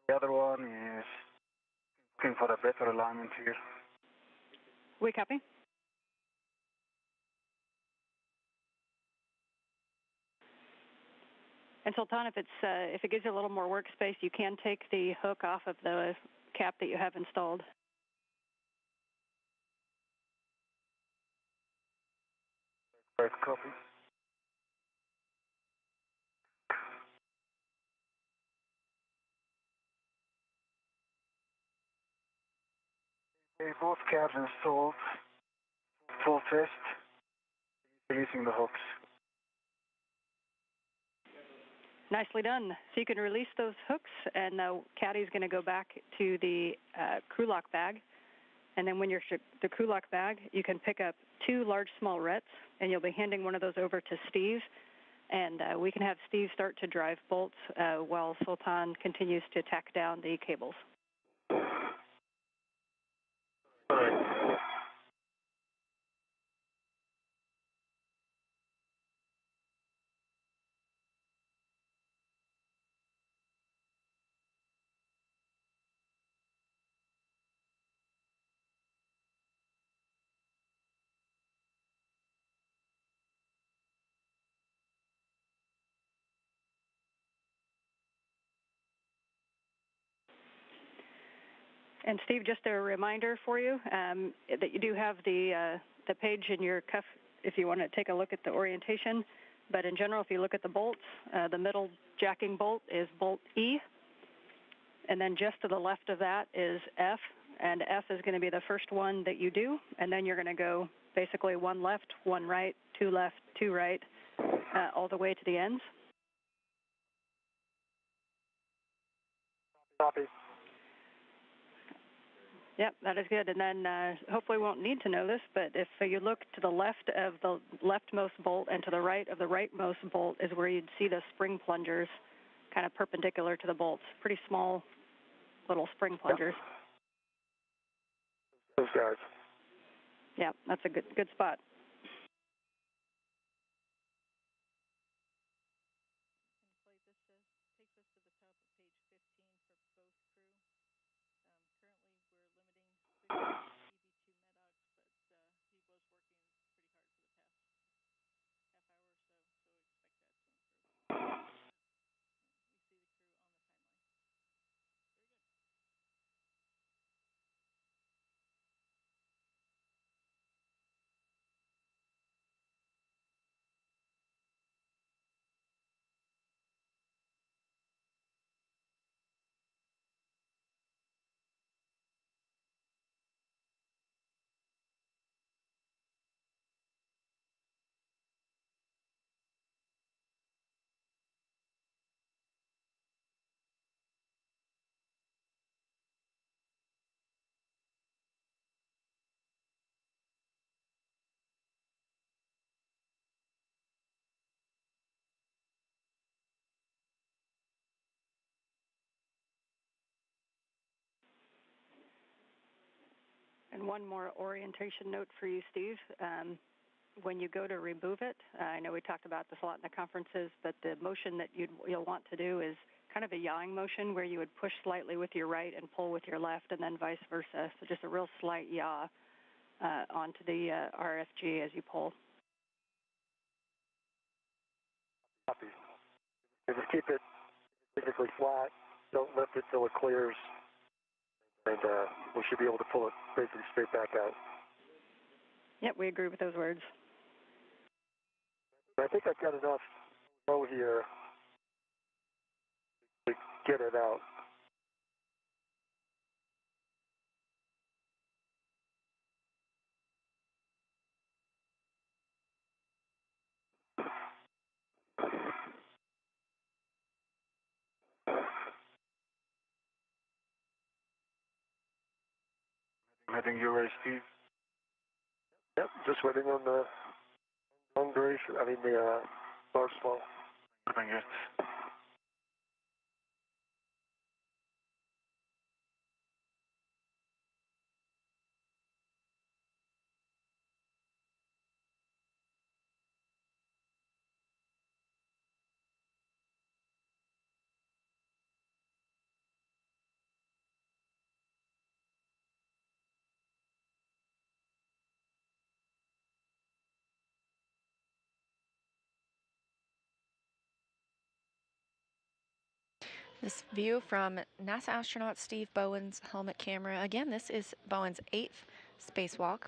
The other one is looking for a better alignment here. We copy. And Sultan, if it gives you a little more workspace, you can take the hook off of the cap that you have installed. Right, copy. Okay, both cabs installed. Full test. Releasing the hooks. Nicely done. So you can release those hooks, and the caddy is going to go back to the crew lock bag. And then when you're the crew lock bag, you can pick up 2 large small rets, and you'll be handing one of those over to Steve. And we can have Steve start to drive bolts while Sultan continues to tack down the cables. And Steve, just a reminder for you that you do have the page in your cuff if you want to take a look at the orientation. But in general, if you look at the bolts, the middle jacking bolt is bolt E. And then just to the left of that is F. And F is going to be the first one that you do. And then you're going to go basically 1 left, 1 right, 2 left, 2 right, all the way to the ends. Copy. Yep, that is good. And then hopefully we won't need to know this, but if you look to the left of the leftmost bolt and to the right of the rightmost bolt is where you'd see the spring plungers kind of perpendicular to the bolts. Pretty small little spring plungers. Those guys. Yeah, that's a good spot. And one more orientation note for you, Steve. When you go to remove it, I know we talked about this a lot in the conferences, but the motion that you'll want to do is kind of a yawing motion where you would push slightly with your right and pull with your left and then vice versa. So just a real slight yaw onto the RFG as you pull. Copy. Just keep it basically flat. Don't lift it till it clears. And we should be able to pull it basically straight back out. Yep, we agree with those words. I think I've got enough flow here to get it out. I think you're ready, Steve. Yep, just waiting on the long duration. I mean the large flow. Bring it. This view from NASA astronaut Steve Bowen's helmet camera. Again, this is Bowen's 8th spacewalk,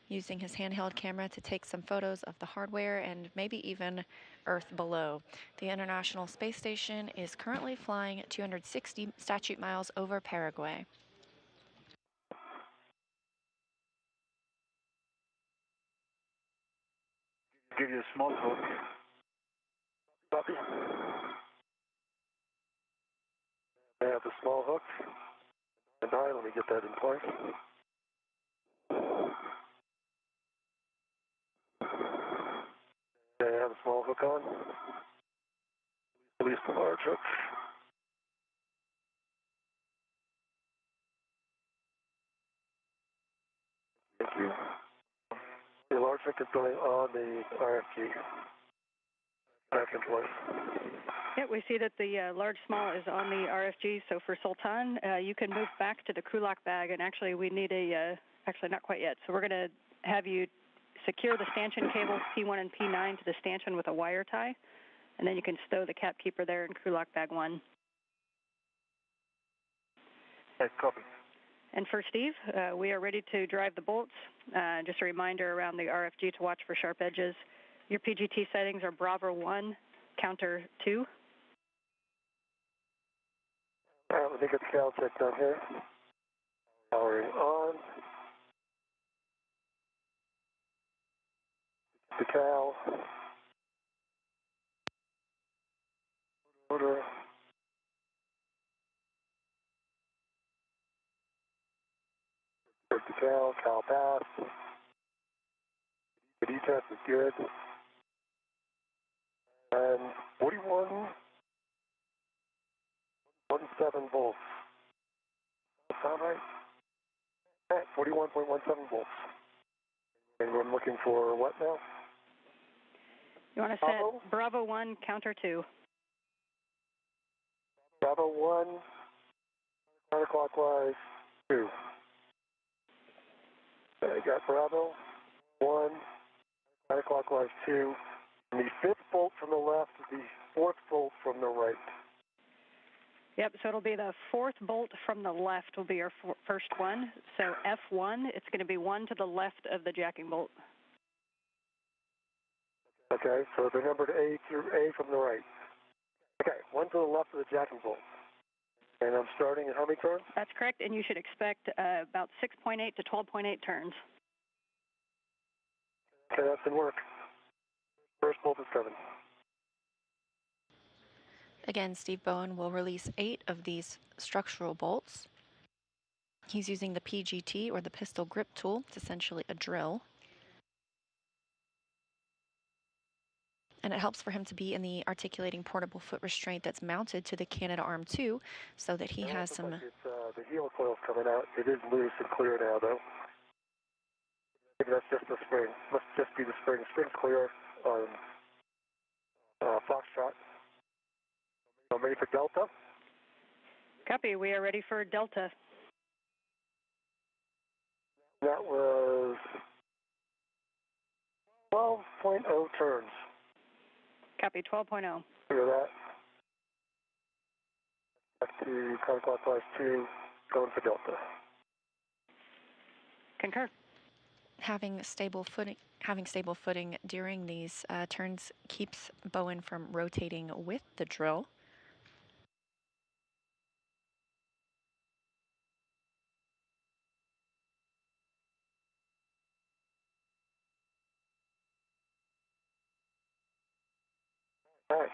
using his handheld camera to take some photos of the hardware and maybe even Earth below. The International Space Station is currently flying at 260 statute miles over Paraguay. Give you a small hook. Copy. They have the small hook. And high. Let me get that in place. Okay, I have a small hook on. Release the large hook. Thank you. The large hook is going on the RFG. Back in place. Yeah, we see that the large small is on the RFG. So for Sultan, you can move back to the Kulak bag, and actually we need actually not quite yet. So we're going to have you secure the stanchion cables P1 and P9 to the stanchion with a wire tie, and then you can stow the cap keeper there in Kulak bag 1. Okay, copy. And for Steve, we are ready to drive the bolts. Just a reminder around the RFG to watch for sharp edges. Your PGT settings are Bravo 1, counter 2. All right, let me get the cal check done here. Powering on. The cal. Motor. Break the cal pass. The D-test is good. And 41.17 volts. Sound right? All right, 41.17 volts. And I'm looking for what now? You want to set Bravo 1, counter 2. Bravo 1, counterclockwise 2. I got Bravo 1, counterclockwise 2. And the fifth bolt from the left is the fourth bolt from the right. Yep, so it'll be the fourth bolt from the left will be your first one. So F1, it's going to be one to the left of the jacking bolt. Okay, so they're numbered A through A from the right. Okay, one to the left of the jacking bolt. And I'm starting at how many turns? That's correct, and you should expect about 6.8 to 12.8 turns. Okay, that's in work. First bolt is coming. Again, Steve Bowen will release 8 of these structural bolts. He's using the PGT, or the pistol grip tool. It's essentially a drill. And it helps for him to be in the articulating portable foot restraint that's mounted to the Canada Arm 2, so that he has some... Like it's, the heel coil's coming out. It is loose and clear now, though. Maybe that's just the spring. Must just be the spring. Spring's clear on Foxtrot. I'm ready for Delta. Copy. We are ready for Delta. That was 12.0 turns. Copy. 12.0. Hear that? Back to counterclockwise 2, going for Delta. Concur. Having stable footing during these turns keeps Bowen from rotating with the drill. All right.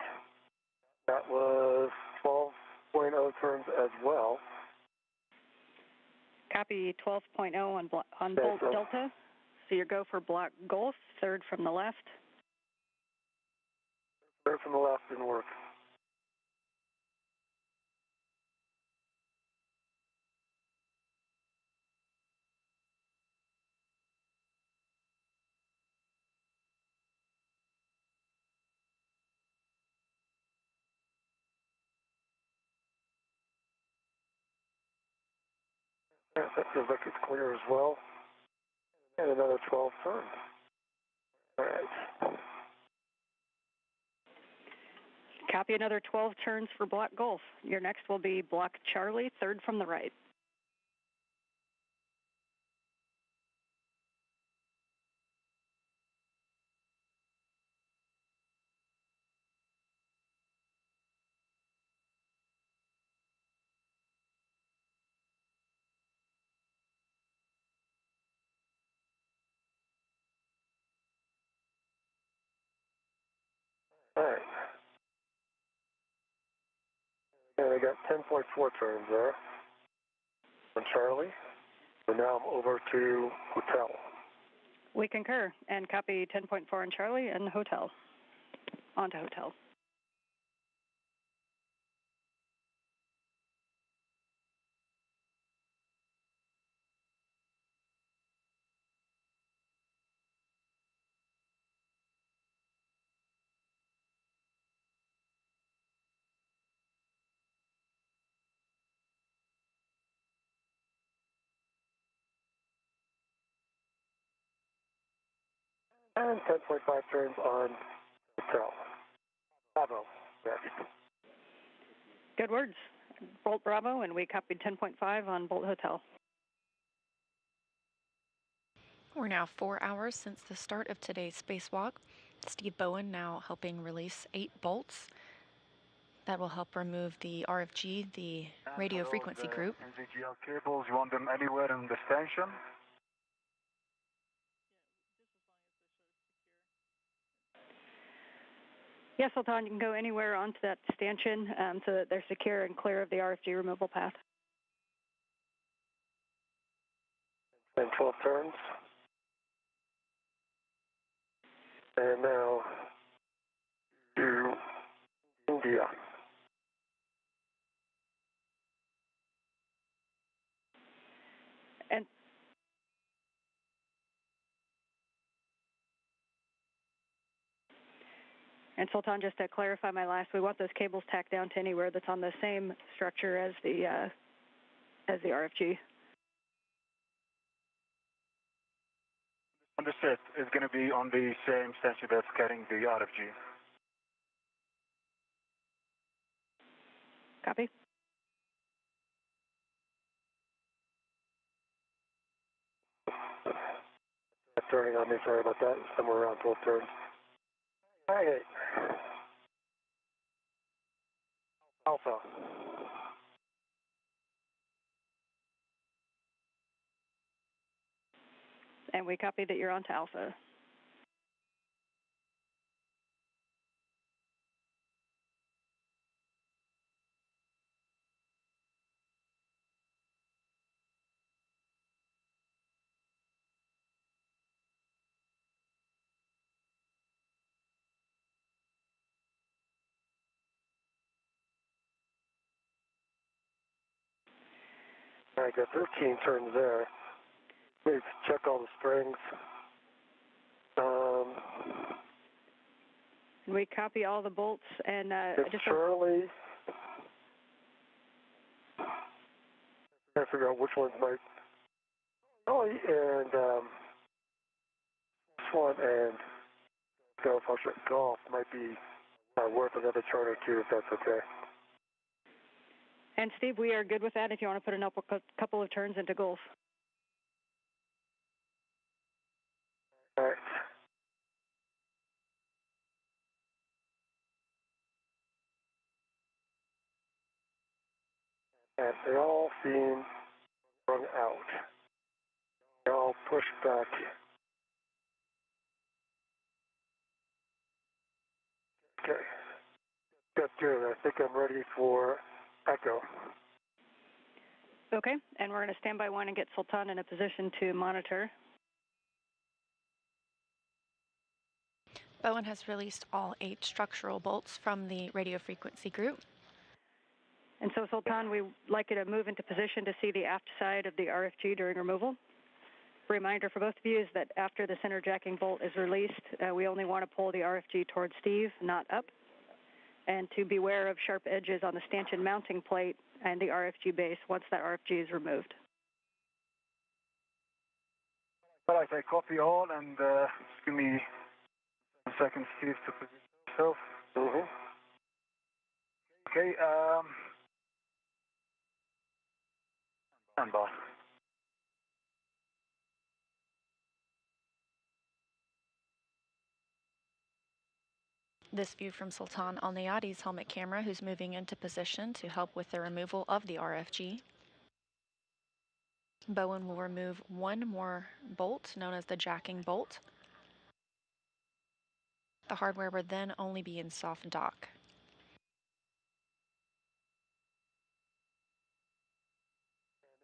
That was 12.0 turns as well. Copy. 12.0 on bolt Delta. So you go for block Golf, third from the left. Third from the left didn't work. Yeah, that feels like it's clear as well. And another 12 turns. All right. Copy. Another 12 turns for block Golf. Your next will be block Charlie, third from the right. All right. And I got 10.4 turns there. On Charlie. So now I'm over to hotel. We concur and copy 10.4 on Charlie and hotel. On to hotel. And 10.5 turns on hotel. Bravo. Yes. Good words. Bolt Bravo, and we copied 10.5 on Bolt Hotel. We're now 4 hours since the start of today's spacewalk. Steve Bowen now helping release 8 bolts. That will help remove the RFG, the radio frequency group. NZGL cables, you want them anywhere in the station? Yes, Sultan, you can go anywhere onto that stanchion so that they're secure and clear of the RFG removal path. And 12 turns. And now to India. And Sultan, just to clarify my last, we want those cables tacked down to anywhere that's on the same structure as the RFG. Understood. It's going to be on the same stanchion that's carrying the RFG. Copy. Turning on me, sorry about that. Somewhere around 12 turns. Alright. Alpha. And we copy that you're on to Alpha. I got 13 turns there. Let's check all the springs. We copy all the bolts and It's just Charlie. I figure out which ones might. Charlie and this one and golf might be worth another turn or two if that's okay. And Steve, we are good with that if you want to put a couple of turns into golf. All right. And they all seem wrung out. They all pushed back. Okay. That's good. I think I'm ready for echo. Okay, and we're going to stand by one and get Sultan in a position to monitor. Bowen has released all 8 structural bolts from the radio frequency group. And so, Sultan, we'd like you to move into position to see the aft side of the RFG during removal. Reminder for both of you is that after the center jacking bolt is released, we only want to pull the RFG towards Steve, not up. And to beware of sharp edges on the stanchion mounting plate and the RFG base once that RFG is removed. All right, I copy all, and just give me a second, Steve, to position yourself. Mm-hmm. Okay, stand by. This view from Sultan Al Nayadi's helmet camera, who's moving into position to help with the removal of the RFG. Bowen will remove one more bolt, known as the jacking bolt. The hardware will then only be in soft dock.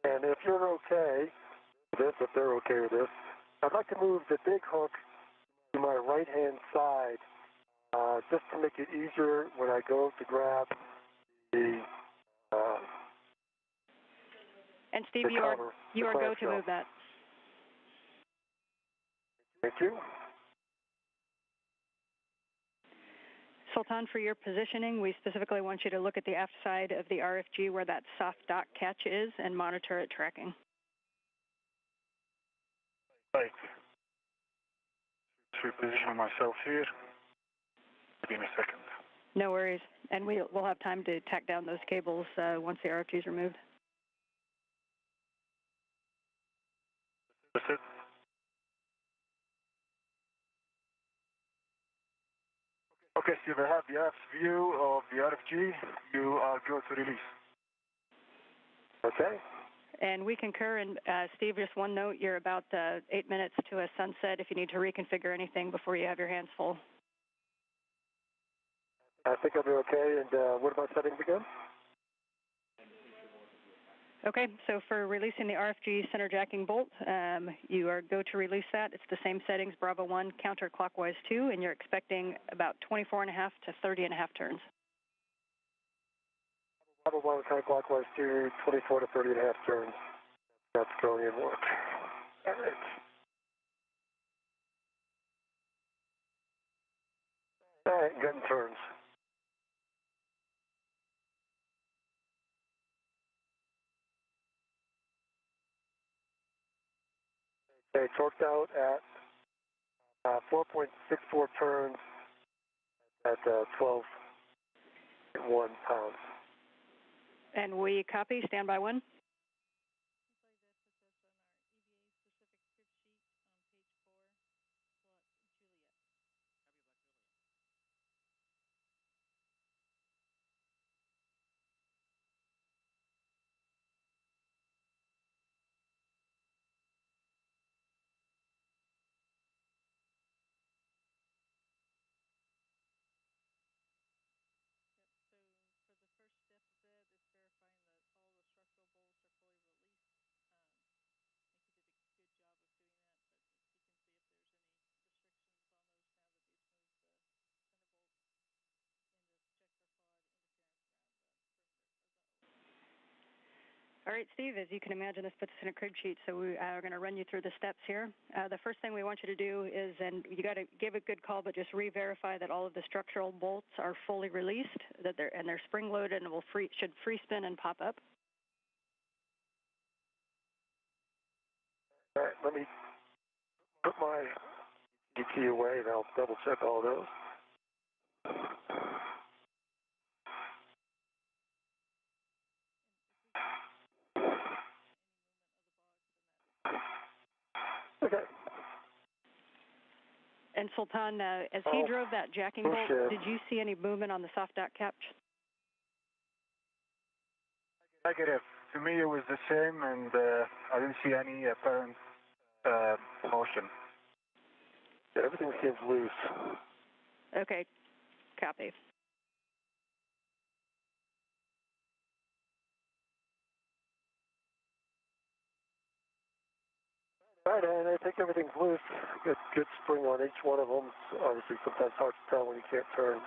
And if you're okay with this, if they're okay with this, I'd like to move the big hook to my right-hand side, just to make it easier when I go to grab the And Steve, the you are go to clamshell. move that. Thank you. Sultan, for your positioning, we specifically want you to look at the aft side of the RFG where that soft dock catch is and monitor it tracking. Right. Just repositioning myself here. Give me a second. No worries. And we'll have time to tack down those cables once the RFG is removed. That's it. Okay, so you have the aft view of the RFG. You are go to release. Okay. And we concur. And Steve, just one note, you're about 8 minutes to a sunset if you need to reconfigure anything before you have your hands full. I think I'll be okay. And what about settings again? Okay, so for releasing the RFG center jacking bolt, you are go to release that. It's the same settings, Bravo 1, counterclockwise 2, and you're expecting about 24.5 to 30.5 turns. Bravo 1 counterclockwise to 24 to 30 and a half turns. That's going in work. All right. All right, getting turns. Okay, torqued out at 4.64 turns at 12.1 pounds. And we copy, standby 1. All right, Steve, as you can imagine, this puts us in a crib sheet, so we are going to run you through the steps here. The first thing we want you to do is, and you got to give a good call, but just re-verify that all of the structural bolts are fully released, that they're spring-loaded and should free spin and pop up. All right, let me put my key away and I'll double check all those. Okay. And Sultan, as he drove that jacking bolt, did you see any movement on the soft dock catch? Negative. To me, it was the same, and I didn't see any apparent motion. Yeah, everything seems loose. Okay, copy. All right, and I think everything's loose. Good spring on each one of them. Obviously, sometimes hard to tell when you can't turn.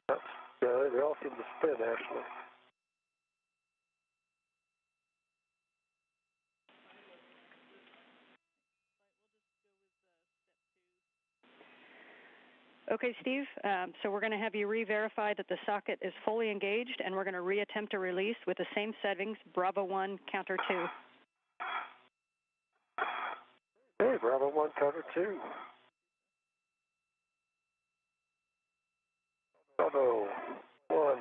Yeah, they all seem to spin, actually. Okay, Steve, so we're going to have you re-verify that the socket is fully engaged, and we're going to re-attempt a release with the same settings, Bravo 1, counter 2. Hey, Bravo 1, counter 2. Bravo 1,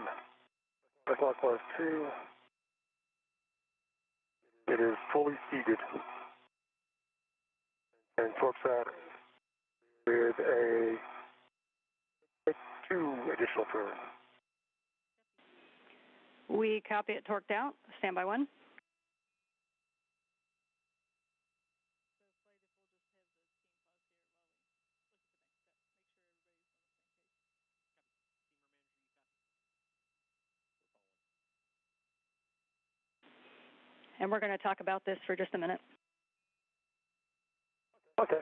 clockwise 2. It is fully seated. And torques out with a 2 additional turns. We copy it torqued out. Standby 1. and we're going to talk about this for just a minute. Okay.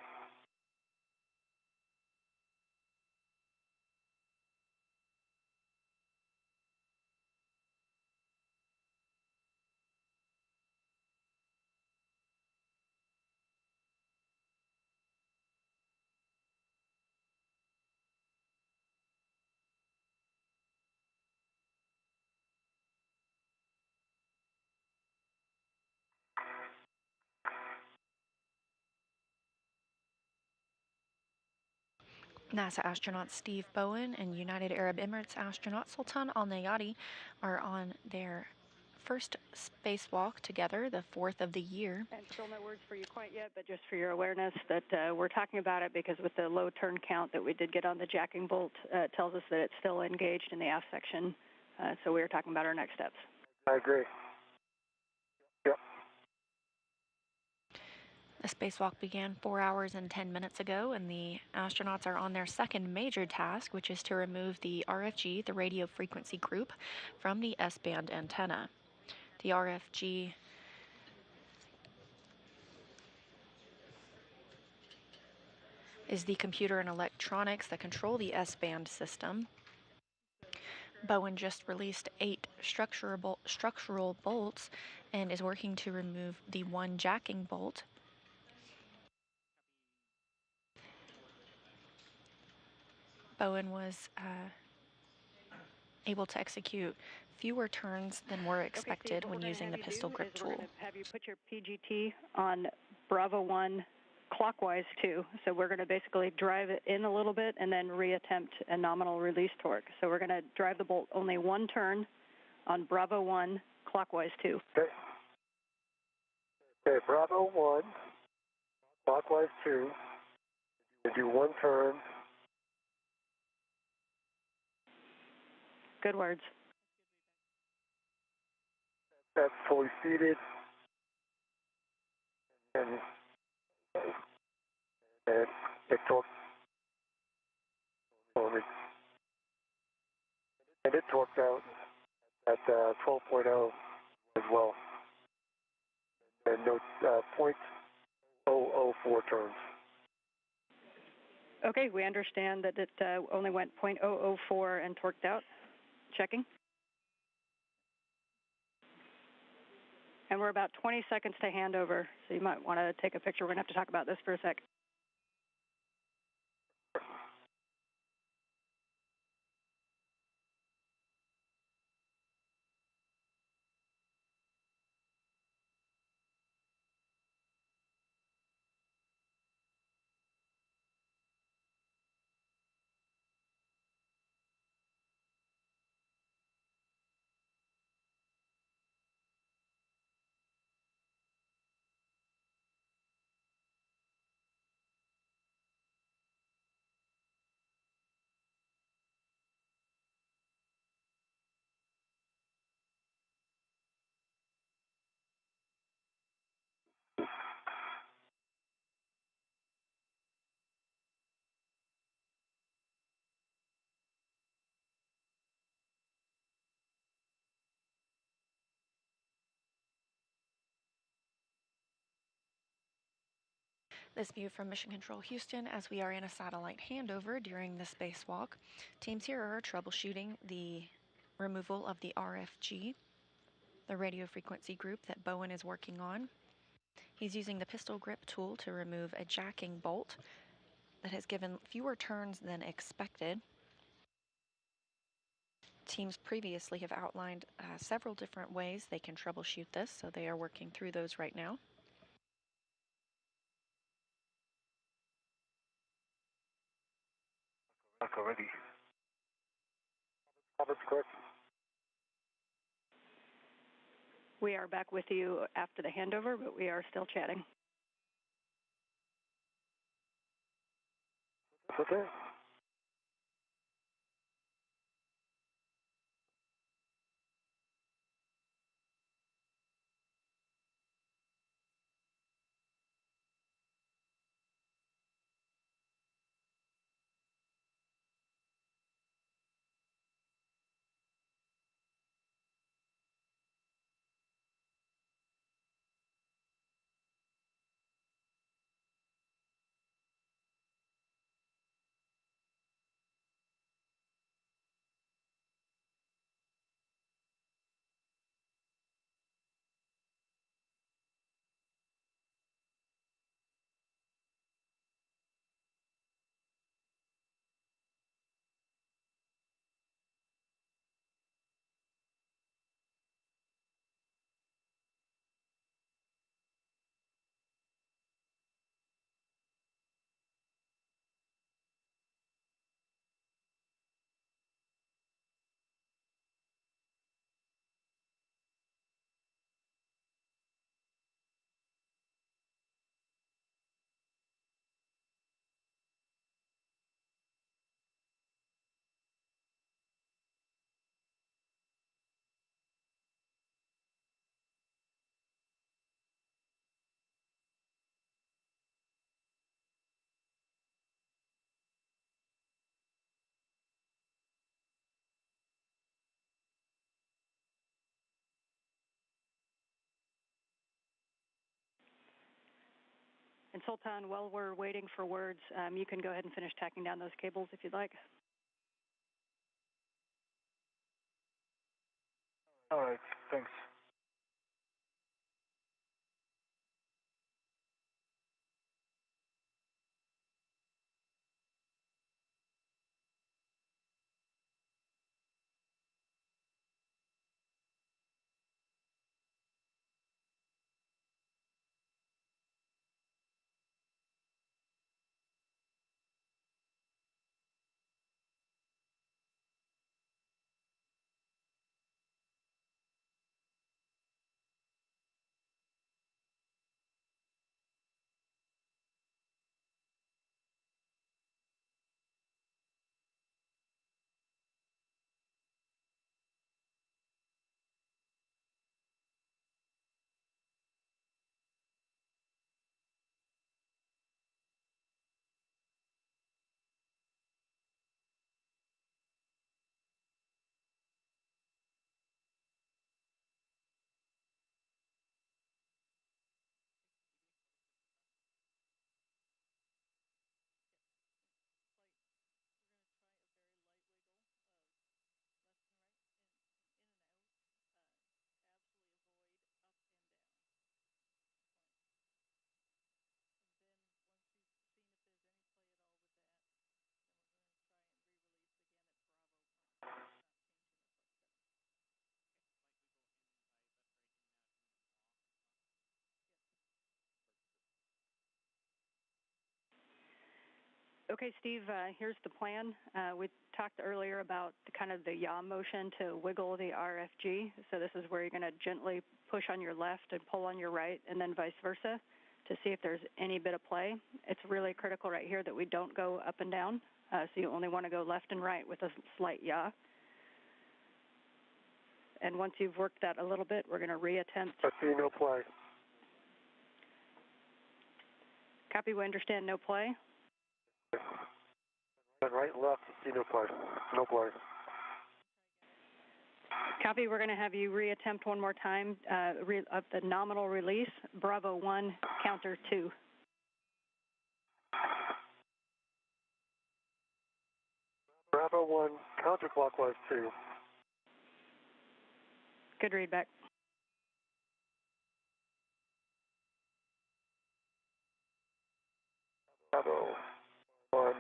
NASA astronaut Steve Bowen and United Arab Emirates astronaut Sultan Al Nayati are on their first spacewalk together, the fourth of the year. And still no words for you quite yet, but just for your awareness that we're talking about it because with the low turn count that we did get on the jacking bolt, it tells us that it's still engaged in the aft section. So we were talking about our next steps. I agree. Yep. The spacewalk began 4 hours and 10 minutes ago, and the astronauts are on their second major task, which is to remove the RFG, the radio frequency group, from the S-band antenna. The RFG is the computer and electronics that control the S-band system. Bowen just released 8 structural bolts and is working to remove the one jacking bolt. Bowen was able to execute fewer turns than were expected when using the pistol grip tool. We're going to have you put your PGT on Bravo 1 clockwise 2. So we're going to basically drive it in a little bit and then reattempt a nominal release torque. So we're going to drive the bolt only one turn on Bravo 1 clockwise 2. Okay. Okay, Bravo 1, clockwise 2. You do one turn. Good words. That's fully seated. And it torques. And it torques out at 12.0 as well. And no 0.004 turns. Okay, we understand that it only went 0.004 and torqued out. Checking. And we're about 20 seconds to handover, so you might want to take a picture. We're going to have to talk about this for a sec. This view from Mission Control Houston as we are in a satellite handover during the spacewalk. Teams here are troubleshooting the removal of the RFG, the radio frequency group that Bowen is working on. He's using the pistol grip tool to remove a jacking bolt that has given fewer turns than expected. Teams previously have outlined several different ways they can troubleshoot this, so they are working through those right now. Already. Robert's correct. We are back with you after the handover, but we are still chatting. Okay. And Sultan, while we're waiting for words, you can go ahead and finish tacking down those cables if you'd like. All right, thanks. Okay, Steve, here's the plan. We talked earlier about kind of the yaw motion to wiggle the RFG. So this is where you're going to gently push on your left and pull on your right, and then vice versa to see if there's any bit of play. It's really critical right here that we don't go up and down. So you only want to go left and right with a slight yaw. And once you've worked that a little bit, we're going to reattempt. I see no play. Copy, we understand no play. And right and left, I see no play. No play. Copy, we're going to have you reattempt one more time of the nominal release, Bravo 1, counter 2. Bravo 1, counterclockwise 2. Good read back. Bravo 1,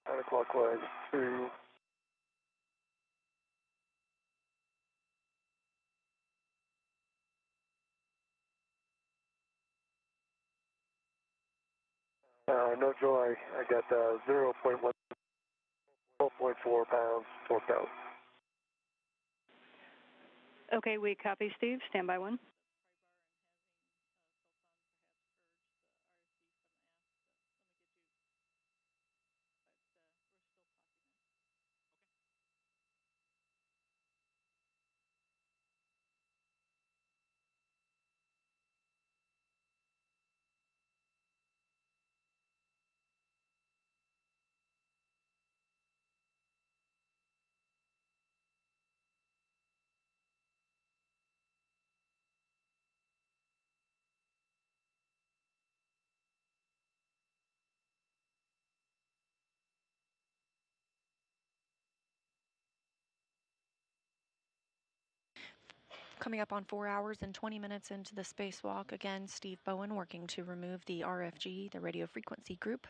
counterclockwise 2. No joy. I got 0.1, 12.4 pounds torqued out. Okay, we copy, Steve. Stand by 1. Coming up on 4 hours and 20 minutes into the spacewalk, again, Steve Bowen working to remove the RFG, the radio frequency group,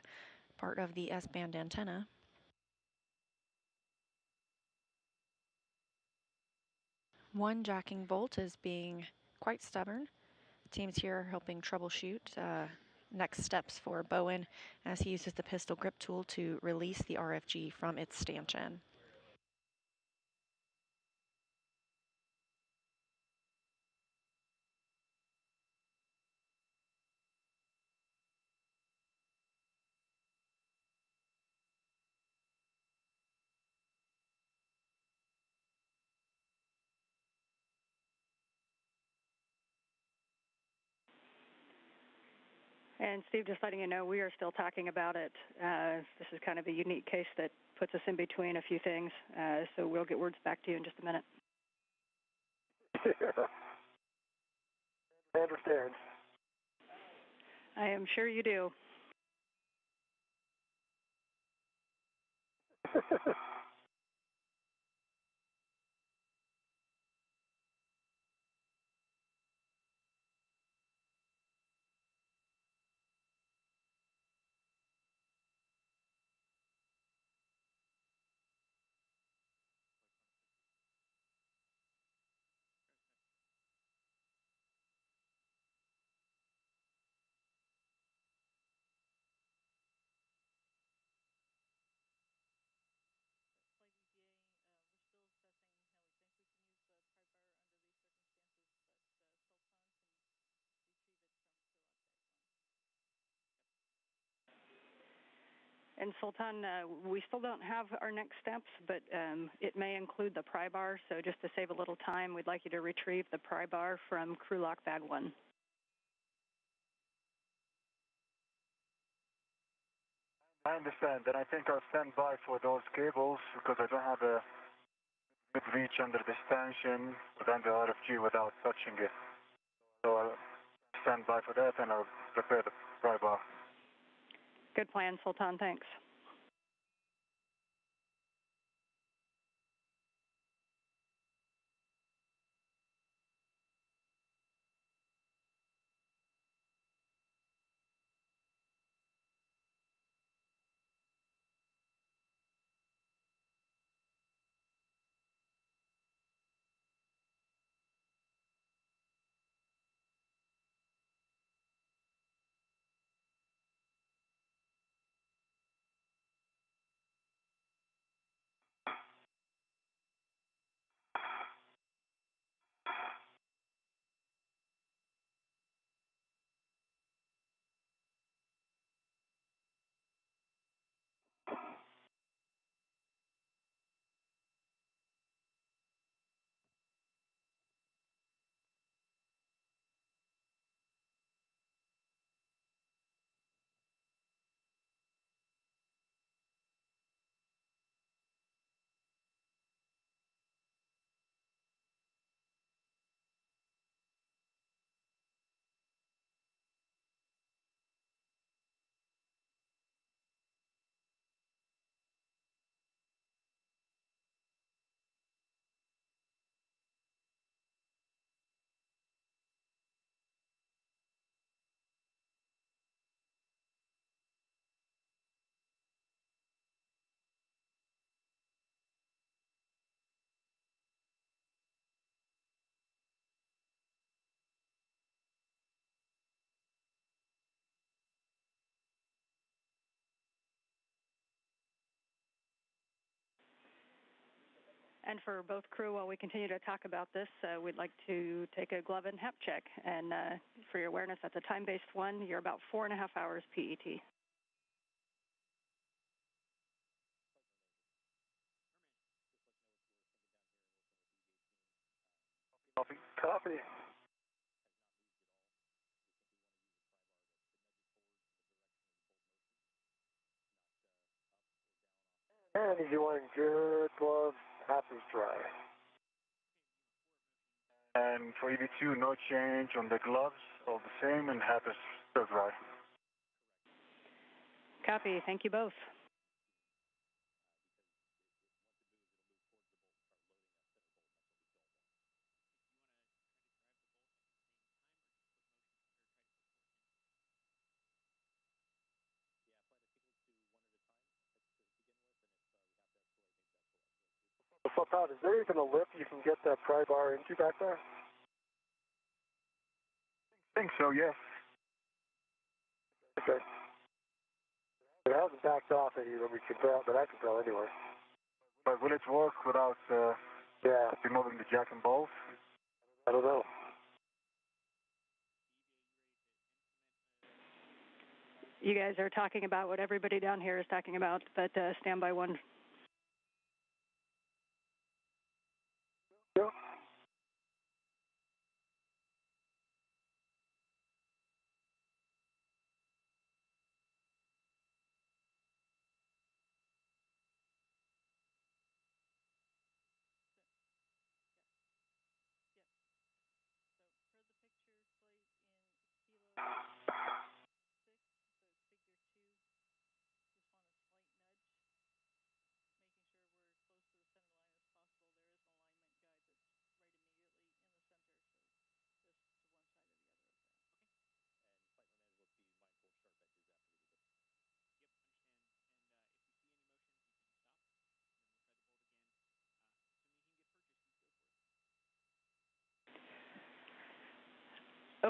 part of the S-band antenna. One jacking bolt is being quite stubborn. Teams here are helping troubleshoot next steps for Bowen as he uses the pistol grip tool to release the RFG from its stanchion. And Steve, just letting you know, we are still talking about it. This is kind of a unique case that puts us in between a few things. So we'll get words back to you in just a minute. I understand. I am sure you do. And Sultan, we still don't have our next steps, but it may include the pry bar. So just to save a little time, we'd like you to retrieve the pry bar from crew lock bag 1. I understand, and I think I'll stand by for those cables because I don't have a good reach under this tension within the RFG without touching it. So I'll stand by for that and I'll prepare the pry bar. Good plan, Sultan. Thanks. And for both crew, while we continue to talk about this, we'd like to take a glove and HEP check. And for your awareness, that's a time-based one. You're about 4.5 hours PET. Copy. Copy. And easy one, good glove, happy dry. And for EV2, no change on the gloves, all the same, and half is still dry. Copy. Thank you both. So, Todd, is there even a lift you can get that pry bar into back there? I think so, yes. Okay. It hasn't backed off any that we could tell, but I can tell anyway. But will it work without removing the jack and bolts? I don't know. You guys are talking about what everybody down here is talking about, but standby 1. Yeah.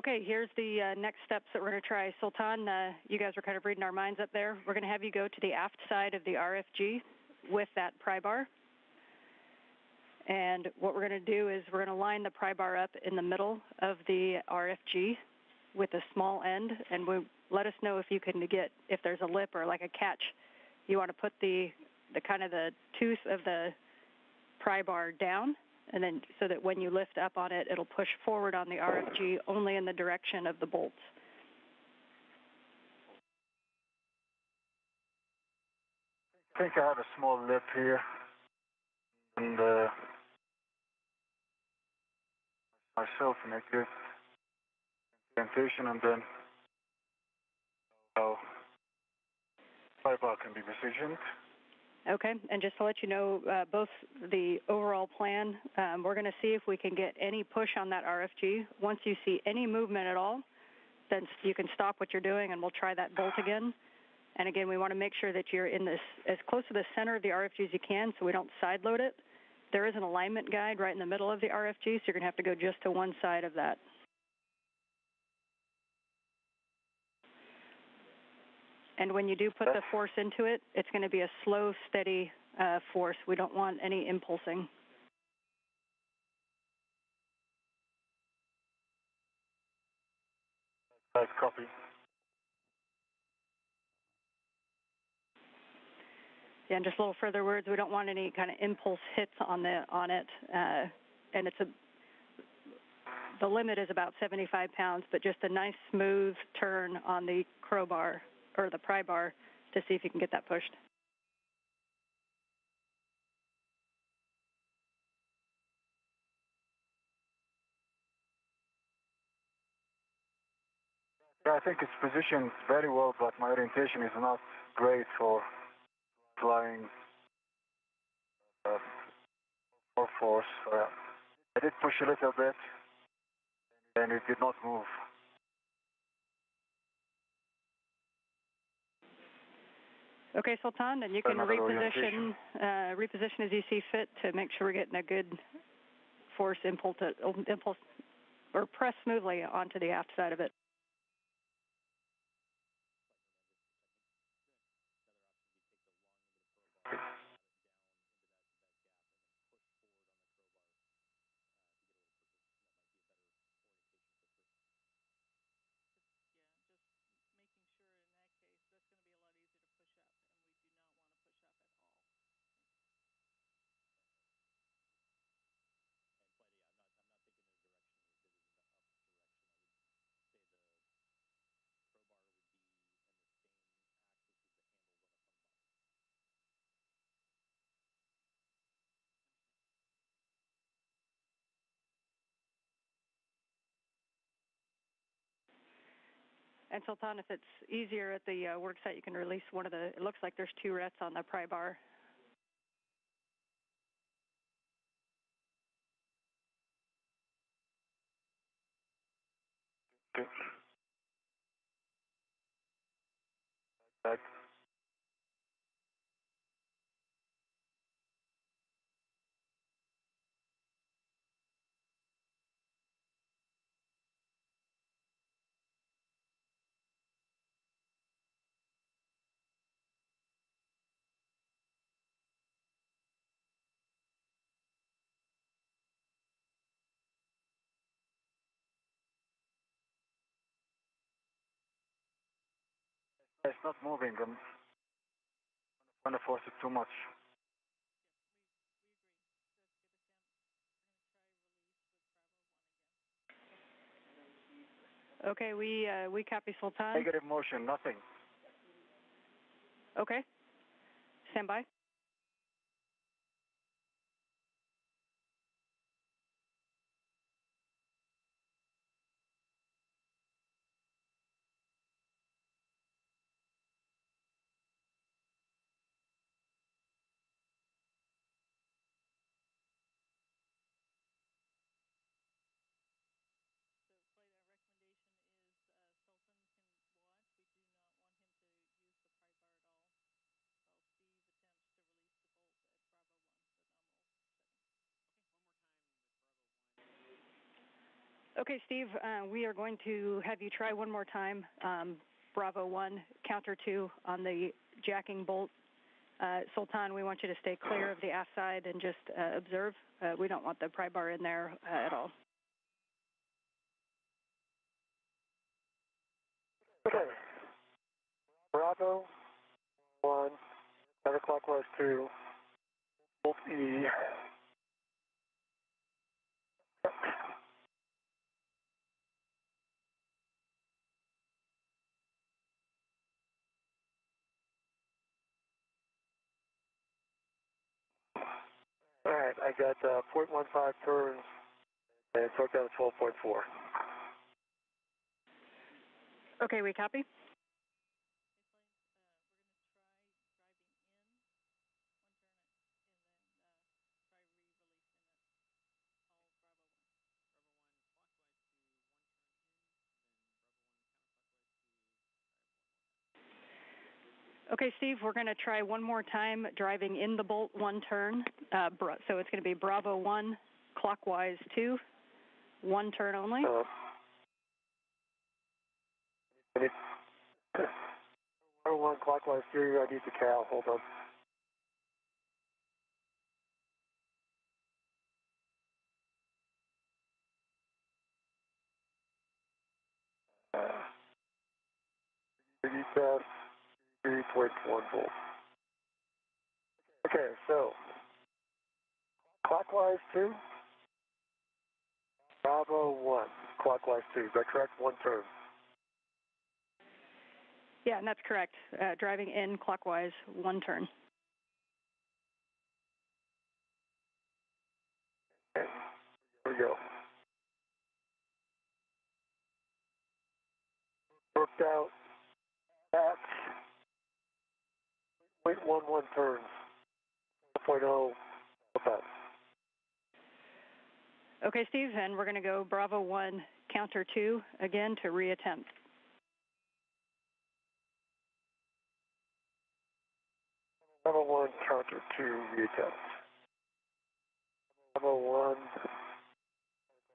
Okay, here's the next steps that we're going to try. Sultan, you guys were kind of reading our minds up there. We're going to have you go to the aft side of the RFG with that pry bar. And what we're going to do is we're going to line the pry bar up in the middle of the RFG with a small end, and let us know if you can get, if there's a lip or like a catch. You want to put the kind of the tooth of the pry bar down, and then so that when you lift up on it, it'll push forward on the RFG only in the direction of the bolts. I think I have a small lip here, and myself make it orientation, and then how pry bar can be positioned. Okay, and just to let you know, both the overall plan, we're going to see if we can get any push on that RFG. Once you see any movement at all, then you can stop what you're doing and we'll try that bolt again. And again, we want to make sure that you're in this as close to the center of the RFG as you can so we don't side load it. There is an alignment guide right in the middle of the RFG, so you're going to have to go just to one side of that. And when you do put the force into it, it's going to be a slow, steady force. We don't want any impulsing. Right, copy. Yeah, and just a little further words, we don't want any kind of impulse hits on it. And the limit is about 75 pounds, but just a nice smooth turn on the crowbar or the pry bar to see if you can get that pushed. Yeah, I think it's positioned very well, but my orientation is not great for flying for force. I did push a little bit, and it did not move. Okay, Sultan, and you can reposition as you see fit to make sure we're getting a good force impulse or press smoothly onto the aft side of it. And Sultan, if it's easier at the work site, you can release one of the, it looks like there's 2 rets on the pry bar. Okay. Right. It's not moving. I'm going to force it too much. Okay, we copy Sultan. Negative motion, nothing. Okay, stand by. Okay, Steve, we are going to have you try one more time, Bravo 1, counter 2 on the jacking bolt. Sultan, we want you to stay clear of the aft side and just observe. We don't want the pry bar in there at all. Okay. Bravo 1, counterclockwise 2, bolt E. All right, I got 0.15 turns and torque down to 12.4. Okay, we copy. Okay, Steve, we're going to try one more time driving in the bolt one turn. So it's going to be Bravo 1, clockwise 2, one turn only. Bravo 1, clockwise 2, I need the cow, hold on. test, 3.1 volts. Okay, so clockwise 2, Bravo 1, clockwise 2. Is that correct? One turn. Yeah, and that's correct. Driving in clockwise, one turn. Okay, here we go. Worked out at 0.11 turns, 4.0 about. Okay, Steve, and we're going to go Bravo 1, counter 2 again to reattempt. Bravo 1, counter 2, reattempt. Bravo 1,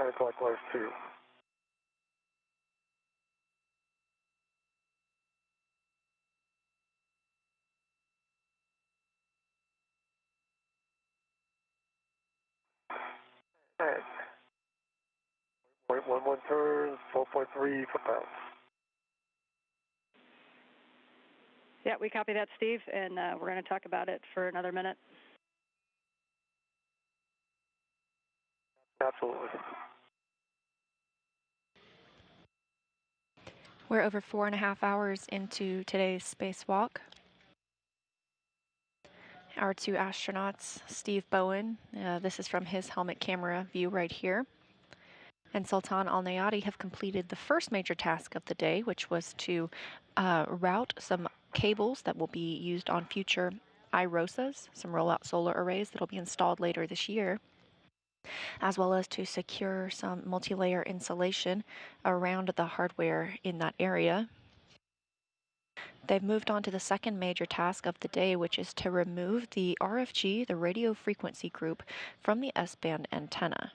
counterclockwise 2. All right. 0.11 turns, 12.3 foot-pounds. Yeah, we copy that, Steve, and we're going to talk about it for another minute. Absolutely. We're over 4.5 hours into today's spacewalk. Our two astronauts, Steve Bowen, this is from his helmet camera view right here, and Sultan Al Nayati have completed the first major task of the day, which was to route some cables that will be used on future IROSAs, some rollout solar arrays that will be installed later this year, as well as to secure some multi-layer insulation around the hardware in that area. They've moved on to the second major task of the day, which is to remove the RFG, the radio frequency group, from the S-band antenna.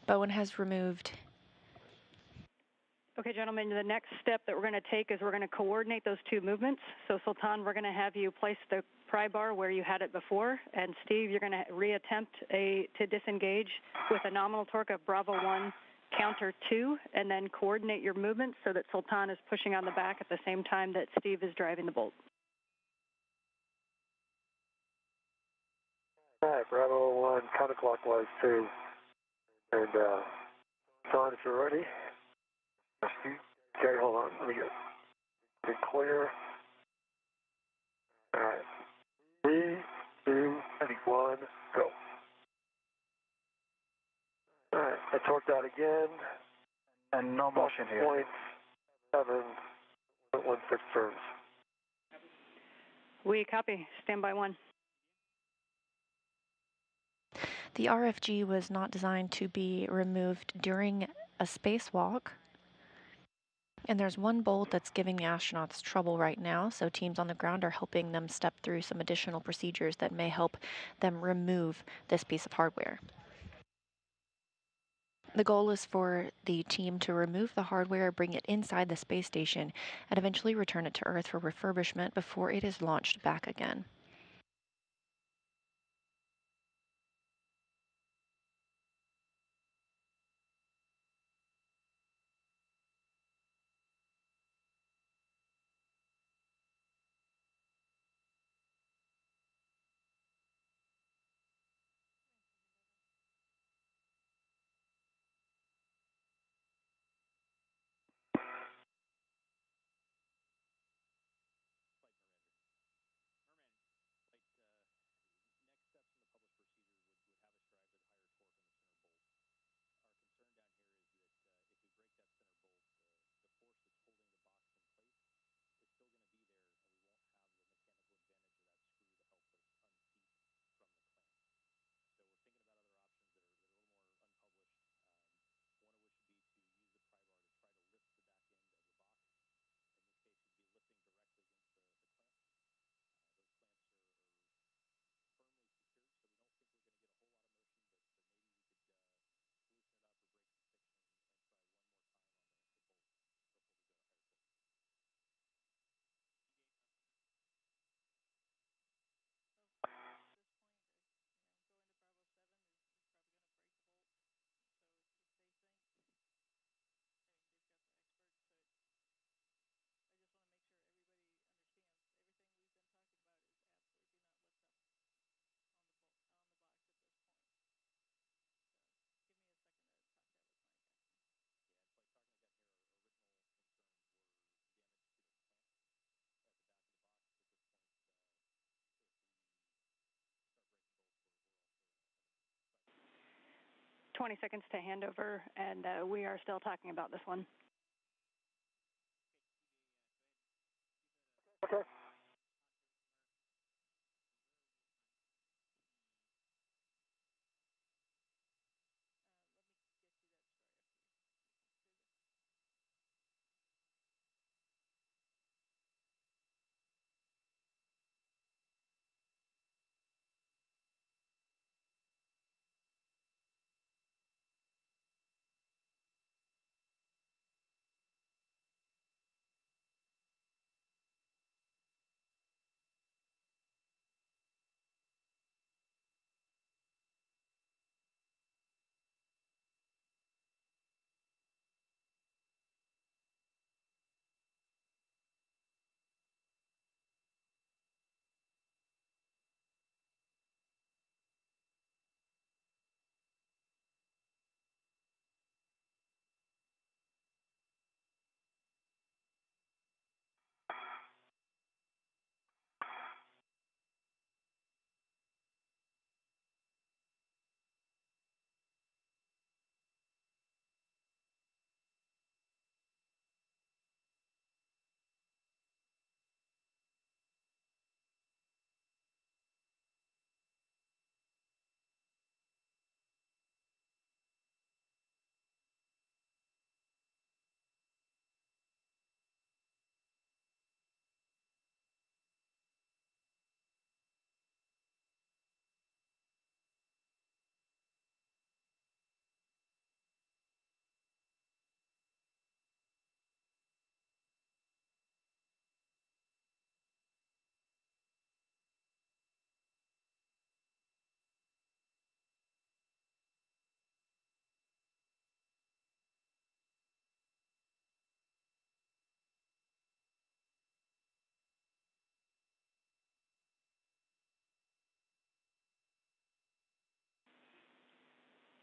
Bowen has removed. Okay, gentlemen, the next step that we're going to take is we're going to coordinate those two movements. So, Sultan, we're going to have you place the pry bar where you had it before, and Steve, you're going to reattempt to disengage with a nominal torque of Bravo 1, counter 2, and then coordinate your movements so that Sultan is pushing on the back at the same time that Steve is driving the bolt. All right, Bravo 1, counterclockwise 2. And, John, if you're ready. Okay, hold on. Let me get clear. All right. 3, 2, 1, go. All right, I torqued out again. And no motion here. 0.7.16 turns. We copy. Stand by 1. The RFG was not designed to be removed during a spacewalk. And there's one bolt that's giving the astronauts trouble right now, so teams on the ground are helping them step through some additional procedures that may help them remove this piece of hardware. The goal is for the team to remove the hardware, bring it inside the space station, and eventually return it to Earth for refurbishment before it is launched back again. Twenty seconds to handover, and we are still talking about this one. Okay.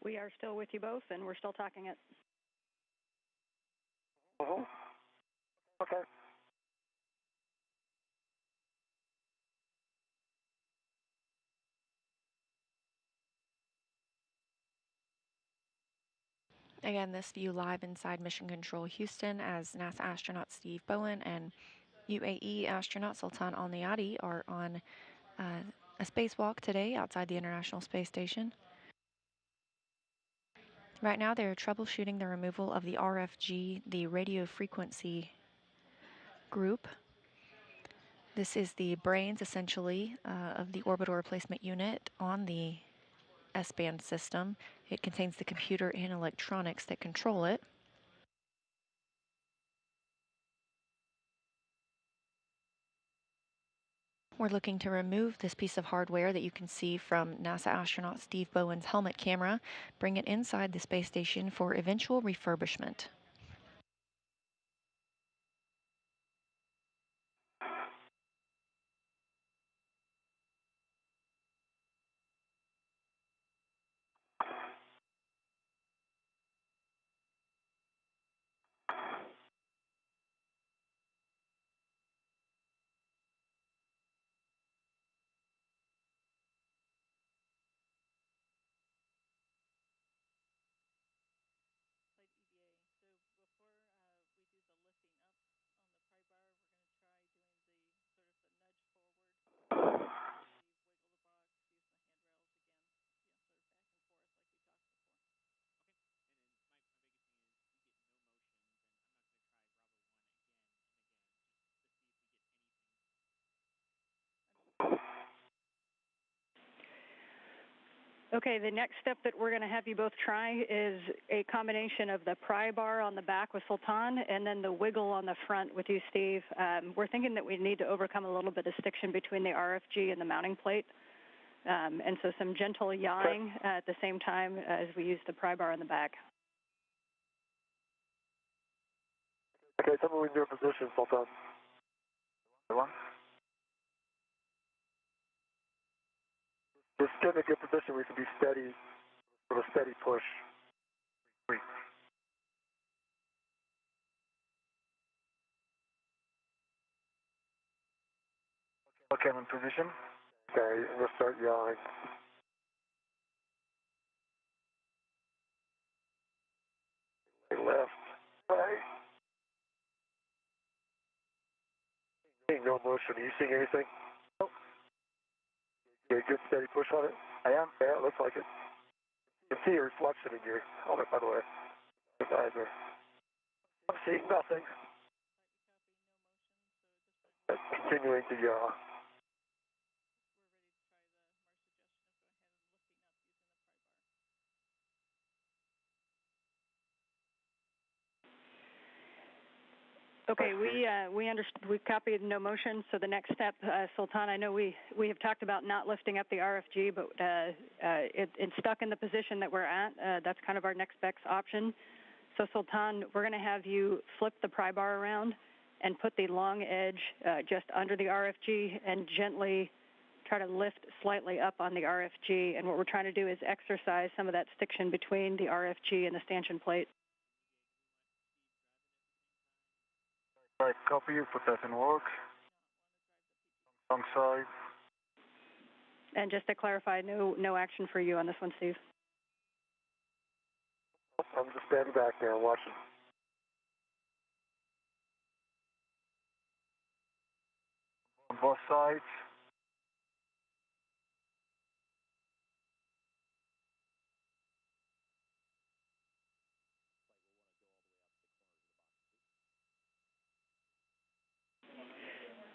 We are still with you both, and we're still talking it. Mm-hmm. Okay. Again, this view live inside Mission Control Houston as NASA astronaut Steve Bowen and UAE astronaut Sultan Al Nayati are on a spacewalk today outside the International Space Station. Right now, they're troubleshooting the removal of the RFG, the radio frequency group. This is the brains, essentially, of the orbital replacement unit on the S-band system. It contains the computer and electronics that control it. We're looking to remove this piece of hardware that you can see from NASA astronaut Steve Bowen's helmet camera, bring it inside the space station for eventual refurbishment. Okay, the next step that we're going to have you both try is a combination of the pry bar on the back with Sultan and then the wiggle on the front with you, Steve. We're thinking that we need to overcome a little bit of stiction between the RFG and the mounting plate. And so some gentle yawing at the same time as we use the pry bar on the back. Okay, tell me when you're in position, Sultan. One. Just get in a good position where you can be steady, with a steady push. 3. Okay, I'm in position. Okay, we'll start yawing. Left, right. Seeing no motion. Are you seeing anything? Nope. Okay, good steady push on it. I am. Yeah, it looks like it. You can see your reflection in your helmet, by the way. Either. I'm seeing nothing. Continuing to yaw. Okay, we copied no motion. So the next step, Sultan, I know we have talked about not lifting up the RFG, but it's stuck in the position that we're at. That's kind of our next best option. So Sultan, we're going to have you flip the pry bar around and put the long edge just under the RFG and gently try to lift slightly up on the RFG. And what we're trying to do is exercise some of that stiction between the RFG and the stanchion plate. All right, copy you. Put that in work. Wrong side. And just to clarify, no action for you on this one, Steve. I'm just standing back there watching. On both sides.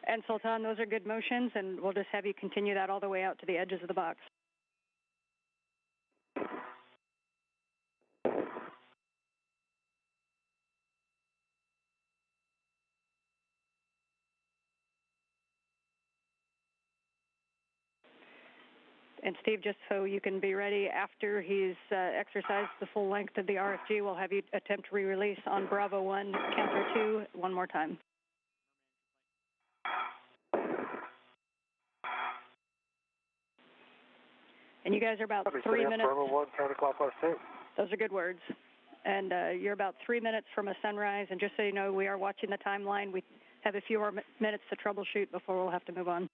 And Sultan, those are good motions, and we'll just have you continue that all the way out to the edges of the box. And Steve, just so you can be ready, after he's exercised the full length of the RFG, we'll have you attempt re-release on Bravo 1, counter 2, one more time. And you guys are about 3 minutes. Bravo 1, counterclockwise 2. Those are good words. And you're about 3 minutes from a sunrise. And just so you know, we are watching the timeline. We have a few more minutes to troubleshoot before we'll have to move on.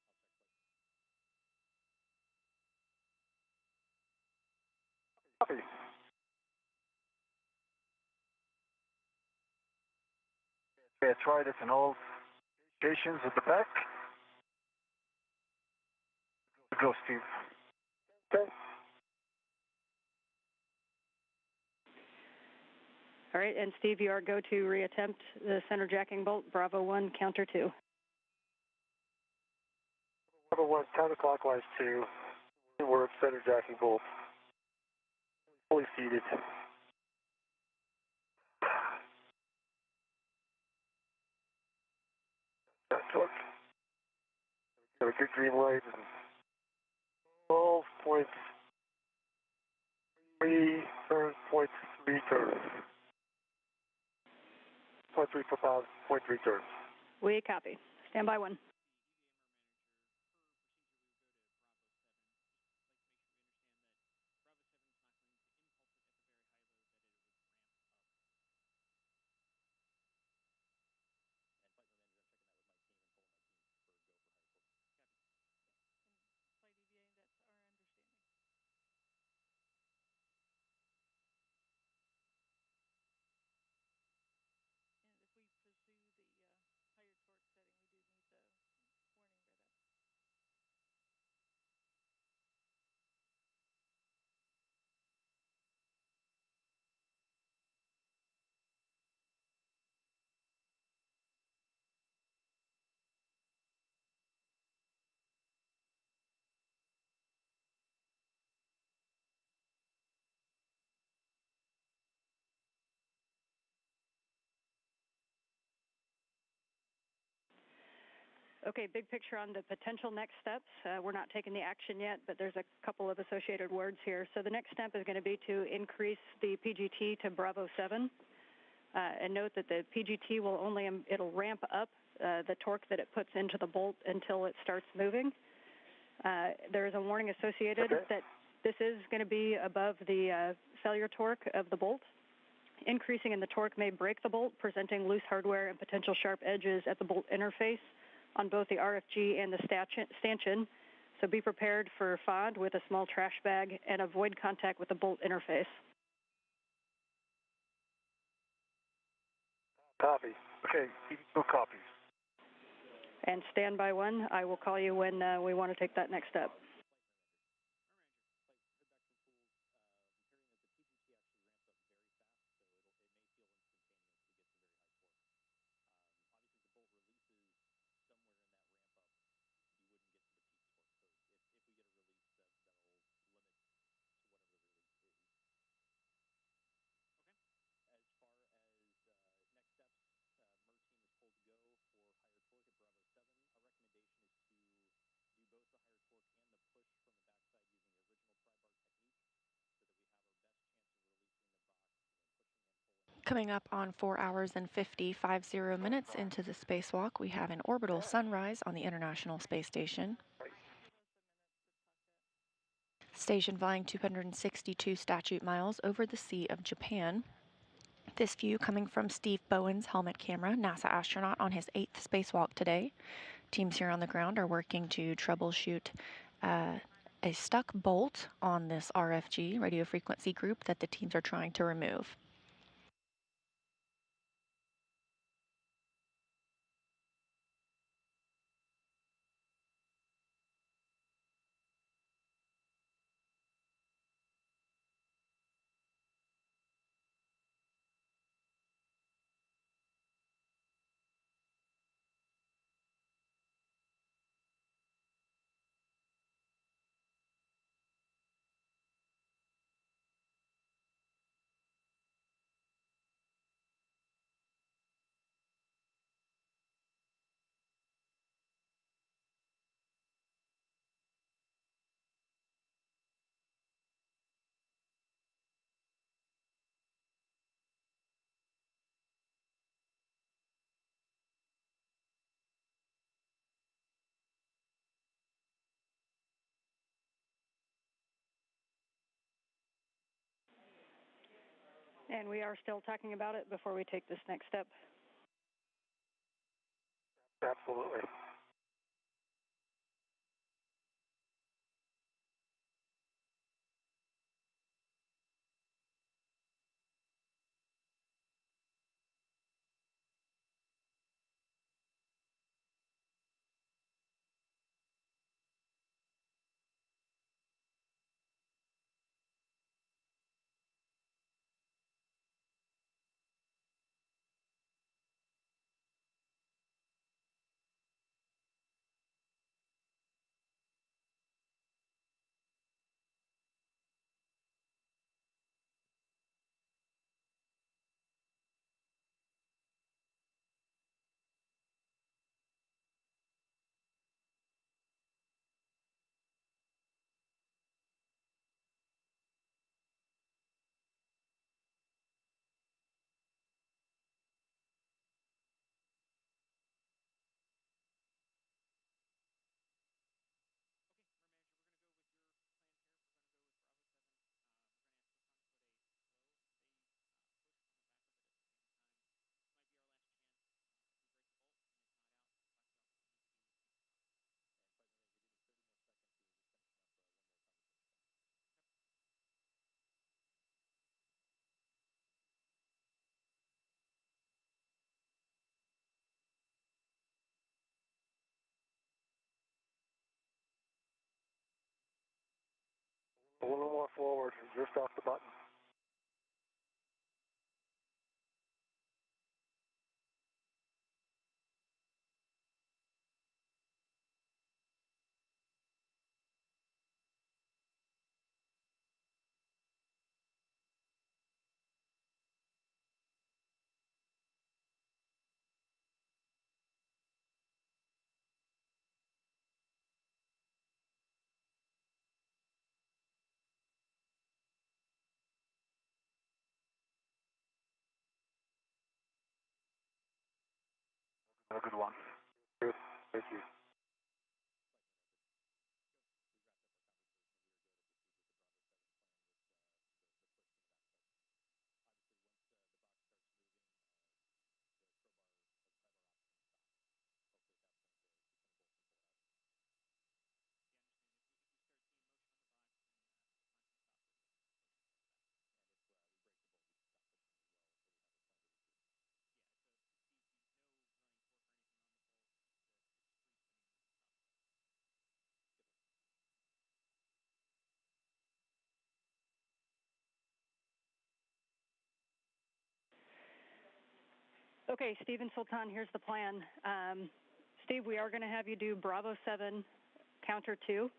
Copy. Okay, try this in all stations at the back. Go, Steve. Okay. All right, and Steve, you are go to reattempt the center jacking bolt, Bravo 1, counter 2. Bravo 1, counterclockwise 2. We're at center jacking bolt. Fully seated. That torque. Got a good green light. 12.3 turns, 0.3 turns. 0.3 per pound, 0.3 turns. We copy. Stand by 1. Okay, big picture on the potential next steps. We're not taking the action yet, but there's a couple of associated words here. So the next step is going to be to increase the PGT to Bravo 7. And note that the PGT will it'll ramp up the torque that it puts into the bolt until it starts moving. There is a warning associated that this is going to be above the failure torque of the bolt. Increasing in the torque may break the bolt, presenting loose hardware and potential sharp edges at the bolt interface on both the RFG and the stanchion. So be prepared for FOD with a small trash bag and avoid contact with the bolt interface. Copy. Okay, no copies. And stand by 1. I will call you when we want to take that next step. Coming up on 4 hours and 50 minutes into the spacewalk, we have an orbital sunrise on the International Space Station. Station flying 262 statute miles over the Sea of Japan. This view coming from Steve Bowen's helmet camera, NASA astronaut on his 8th spacewalk today. Teams here on the ground are working to troubleshoot a stuck bolt on this RFG, radio frequency group, that the teams are trying to remove. And we are still talking about it before we take this next step. Absolutely. A little more forward, just off the button. A good one. Good, thank you. Okay, Steve and Sultan, here's the plan. Steve, we are going to have you do Bravo 7, counter 2.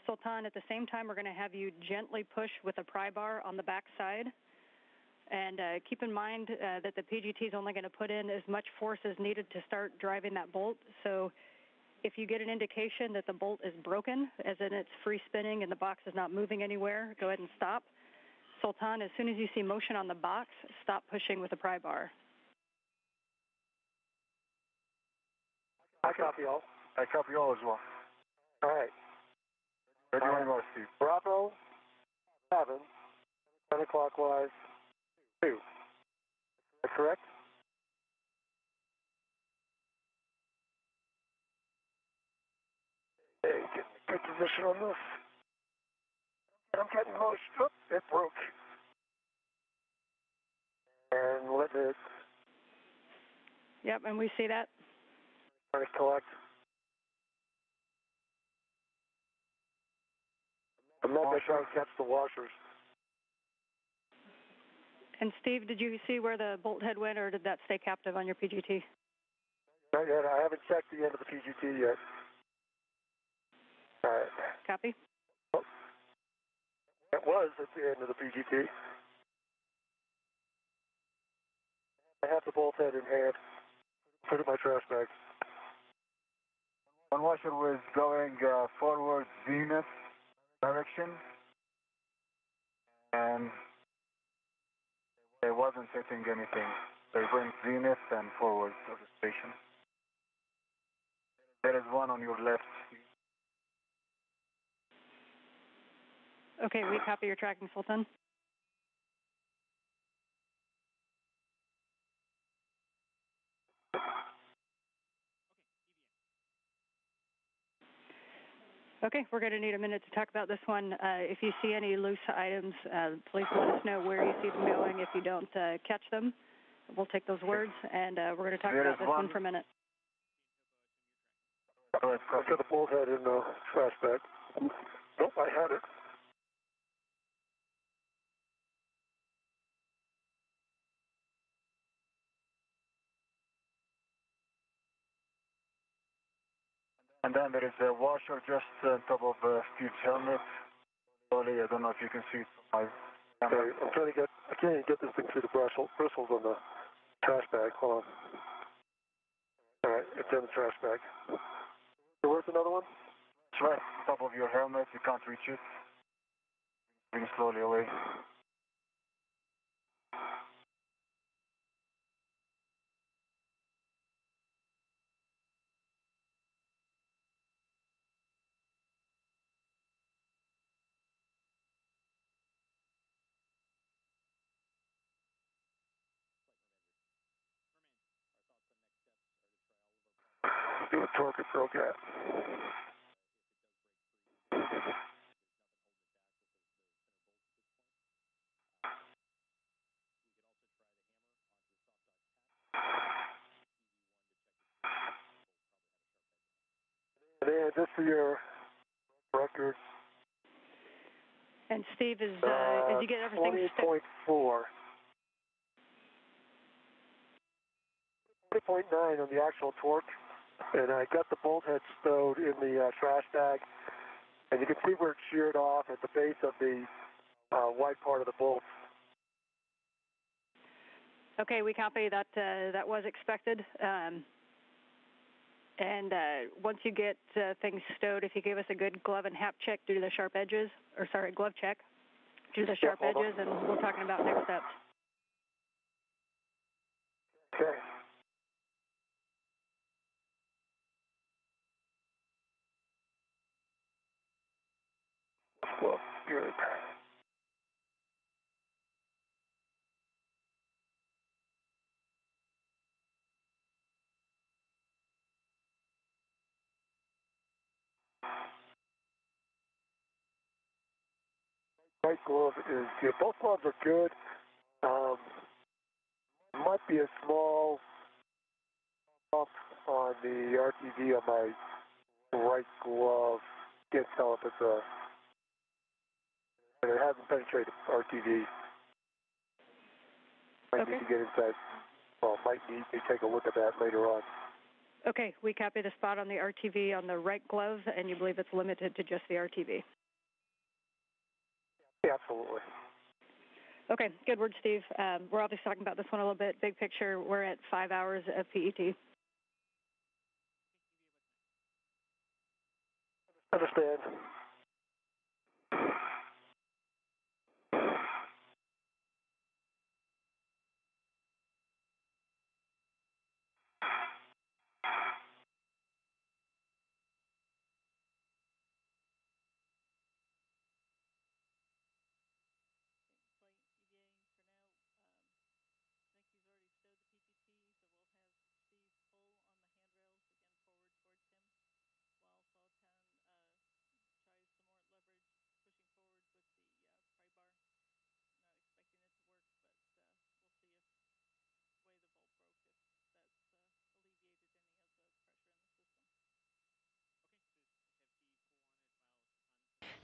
Sultan, at the same time, we're going to have you gently push with a pry bar on the back side. And keep in mind that the PGT is only going to put in as much force as needed to start driving that bolt. So if you get an indication that the bolt is broken, as in it's free spinning and the box is not moving anywhere, go ahead and stop. Sultan, as soon as you see motion on the box, stop pushing with a pry bar. I copy all. I copy all as well. All right. Ready when you are, Steve. Bravo 7, counterclockwise 2. Is that correct? Hey, get good position on this. I'm getting motion. Oh, it broke. And let it Yep, and we see that. try to collect. I'm not going to try to catch the washers. And Steve, did you see where the bolt head went, or did that stay captive on your PGT? Not yet. I haven't checked the end of the PGT yet. All right. Copy? Oh, it was at the end of the PGT. I have the bolt head in hand. Put it in my trash bag. One washer was going forward zenith direction, and it wasn't hitting anything. They went zenith and forward of the station. There is one on your left. Okay, we copy your tracking, Sultan. Okay, we're going to need a minute to talk about this one. If you see any loose items, please let us know where you see them going. If you don't catch them, we'll take those words, and we're going to talk about this one for a minute. I've got the bolt head in the trash bag. Nope, I had it. And then there is a washer just on top of Steve's helmet. Slowly, I don't know if you can see it from my camera. Okay, I'm trying to get, I can't even get this thing through the bristles on the trash bag. Hold on. All right, it's in the trash bag. So where's another one? It's right on top of your helmet. You can't reach it. Bring it slowly away. Do a torque and throw gap. And then just for your record, And Steve, as you get everything... 20.4. 20.9 on the actual torque, and I got the bolt head stowed in the trash bag, and you can see where it's sheared off at the base of the white part of the bolt. Okay, we copy that. That was expected. And once you get things stowed, if you give us a good glove and hap check due to the sharp edges, or sorry, glove check due to the sharp edges, and we're talking about next steps. Okay. Well, good. Right glove is good. Both gloves are good. Might be a small bump on the RTV on my right glove. Can't tell if it's a... And it hasn't penetrated RTV. Might need to get inside. Well, might need to take a look at that later on. Okay, we copy the spot on the RTV on the right glove, and you believe it's limited to just the RTV. Yeah, absolutely. Okay, good word, Steve. We're obviously talking about this one a little bit. Big picture, we're at 5 hours of PET. Understand.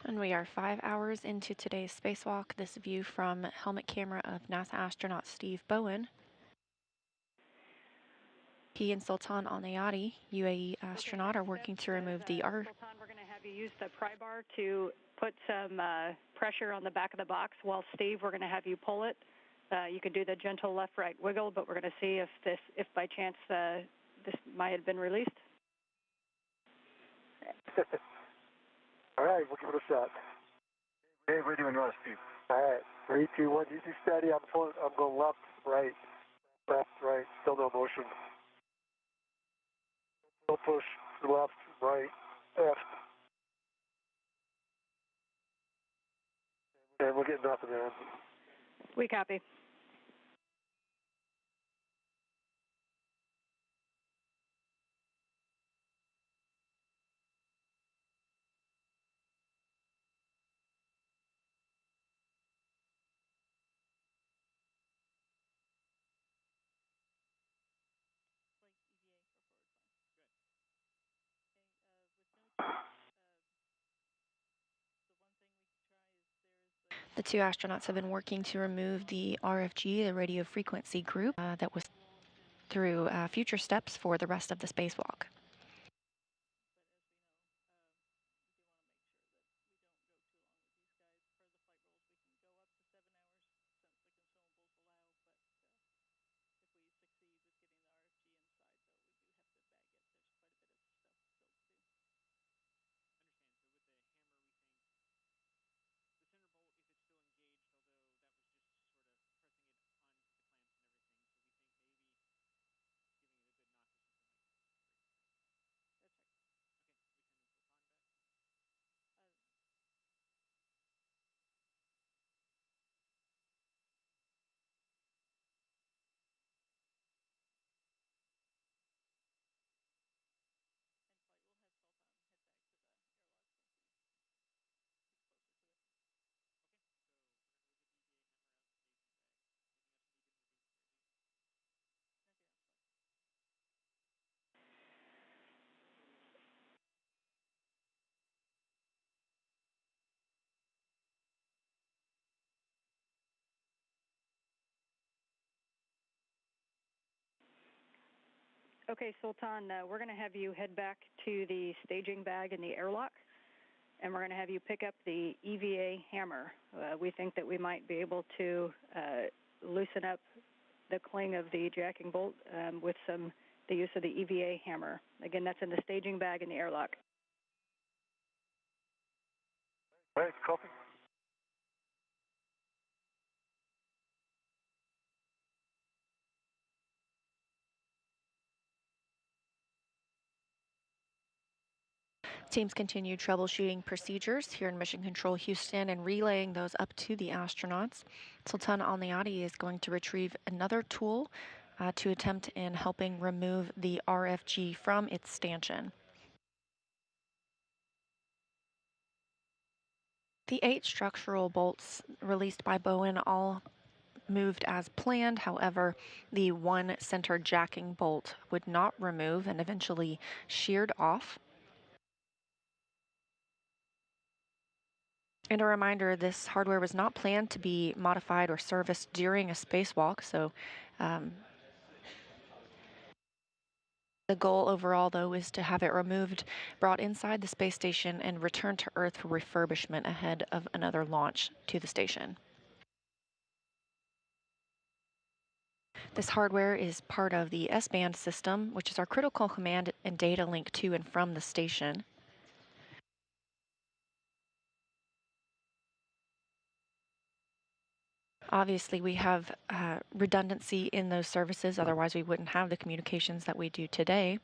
And we are 5 hours into today's spacewalk. This view from helmet camera of NASA astronaut Steve Bowen. He and Sultan Al Nayati, UAE astronaut, are working to remove the Sultan, we're going to have you use the pry bar to put some pressure on the back of the box, while Steve, we're going to have you pull it. You can do the gentle left-right wiggle, but we're going to see if by chance this might have been released. All right, we'll give it a shot. Hey, we're doing well, Steve. All right, 3, 2, 1, easy steady. I'm going left, right, still no motion. Still push, left, right, left. And we're getting nothing, man. We copy. The two astronauts have been working to remove the RFG, the radio frequency group, that was through future steps for the rest of the spacewalk. Okay, Sultan, we're going to have you head back to the staging bag in the airlock, and we're going to have you pick up the EVA hammer. We think that we might be able to loosen up the cling of the jacking bolt with the use of the EVA hammer. Again, that's in the staging bag in the airlock. Right, copy. Teams continue troubleshooting procedures here in Mission Control Houston and relaying those up to the astronauts. Sultan Al Nayati is going to retrieve another tool to attempt in helping remove the RFG from its stanchion. The 8 structural bolts released by Bowen all moved as planned. However, the one center jacking bolt would not remove and eventually sheared off. And a reminder, this hardware was not planned to be modified or serviced during a spacewalk, so the goal overall, though, is to have it removed, brought inside the space station, and returned to Earth for refurbishment ahead of another launch to the station. This hardware is part of the S-band system, which is our critical command and data link to and from the station. Obviously, we have redundancy in those services, otherwise we wouldn't have the communications that we do today.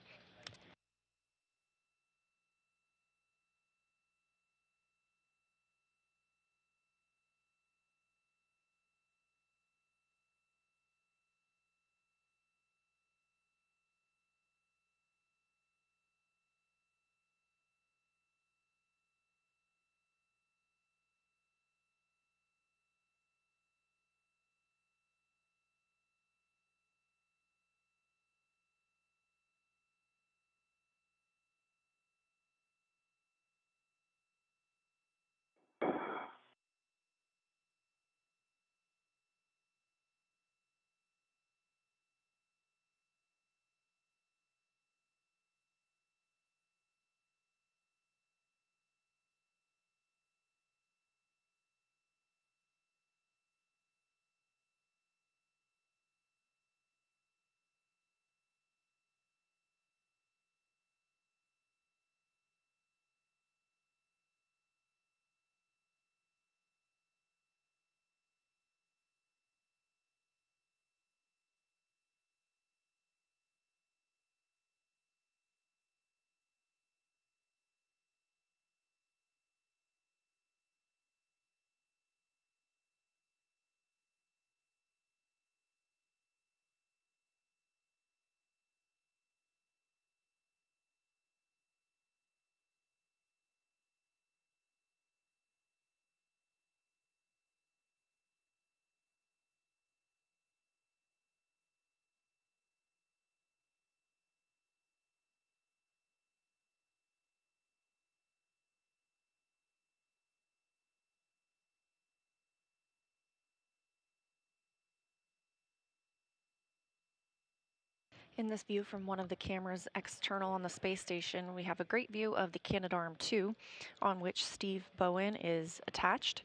In this view from one of the cameras external on the space station, we have a great view of the Canadarm2, on which Steve Bowen is attached.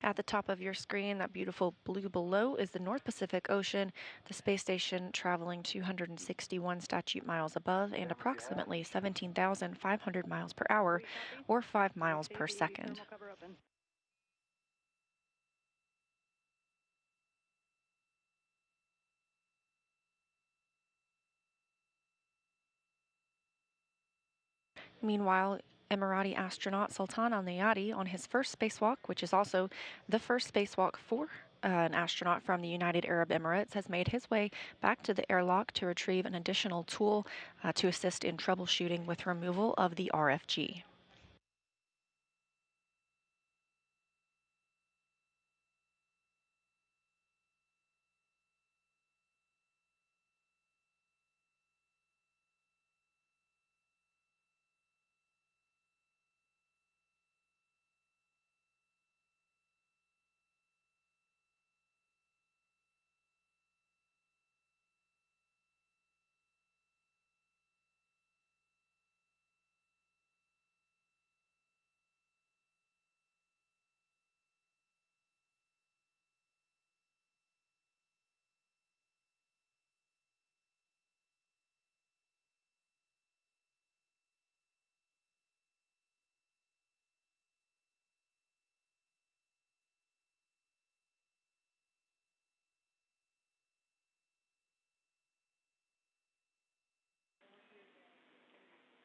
At the top of your screen, that beautiful blue below is the North Pacific Ocean, the space station traveling 261 statute miles above and approximately 17,500 miles per hour, or 5 miles per second. Meanwhile, Emirati astronaut Sultan Al Nayati, on his first spacewalk, which is also the first spacewalk for an astronaut from the United Arab Emirates, has made his way back to the airlock to retrieve an additional tool to assist in troubleshooting with removal of the RFG.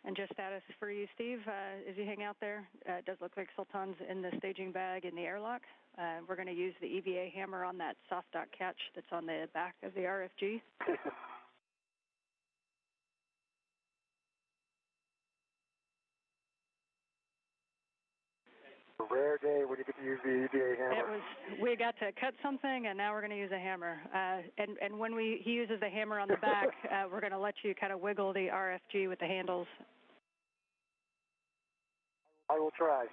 And just status for you, Steve, as you hang out there, it does look like Sultan's in the staging bag in the airlock. We're going to use the EVA hammer on that soft dock catch that's on the back of the RFG. A rare day when you get to use the EVA hammer. We got to cut something, and now we're going to use a hammer. And when he uses the hammer on the back, we're going to let you kind of wiggle the RFG with the handles. I will try.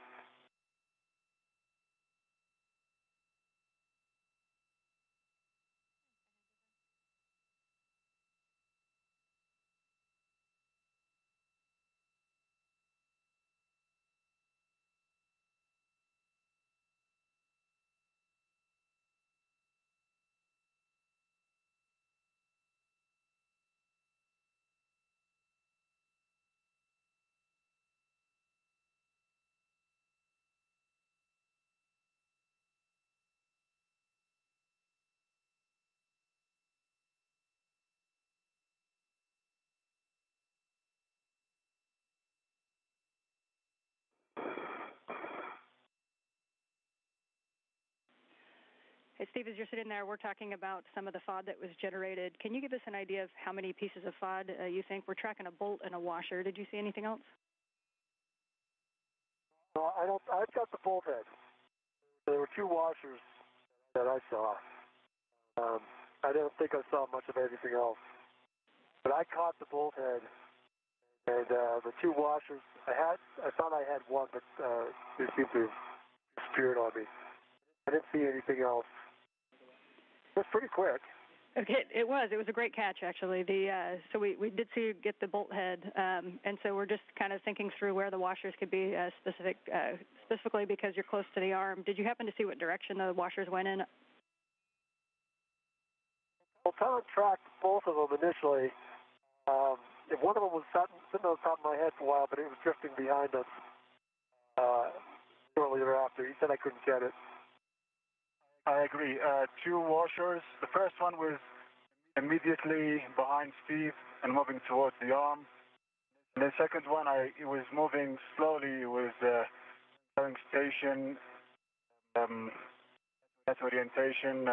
Hey, Steve, as you're sitting there, we're talking about some of the FOD that was generated. Can you give us an idea of how many pieces of FOD you think? We're tracking a bolt and a washer. Did you see anything else? No, I don't. I've got the bolt head. There were two washers that I saw. I don't think I saw much of anything else. But I caught the bolt head, and the two washers. I thought I had one, but they seemed to have disappeared on me. I didn't see anything else. It was pretty quick. Okay, it was a great catch, actually. So we did see you get the bolt head, and so we're just kind of thinking through where the washers could be specifically because you're close to the arm. Did you happen to see what direction the washers went in? Well, Tom tracked both of them initially. If one of them was sitting on top of my head for a while, but it was drifting behind us shortly thereafter. He said I couldn't get it. I agree. Two washers. The first one was immediately behind Steve and moving towards the arm. And the second one, it was moving slowly. It was going station, that orientation.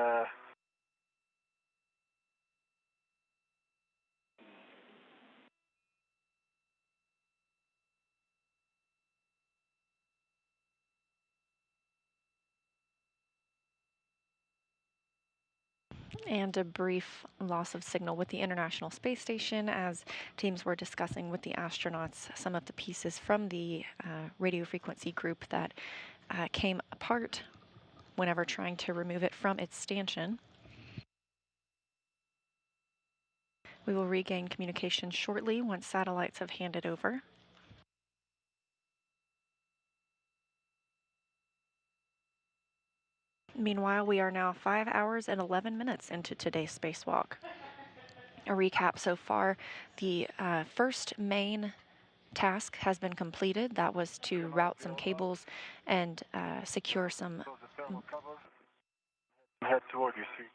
And a brief loss of signal with the International Space Station as teams were discussing with the astronauts some of the pieces from the radio frequency group that came apart whenever trying to remove it from its stanchion. We will regain communication shortly once satellites have handed over. Meanwhile, we are now 5 hours and 11 minutes into today's spacewalk. A recap so far, the first main task has been completed. That was to route some cables and secure some... Head toward you, Steve.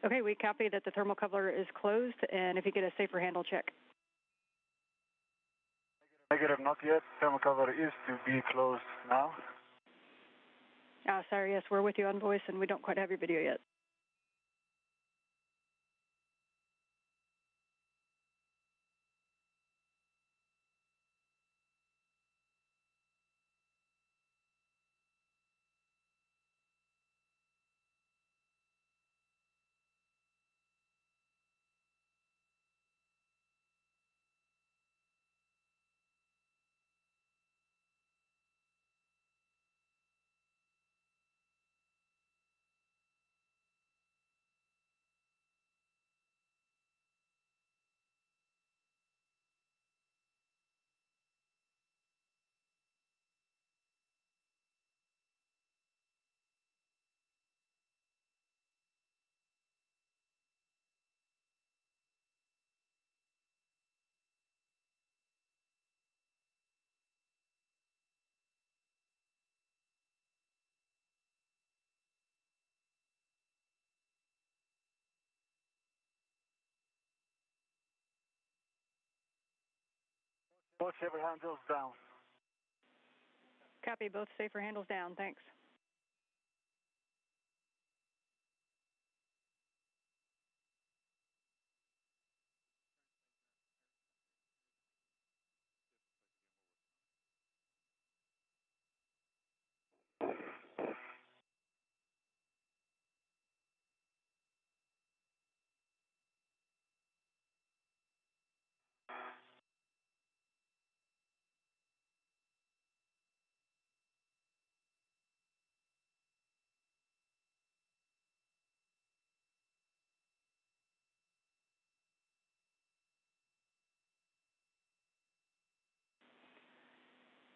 Okay, we copy that the thermal coupler is closed, and if you get a safer handle check. Negative, not yet. Thermal cover is to be closed now. Sorry, yes, we're with you on voice, and we don't quite have your video yet. Both safer handles down. Copy, both safer handles down. Thanks.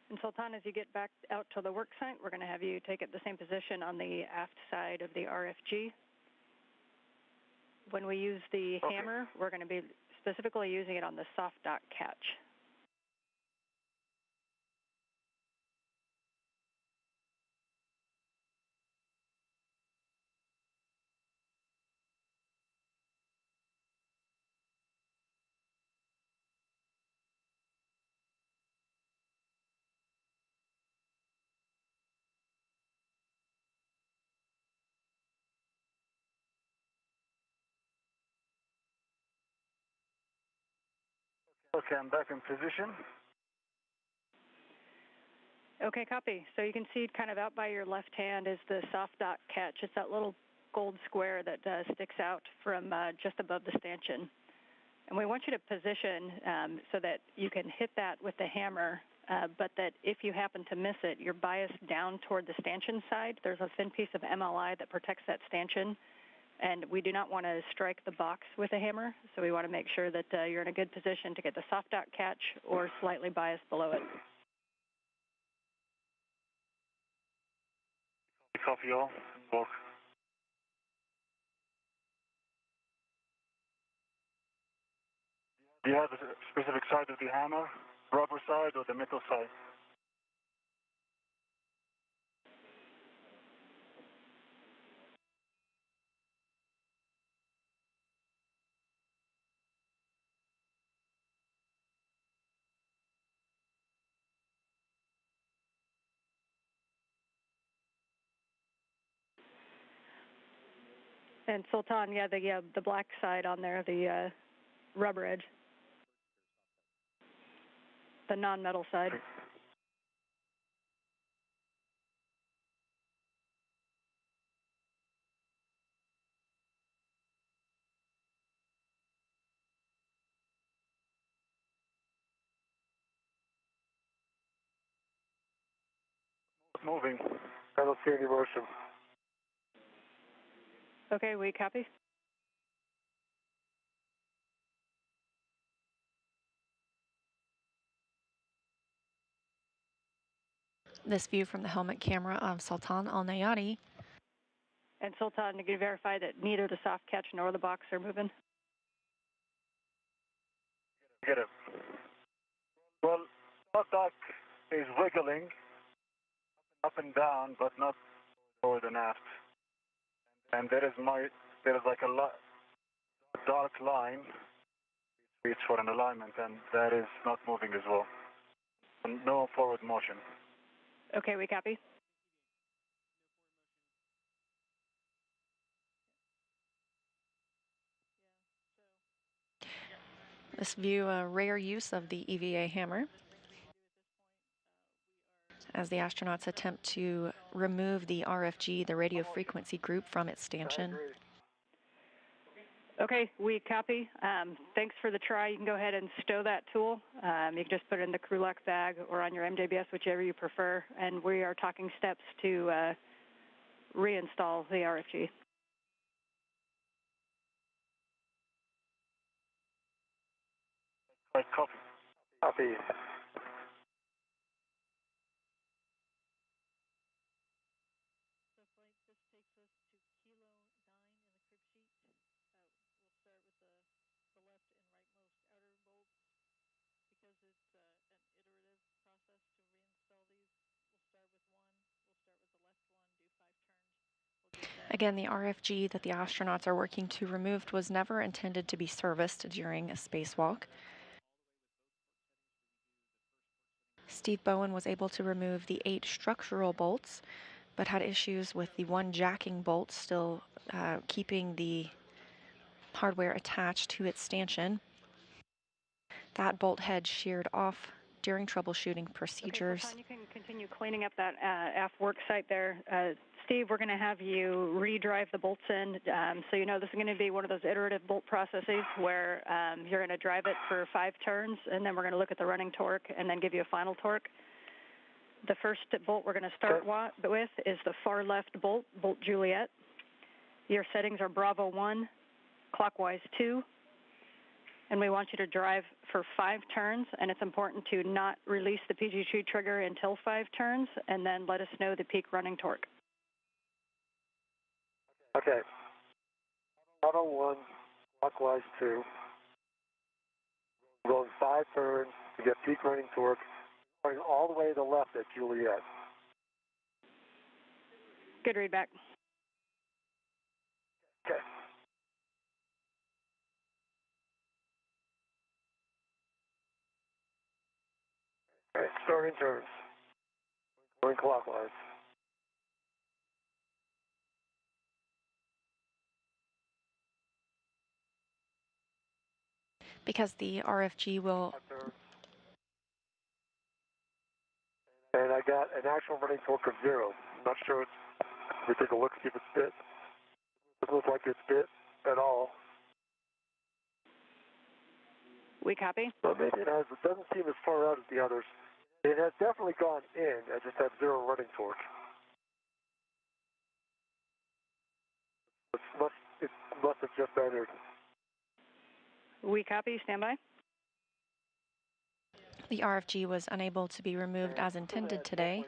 And Sultan, as you get back out to the work site, we're going to have you take it the same position on the aft side of the RFG. When we use the hammer, we're going to be specifically using it on the soft dock catch. Okay, I'm back in position. Okay, copy. So you can see kind of out by your left hand is the soft dock catch. It's that little gold square that sticks out from just above the stanchion. And we want you to position so that you can hit that with the hammer, but that if you happen to miss it, you're biased down toward the stanchion side. There's a thin piece of MLI that protects that stanchion, and we do not want to strike the box with a hammer, so we want to make sure that you're in a good position to get the soft dock catch or slightly biased below it. Copy all. Both. Do you have a specific side of the hammer? Rubber side or the metal side? And Sultan, yeah, the black side on there, the rubber edge, the non-metal side. Moving. I don't see any motion. Okay, we copy. This view from the helmet camera of Sultan Al Nayati. And Sultan, can you verify that neither the soft catch nor the box are moving? Get it. Well, soft dock is wiggling up and down, but not forward and aft. And there is like a dark line. It's for an alignment, and that is not moving as well. And no forward motion. Okay, we copy. This view, a rare use of the EVA hammer, as the astronauts attempt to remove the RFG, the radio frequency group, from its stanchion. Okay, we copy. Thanks for the try. You can go ahead and stow that tool. You can just put it in the crew lock bag or on your MJBS, whichever you prefer. And we are talking steps to reinstall the RFG. Right, copy. Copy. Again, the RFG that the astronauts are working to remove was never intended to be serviced during a spacewalk. Steve Bowen was able to remove the 8 structural bolts, but had issues with the 1 jacking bolt still keeping the hardware attached to its stanchion. That bolt head sheared off during troubleshooting procedures. Okay, Sultan, you can continue cleaning up that aft work site there. Steve, we're going to have you redrive the bolts in. So you know this is going to be one of those iterative bolt processes where you're going to drive it for 5 turns, and then we're going to look at the running torque and then give you a final torque. The first bolt we're going to start with is the far left bolt, Bolt Juliet. Your settings are Bravo 1, clockwise 2. And we want you to drive for 5 turns, and it's important to not release the PGT trigger until 5 turns, and then let us know the peak running torque. Okay. Auto 1, clockwise 2. Going 5 turns to get peak running torque, going all the way to the left at Juliet. Good read back. Okay. All right, starting turns. Going clockwise. Because the RFG will... And I got an actual running torque of 0. I'm not sure. Let me take a look, see if it's bit. It doesn't look like it's bit at all. We copy. But maybe it has. It doesn't seem as far out as the others. It has definitely gone in. I just have 0 running torque. It must have just entered. We copy. Stand by. The RFG was unable to be removed as intended today.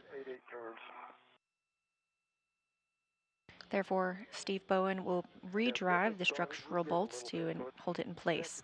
Therefore, Steve Bowen will redrive the structural bolts to hold it in place.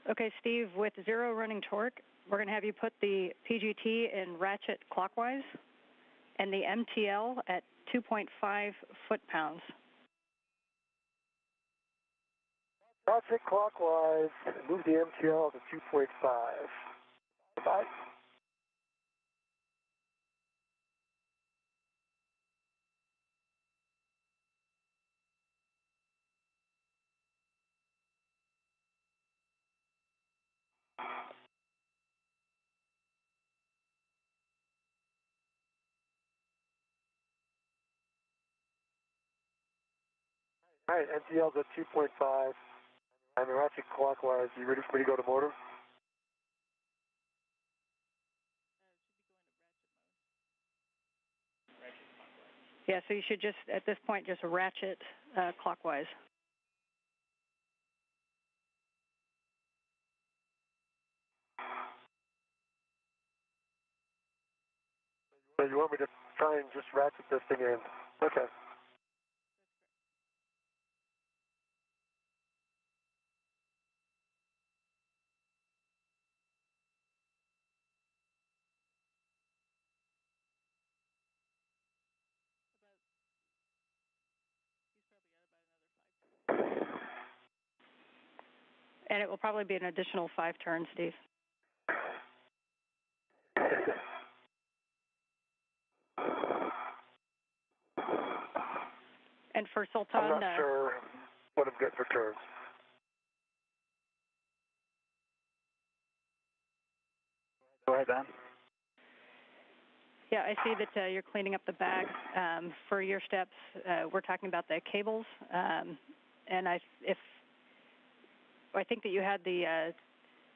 Okay, Steve, with 0 running torque, we're going to have you put the PGT in ratchet clockwise and the MTL at 2.5 foot-pounds. Ratchet clockwise, move the MTL to 2.5. 5. All right, MTL's at 2.5. And the ratchet clockwise. You ready for me to go to motor? Yeah, so you should just, at this point, just ratchet clockwise. So you want me to try and just ratchet this thing in? Okay. And it will probably be an additional 5 turns, Steve. And for Sultan... I'm not sure what I'm getting for turns. Go ahead, Dan. Yeah, I see that you're cleaning up the bag. For your steps, we're talking about the cables. And I think that you had the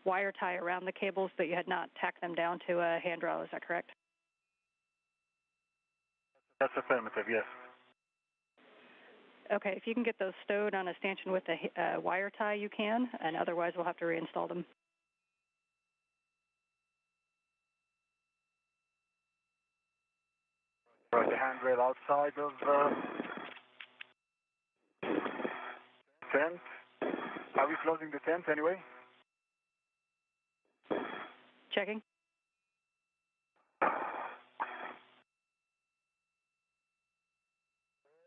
wire tie around the cables, but you had not tacked them down to a handrail. Is that correct? That's affirmative, yes. Okay, if you can get those stowed on a stanchion with a wire tie, you can, and otherwise we'll have to reinstall them. Right, the handrail outside of 10. Are we closing the tent anyway? Checking.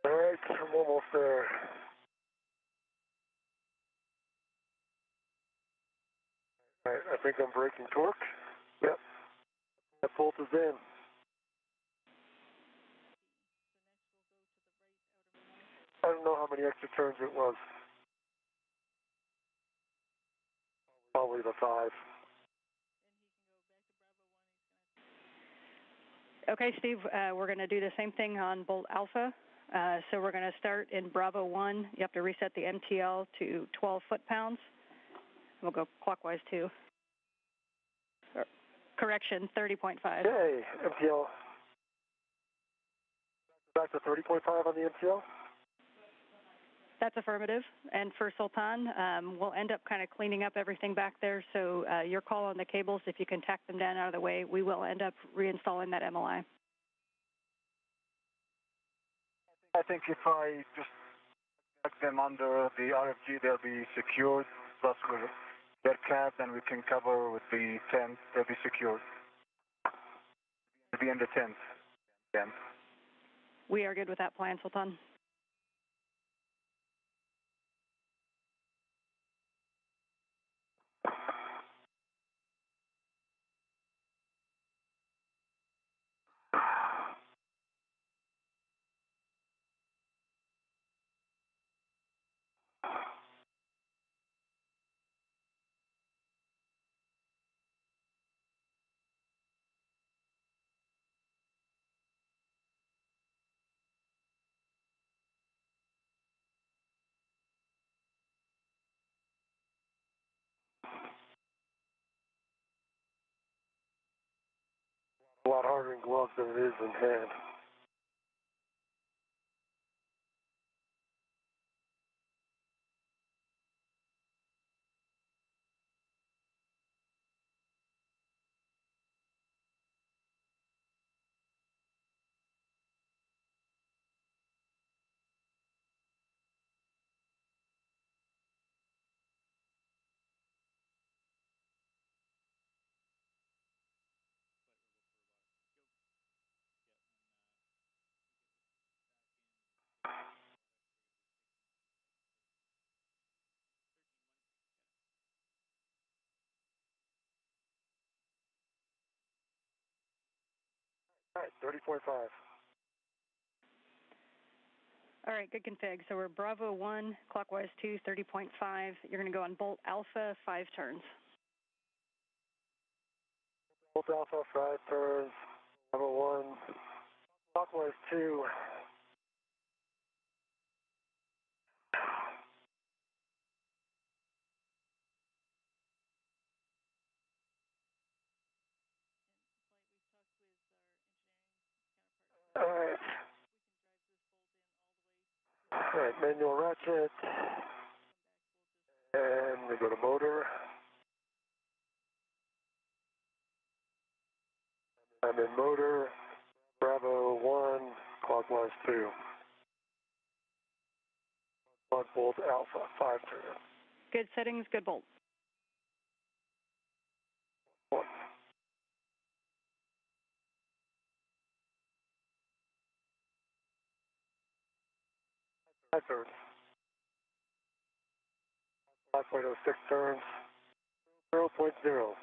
All right, I'm almost there. All right, I think I'm breaking torque. Yep, that bolt is in. I don't know how many extra turns it was. Probably the 5. Okay, Steve, we're going to do the same thing on Bolt Alpha. So we're going to start in Bravo 1. You have to reset the MTL to 12 foot-pounds. We'll go clockwise 2. Correction, 30.5. Okay, MTL. Back to 30.5 on the MTL? That's affirmative. And for Sultan, we'll end up kind of cleaning up everything back there. So your call on the cables, if you can tack them down out of the way, we will end up reinstalling that MLI. I think if I just tuck them under the RFG, they'll be secured. Plus, they're capped, and we can cover with the tent. They'll be secured. They'll be in the tent. Again. We are good with that plan, Sultan. A lot harder in gloves than it is in hand. All right, 30.5. All right, good config. So we're Bravo 1, clockwise 2, 30.5. You're going to go on Bolt Alpha, 5 turns. Bolt Alpha, 5 turns. Bravo 1. Clockwise 2. All right. All right, manual ratchet. And we go to motor. I'm in motor. Bravo 1, clockwise 2. On Bolt Alpha, 5 turns. Good settings, good bolt. 1. 5 turns. 5.06 turns. 0.0.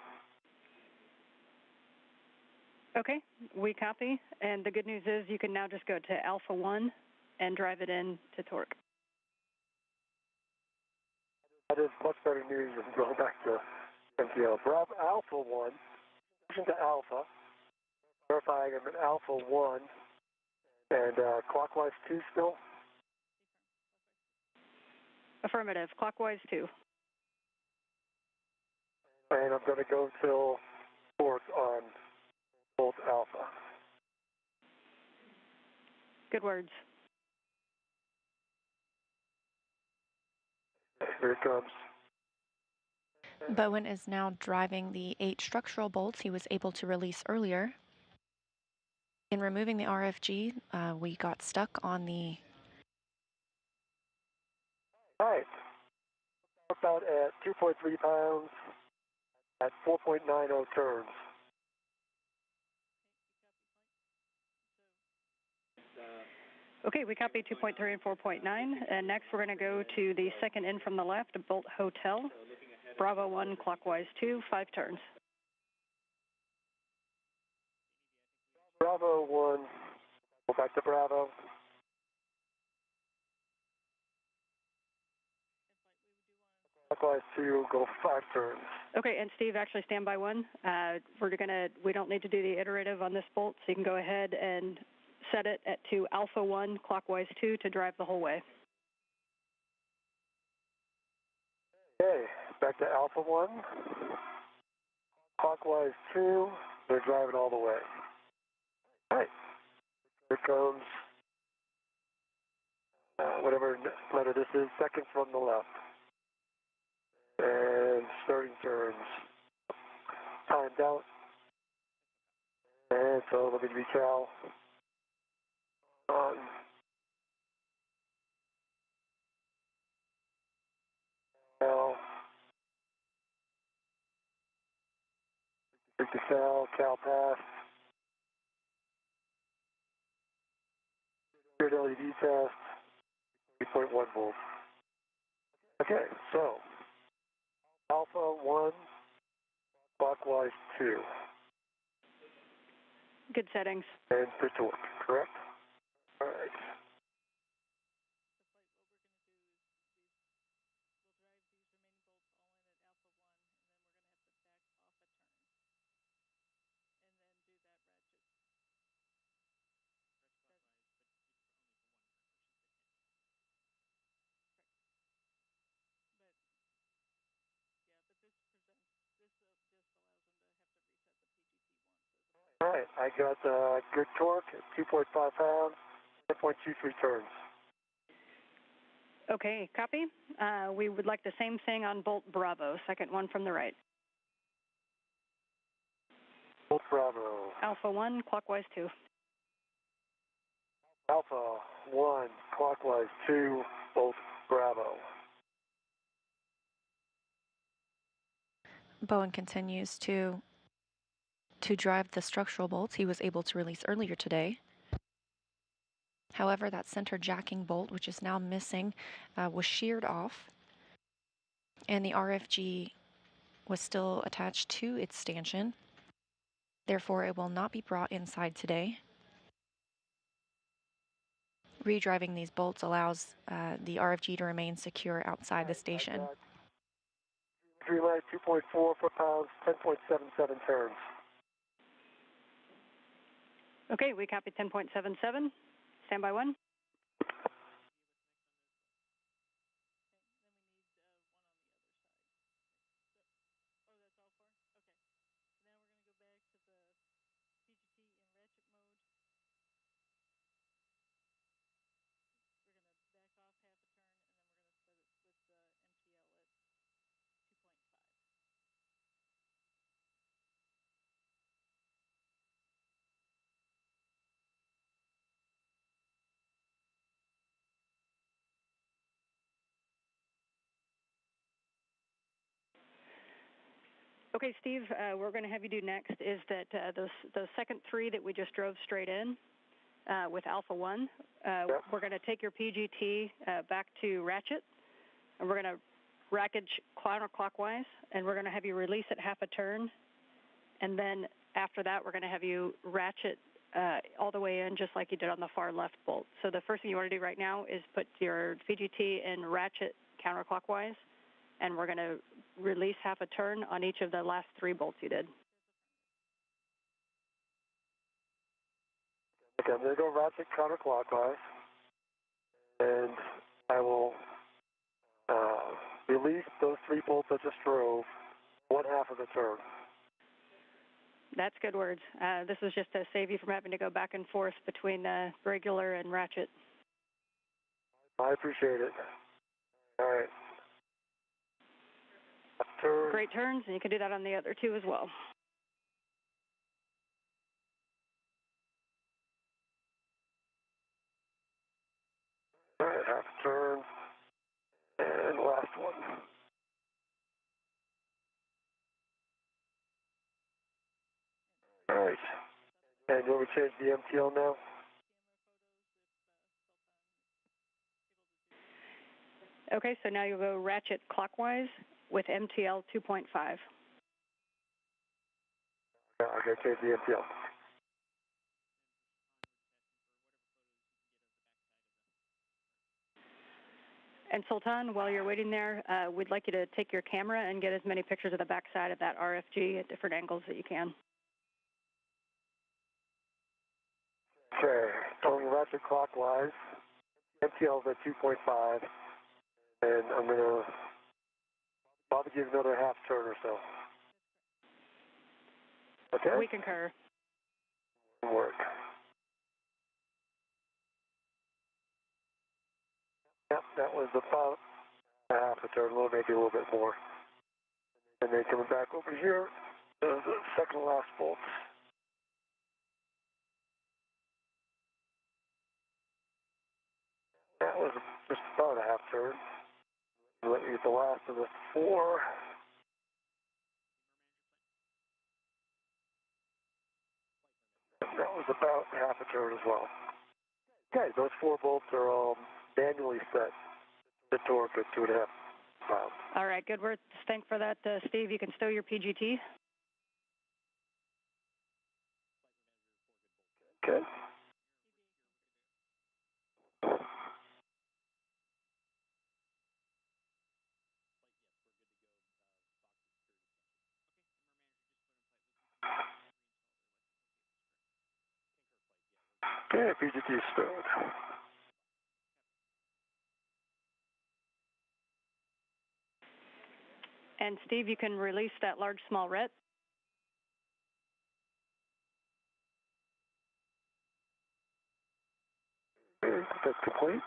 Okay, we copy. And the good news is you can now just go to Alpha 1 and drive it in to torque. That is much better news than going back to MTL. Bravo Alpha 1. To Alpha. Verifying I'm in Alpha 1. And clockwise 2 still. Affirmative, clockwise 2. And I'm going to go till torque on Bolt Alpha. Good words. Here it comes. Bowen is now driving the 8 structural bolts he was able to release earlier. In removing the RFG, we got stuck on the... All right. out at 2.3 pounds at 4.90 turns. Okay, we copy 2.3 and 4.9. And next we're going to go to the second in from the left, Bolt Hotel. Bravo 1, clockwise 2, 5 turns. Bravo 1, go back to Bravo. Clockwise 2, go 5 turns. Okay, and Steve, actually standby 1. We don't need to do the iterative on this bolt, so you can go ahead and set it to Alpha 1, clockwise 2 to drive the whole way. Okay, back to Alpha 1. Clockwise 2, they're driving all the way. All right, here comes whatever letter this is, second from the left. And starting turns. Timed out. And so let me recal. On. Cal. Take the Cal pass. Grid LED test. 3.1 volts. Okay, so Alpha 1, clockwise 2. Good settings. And to torque, correct? All right. All right, I got good torque, 2.5 pounds, 10.23 turns. Okay, copy. We would like the same thing on Bolt Bravo, second one from the right. Bolt Bravo. Alpha 1, clockwise 2. Alpha 1, clockwise 2, Bolt Bravo. Bowen continues to drive the structural bolts he was able to release earlier today. However, that center jacking bolt, which is now missing, was sheared off, and the RFG was still attached to its stanchion. Therefore, it will not be brought inside today. Redriving these bolts allows the RFG to remain secure outside the station. 3 leg, 2.4 foot-pounds, 10.77 turns. Okay, we copy 10.77. Standby 1. Okay, Steve, we're going to have you do next is that the second 3 that we just drove straight in with Alpha 1, we're going to take your PGT back to ratchet, and we're going to rackage counterclockwise, and we're going to have you release it half a turn, and then after that we're going to have you ratchet all the way in just like you did on the far left bolt. So the first thing you want to do right now is put your PGT in ratchet counterclockwise, and we're going to release half a turn on each of the last 3 bolts you did. Okay, I'm going to go ratchet counterclockwise, and I will release those 3 bolts I just drove, 1/2 of the turn. That's good words. This is just to save you from having to go back and forth between regular and ratchet. I appreciate it. All right. Turn. Great turns, and you can do that on the other 2 as well. All right, half turn, and last one. Great. And will we change the MTL now? Okay, so now you'll go ratchet clockwise with MTL 2.5. Yeah, I gotta change the MTL. And Sultan, while you're waiting there, we'd like you to take your camera and get as many pictures of the backside of that RFG at different angles that you can. Okay, going ratchet clockwise. MTL is at 2.5, and I'm gonna probably give another half turn or so. Okay? We concur. Work. Yep, that was about a half a turn, maybe a little bit more. And then coming back over here, the second to last bolt. That was just about a half turn. Let me get the last of the four. That was about half a turn as well. Okay, those 4 bolts are all manually set. The torque at 2.5 miles. All right, good work. Thanks for that, Steve. You can stow your PGT. Okay. Okay, PGT stowed. And Steve, you can release that large small ret. Okay, that's complete.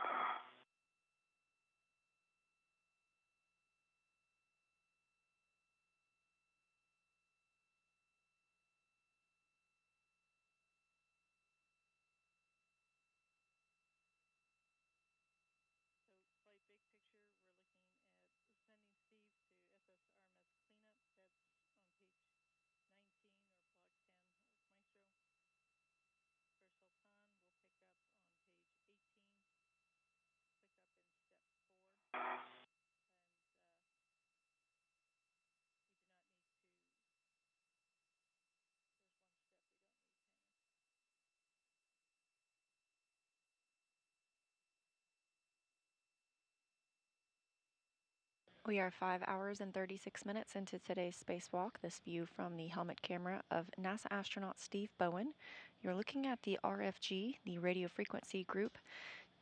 We are 5 hours and 36 minutes into today's spacewalk. This view from the helmet camera of NASA astronaut Steve Bowen. You're looking at the RFG, the radio frequency group.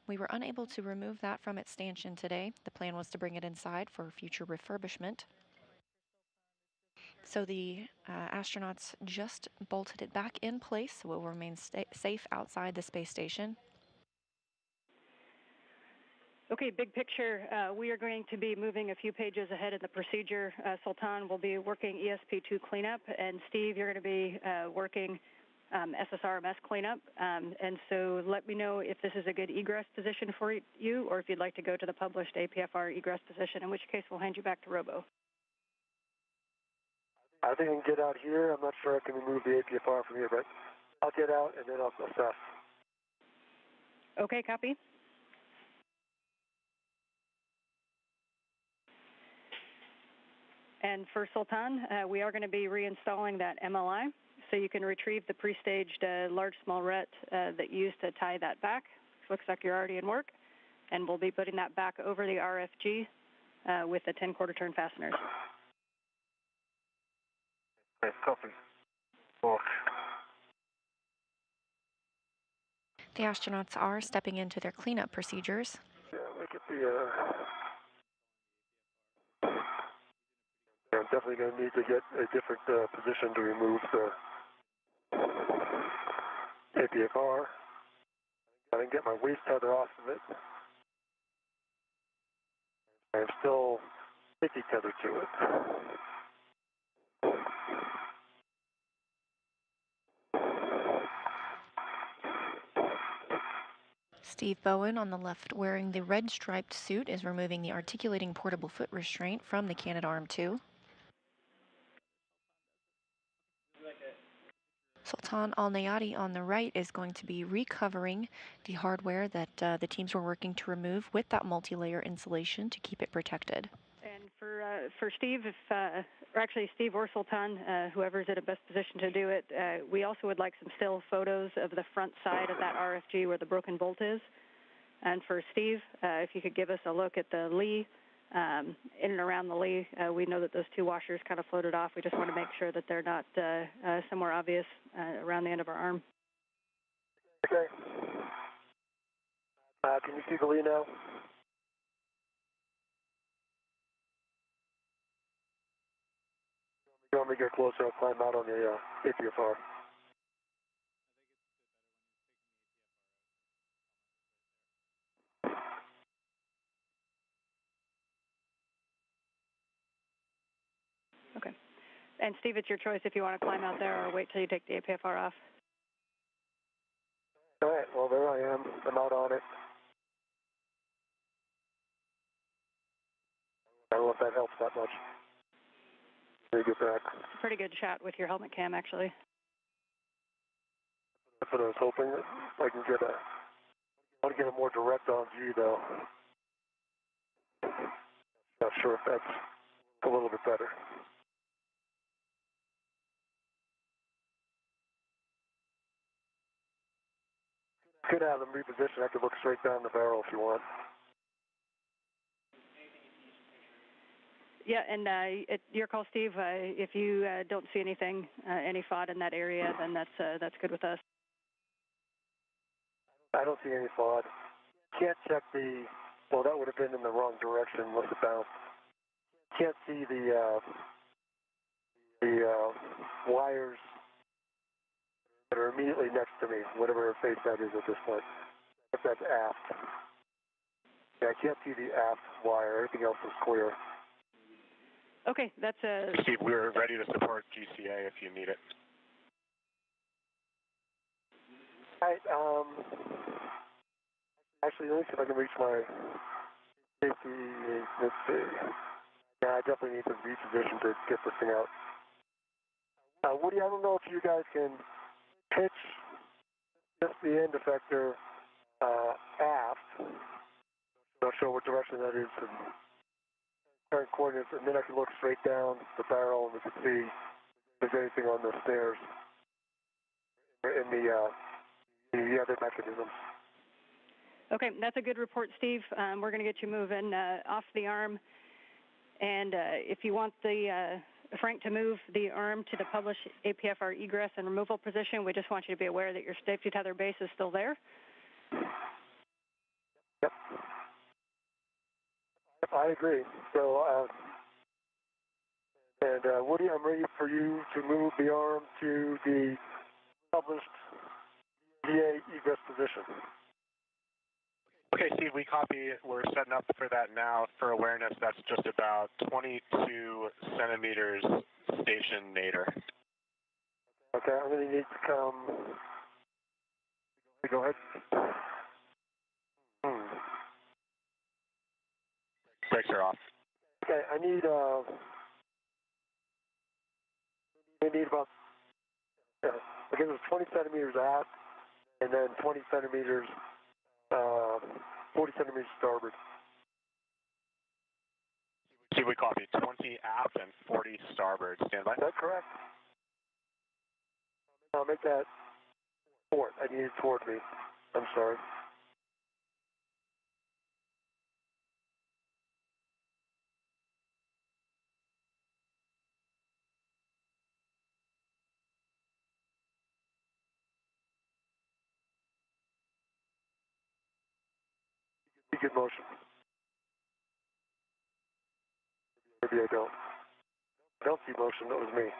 We were unable to remove that from its stanchion today. The plan was to bring it inside for future refurbishment. So the astronauts just bolted it back in place, so it will remain safe outside the space station. Okay, big picture. We are going to be moving a few pages ahead in the procedure. Sultan will be working ESP2 cleanup, and Steve, you're going to be working SSRMS cleanup. And so let me know if this is a good egress position for you, or if you'd like to go to the published APFR egress position, in which case we'll hand you back to Robo. I think I can get out here. I'm not sure I can remove the APFR from here, but I'll get out and then I'll assess. Okay, copy. And for Sultan, we are going to be reinstalling that MLI, so you can retrieve the pre-staged large small ret that you used to tie that back. Looks like you're already in work. And we'll be putting that back over the RFG with the 10-quarter turn fasteners. Okay, copy. Work. The astronauts are stepping into their cleanup procedures. Yeah, look at the... I'm definitely going to need to get a different position to remove the APFR. I can get my waist tether off of it. I'm still sticky tethered to it. Steve Bowen on the left, wearing the red striped suit, is removing the articulating portable foot restraint from the Canadarm2. Sultan Al Nayati on the right is going to be recovering the hardware that the teams were working to remove with that multi-layer insulation to keep it protected. And for Steve, or actually Steve or Sultan, whoever's in a best position to do it, we also would like some still photos of the front side of that RFG where the broken bolt is. And for Steve, if you could give us a look at the lee, in and around the lee, we know that those two washers kind of floated off. We just want to make sure that they're not somewhere obvious around the end of our arm. Okay. Can you see the lee now? You want me to get closer? I'll climb out on the APFR. Okay. And Steve, it's your choice if you want to climb out there or wait till you take the APFR off. All right, well, there I am. I'm out on it. I don't know if that helps that much. Let me get back. It's a pretty good shot with your helmet cam, actually. That's what I was hoping. I can get I want to get a more direct on view, though. Not sure if that's a little bit better. Could have them repositioned. I could look straight down the barrel if you want. Yeah, and your call, Steve. If you don't see anything, any FOD in that area, then that's good with us. I don't see any FOD. Can't check the. Well, that would have been in the wrong direction. Must have bounced. Can't see the wires that are immediately next to me, whatever phase that is at this point. If that's aft. Yeah, I can't see the aft wire. Everything else is clear. Okay, that's Steve, we're ready to support GCA if you need it. All right, actually, let me see if I can reach my safety. Let's see. Yeah, I definitely need to reposition to get this thing out. Woody, I don't know if you guys can pitch just the end effector aft. Not sure what direction that is and current coordinates, and then I can look straight down the barrel and we can see if there's anything on the stairs in the other mechanisms. okay. That's a good report, Steve. We're going to get you moving off the arm, and if you want the Frank to move the arm to the published APFR egress and removal position, we just want you to be aware that your safety tether base is still there. Yep. I agree. So, Woody, I'm ready for you to move the arm to the published VA egress position. Okay, Steve, we copy. We're setting up for that now. For awareness, that's just about 22 centimeters station nadir. Okay, I'm going to need to come. Go ahead. Brakes are off. Okay, I need about, I guess it was 20 centimeters aft, and then 20 centimeters, 40 centimeters starboard. Steve, we copy. 20 aft and 40 starboard. Stand by. Is that correct? I'll make that port. I need it toward me. I'm sorry. Good motion. Maybe I don't. I don't see motion. That was me.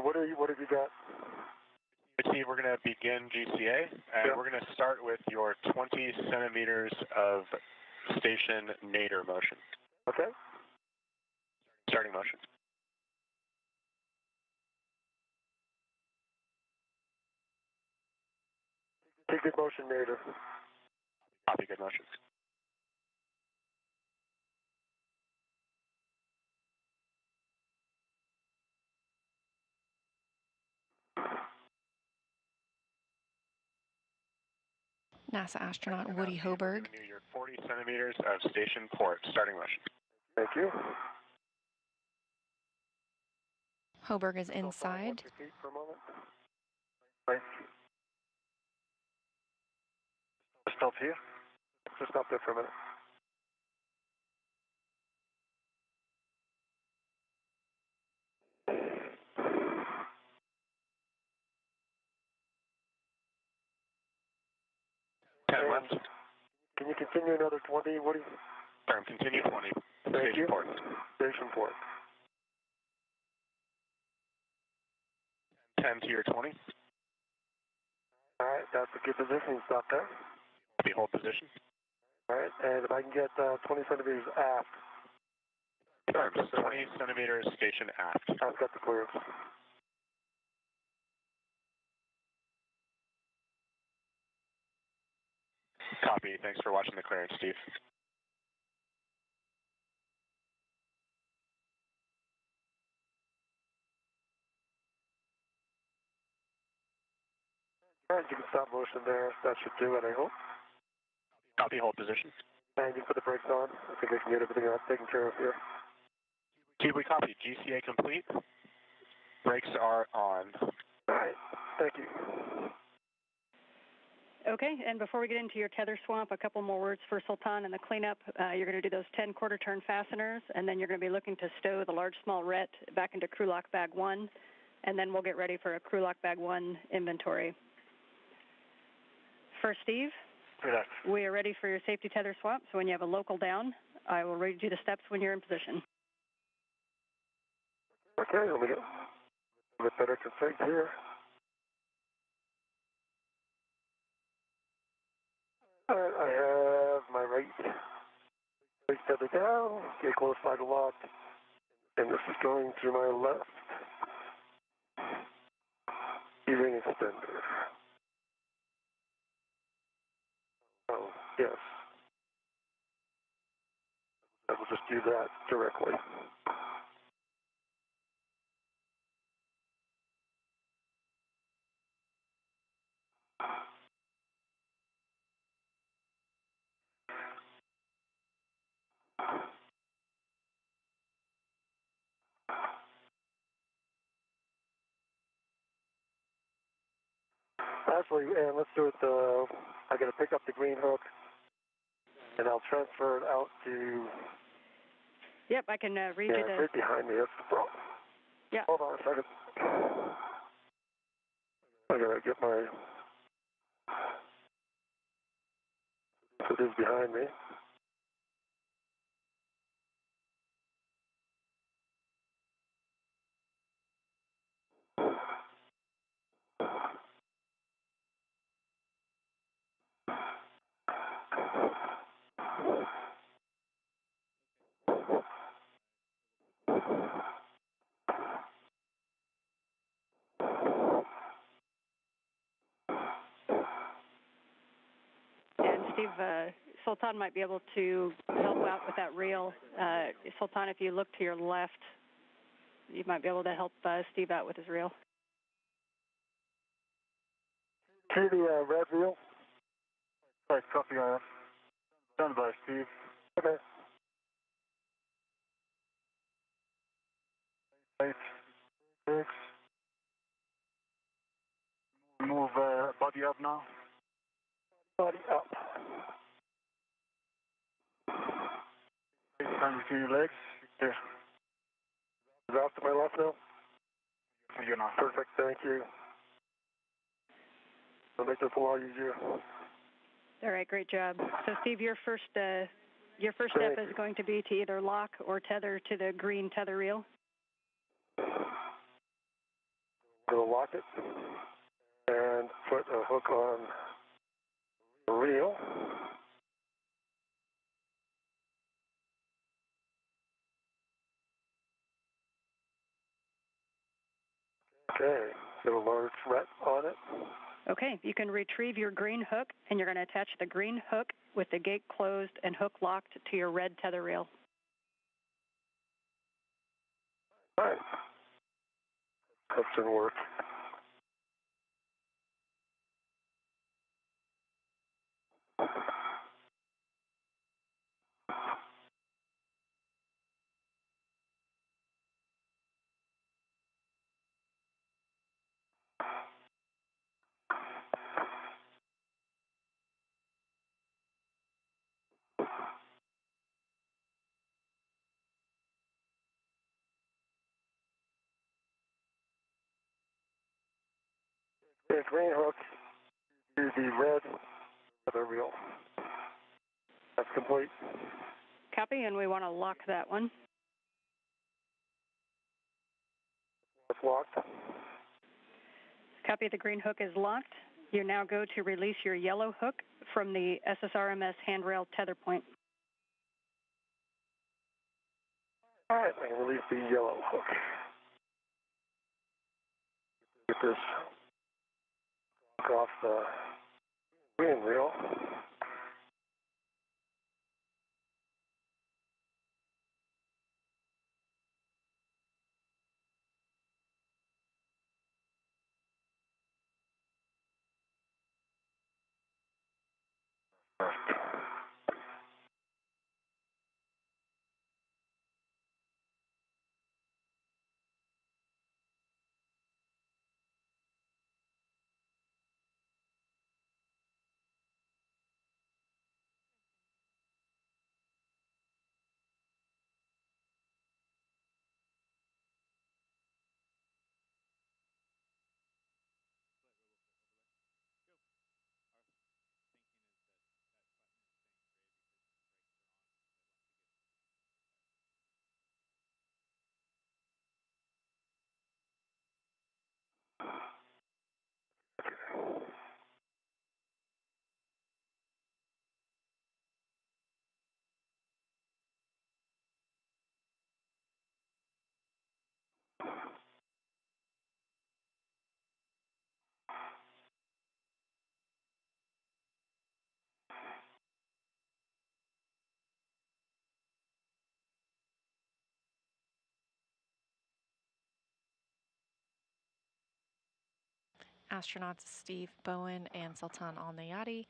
What have you got? Steve, we're going to begin GCA, and we're going to start with your 20 centimeters of station nadir motion. Okay. Starting motion. Take good motion, nadir. Copy, good motion. NASA astronaut Woody Hoberg. Your 40 centimeters of station port. Starting motion. Thank you. Hoberg is inside. Watch your feet for a moment. Right. Just stop here. Just stop there for a minute. Ten left. Can you continue another 20, Woody? Firm, continue 20. Thank Station you. port. Station port. 10 to your 20. All right, that's a good position. Stop there. Copy, hold position. All right, and if I can get 20 centimeters aft. Firm, 20 centimeters station aft. I've got the clearance. Copy. Thanks for watching the clearance, Steve. All right, you can stop motion there. That should do it, I hope. Copy, hold position. And you put the brakes on. I think I can get everything taken care of here. Kiwi, copy. GCA complete. Brakes are on. All right, thank you. Okay, and before we get into your tether swamp, a couple more words for Sultan and the cleanup. You're going to do those 10 quarter turn fasteners, and then you're going to be looking to stow the large small ret back into crew lock bag 1, and then we'll get ready for a crew lock bag 1 inventory. For Steve, we are ready for your safety tether swap, so when you have a local down, I will read you the steps when you're in position. Okay, let me get a bit better config here. All right, I have my right tether down, get close by the lock, and this is going through my left E-ring extender. Oh, yes. I will just do that directly. Actually, and let's do it, I gotta pick up the green hook, and I'll transfer it out to... Yep, I can read you the... right behind me, that's the problem. Yeah. Hold on a second. I gotta get my... It is behind me. And Steve, Sultan might be able to help out with that reel. Sultan, if you look to your left, you might be able to help Steve out with his reel. See the red wheel? Right, copy on. Done by Steve. Okay. Right. Six. Move body up now. Body up. Time between your legs. Here. Is it off to my left now? You're not. Perfect, thank you. I'll make this a lot easier. All right, great job. So, Steve, your first step is going to be to either lock or tether to the green tether reel. We'll lock it and put a hook on the reel. Okay, get a large thread on it. Okay, you can retrieve your green hook, and you're going to attach the green hook with the gate closed and hook locked to your red tether reel. All right, that should work. The green hook to the red tether reel. That's complete. Copy, and we want to lock that one. It's locked. Copy, the green hook is locked. You now go to release your yellow hook from the SSRMS handrail tether point. All right, I can release the yellow hook. Get this off the green reel. Astronauts Steve Bowen and Sultan Al Nayati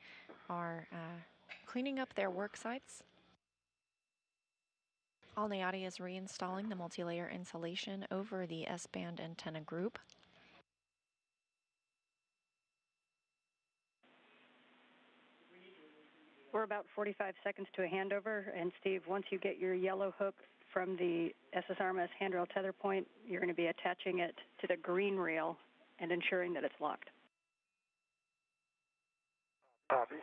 are cleaning up their work sites. Al Nayati is reinstalling the multi-layer insulation over the S-band antenna group. We're about 45 seconds to a handover, and Steve, once you get your yellow hook from the SSRMS handrail tether point, you're going to be attaching it to the green reel and ensuring that it's locked. Copy.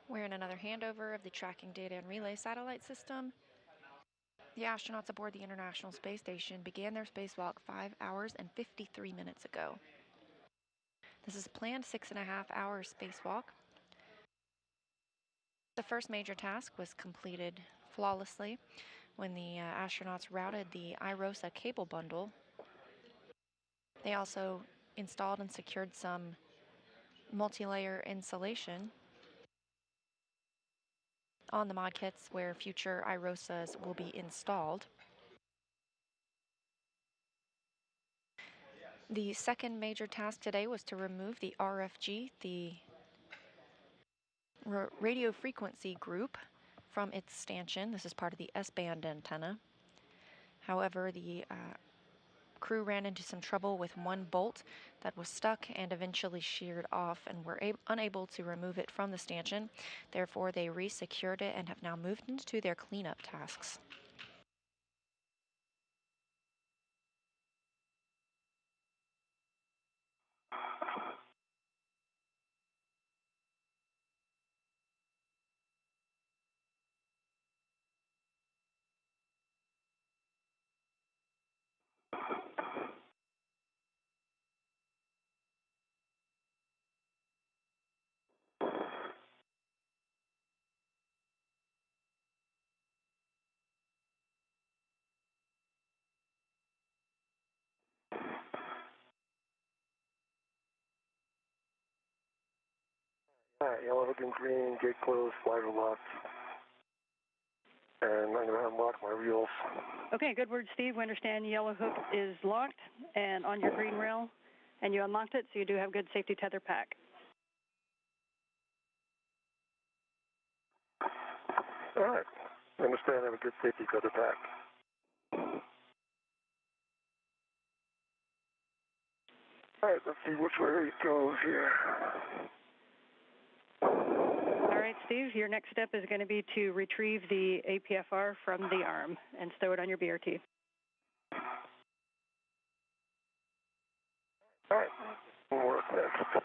We're in another handover of the tracking data and relay satellite system. The astronauts aboard the International Space Station began their spacewalk 5 hours and 53 minutes ago. This is a planned 6.5-hour spacewalk. The first major task was completed flawlessly when the astronauts routed the IROSA cable bundle. They also installed and secured some multi-layer insulation on the mod kits where future IROSAs will be installed. The second major task today was to remove the RFG, the radio frequency group, from its stanchion. This is part of the S-band antenna. However, the crew ran into some trouble with one bolt that was stuck and eventually sheared off and were unable to remove it from the stanchion. Therefore, they re-secured it and have now moved into their cleanup tasks. Alright, yellow hook and green, gate closed, slider locked. And I'm going to unlock my reels. Okay, good word, Steve. We understand yellow hook is locked and on your green rail, and you unlocked it, so you do have good safety tether pack. Alright, I understand I have a good safety tether pack. Alright, let's see which way it goes here. All right, Steve, your next step is going to be to retrieve the APFR from the arm and stow it on your BRT. All right, we'll work next.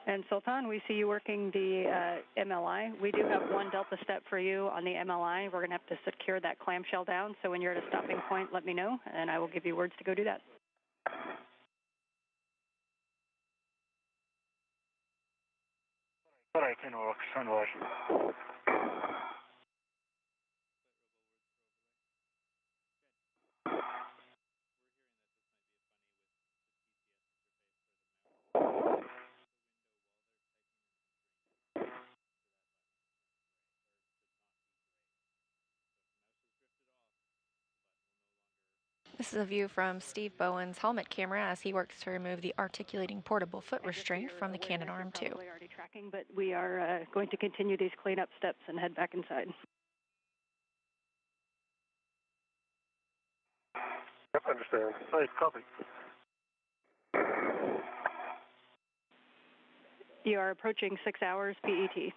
And Sultan, we see you working the MLI. We do have one delta step for you on the MLI. We're going to have to secure that clamshell down, so when you're at a stopping point, let me know, and I will give you words to go do that. All right, 10 works, sunrise. This is a view from Steve Bowen's helmet camera as he works to remove the articulating portable foot restraint from the cannon arm too. Probably already tracking, but we are going to continue these cleanup steps and head back inside. Yep, understand. Nice, copy. You are approaching 6 hours PET.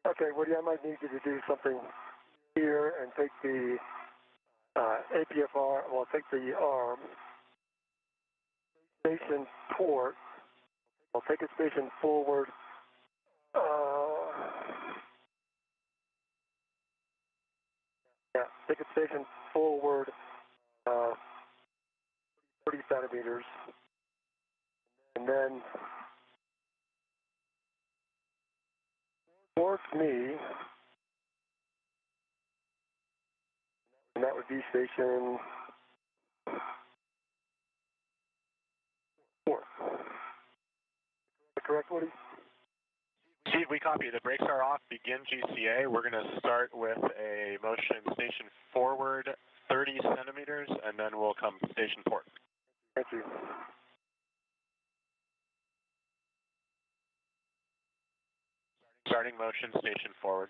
Okay, Woody, I might need you to do something here and take the APFR, well, take the arm, station port, I'll take it station forward, take it station forward 30 centimeters, and then towards me, and that would be station 4. Correct, Woody? Chief, we copy. The brakes are off. Begin GCA. We're going to start with a motion station forward 30 centimeters, and then we'll come station port. Thank you. Starting motion, station forward.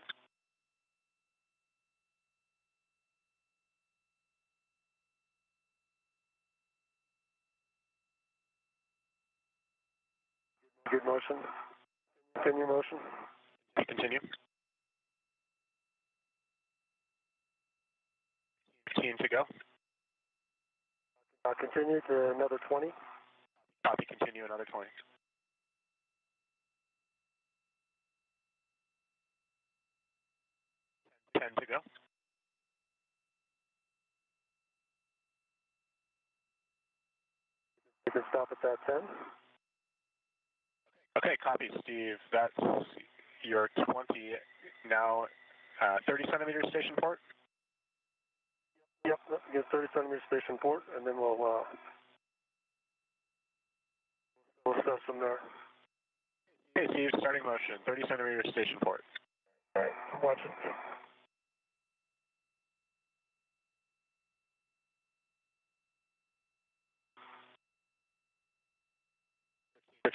Good motion. Continue motion. Continue. 15 to go. Continue to another 20. Copy, continue another 20. 10 to go. You can stop at that 10. Okay, copy, Steve. That's your 20 now. 30 centimeters station port. Yep, get 30 centimeter station port, and then we'll start from there. Okay, Steve, starting motion. 30 centimeters station port. All right, I'm watching.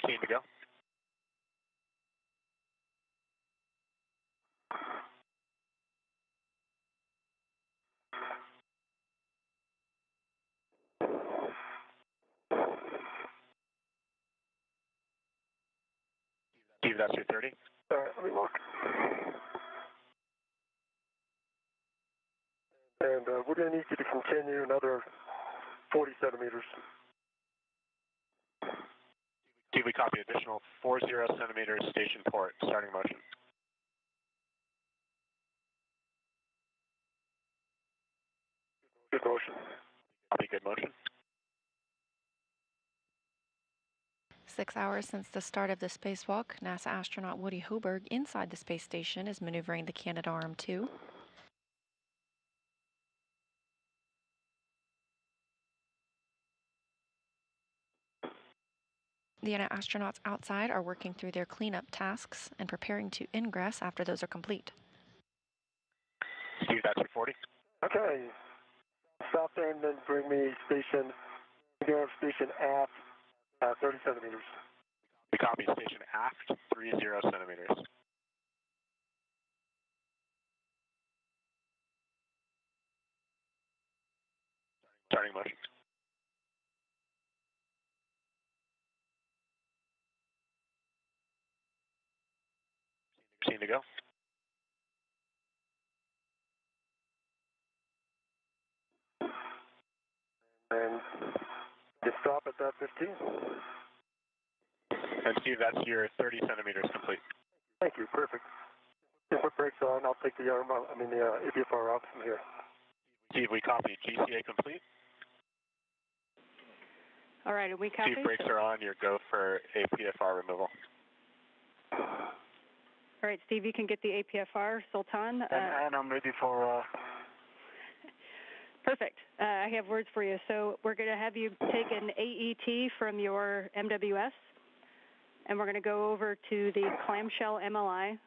To go. Steve, that's your 30. All right, let me look. And we're going to need you to continue another 40 centimeters. Steve, we copy additional 40 centimeters station port. Starting motion. Good motion. Copy, good motion. 6 hours since the start of the spacewalk, NASA astronaut Woody Hoberg inside the space station is maneuvering the Canadarm2. The astronauts outside are working through their cleanup tasks and preparing to ingress after those are complete. Steve, that's your 40. Okay. Stop there and then bring me station aft 30 centimeters. We copy station aft 30 centimeters. Starting motion. Scene to go. And just stop at that 15. And Steve, that's your 30 centimeters complete. Thank you, perfect. Put brakes on, I'll take the APFR out from here. Steve, we copy GCA complete. All right, and we copy? Steve, brakes are on, your go for APFR removal. All right, Steve, you can get the APFR. Sultan? And I'm ready for... Perfect. I have words for you. So we're going to have you take an AET from your MWS, and we're going to go over to the clamshell MLI.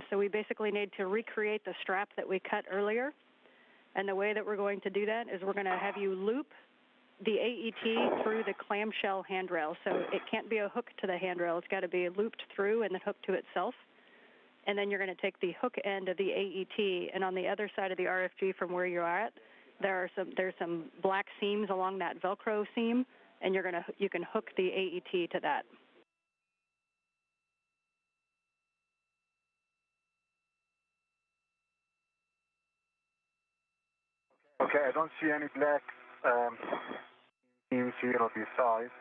So we basically need to recreate the strap that we cut earlier. And the way that we're going to do that is we're going to have you loop the AET through the clamshell handrail. So it can't be a hook to the handrail. It's got to be looped through and then hooked to itself. And then you're going to take the hook end of the AET, and on the other side of the RFG from where you're at, there's some black seams along that Velcro seam, and you can hook the AET to that. Okay, I don't see any black seams here on the side.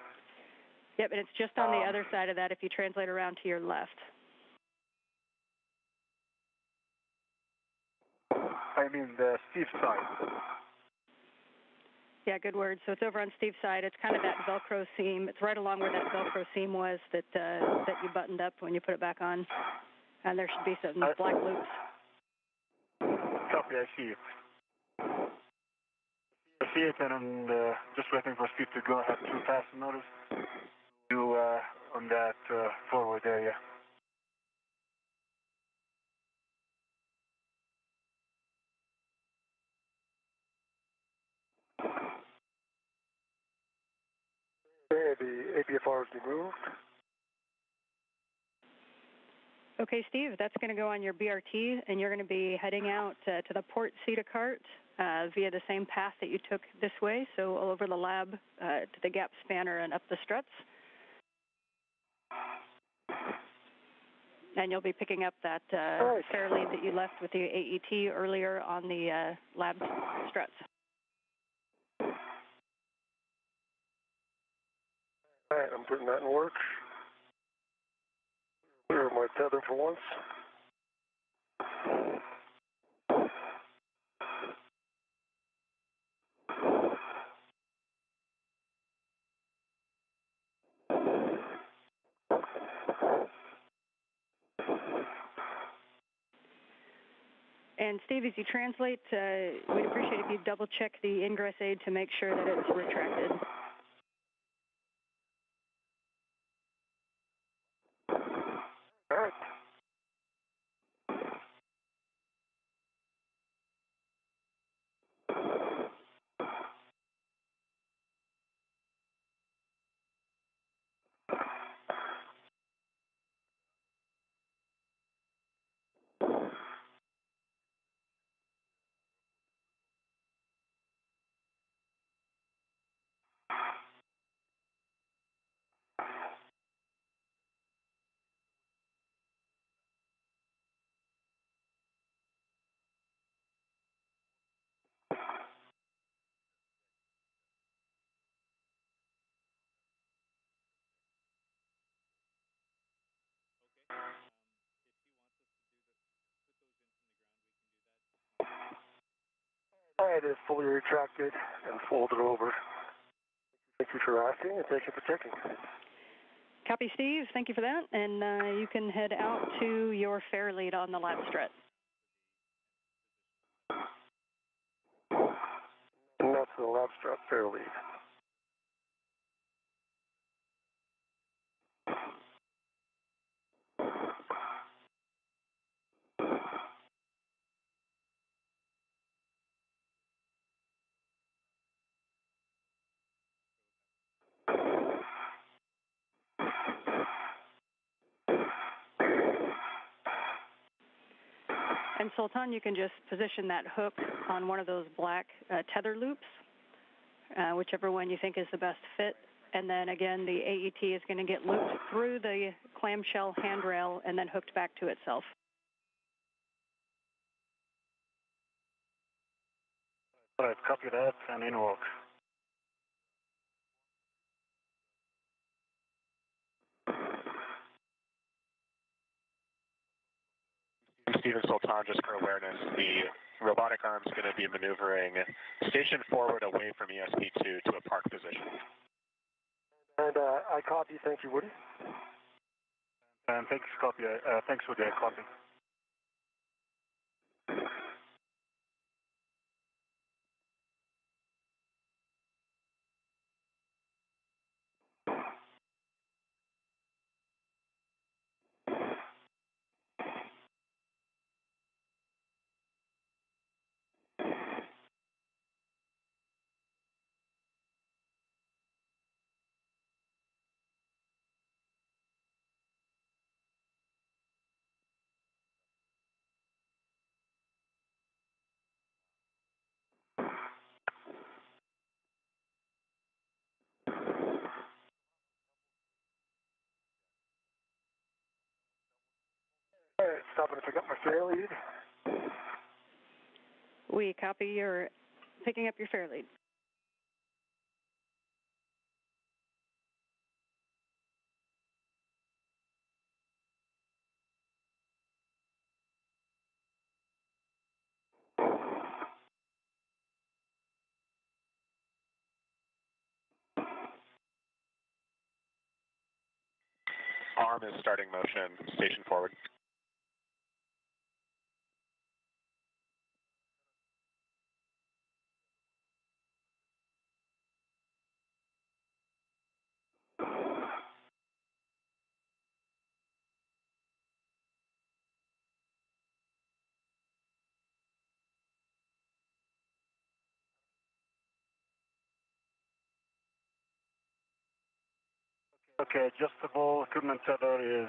Yep, and it's just on the other side of that if you translate around to your left. I mean the Steve side. Yeah, good word. So it's over on Steve's side. It's kind of that Velcro seam. It's right along where that Velcro seam was that you buttoned up when you put it back on. And there should be some black loops. Copy, I see it. I see it, and I'm just waiting for Steve to go ahead to pass the notice to on that forward area. Okay, the APFR is removed. Okay, Steve, that's going to go on your BRT, and you're going to be heading out to the port Cedar-Cart via the same path that you took this way, so over the lab to the gap spanner and up the struts. And you'll be picking up that fair lead that you left with the AET earlier on the lab struts. All right, I'm putting that in work. Clear my tether for once. And Steve, as you translate, we'd appreciate if you double check the ingress aid to make sure that it's retracted. All right. All right, it's fully retracted and folded over. Thank you for asking, and thank you for checking. Copy, Steve. Thank you for that. And you can head out to your fair lead on the lab strut. And that's the lab strut fair lead. And Sultan, you can just position that hook on one of those black tether loops, whichever one you think is the best fit. And then again, the AET is going to get looped through the clamshell handrail and then hooked back to itself. All right, copy that, and in work. Steven Sultan, just for awareness, the robotic arm is going to be maneuvering station forward away from ESP2 to a park position. And I copy. Thank you, Woody. And thanks, copy. Thanks for the copy. All right, stopping to pick up my fair lead. We copy your picking up your fair lead. Arm is starting motion, station forward. Okay, adjustable equipment tether is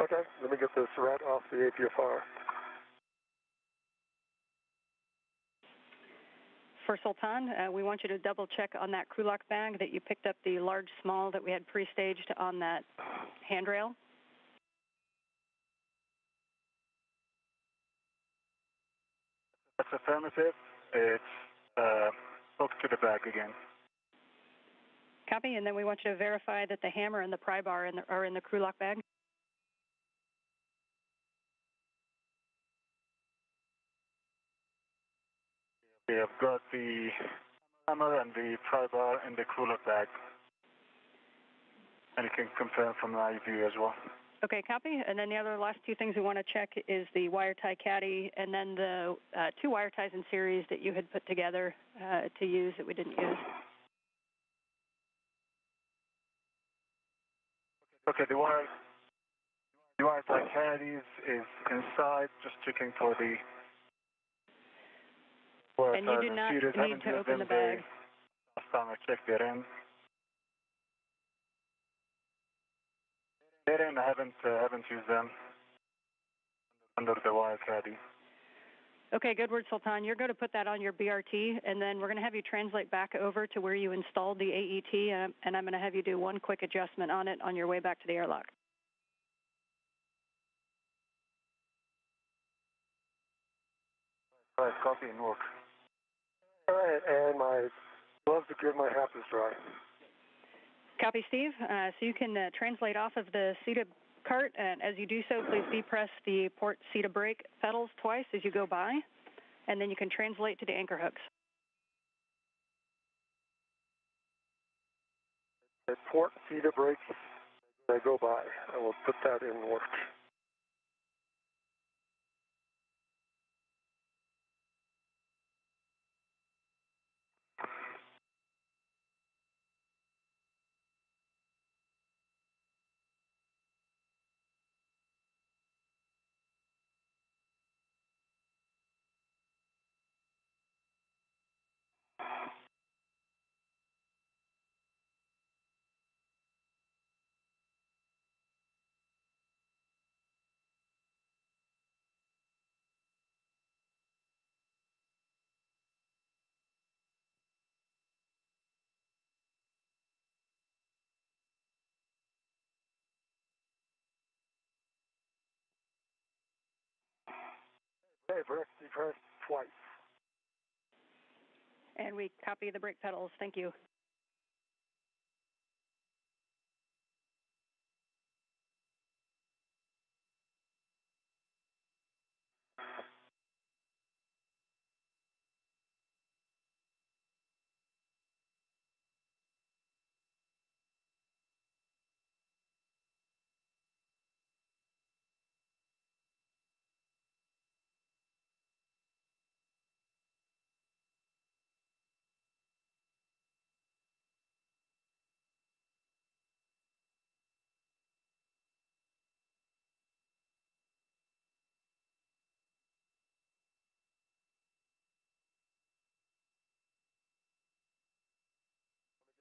Okay, let me get this rat off the APFR. For Sultan, we want you to double check on that crew lock bag that you picked up the large small that we had pre-staged on that handrail. That's affirmative. It's hooked to the bag again. Copy, and then we want you to verify that the hammer and the pry bar are in the crew lock bag. We have got the hammer and the pry bar in the crew lock bag. And you can confirm from my view as well. Okay, copy. And then the other last two things we want to check is the wire tie caddy and then the two wire ties in series that you had put together to use that we didn't use. Okay, the wire tie caddies is inside, just checking for the wire And you do not need to open the bag. Last time I checked, they're in. They're in, I haven't used them under the wire caddy. Okay, good word, Sultan. You're going to put that on your BRT, and then we're going to have you translate back over to where you installed the AET, and I'm going to have you do one quick adjustment on it on your way back to the airlock. All right, copy and work. All right, and my gloves to give my half is dry. Copy, Steve. So you can translate off of the SETA cart, and as you do so, please depress the port SETA brake pedals twice as you go by, and then you can translate to the anchor hooks. The port SETA brakes, I go by. I will put that in work. Okay, depress twice. And we copy the brake pedals. Thank you.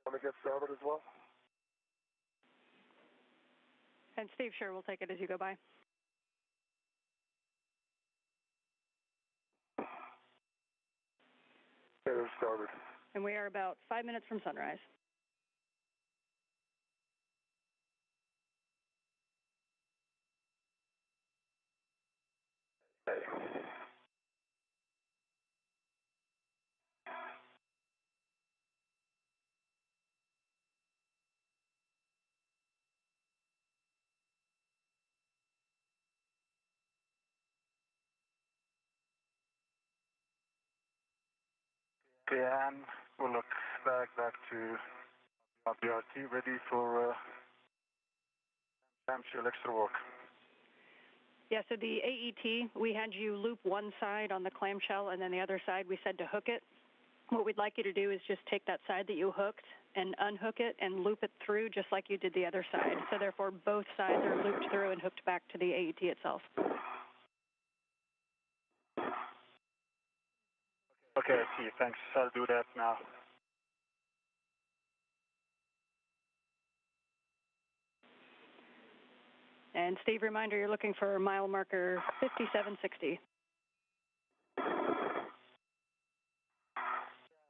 Want to get started as well? And Steve, sure, we'll take it as you go by. Okay, we're started. And we are about 5 minutes from sunrise. Okay. Okay, and we'll look back to our BRT, ready for clamshell extra work. Yeah, so the AET, we had you loop one side on the clamshell, and then the other side we said to hook it. What we'd like you to do is just take that side that you hooked and unhook it and loop it through just like you did the other side. So therefore, both sides are looped through and hooked back to the AET itself. Okay, I see. Thanks. I'll do that now. And Steve, reminder, you're looking for mile marker 5760.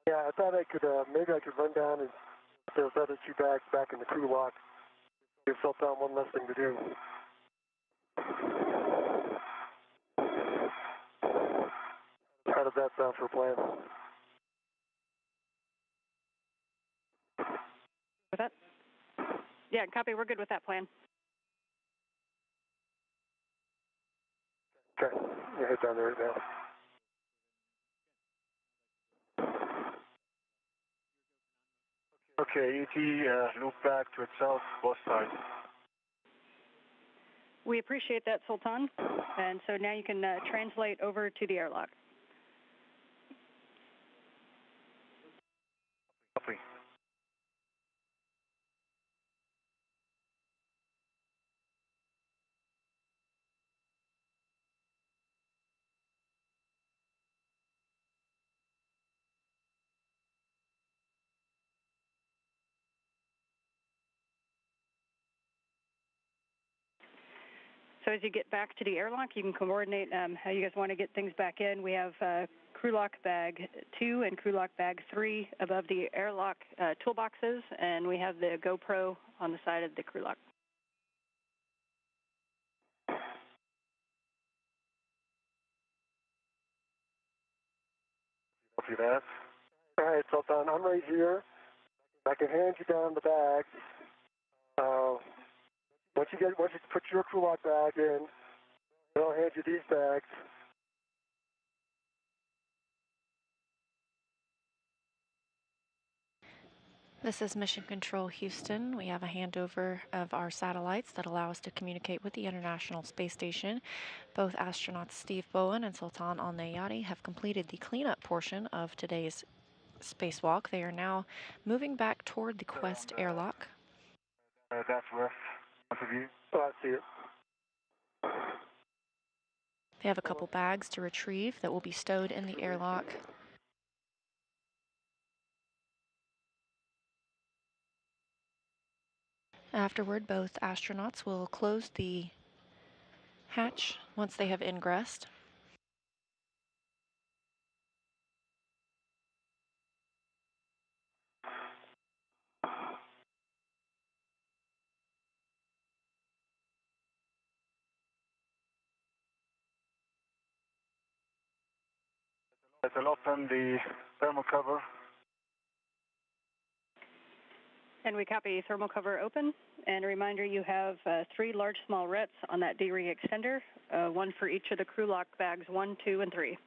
Yeah, I thought I could, maybe I could run down and put those other two bags back in the crew lock. Give Sultan one less thing to do. How does that sound for a plan? With that? Yeah, copy. We're good with that plan. Okay, yeah, head down there right now. Okay, ET, loop back to itself, both sides. We appreciate that, Sultan. And so now you can translate over to the airlock. Copy. So as you get back to the airlock, you can coordinate how you guys want to get things back in. We have crew lock bag 2 and crew lock bag 3 above the airlock toolboxes, and we have the GoPro on the side of the crew lock. Copy that. All right, Sultan, I'm right here. I can hand you down the bags. Once you put your crew lock bag in, then I'll hand you these bags. This is Mission Control Houston. We have a handover of our satellites that allow us to communicate with the International Space Station. Both astronauts Steve Bowen and Sultan Al Nayati have completed the cleanup portion of today's spacewalk. They are now moving back toward the Quest airlock. That's rough. What's the view? Oh, I see it. They have a couple bags to retrieve that will be stowed in the airlock. Afterward, both astronauts will close the hatch once they have ingressed. It'll open the thermal cover. And we copy thermal cover open. And a reminder, you have 3 large small RETs on that D-ring extender, 1 for each of the crew lock bags 1, 2, and 3.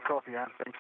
Copy, Ann. Thanks.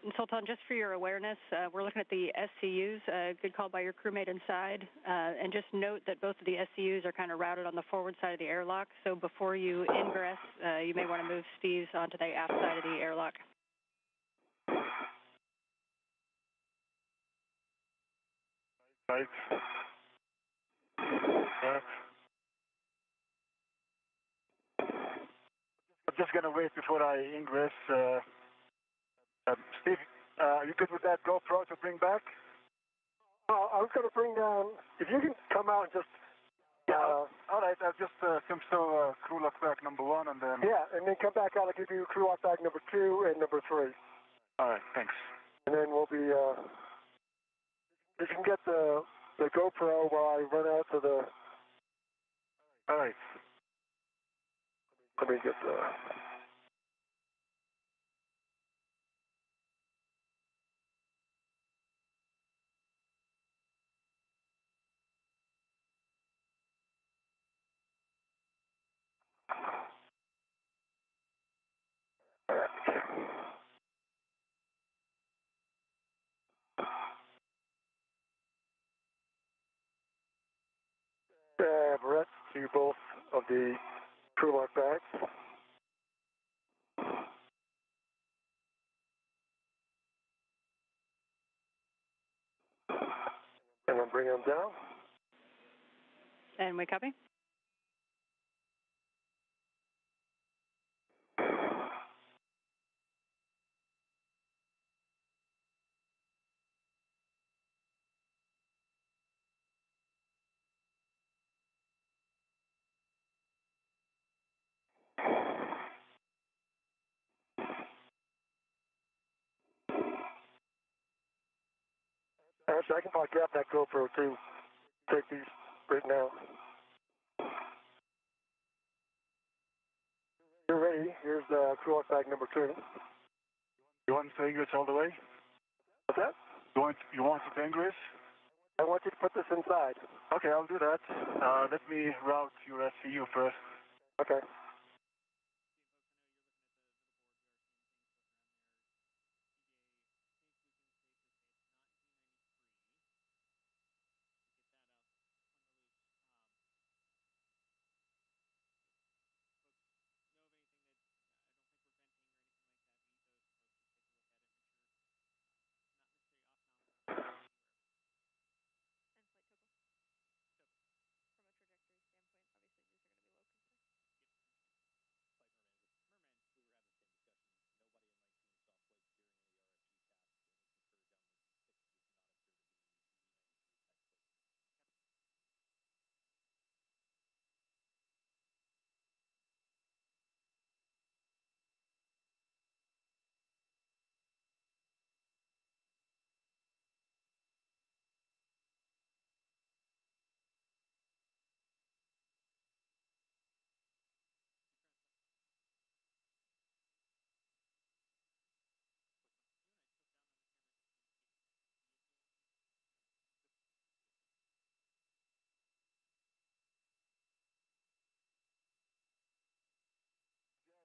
And Sultan, just for your awareness, we're looking at the SCUs, good call by your crewmate inside. And just note that both of the SCUs are kind of routed on the forward side of the airlock. So before you ingress, you may want to move Steve's onto the aft side of the airlock. Right. I'm just going to wait before I ingress. Steve, are you good with that GoPro to bring back? I was going to bring down, if you can come out and just... all right, I'll just stow crew lock bag number 1 and then... Yeah, and then come back out. I'll give you crew lock bag number 2 and number 3. All right, thanks. And then we'll be... you can get the GoPro while I run out to the... All right. Let me get the... All right. Brett to both of the crew lock bags. And then bring them down. And we copy? Actually, I can probably grab that GoPro too. Take these right now. You're ready. Here's crew lock bag number 2. You want to ingress all the way? What's that? You want it to ingress? I want you to put this inside. Okay, I'll do that. Let me route your SCU first. Okay.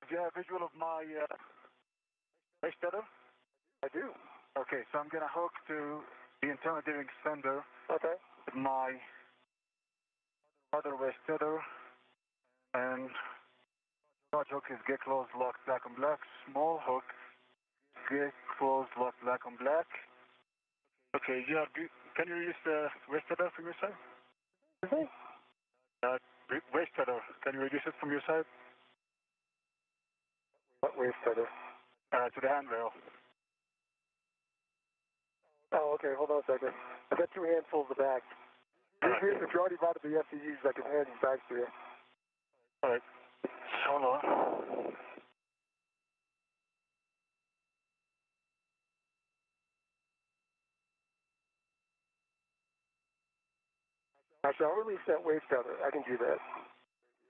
Do you have a visual of my waste tether? I do. Okay, so I'm going to hook to the internal gearing extender Okay. with my other waste tether, and large hook is get closed, lock, black on black. Small hook, get closed, lock, black on black. Okay, yeah, can you use the waste tether from your side? Okay. Waste tether, can you reduce it from your side? What waste tether? To the handrail. Oh, okay. Hold on a second. I've got 2 handfuls of bags. If you already bought the FCUs, I can hand these bags to you. All right. Hold on. Actually, I'll release that waste tether. I can do that.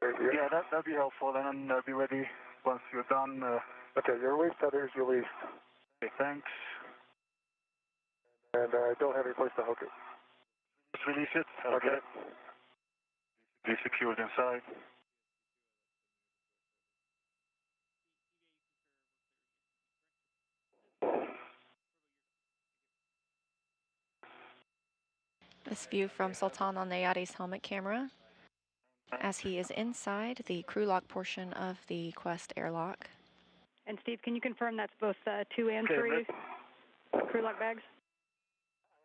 Yeah, that'd be helpful, and I'll be ready once you're done. Okay, your waste tether is released. Okay, thanks. And I don't have any place to hook it. Just release it. Okay. Be secured inside. This view from Sultan Al Nayati's helmet camera as he is inside the crew lock portion of the Quest airlock. And Steve, can you confirm that's both 2 and Okay, 3 crew lock bags?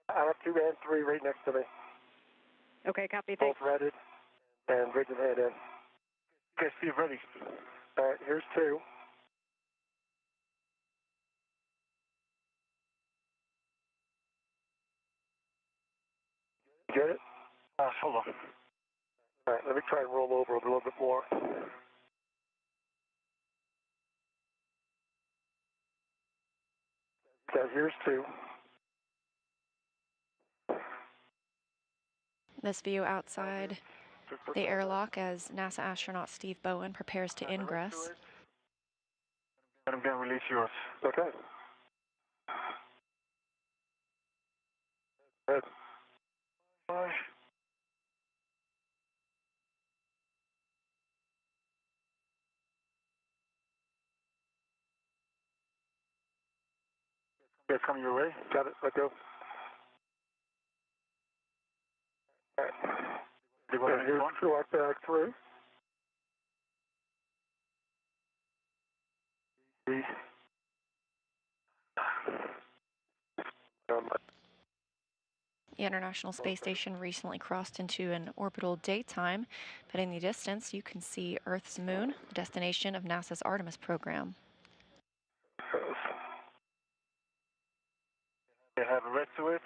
I have 2 and 3 right next to me. Okay, copy. Both Thanks. redded and ready to head in. Okay, Steve, ready. All right, here's 2. Get it? Hold on. All right, let me try and roll over a little bit more. Okay, here's 2. This view outside the airlock as NASA astronaut Steve Bowen prepares to ingress. And I'm going to release yours. Okay. Good. Bye. It's coming your way. Got it. Let go. All right. Here's select bag 3. The International Space Station recently crossed into an orbital daytime, but in the distance you can see Earth's moon, the destination of NASA's Artemis program. They have a red switch.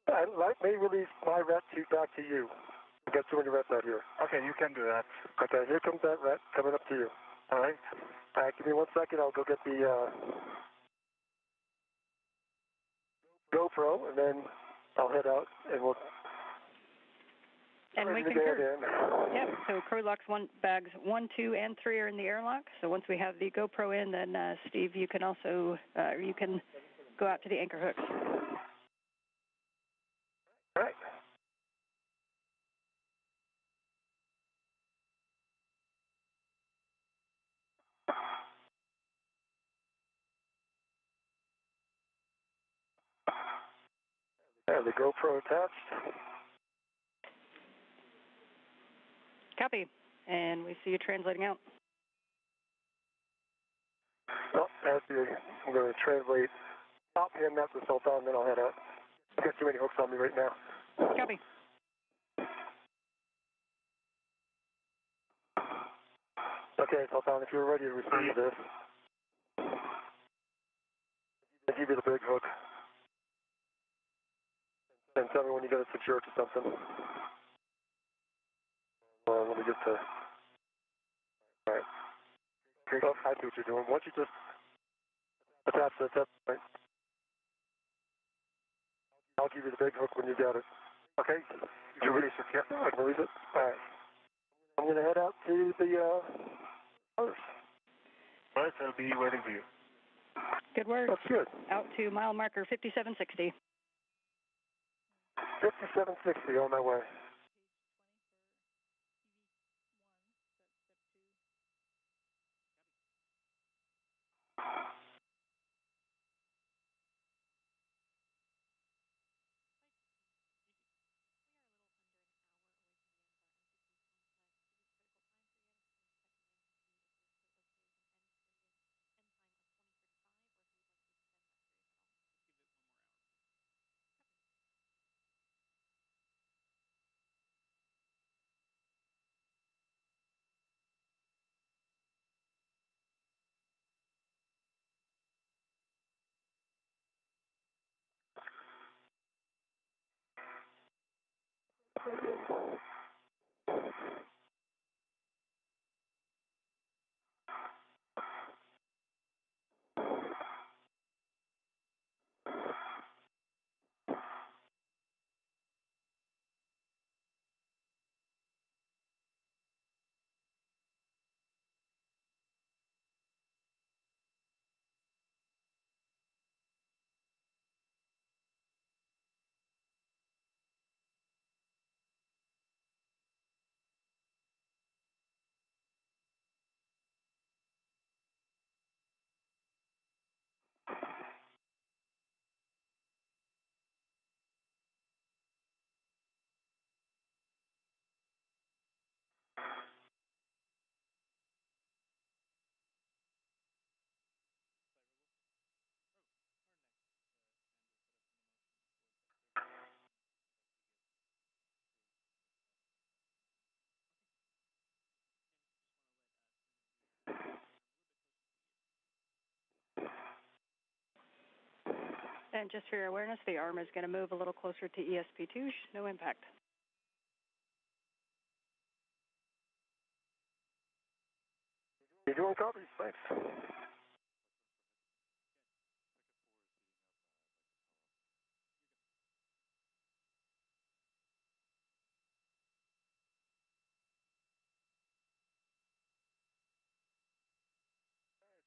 I'd like me release my ret back to you. We've got too many rets out here. Okay, you can do that. Okay, here comes that ret coming up to you. All right. All right, give me 1 second. I'll go get the GoPro, and then I'll head out, and we'll. And we concur. Yep. So crew locks bags 1, 2, and 3 are in the airlock. So once we have the GoPro in, then Steve, you can also you can go out to the anchor hooks. All right. Have the GoPro attached. Copy. And we see you translating out. Oh, I'm going to translate. I'll hand that to Sultan, then I'll head out. I've got too many hooks on me right now. Copy. Okay, Sultan, if you're ready to receive this, I'll give you the big hook. And tell me when you got it secured to something. Let me get to... All right. Oh, I see what you're doing. Once you just attach the tip point, I'll give you the big hook when you got it. Okay? Did you release it? Yeah, I can release it. All right. I'm going to head out to the others. All right, so I'll be waiting for you. Good work. That's good. Out to mile marker 5760. 5760 on my way. And just for your awareness, the arm is going to move a little closer to ESP2. No impact. You're doing copies. Thanks.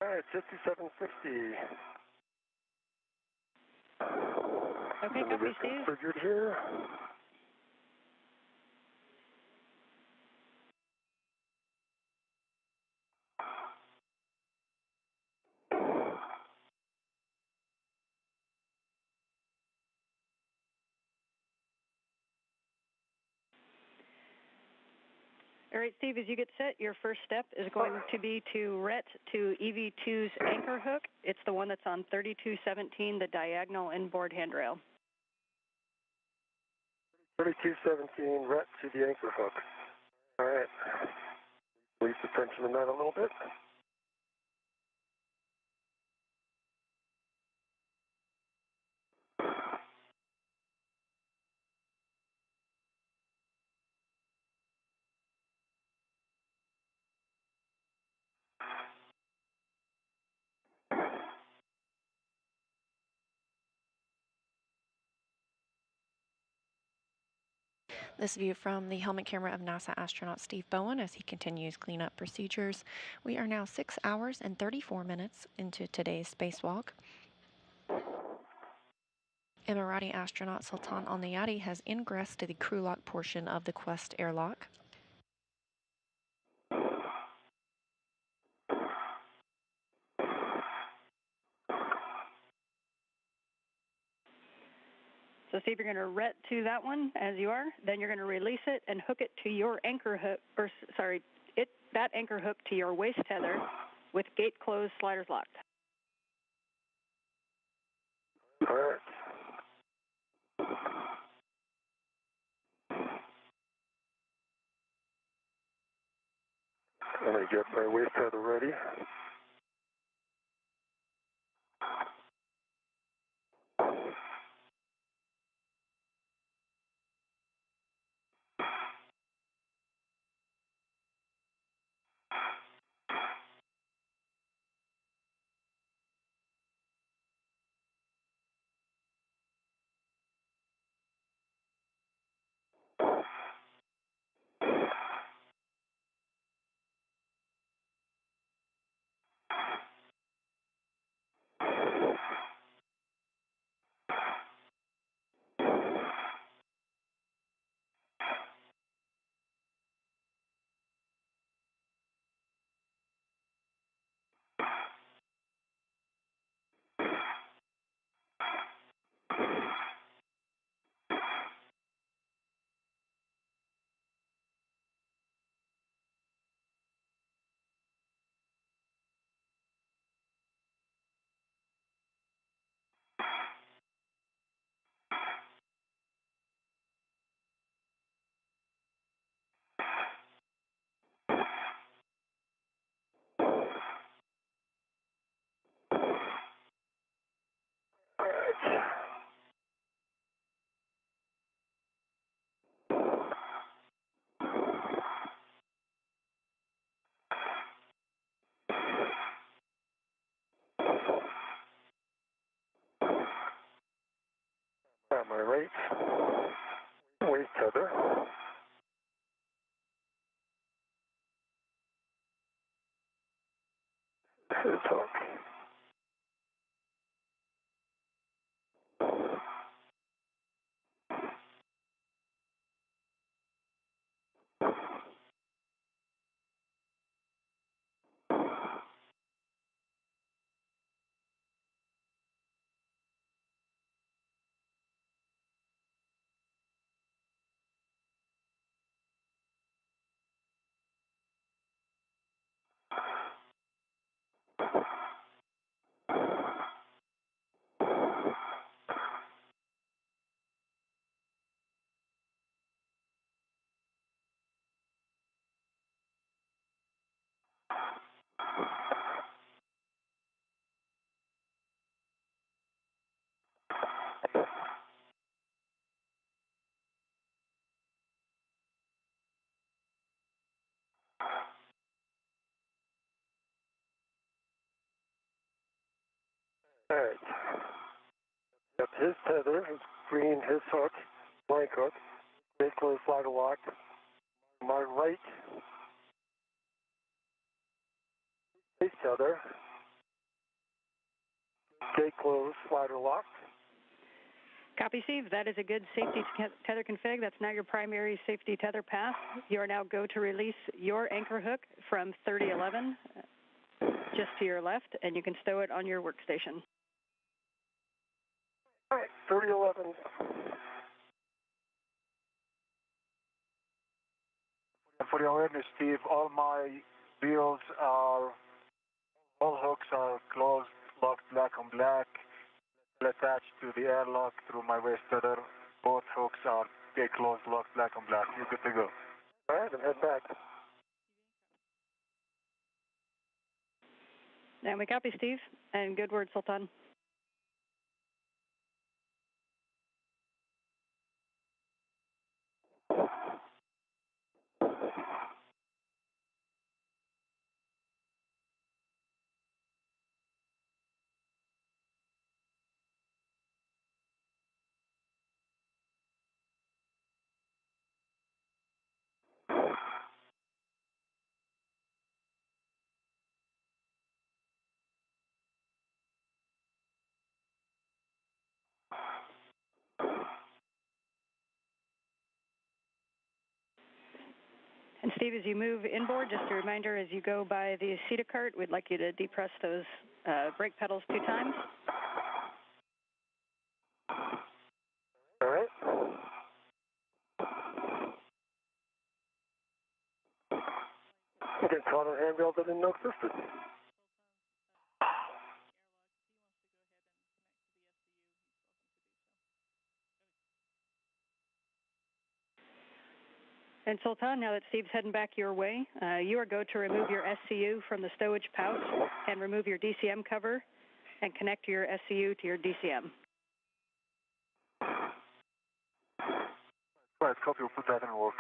All right, 5760. Okay, copy, Steve. Configured here. All right, Steve, as you get set, your first step is going to be to ret to EV2's anchor hook. It's the one that's on 3217, the diagonal inboard handrail. 3217, ret to the anchor hook. All right. Release the tension in that a little bit. This view from the helmet camera of NASA astronaut Steve Bowen as he continues cleanup procedures. We are now 6 hours and 34 minutes into today's spacewalk. Emirati astronaut Sultan Al Nayati has ingressed to the crew lock portion of the Quest airlock. So Steve, you're going to ret to that one as you are. Then you're going to release it and hook it to your anchor hook, that anchor hook to your waist tether with gate closed, sliders locked. All right. Let me get my waist tether ready. All right. Got my right waist tether. Head hook. All right. Got his tether, his green, his hook, blank hook. Gate closed, slider lock. My right waist tether. Gate closed, slider locked. Copy, Steve. That is a good safety tether config. That's now your primary safety tether path. You are now go to release your anchor hook from 3011 just to your left, and you can stow it on your workstation. All right, 3011. for your awareness, Steve, all hooks are closed, locked black on black, attached to the airlock through my waist tether. Both hooks are closed, locked black on black. You're good to go. All right, then head back. And we copy, Steve. And good word, Sultan. And Steve, as you move inboard, just a reminder, as you go by the CETA cart, we'd like you to depress those brake pedals 2 times. All right. You can call an handbill that didn't know existed. And Sultan, now that Steve's heading back your way, you are go to remove your SCU from the stowage pouch and remove your DCM cover and connect your SCU to your DCM. All right, copy. We'll put that in work.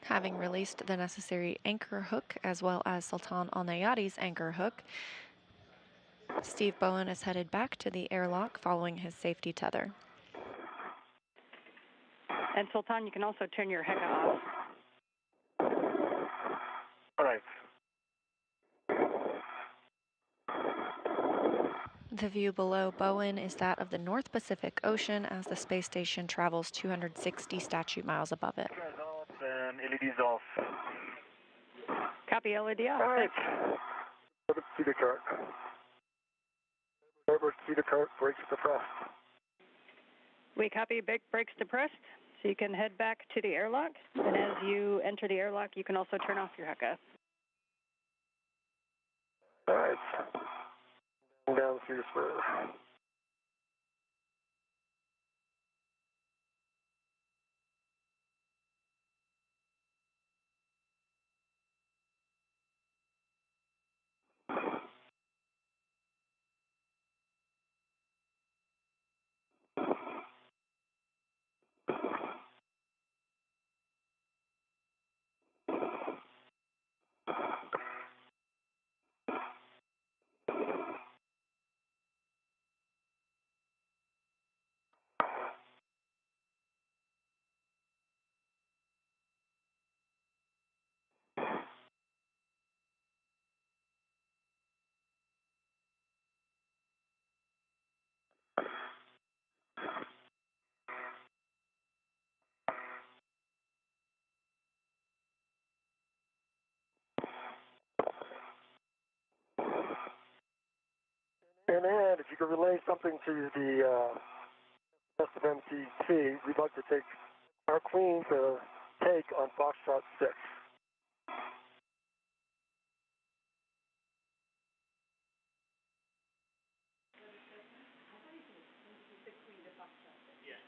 Having released the necessary anchor hook as well as Sultan Al Nayati's anchor hook, Steve Bowen is headed back to the airlock following his safety tether. And Sultan, you can also turn your HECA off. All right. The view below Bowen is that of the North Pacific Ocean as the space station travels 260 statute miles above it. Off and LEDs off. Copy, LED off. All right. CETA cart. Starboard CETA cart, brakes depressed. We copy, brakes depressed, so you can head back to the airlock. And as you enter the airlock, you can also turn off your HECA. All right. Down through the spur. And if you could relay something to the rest of MTT, we'd like to take our queen to take on Foxtrot 6.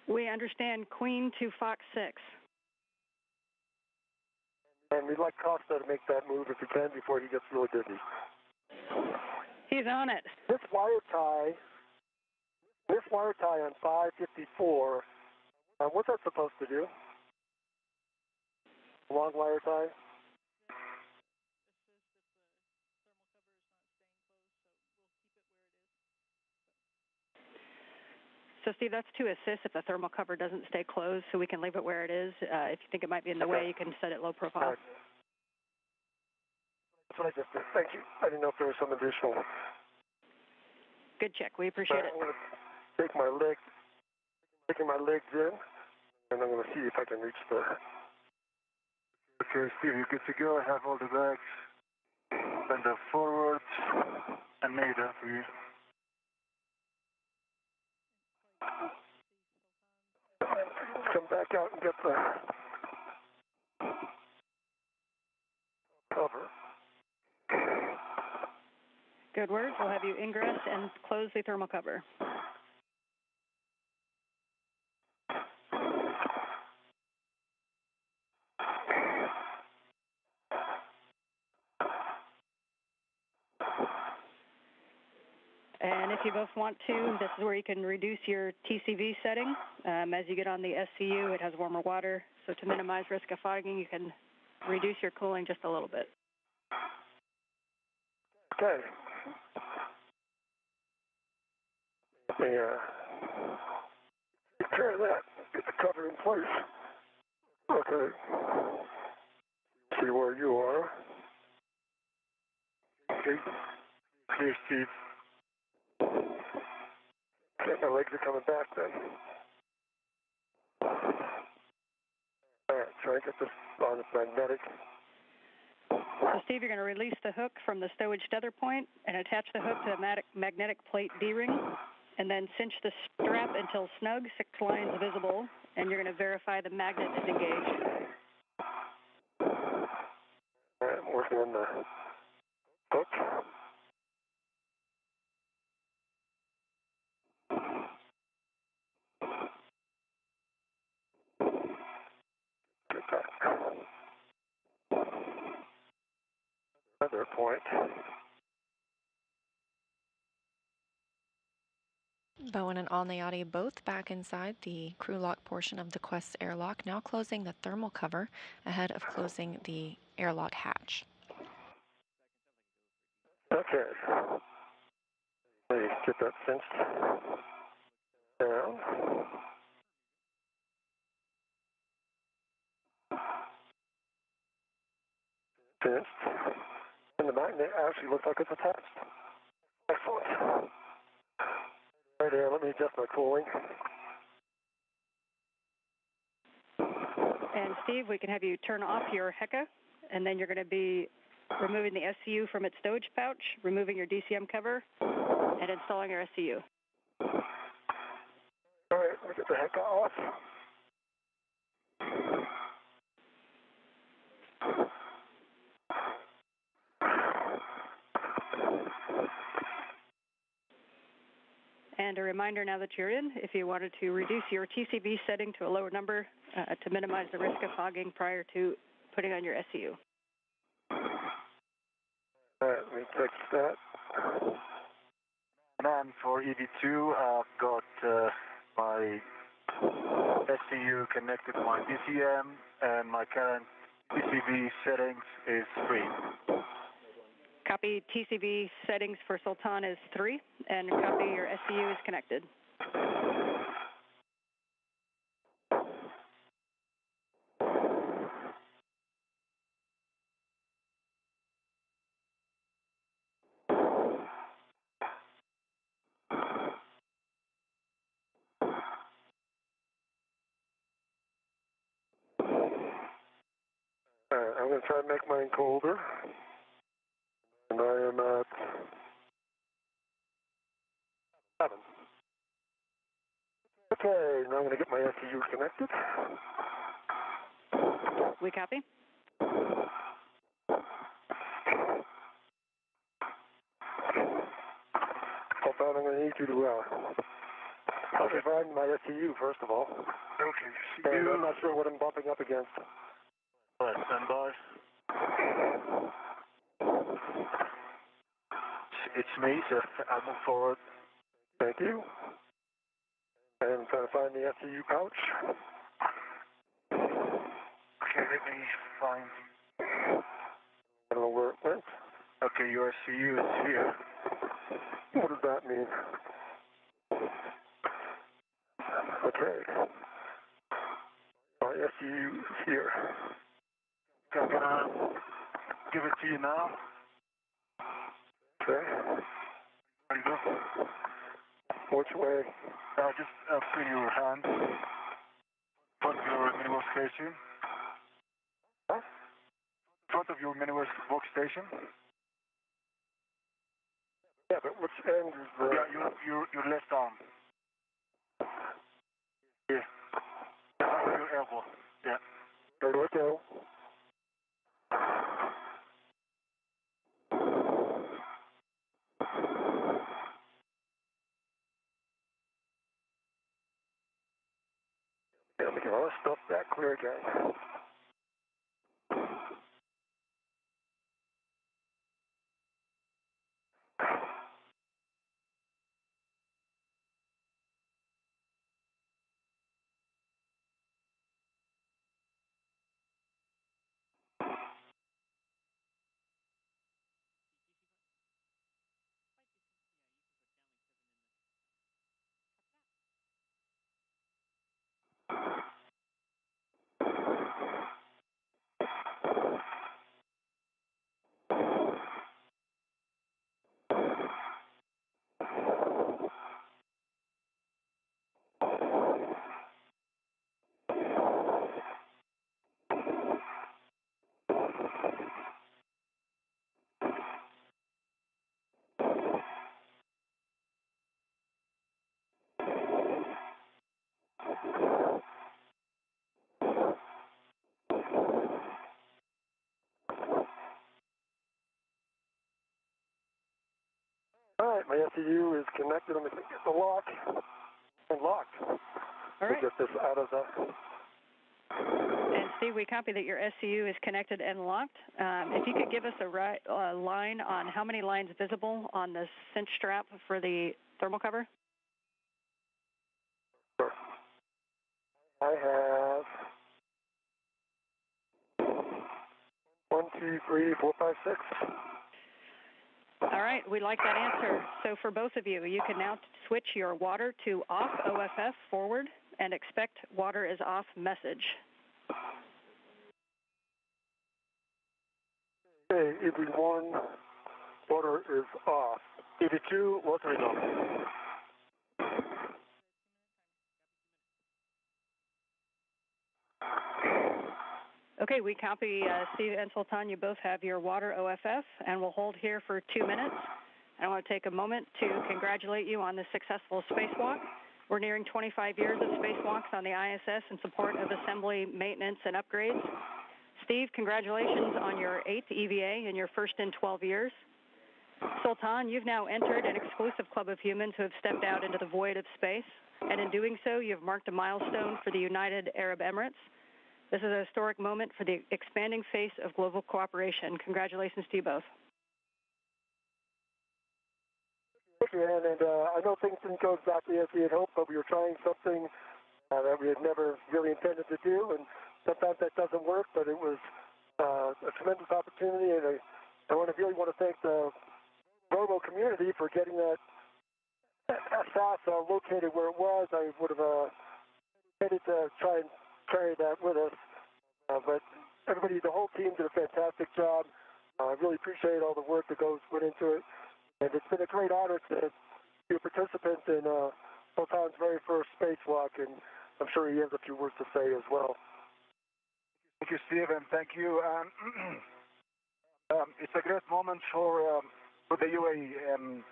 We understand Queen to Fox 6. And we'd like Costa to make that move if he can before he gets really busy. He's on it. This wire tie on 554, what's that supposed to do? Long wire tie? So, Steve, that's to assist if the thermal cover doesn't stay closed, so we can leave it where it is. If you think it might be in the way, you can set it low profile. Right. That's what I just did. Thank you. I didn't know if there was some additional Good check. We appreciate it. I'm going to take my legs, taking my legs in, and I'm going to see if I can reach the... Okay, Steve, you're good to go. I have all the legs. Bend them forward and made up for you. Come back out and get the cover. Good work. We'll have you ingress and close the thermal cover. And if you both want to, this is where you can reduce your TCV setting. As you get on the SCU, it has warmer water. So to minimize risk of fogging, you can reduce your cooling just a little bit. Okay. Let me take care of that. Get the cover in place. Okay. See where you are. Okay. Here, Steve. Okay, my legs are coming back then. All right, try and get this on its magnetic. So, Steve, you're going to release the hook from the stowage tether point and attach the hook to the magnetic plate D-ring, and then cinch the strap until snug, 6 lines visible, and you're going to verify the magnet is engaged. All right, I'm working on the hook. Get that. Another point. Bowen and Alniati both back inside the crew lock portion of the Quest's airlock, now closing the thermal cover ahead of closing the airlock hatch. Okay. Let me get that cinched down. Cinched. And the magnet actually looks like it's attached. Excellent. Right there, let me adjust my cooling. And Steve, we can have you turn off your HECA, and then you're going to be removing the SCU from its stowage pouch, removing your DCM cover, and installing your SCU. All right, let me get the HECA off. And a reminder now that you're in, if you wanted to reduce your TCV setting to a lower number to minimize the risk of fogging prior to putting on your SCU. All right, let me fix that. And for EV2, I've got my SCU connected to my DCM, and my current TCV settings is 3. Copy. TCV settings for Sultan is 3, and copy your SCU is connected. All right, I'm going to try and make mine colder. And I am at 7. Okay, now I'm going to get my SCU connected. We copy. Hold on, I'm going to need you to help me find my SCU, first of all. Okay, and I'm not sure what I'm bumping up against. All right, stand by. It's me, so I'll move forward. Thank you. And I'm trying to find the SCU pouch. Okay, let me find. I don't know where it went. Okay, your SCU is here. What does that mean? Okay. My SCU is here. I'm gonna give it to you now. Okay. There you go. Which way? Just put your hand in front of your mini workstation. Huh? In front of your mini workstation. Yeah, but which end is the... Yeah, your left arm. Yeah. Your elbow. Yeah. There we go. There we go. Let's stop that clear again. All right, my SEU is connected. Let me get the lock. Unlocked. All right. Get this out of the... And Steve, we copy that your SCU is connected and locked. If you could give us a line on how many lines visible on the cinch strap for the thermal cover? Sure. I have 1, 2, 3, 4, 5, 6. All right, we like that answer. So for both of you, you can now switch your water to off OFF forward and expect water is off message. Okay, EV1, water is off. EV2, water is on. Okay, we copy Steve and Sultan. You both have your water OFF, and we'll hold here for 2 minutes. I want to take a moment to congratulate you on the successful spacewalk. We're nearing 25 years of spacewalks on the ISS in support of assembly, maintenance, and upgrades. Steve, congratulations on your 8th EVA and your first in 12 years. Sultan, you've now entered an exclusive club of humans who have stepped out into the void of space, and in doing so, you've marked a milestone for the United Arab Emirates. This is a historic moment for the expanding face of global cooperation. Congratulations to you both. Thank you, Ann, and I know things didn't go exactly as we had hoped, but we were trying something that we had never really intended to do, and sometimes that doesn't work, but it was a tremendous opportunity, and I really want to thank the Robo community for getting that SAS located where it was. I would have headed to try and carry that with us, but everybody, the whole team did a fantastic job. I really appreciate all the work that went into it, and it's been a great honor to be a participant in Sultan's very first spacewalk, and I'm sure he has a few words to say as well. Thank you, Steve, and thank you. It's a great moment for the UAE.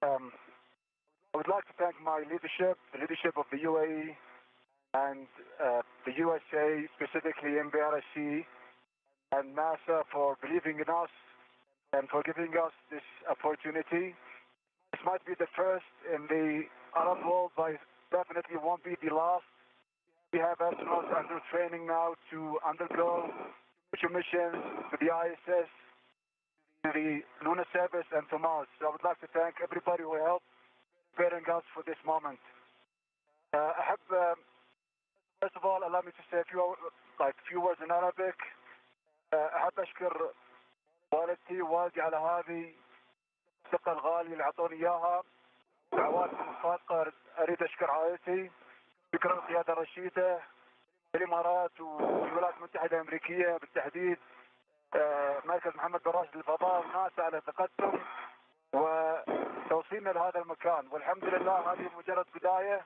I would like to thank my leadership, the leadership of the UAE, and the USA, specifically MBRC, and NASA for believing in us and for giving us this opportunity. This might be the first in the Arab world, but definitely won't be the last. We have astronauts under training now to undergo future missions to the ISS, to the lunar service, and to Mars. So I would like to thank everybody who helped preparing us for this moment. First of all, allow me to say a few words in Arabic. أحب أشكر والدتي ووالدي على هذه الثقة الغالية اللي أعطوني إياها. دعواتكم الصادقة. أريد أشكر عائلتي، شكرا القيادة الرشيدة في الإمارات وفي الولايات المتحدة الأمريكية بالتحديد مركز محمد بن راشد للفضاء وناسا على ثقتهم. وتوصيلنا لهذا المكان، والحمد لله هذه مجرد بداية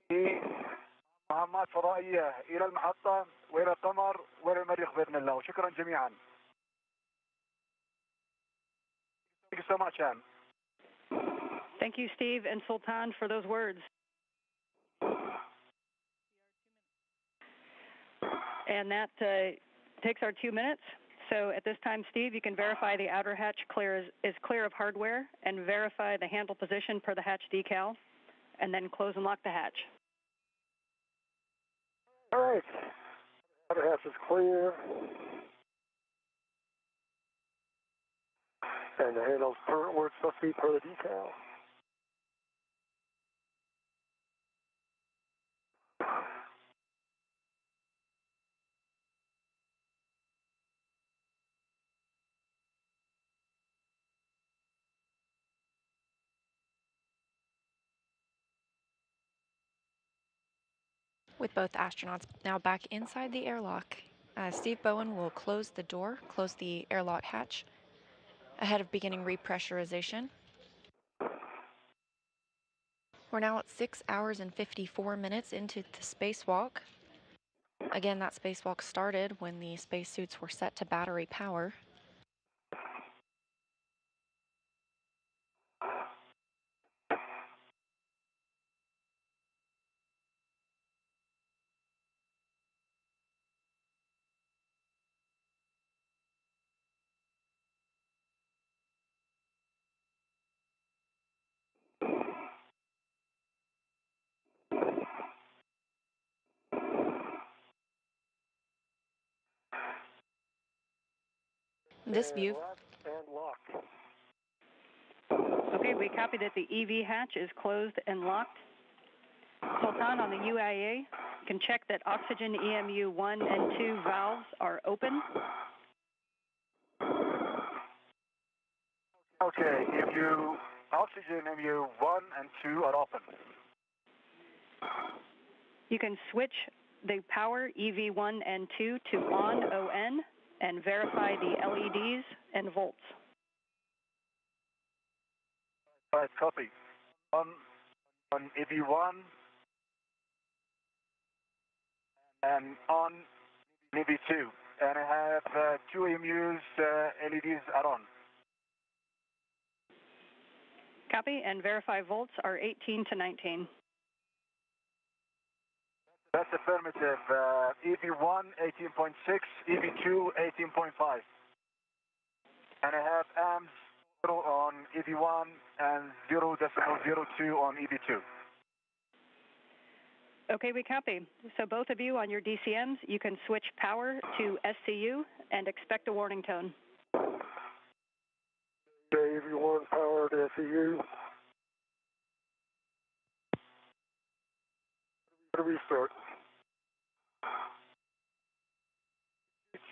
في مهمات فضائية إلى المحطة وإلى القمر وإلى المريخ بإذن الله. وشكرا جميعا. Thank you so much, Anne. Thank you, Steve and Sultan, for those words. And that takes our 2 minutes. So at this time, Steve, you can verify the outer hatch is clear of hardware and verify the handle position per the hatch decal, and then close and lock the hatch. All right. Outer hatch is clear. And the handle's where it's supposed to be per the decal. With both astronauts now back inside the airlock, Steve Bowen will close the airlock hatch, ahead of beginning repressurization. We're now at 6 hours and 54 minutes into the spacewalk. Again, that spacewalk started when the spacesuits were set to battery power. This view. And locked. Okay, we copy that the EV hatch is closed and locked. Sultan, on the UAE, can check that oxygen EMU 1 and 2 valves are open. Okay, oxygen EMU 1 and 2 are open. You can switch the power EV1 and 2 to on, ON, and verify the LEDs and volts. All right, copy. On EV1 and on EV2. And I have 2 EMUs, LEDs are on. Copy, and verify volts are 18 to 19. That's affirmative. EV1, 18.6, EV2, 18.5. And I have amps 0 on EV1 and 0.02 on EV2. Okay, we copy. So both of you on your DCMs, you can switch power to SCU and expect a warning tone. Okay, EV1 power to SEU. Restart.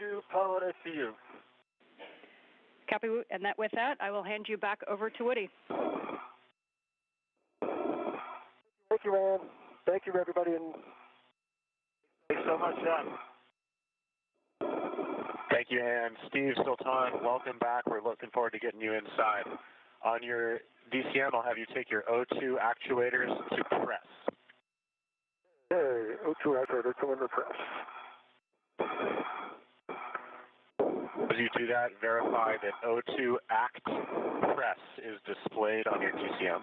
EV2 power SCU. Copy, and with that, I will hand you back over to Woody. Thank you, Ann. Thank you, everybody. And Thanks so much, Ann. Thank you, Ann. Steve, Sultan, welcome back. We're looking forward to getting you inside. On your DCM, I'll have you take your O2 actuators to press. hey, O2 actuator, come under press. As you do that, verify that O2 Act Press is displayed on your DCM.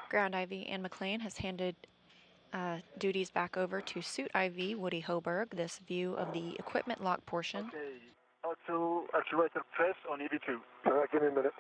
Ground IV Ann McLean has handed duties back over to Suit IV Woody Hoberg. This view of the equipment lock portion. Okay, O2 actuator press on EV2. All right, give me a minute.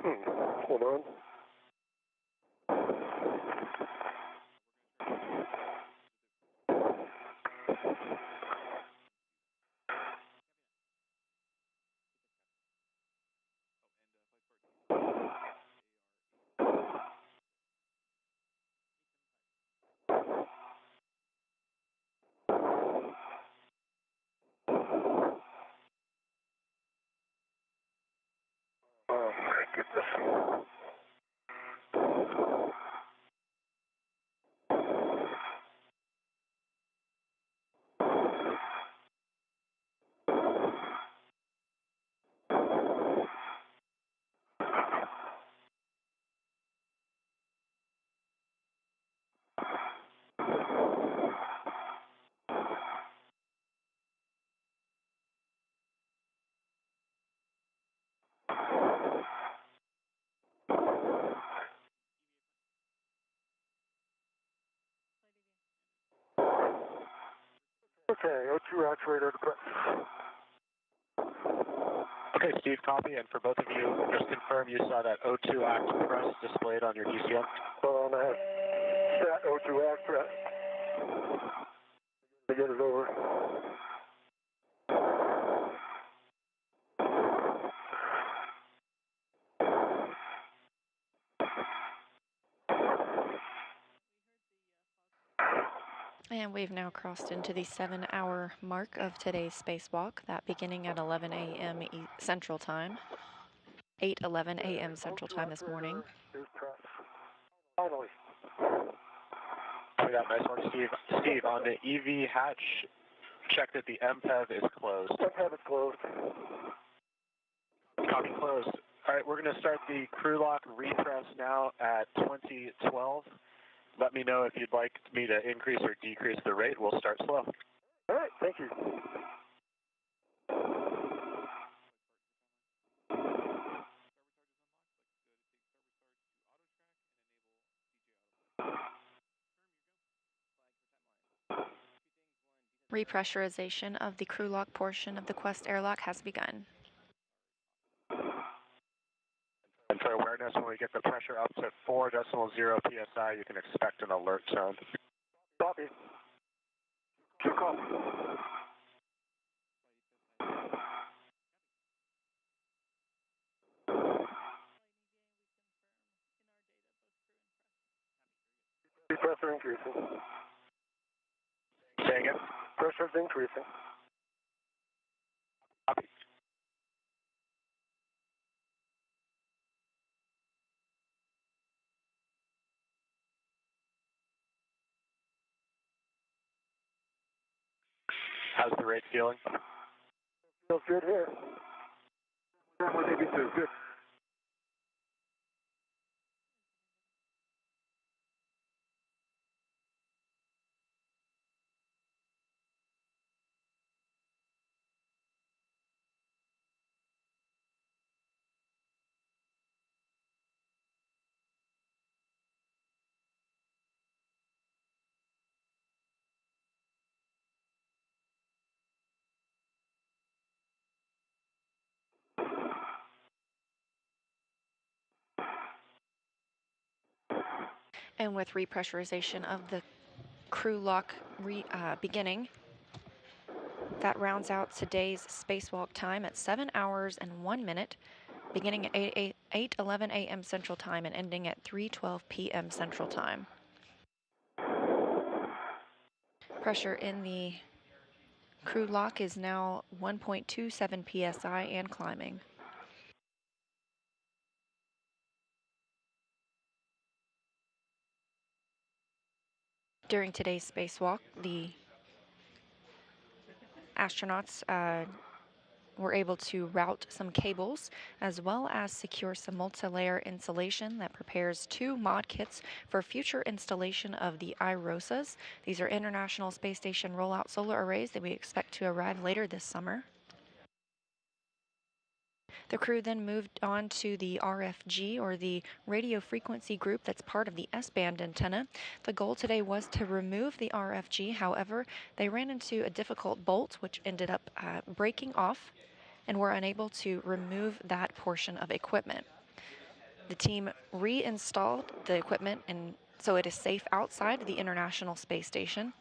Hold on. Oh my goodness. Okay, O2 actuator depressed. Okay, Steve, copy. And for both of you, just confirm you saw that O2 act press displayed on your DCM. Hold on, I have stat O2 act press. To get it over. And we've now crossed into the 7-hour mark of today's spacewalk, that beginning at 11 a.m. Central Time, 8:11 a.m. Central Time this morning. Is pressed. Finally. We got a nice one, Steve. Steve, on the EV hatch, check that the MPEV is closed. MPEV is closed. Copy closed. All right, we're going to start the crew lock repress now at 2012. Let me know if you'd like me to increase or decrease the rate. We'll start slow. All right, thank you. Repressurization of the crew lock portion of the Quest airlock has begun. And for awareness, when we get the pressure up to 4.0 PSI, you can expect an alert tone. Copy. Two copy. Pressure increasing. Say again? Pressure's increasing. Copy. How's the rate feeling? Feels good here. What they do too. Good. And with repressurization of the crew lock beginning, that rounds out today's spacewalk time at 7 hours and 1 minute, beginning at 8:11 a.m. Central Time and ending at 3:12 p.m. Central Time. Pressure in the crew lock is now 1.27 psi and climbing. During today's spacewalk, the astronauts were able to route some cables as well as secure some multi-layer insulation that prepares 2 mod kits for future installation of the IROSAs. These are International Space Station Rollout Solar Arrays that we expect to arrive later this summer. The crew then moved on to the RFG, or the radio frequency group that's part of the S-band antenna. The goal today was to remove the RFG. However, they ran into a difficult bolt which ended up breaking off and were unable to remove that portion of equipment. The team reinstalled the equipment and so it is safe outside the International Space Station.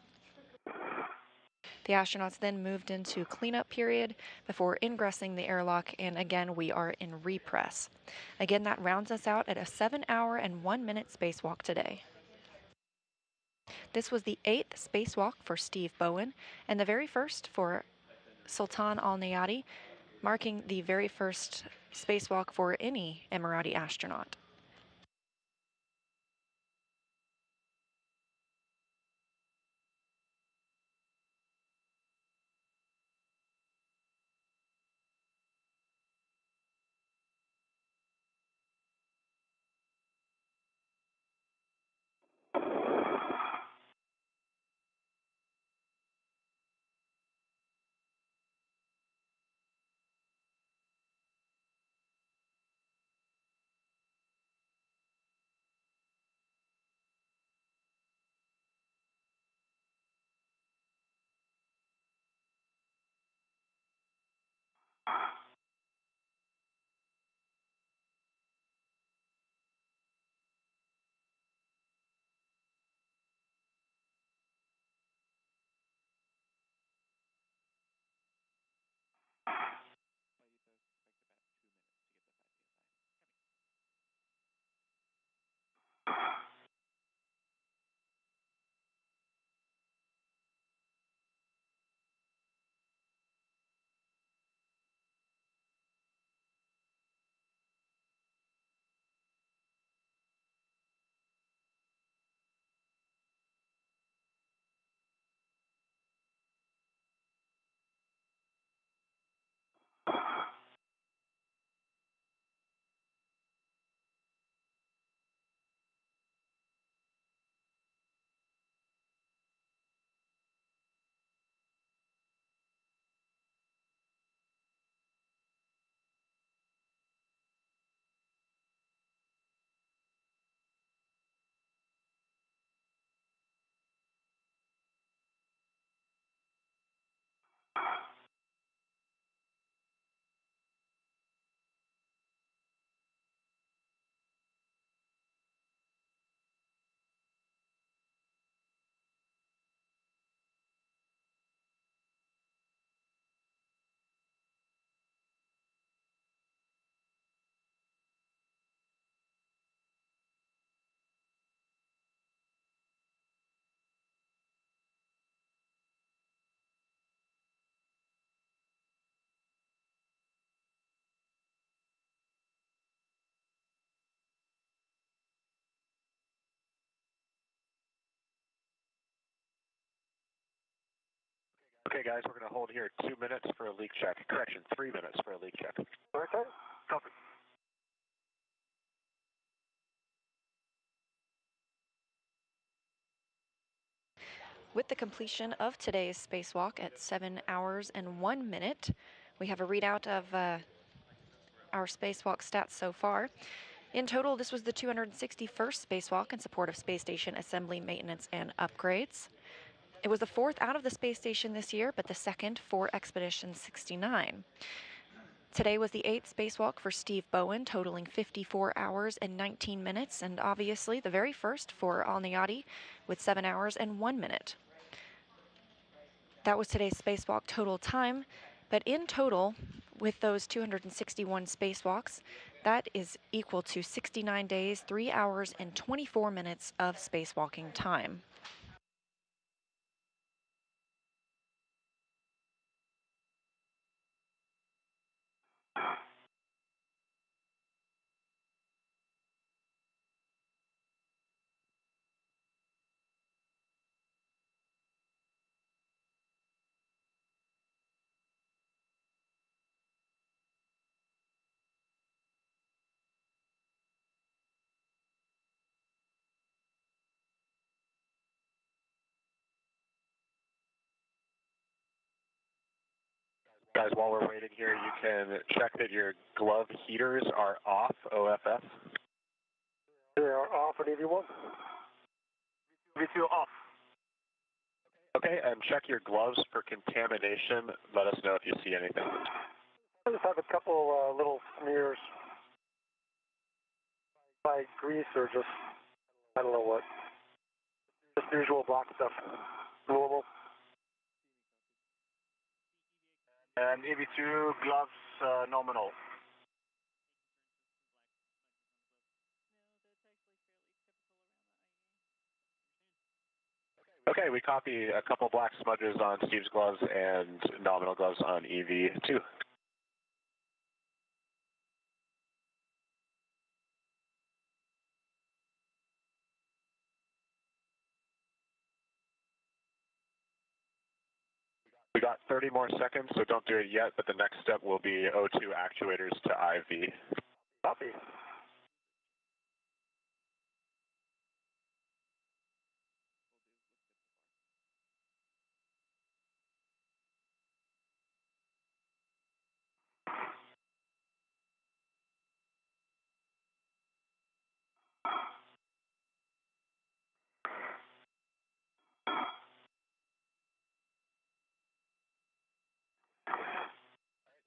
The astronauts then moved into cleanup period before ingressing the airlock, and again we are in repress. Again, that rounds us out at a 7-hour and 1-minute spacewalk today. This was the 8th spacewalk for Steve Bowen and the very first for Sultan Al Nayati, marking the very first spacewalk for any Emirati astronaut. Okay, guys, we're going to hold here 2 minutes for a leak check. Correction, 3 minutes for a leak check. Okay, copy. With the completion of today's spacewalk at 7 hours and 1 minute, we have a readout of our spacewalk stats so far. In total, this was the 261st spacewalk in support of space station assembly, maintenance, and upgrades. It was the 4th out of the space station this year, but the 2nd for Expedition 69. Today was the 8th spacewalk for Steve Bowen, totaling 54 hours and 19 minutes, and obviously the very first for Al Nayati with 7 hours and 1 minute. That was today's spacewalk total time, but in total, with those 261 spacewalks, that is equal to 69 days, 3 hours, and 24 minutes of spacewalking time. Guys, while we're waiting here, you can check that your glove heaters are off, OFF. They are off at 81. V2 off. Okay, and check your gloves for contamination. Let us know if you see anything. I just have a couple little smears. By grease or just, I don't know what. Just usual black stuff. Normal. And EV2 gloves nominal. Okay, we copy a couple black smudges on Steve's gloves and nominal gloves on EV2. We got 30 more seconds, so don't do it yet, but the next step will be O2 actuators to IV. Copy.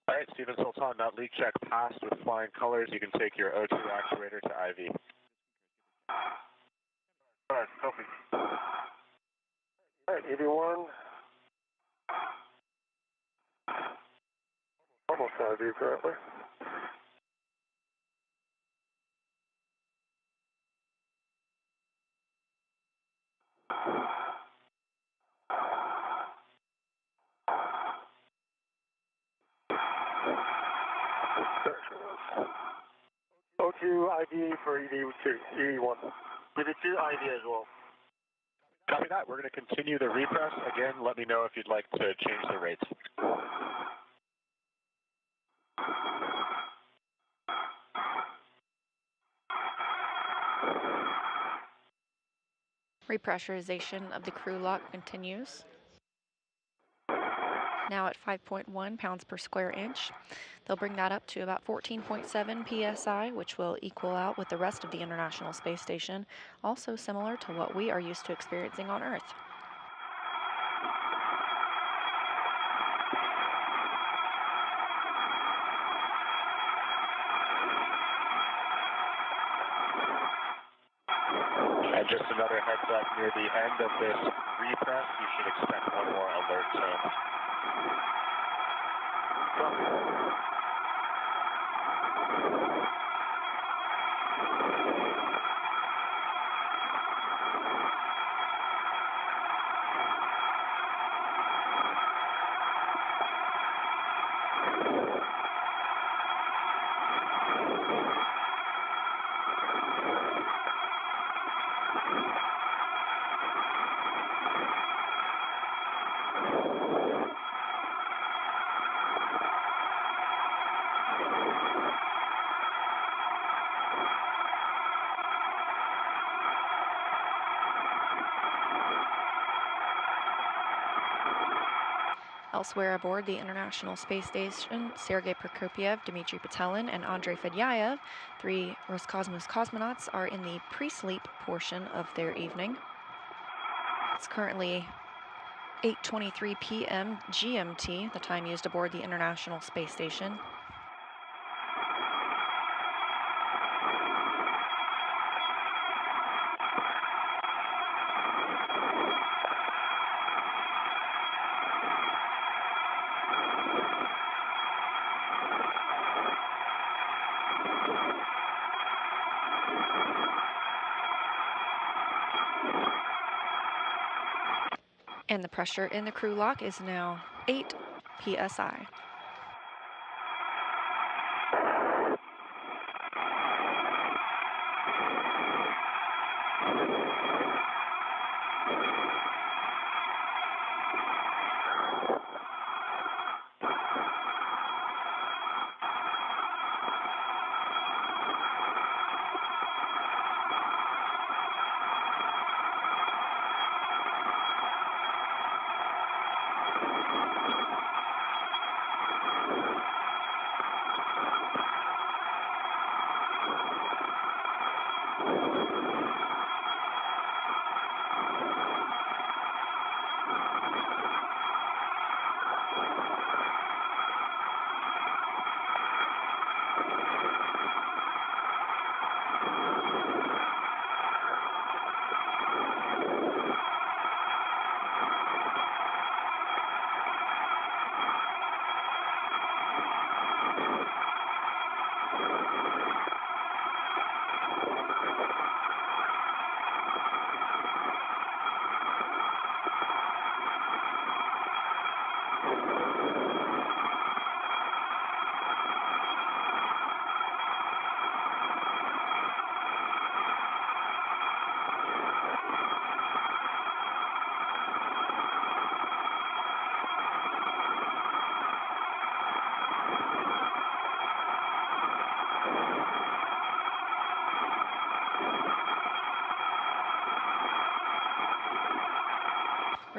All right, Stephen Sultan, that leak check passed with flying colors. You can take your O2 actuator to IV. All right, copy. All right, EV1. Almost IV currently. O2 IV for EV2, EV1. EV2 IV as well. Copy that. We're going to continue the repress. Again, let me know if you'd like to change the rates. Repressurization of the crew lock continues. Now at 5.1 pounds per square inch. They'll bring that up to about 14.7 psi, which will equal out with the rest of the International Space Station, also similar to what we are used to experiencing on Earth. And just another heads up, near the end of this repress, you should expect one more alert tone. Elsewhere aboard the International Space Station, Sergei Prokopyev, Dmitry Petelin, and Andrei Fedyaev, 3 Roscosmos cosmonauts, are in the pre-sleep portion of their evening. It's currently 8:23 p.m. GMT, the time used aboard the International Space Station. And the pressure in the crew lock is now 8 psi.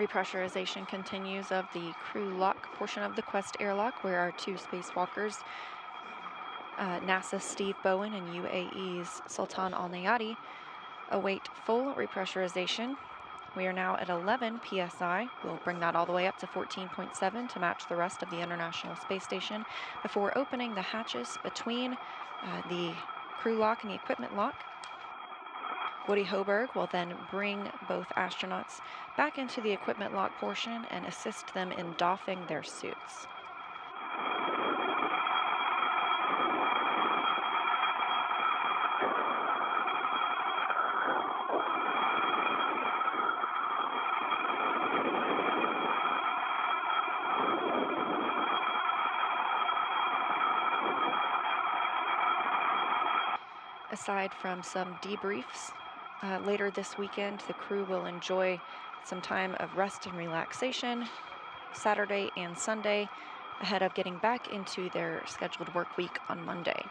Repressurization continues of the crew lock portion of the Quest airlock, where our two spacewalkers, NASA's Steve Bowen and UAE's Sultan Al Nayati, await full repressurization. We are now at 11 psi. We'll bring that all the way up to 14.7 to match the rest of the International Space Station before opening the hatches between the crew lock and the equipment lock. Woody Hoberg will then bring both astronauts back into the equipment lock portion and assist them in doffing their suits. Aside from some debriefs, later this weekend, the crew will enjoy some time of rest and relaxation, Saturday and Sunday, ahead of getting back into their scheduled work week on Monday.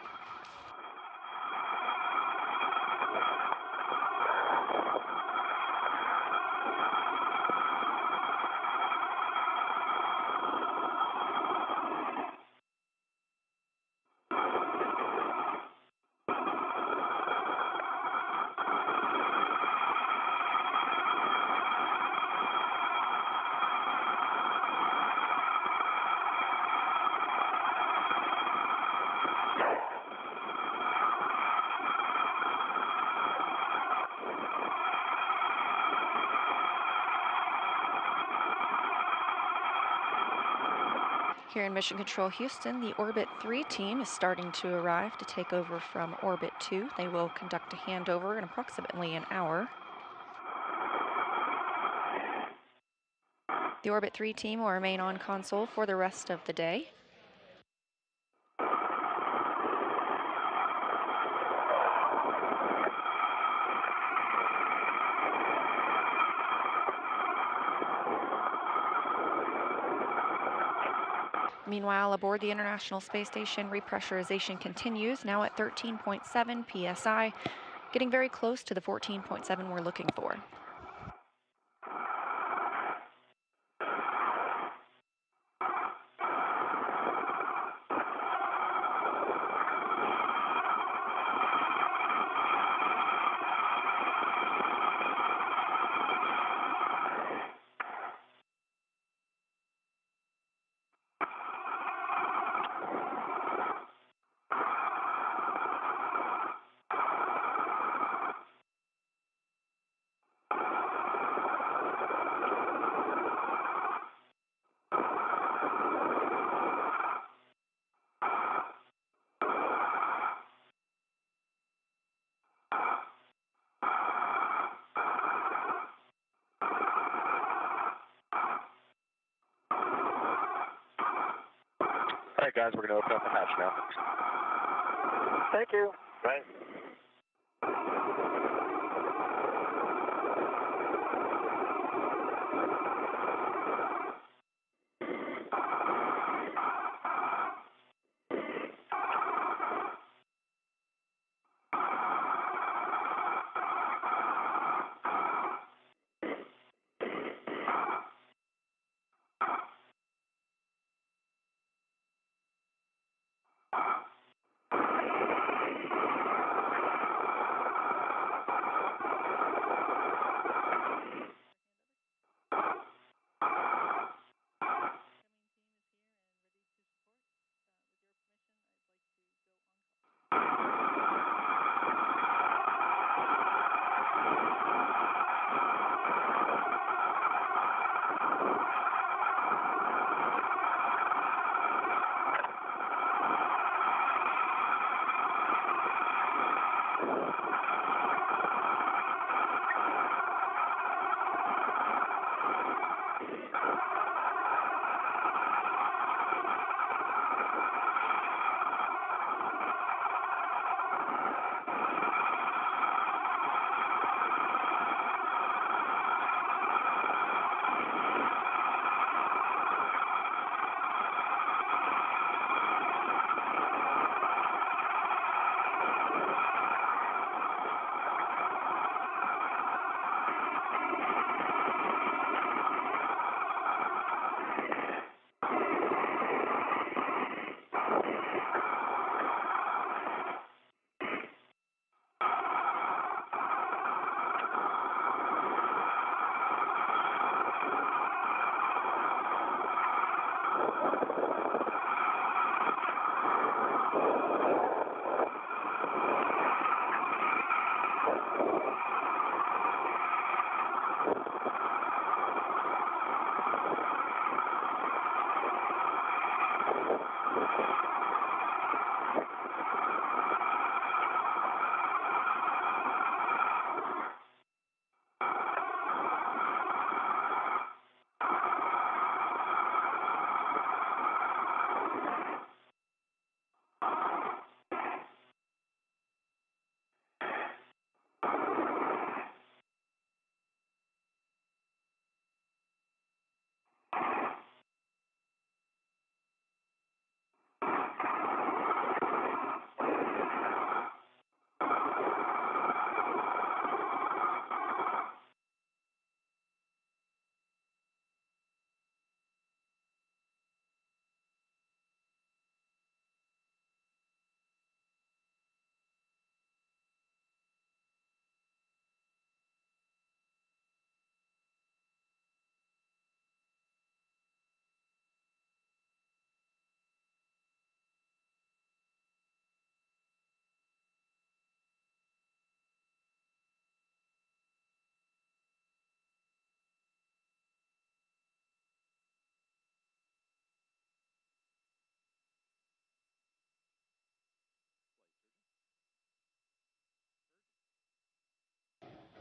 Here in Mission Control Houston, the Orbit 3 team is starting to arrive to take over from Orbit 2. They will conduct a handover in approximately an hour. The Orbit 3 team will remain on console for the rest of the day. Meanwhile, aboard the International Space Station, repressurization continues, now at 13.7 psi, getting very close to the 14.7 we're looking for. All right, guys, we're going to open up the hatch now. Thank you. Right.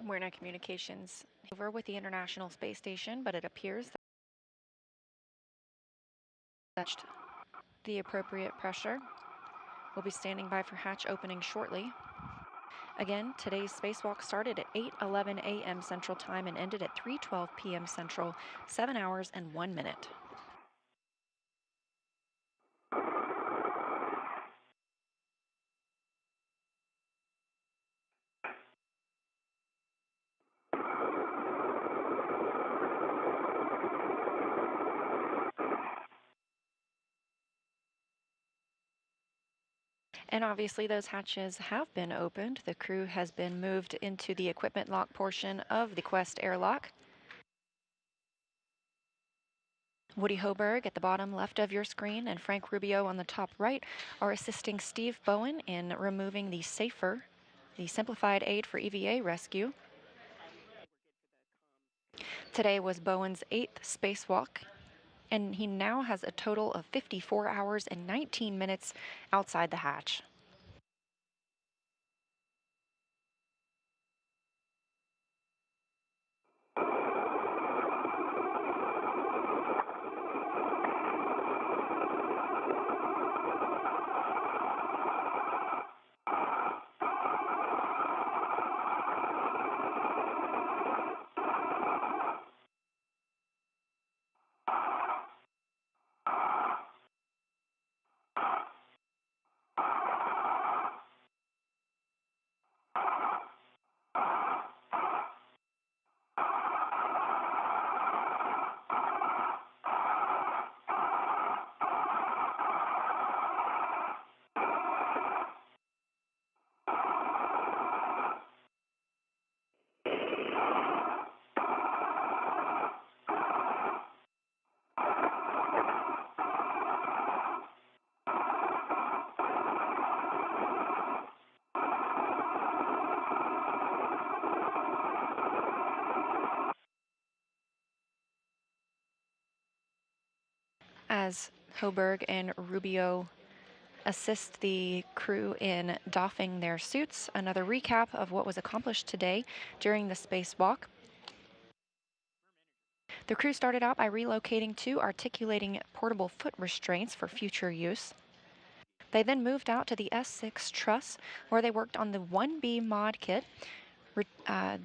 We're now communications over with the International Space Station, but it appears that that's the appropriate pressure. We'll be standing by for hatch opening shortly. Again, today's spacewalk started at 8:11 a.m. Central Time and ended at 3:12 p.m. Central, 7 hours and 1 minute. And obviously those hatches have been opened. The crew has been moved into the equipment lock portion of the Quest airlock. Woody Hoberg at the bottom left of your screen and Frank Rubio on the top right are assisting Steve Bowen in removing the SAFER, the simplified aid for EVA rescue. Today was Bowen's 8th spacewalk, and he now has a total of 54 hours and 19 minutes outside the hatch. As Hoberg and Rubio assist the crew in doffing their suits, another recap of what was accomplished today during the spacewalk. The crew started out by relocating 2 articulating portable foot restraints for future use. They then moved out to the S6 truss, where they worked on the 1B mod kit.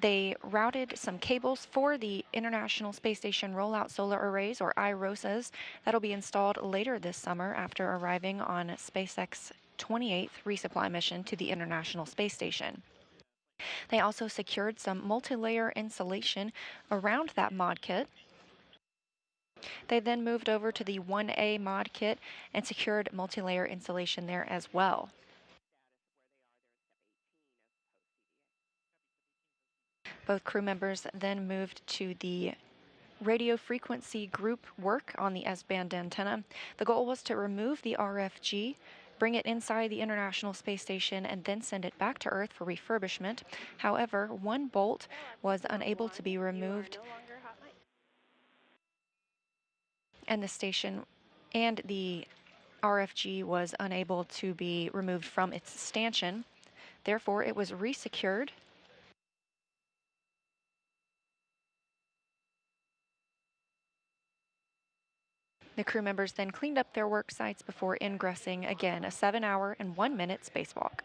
They routed some cables for the International Space Station Rollout Solar Arrays, or IROSAs, that'll be installed later this summer after arriving on SpaceX's 28th resupply mission to the International Space Station. They also secured some multi-layer insulation around that mod kit. They then moved over to the 1A mod kit and secured multi-layer insulation there as well. Both crew members then moved to the radio frequency group work on the S-band antenna. The goal was to remove the RFG, bring it inside the International Space Station, and then send it back to Earth for refurbishment. However, one bolt was unable to be removed, and the RFG was unable to be removed from its stanchion. Therefore, it was resecured. The crew members then cleaned up their work sites before ingressing again a 7-hour and 1 minute spacewalk.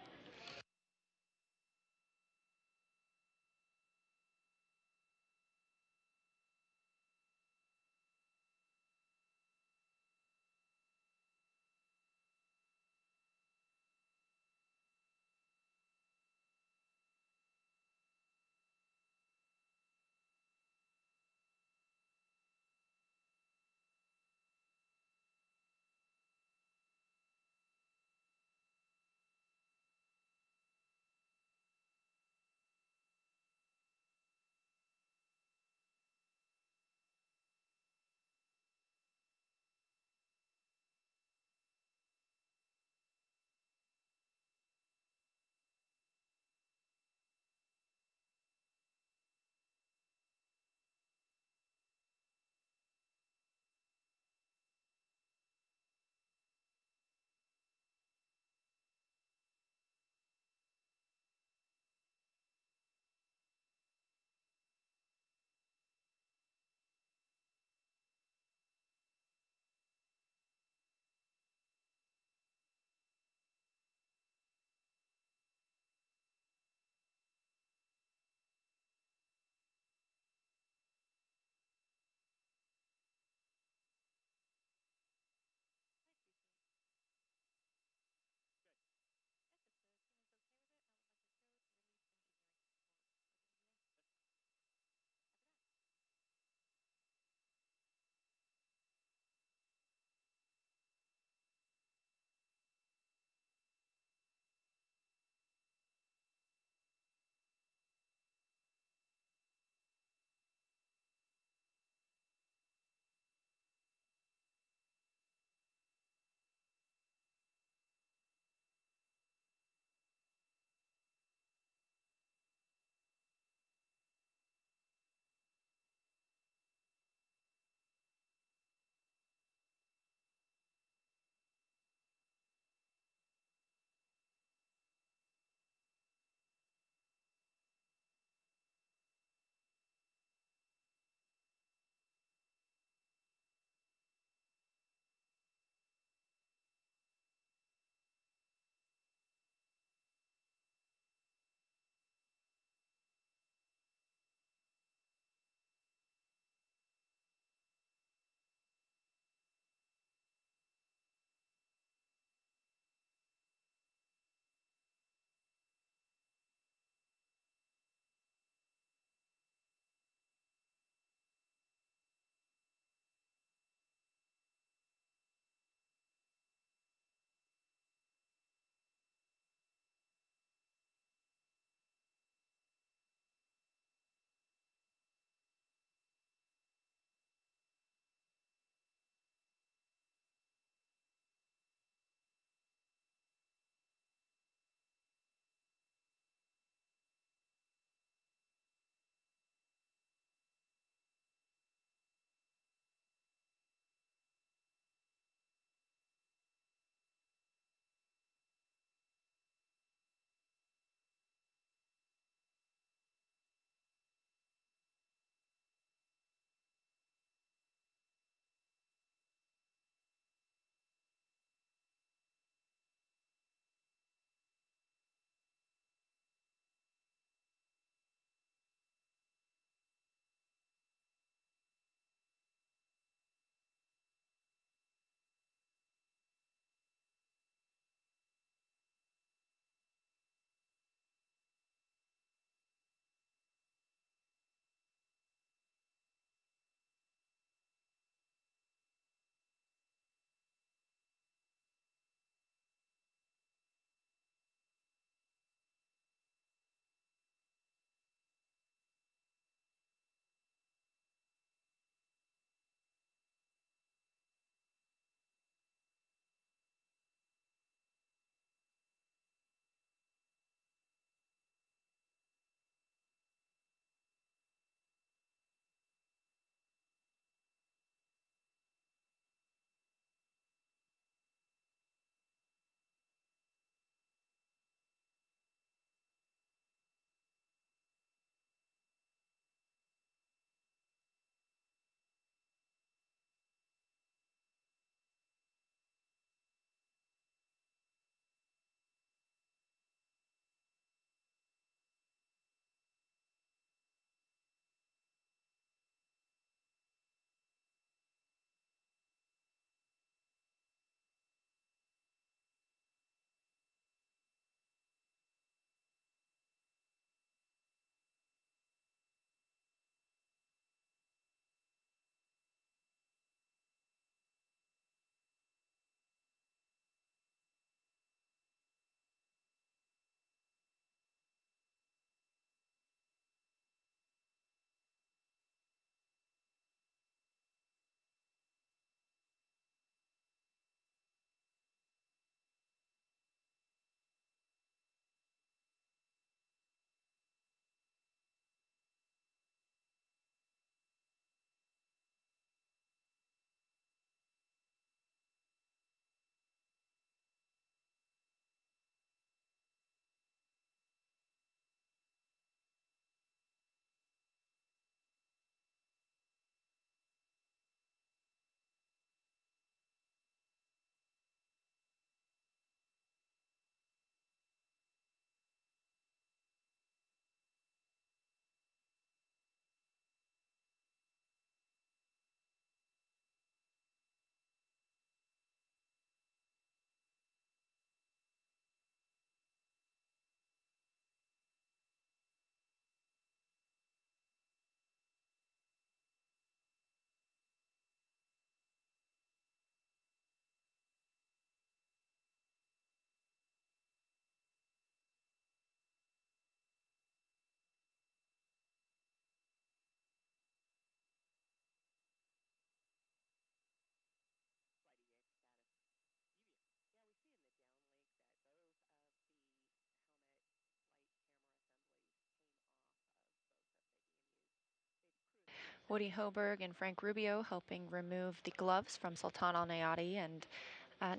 Woody Hoberg and Frank Rubio helping remove the gloves from Sultan Al Nayati and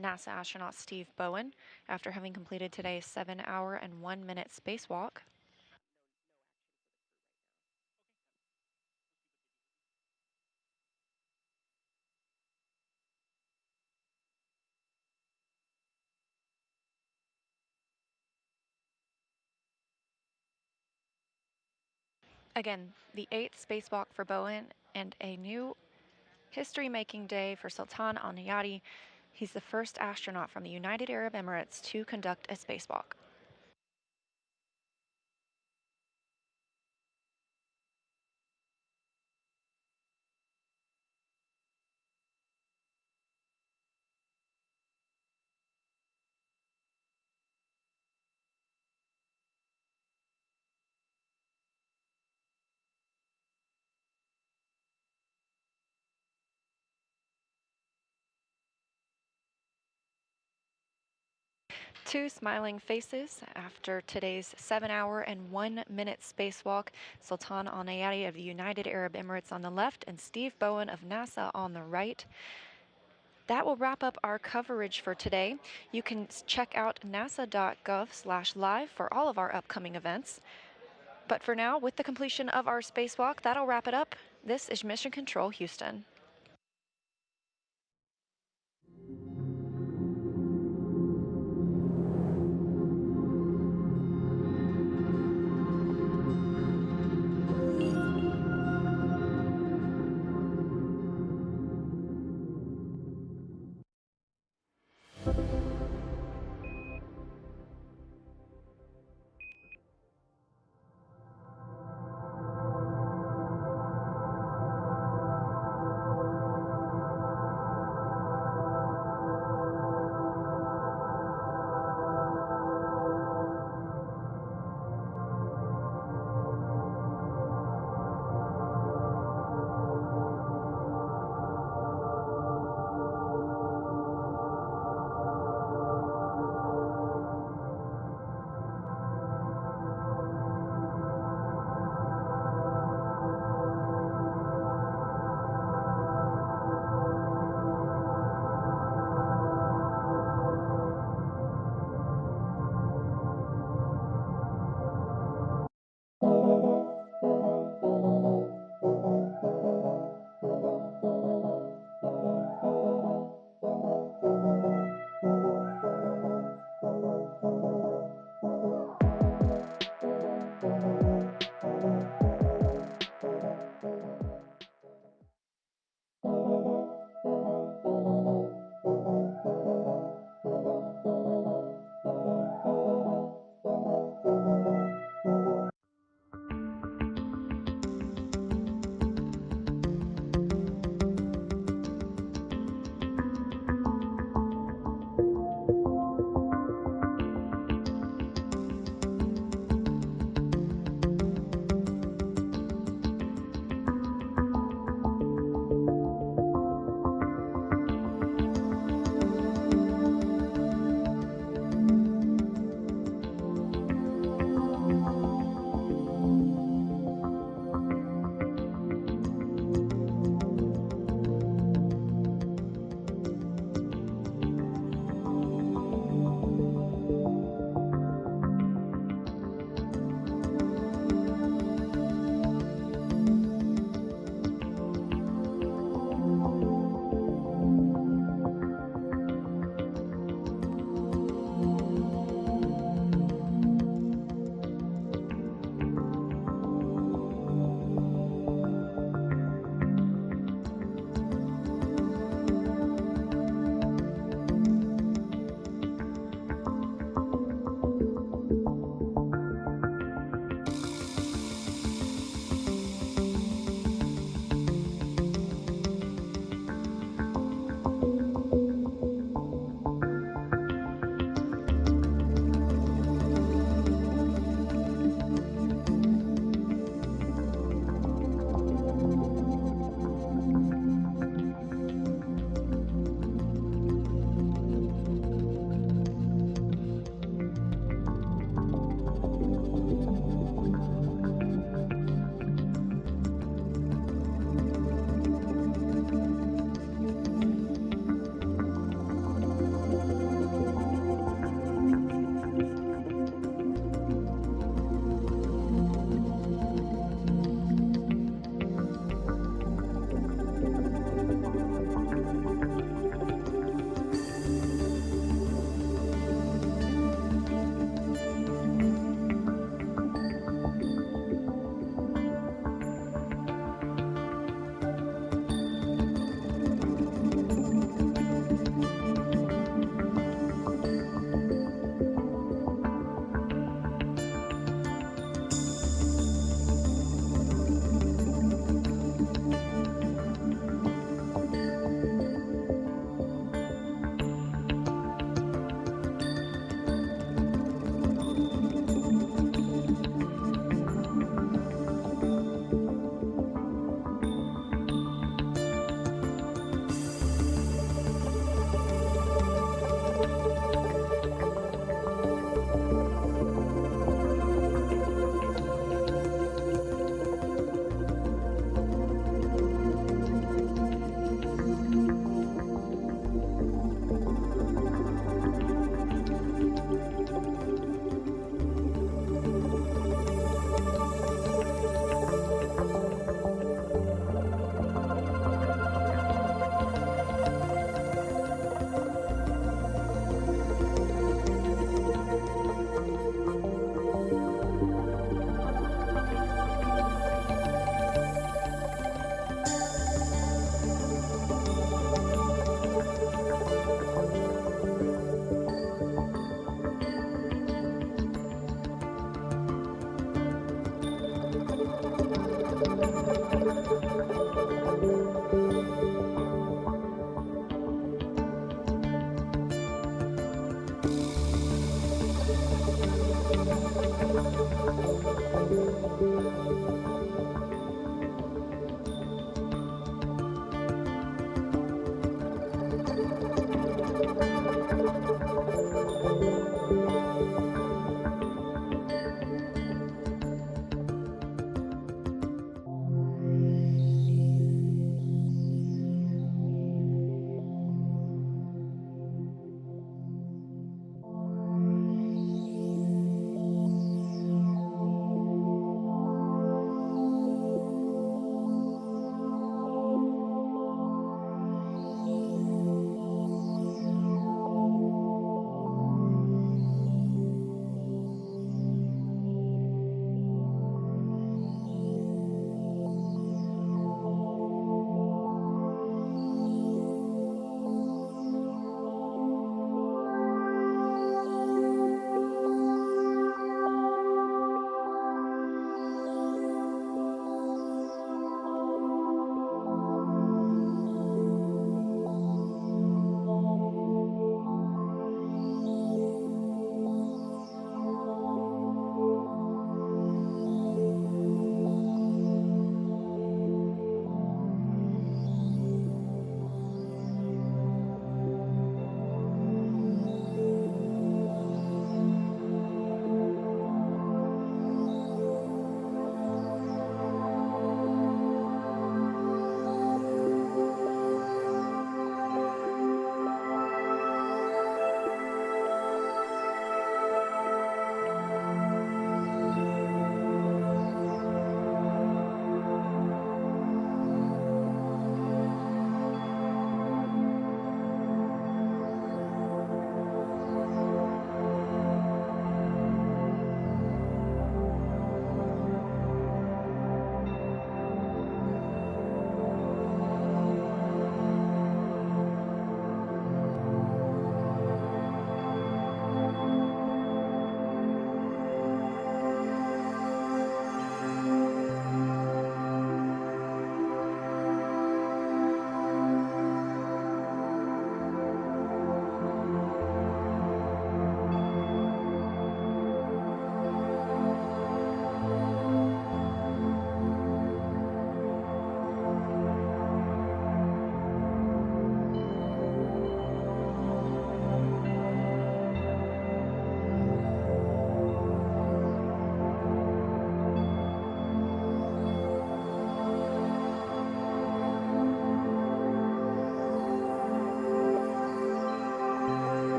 NASA astronaut Steve Bowen after having completed today's 7-hour and 1-minute spacewalk. Again, the 8th spacewalk for Bowen and a new history-making day for Sultan Al Nayati. He's the first astronaut from the United Arab Emirates to conduct a spacewalk. Two smiling faces after today's 7-hour and 1-minute spacewalk. Sultan Al Nayati of the United Arab Emirates on the left and Steve Bowen of NASA on the right. That will wrap up our coverage for today. You can check out nasa.gov/live for all of our upcoming events. But for now, with the completion of our spacewalk, that'll wrap it up. This is Mission Control Houston.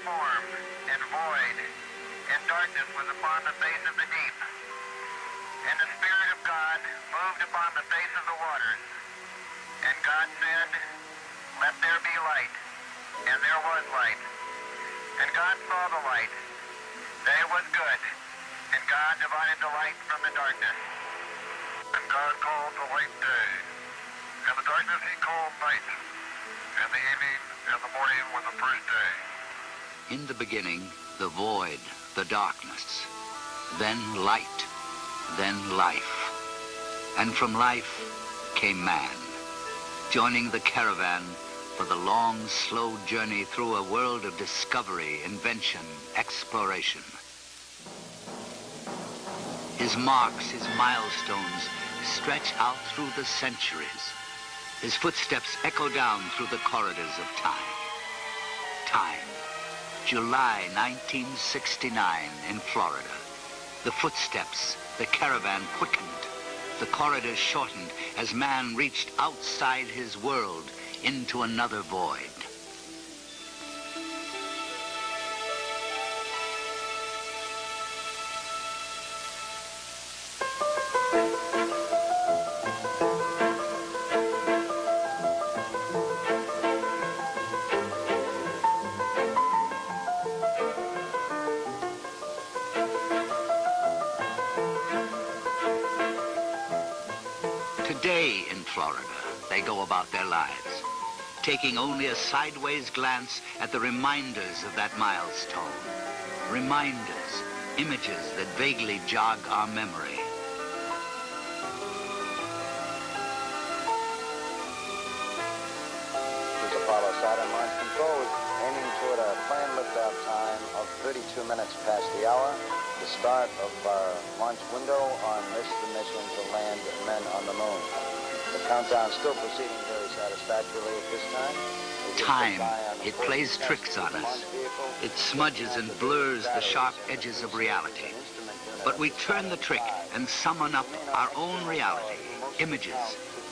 formed, and void, and darkness was upon the face of the deep. And the Spirit of God moved upon the face of the waters. And God said, let there be light. And there was light. And God saw the light, that it was good. And God divided the light from the darkness. And God called the light day, and the darkness he called night. And the evening and the morning was the first day. In the beginning, the void, the darkness, then light, then life. And from life came man, joining the caravan for the long, slow journey through a world of discovery, invention, exploration. His marks, his milestones, stretch out through the centuries. His footsteps echo down through the corridors of time. Time. July 1969 in Florida. The footsteps, the caravan quickened. The corridors shortened as man reached outside his world into another void. Today in Florida, they go about their lives, taking only a sideways glance at the reminders of that milestone. Reminders, images that vaguely jog our memory. This is Apollo Saturn Launch Control is aiming toward a planned liftoff time of 32 minutes past the hour, the start of our launch window on this mission to land men on the moon. The countdown still proceeding very satisfactorily at this time. Time, it plays tricks on us. It smudges and blurs the sharp edges of reality. But we turn the trick and summon up our own reality, images,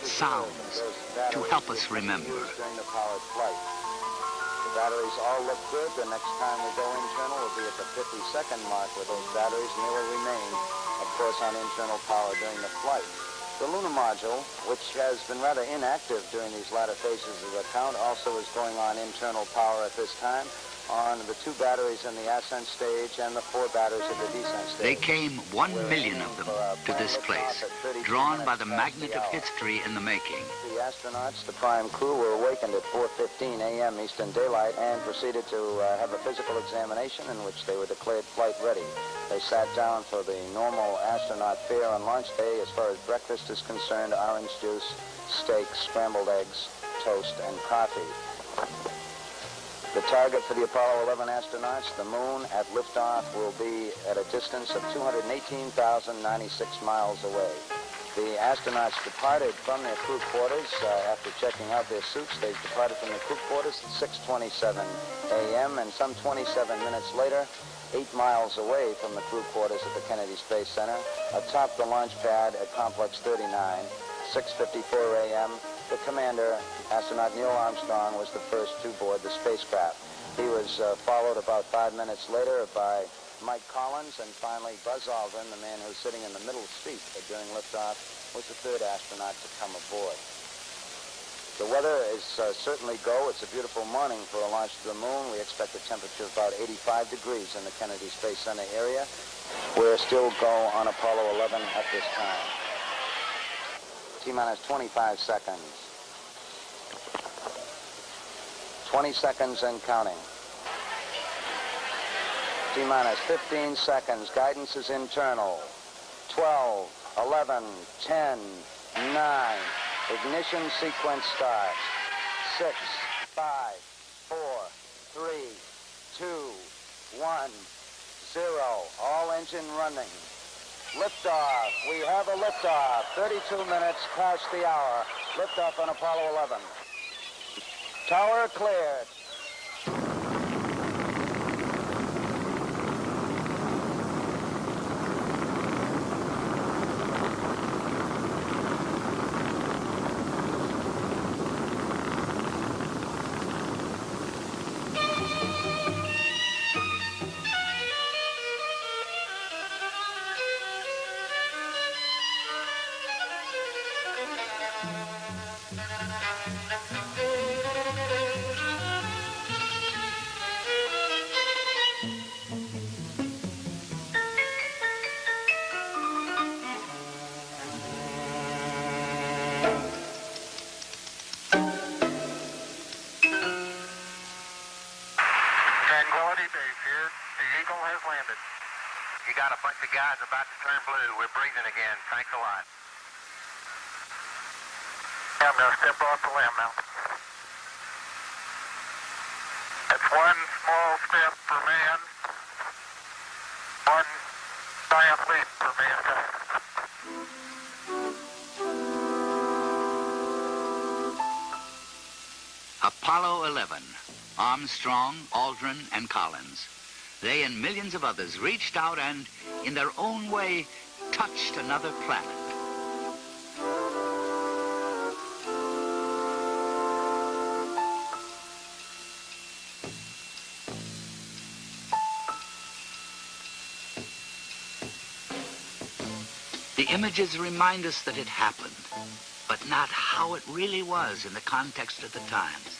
sounds, to help us remember. The batteries all look good. The next time we go internal will be at the 50-second mark with those batteries, and they will remain, of course, on internal power during the flight. The lunar module, which has been rather inactive during these latter phases of the count, also is going on internal power at this time on the 2 batteries in the ascent stage and the 4 batteries at the descent stage. They came 1 million of them to this place, drawn by the magnet of history in the making. The astronauts, the prime crew, were awakened at 4:15 a.m. Eastern Daylight and proceeded to have a physical examination in which they were declared flight ready. They sat down for the normal astronaut fare on launch day. As far as breakfast is concerned, orange juice, steak, scrambled eggs, toast, and coffee. The target for the Apollo 11 astronauts, the moon, at liftoff will be at a distance of 218,096 miles away. The astronauts departed from their crew quarters after checking out their suits. They departed from the crew quarters at 6:27 a.m. and some 27 minutes later, 8 miles away from the crew quarters at the Kennedy Space Center, atop the launch pad at Complex 39, 6:54 a.m., the commander, astronaut Neil Armstrong, was the first to board the spacecraft. He was followed about 5 minutes later by Mike Collins, and finally Buzz Aldrin, the man who's sitting in the middle seat during liftoff, was the 3rd astronaut to come aboard. The weather is certainly go. It's a beautiful morning for a launch to the moon. We expect a temperature of about 85 degrees in the Kennedy Space Center area. We're still go on Apollo 11 at this time. T-minus 25 seconds. 20 seconds and counting. T-minus 15 seconds. Guidance is internal. 12, 11, 10, 9. Ignition sequence starts. 6, 5, 4, 3, 2, 1, 0. All engine running. Liftoff. We have a liftoff. 32 minutes past the hour. Liftoff on Apollo 11. Tower cleared. got a bunch of guys about to turn blue. We're breathing again. Thanks a lot. Yeah, I'm going to step off the limb now. That's one small step for man, one giant leap for mankind. Apollo 11, Armstrong, Aldrin, and Collins. They and millions of others reached out and, in their own way, touched another planet. The images remind us that it happened, but not how it really was in the context of the times.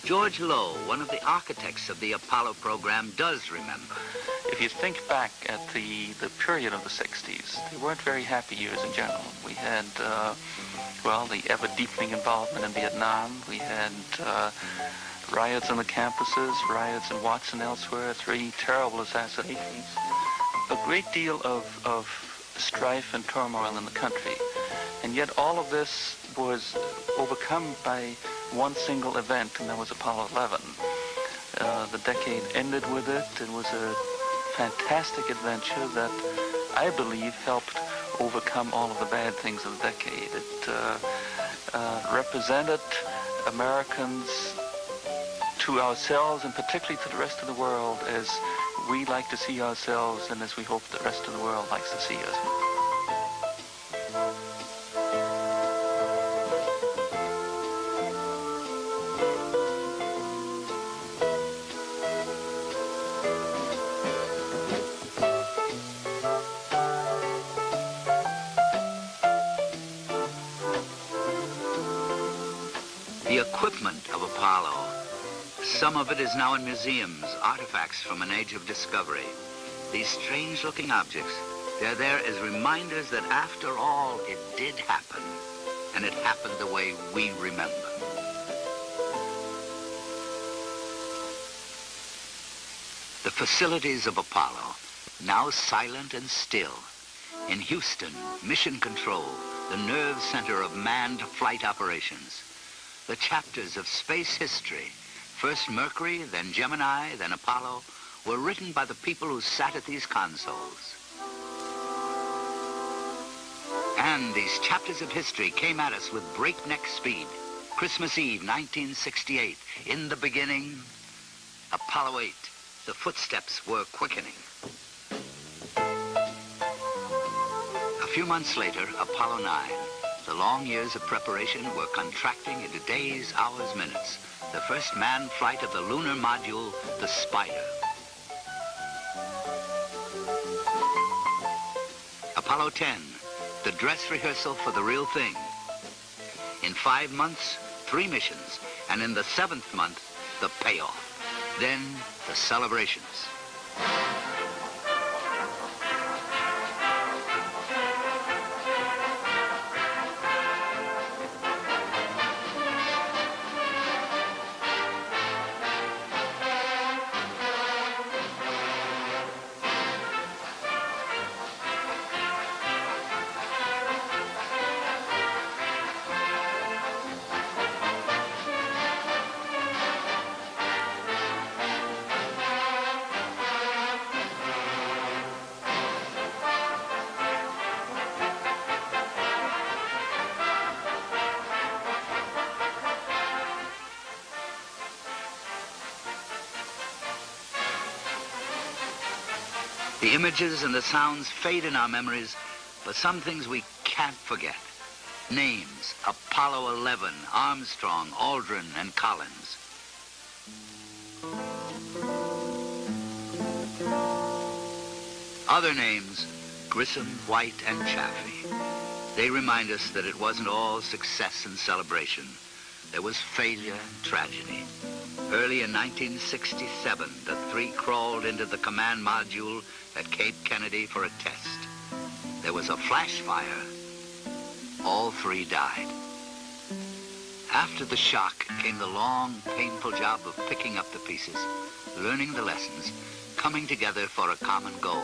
George Lowe, one of the architects of the Apollo program, does remember. If you think back at the period of the 60s, they weren't very happy years in general. We had, well, the ever-deepening involvement in Vietnam. We had riots on the campuses, riots in Watson elsewhere, 3 terrible assassinations. A great deal of strife and turmoil in the country. And yet all of this was overcome by one single event, and that was Apollo 11. The decade ended with it. It was a fantastic adventure that I believe helped overcome all of the bad things of the decade. It represented Americans to ourselves and particularly to the rest of the world as we like to see ourselves and as we hope the rest of the world likes to see us. The equipment of Apollo, some of it is now in museums, artifacts from an age of discovery. These strange-looking objects, they're there as reminders that after all, it did happen, and it happened the way we remember. The facilities of Apollo, now silent and still. In Houston, Mission Control, the nerve center of manned flight operations. The chapters of space history, first Mercury, then Gemini, then Apollo, were written by the people who sat at these consoles. And these chapters of history came at us with breakneck speed. Christmas Eve, 1968, in the beginning, Apollo 8, the footsteps were quickening. A few months later, Apollo 9. The long years of preparation were contracting into days, hours, minutes. The first manned flight of the lunar module, the Spider. Apollo 10, the dress rehearsal for the real thing. In 5 months, 3 missions, and in the 7th month, the payoff. Then, the celebrations. The images and the sounds fade in our memories, but some things we can't forget. Names: Apollo 11, Armstrong, Aldrin, and Collins. Other names: Grissom, White, and Chaffee. They remind us that it wasn't all success and celebration. There was failure and tragedy. Early in 1967, the 3 crawled into the command module at Cape Kennedy for a test. There was a flash fire. All 3 died. After the shock came the long, painful job of picking up the pieces, learning the lessons, coming together for a common goal.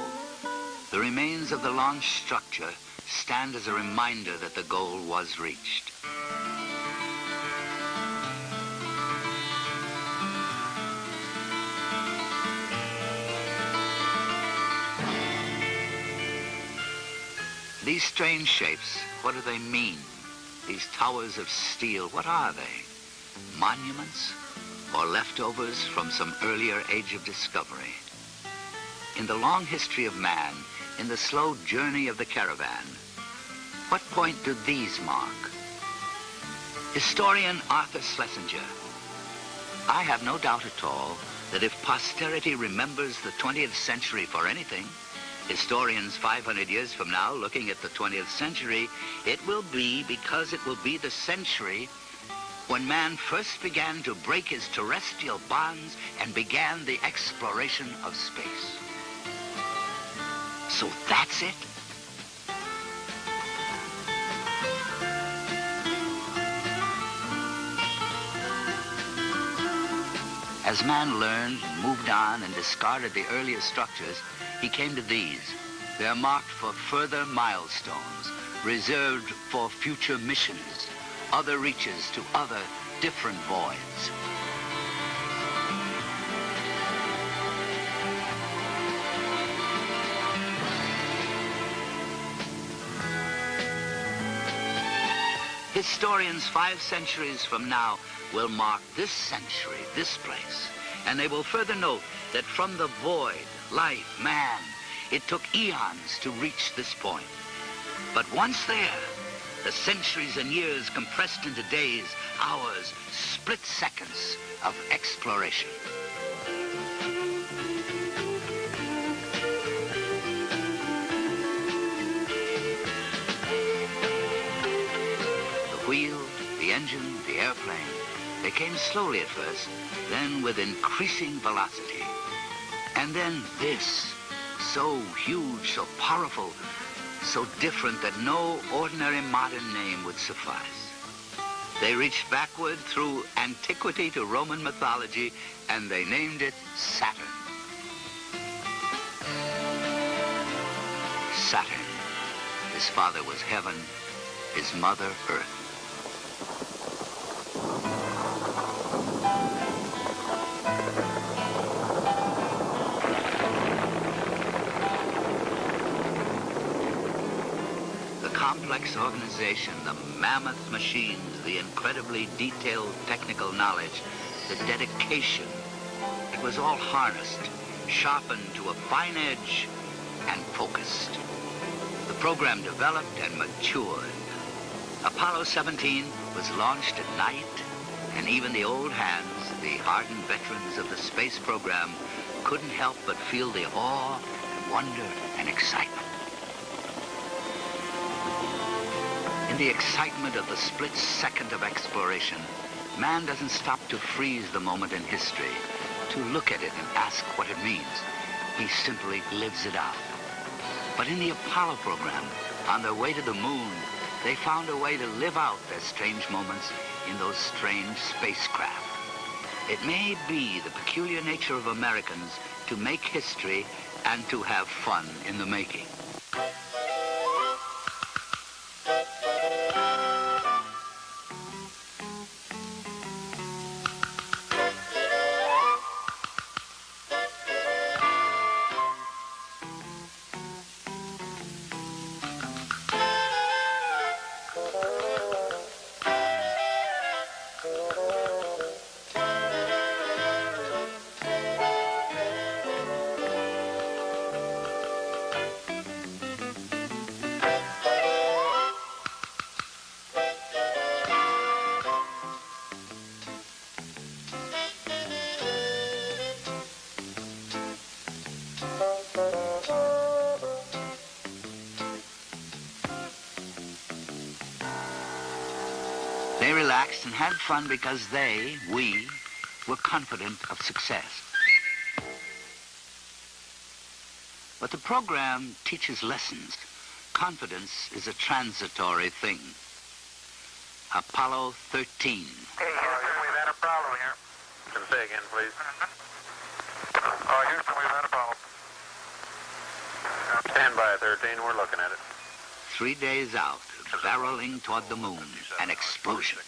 The the remains of the launch structure stand as a reminder that the goal was reached. These strange shapes, what do they mean? These towers of steel, what are they? Monuments or leftovers from some earlier age of discovery? In the long history of man, in the slow journey of the caravan, what point do these mark? Historian Arthur Schlesinger, I have no doubt at all that if posterity remembers the 20th century for anything, historians 500 years from now looking at the 20th century, it will be because it will be the century when man first began to break his terrestrial bonds and began the exploration of space. So that's it? As man learned, moved on, and discarded the earlier structures, he came to these. They're marked for further milestones, reserved for future missions, other reaches to other different voids. Historians 5 centuries from now will mark this century, this place, and they will further note that from the void, life, man, it took eons to reach this point. But once there, the centuries and years compressed into days, hours, split seconds of exploration. The wheel, the engine, the airplane, they came slowly at first, then with increasing velocity. And then this, so huge, so powerful, so different that no ordinary modern name would suffice. They reached backward through antiquity to Roman mythology, and they named it Saturn. Saturn. His father was heaven, his mother earth. Complex organization, the mammoth machines, the incredibly detailed technical knowledge, the dedication. It was all harnessed, sharpened to a fine edge, and focused. The program developed and matured. Apollo 17 was launched at night, and even the old hands, the hardened veterans of the space program, couldn't help but feel the awe, wonder, and excitement. In the excitement of the split second of exploration, man doesn't stop to freeze the moment in history, to look at it and ask what it means. He simply lives it out. But in the Apollo program, on their way to the moon, they found a way to live out their strange moments in those strange spacecraft. It may be the peculiar nature of Americans to make history and to have fun in the making. They relaxed and had fun because we, were confident of success. But the program teaches lessons. Confidence is a transitory thing. Apollo 13. Hey, Houston, we've had a problem here. Can say again, please. Houston, we've had a problem. Stand by, 13. We're looking at it. 3 days out, barreling toward the moon, an explosion.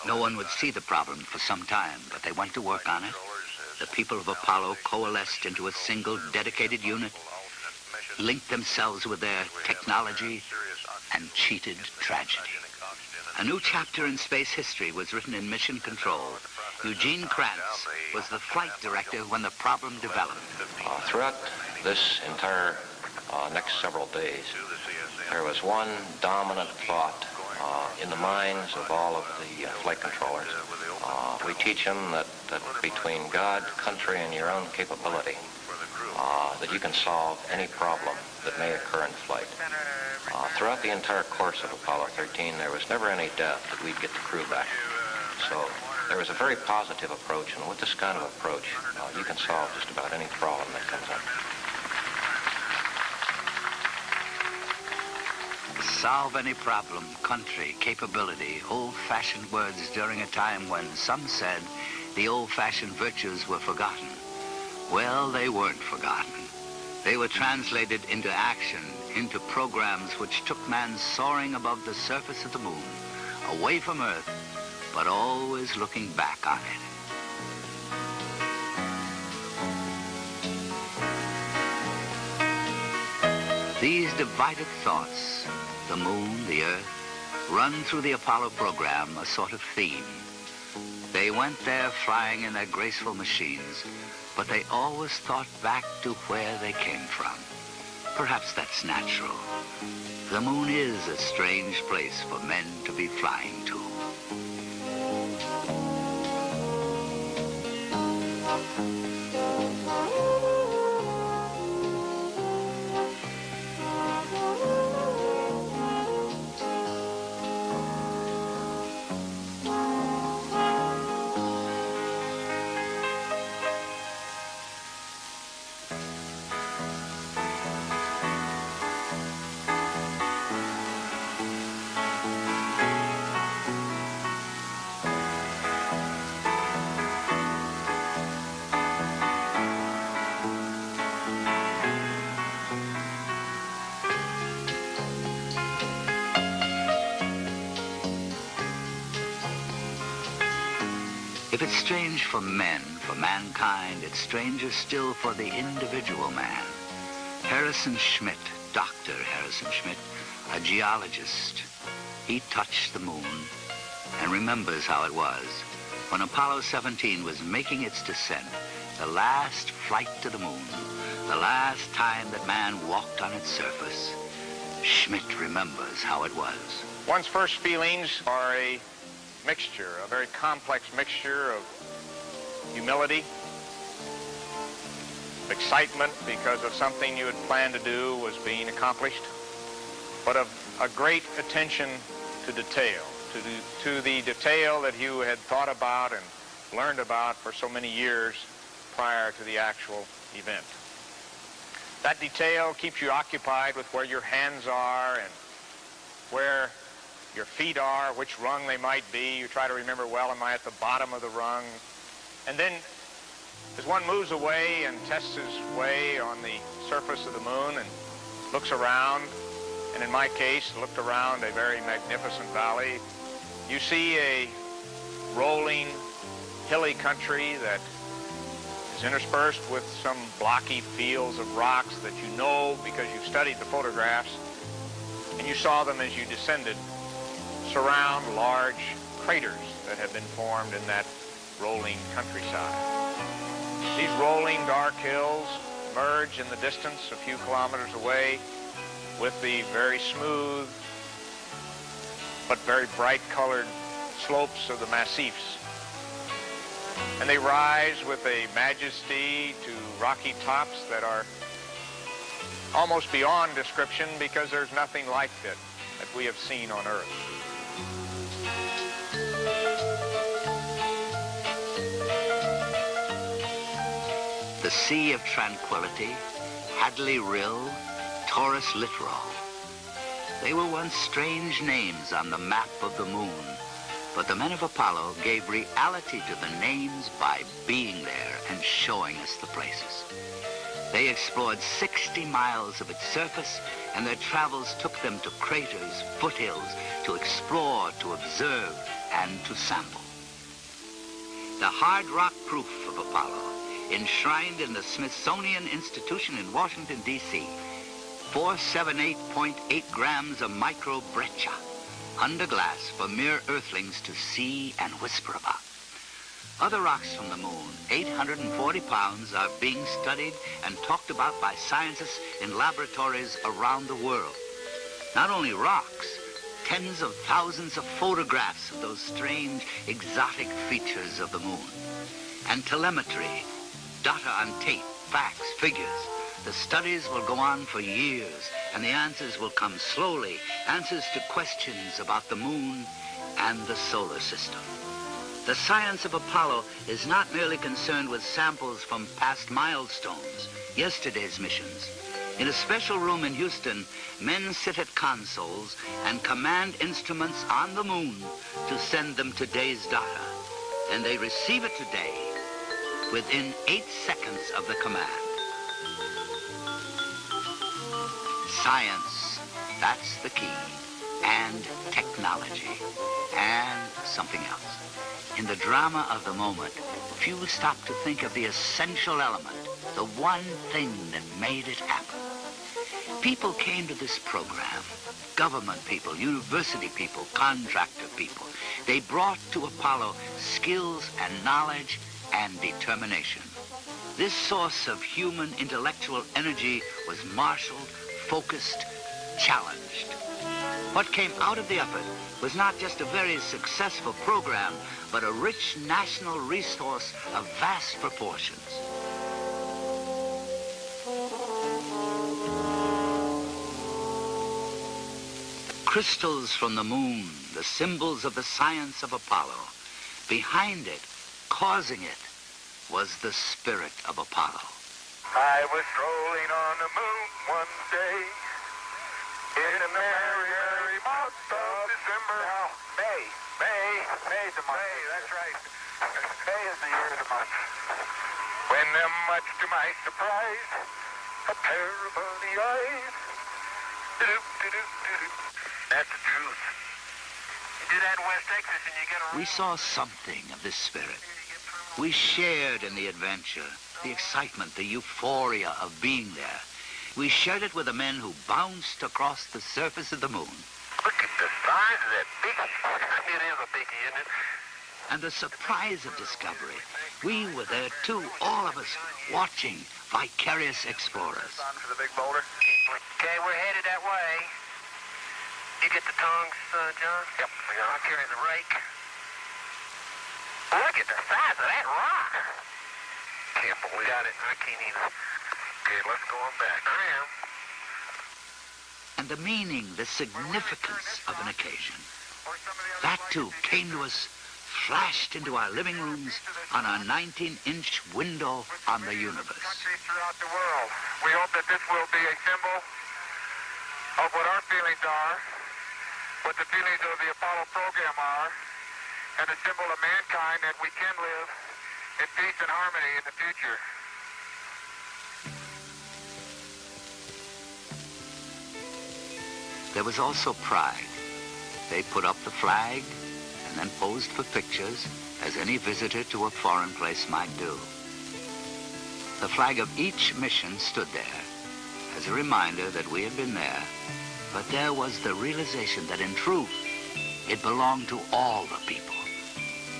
No one would see the problem for some time, but they went to work on it. The people of Apollo coalesced into a single dedicated unit, linked themselves with their technology, and cheated tragedy. A new chapter in space history was written in Mission Control. Eugene Kranz was the flight director when the problem developed. Throughout this entire next several days, there was one dominant thought in the minds of all of the flight controllers. We teach them that between God, country, and your own capability, that you can solve any problem that may occur in flight. Throughout the entire course of Apollo 13, there was never any doubt that we'd get the crew back. So there was a very positive approach, and with this kind of approach, you can solve just about any problem that comes up. Solve any problem, country, capability, old-fashioned words during a time when some said the old-fashioned virtues were forgotten. Well, they weren't forgotten. They were translated into action, into programs which took man soaring above the surface of the moon, away from Earth, but always looking back on it. These divided thoughts, the moon, the Earth, run through the Apollo program a sort of theme. They went there flying in their graceful machines, but they always thought back to where they came from. Perhaps that's natural. The moon is a strange place for men to be flying to. If it's strange for men, for mankind, it's stranger still for the individual man. Harrison Schmitt, Dr. Harrison Schmitt, a geologist, he touched the moon and remembers how it was when Apollo 17 was making its descent, the last flight to the moon, the last time that man walked on its surface. Schmitt remembers how it was. One's first feelings are a mixture, a very complex mixture of humility, excitement because of something you had planned to do was being accomplished, but of a great attention to detail, to the detail that you had thought about and learned about for so many years prior to the actual event. That detail keeps you occupied with where your hands are and where your feet are, which rung they might be. You try to remember, well, am I at the bottom of the rung? And then as one moves away and tests his way on the surface of the moon and looks around, and in my case, looked around a very magnificent valley, you see a rolling, hilly country that is interspersed with some blocky fields of rocks that you know because you've studied the photographs, and you saw them as you descended surround large craters that have been formed in that rolling countryside. These rolling dark hills merge in the distance a few kilometers away with the very smooth but very bright colored slopes of the massifs. And they rise with a majesty to rocky tops that are almost beyond description because there's nothing like it that we have seen on Earth. The Sea of Tranquility, Hadley Rill, Taurus Littoral. They were once strange names on the map of the moon, but the men of Apollo gave reality to the names by being there and showing us the places. They explored 60 miles of its surface, and their travels took them to craters, foothills, to explore, to observe, and to sample. The hard rock proof of Apollo, enshrined in the Smithsonian Institution in Washington, D.C., 478.8 grams of microbreccia, under glass for mere earthlings to see and whisper about. Other rocks from the moon, 840 pounds, are being studied and talked about by scientists in laboratories around the world. Not only rocks, tens of thousands of photographs of those strange, exotic features of the moon. And telemetry, data on tape, facts, figures. The studies will go on for years, and the answers will come slowly, answers to questions about the moon and the solar system. The science of Apollo is not merely concerned with samples from past milestones, yesterday's missions. In a special room in Houston, men sit at consoles and command instruments on the moon to send them today's data. And they receive it today within 8 seconds of the command. Science, that's the key, and technology, and something else. In the drama of the moment, few stop to think of the essential element, the one thing that made it happen. People came to this program, government people, university people, contractor people. They brought to Apollo skills and knowledge and determination. This source of human intellectual energy was marshaled, focused, challenged. What came out of the effort was not just a very successful program, but a rich national resource of vast proportions. Crystals from the moon, the symbols of the science of Apollo. Behind it, causing it, was the spirit of Apollo. I was strolling on the moon one day in a merry, merry month of December. Now, May's the month. May, that's right. May is the year of the month. When, much to my surprise, a pair of bunny eyes. That's the truth. You do that in West Texas and you get a... We saw something of this spirit. We shared in the adventure, the excitement, the euphoria of being there. We shared it with the men who bounced across the surface of the moon. Look at the size of that biggie. It is a biggie, isn't it? And the surprise of discovery. We were there too, all of us, watching, vicarious explorers. For the big boulder. Okay, we're headed that way. You get the tongs, John? Yep. I'll carry the rake. Look at the size of that rock. Can't believe it. I can't either. Okay, let's go on back. I am. And the meaning, the significance of an occasion. That too came to us, flashed into our living rooms on our 19-inch window on the universe. Countries throughout the world. We hope that this will be a symbol of what our feelings are, what the feelings of the Apollo program are, and a symbol of mankind that we can live in peace and harmony in the future. There was also pride. They put up the flag and then posed for pictures as any visitor to a foreign place might do. The flag of each mission stood there as a reminder that we had been there, but there was the realization that in truth, it belonged to all the people.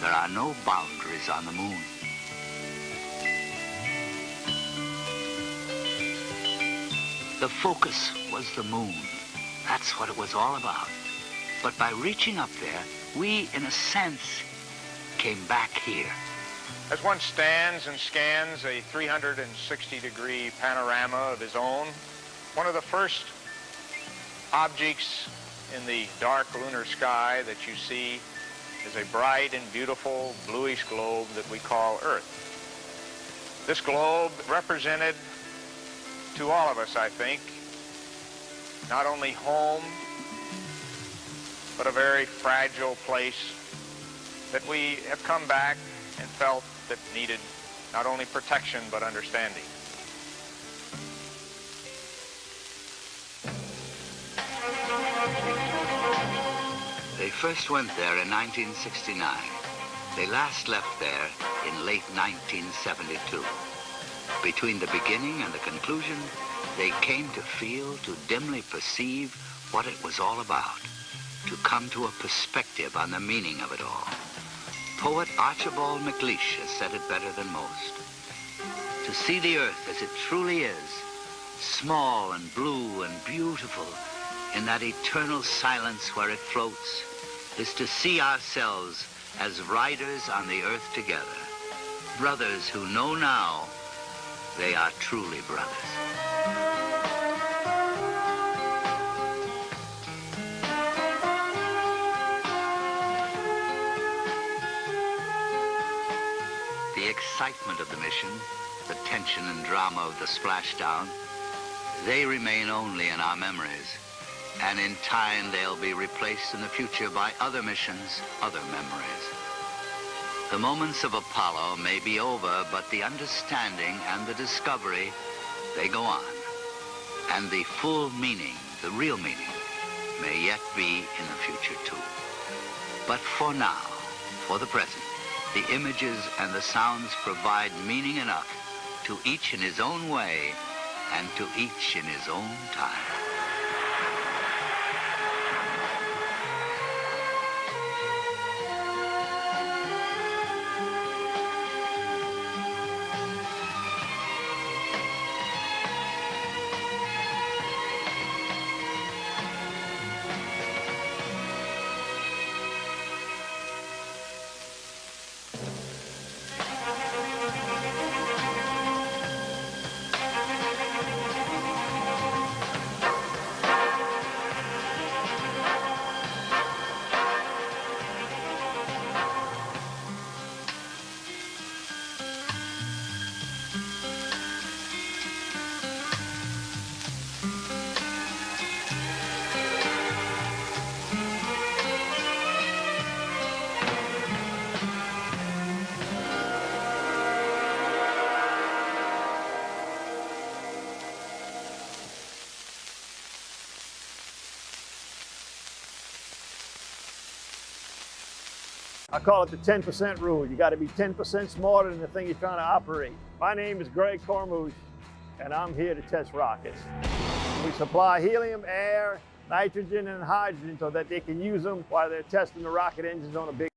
There are no boundaries on the moon. The focus was the moon. That's what it was all about. But by reaching up there, we, in a sense, came back here. As one stands and scans a 360-degree panorama of his own, one of the first objects in the dark lunar sky that you see is a bright and beautiful bluish globe that we call Earth. This globe represented to all of us, I think, not only home, but a very fragile place that we have come back and felt that needed not only protection, but understanding. They first went there in 1969. They last left there in late 1972. Between the beginning and the conclusion, they came to feel, to dimly perceive what it was all about, to come to a perspective on the meaning of it all. Poet Archibald MacLeish has said it better than most. To see the earth as it truly is, small and blue and beautiful, in that eternal silence where it floats, is to see ourselves as riders on the earth together, brothers who know now they are truly brothers. The excitement of the mission, the tension and drama of the splashdown, they remain only in our memories. And in time, they'll be replaced in the future by other missions, other memories. The moments of Apollo may be over, but the understanding and the discovery, they go on. And the full meaning, the real meaning, may yet be in the future too. But for now, for the present, the images and the sounds provide meaning enough to each in his own way and to each in his own time. I call it the 10% rule. You got to be 10% smarter than the thing you're trying to operate. My name is Greg Cormouche, and I'm here to test rockets. We supply helium, air, nitrogen, and hydrogen so that they can use them while they're testing the rocket engines on a big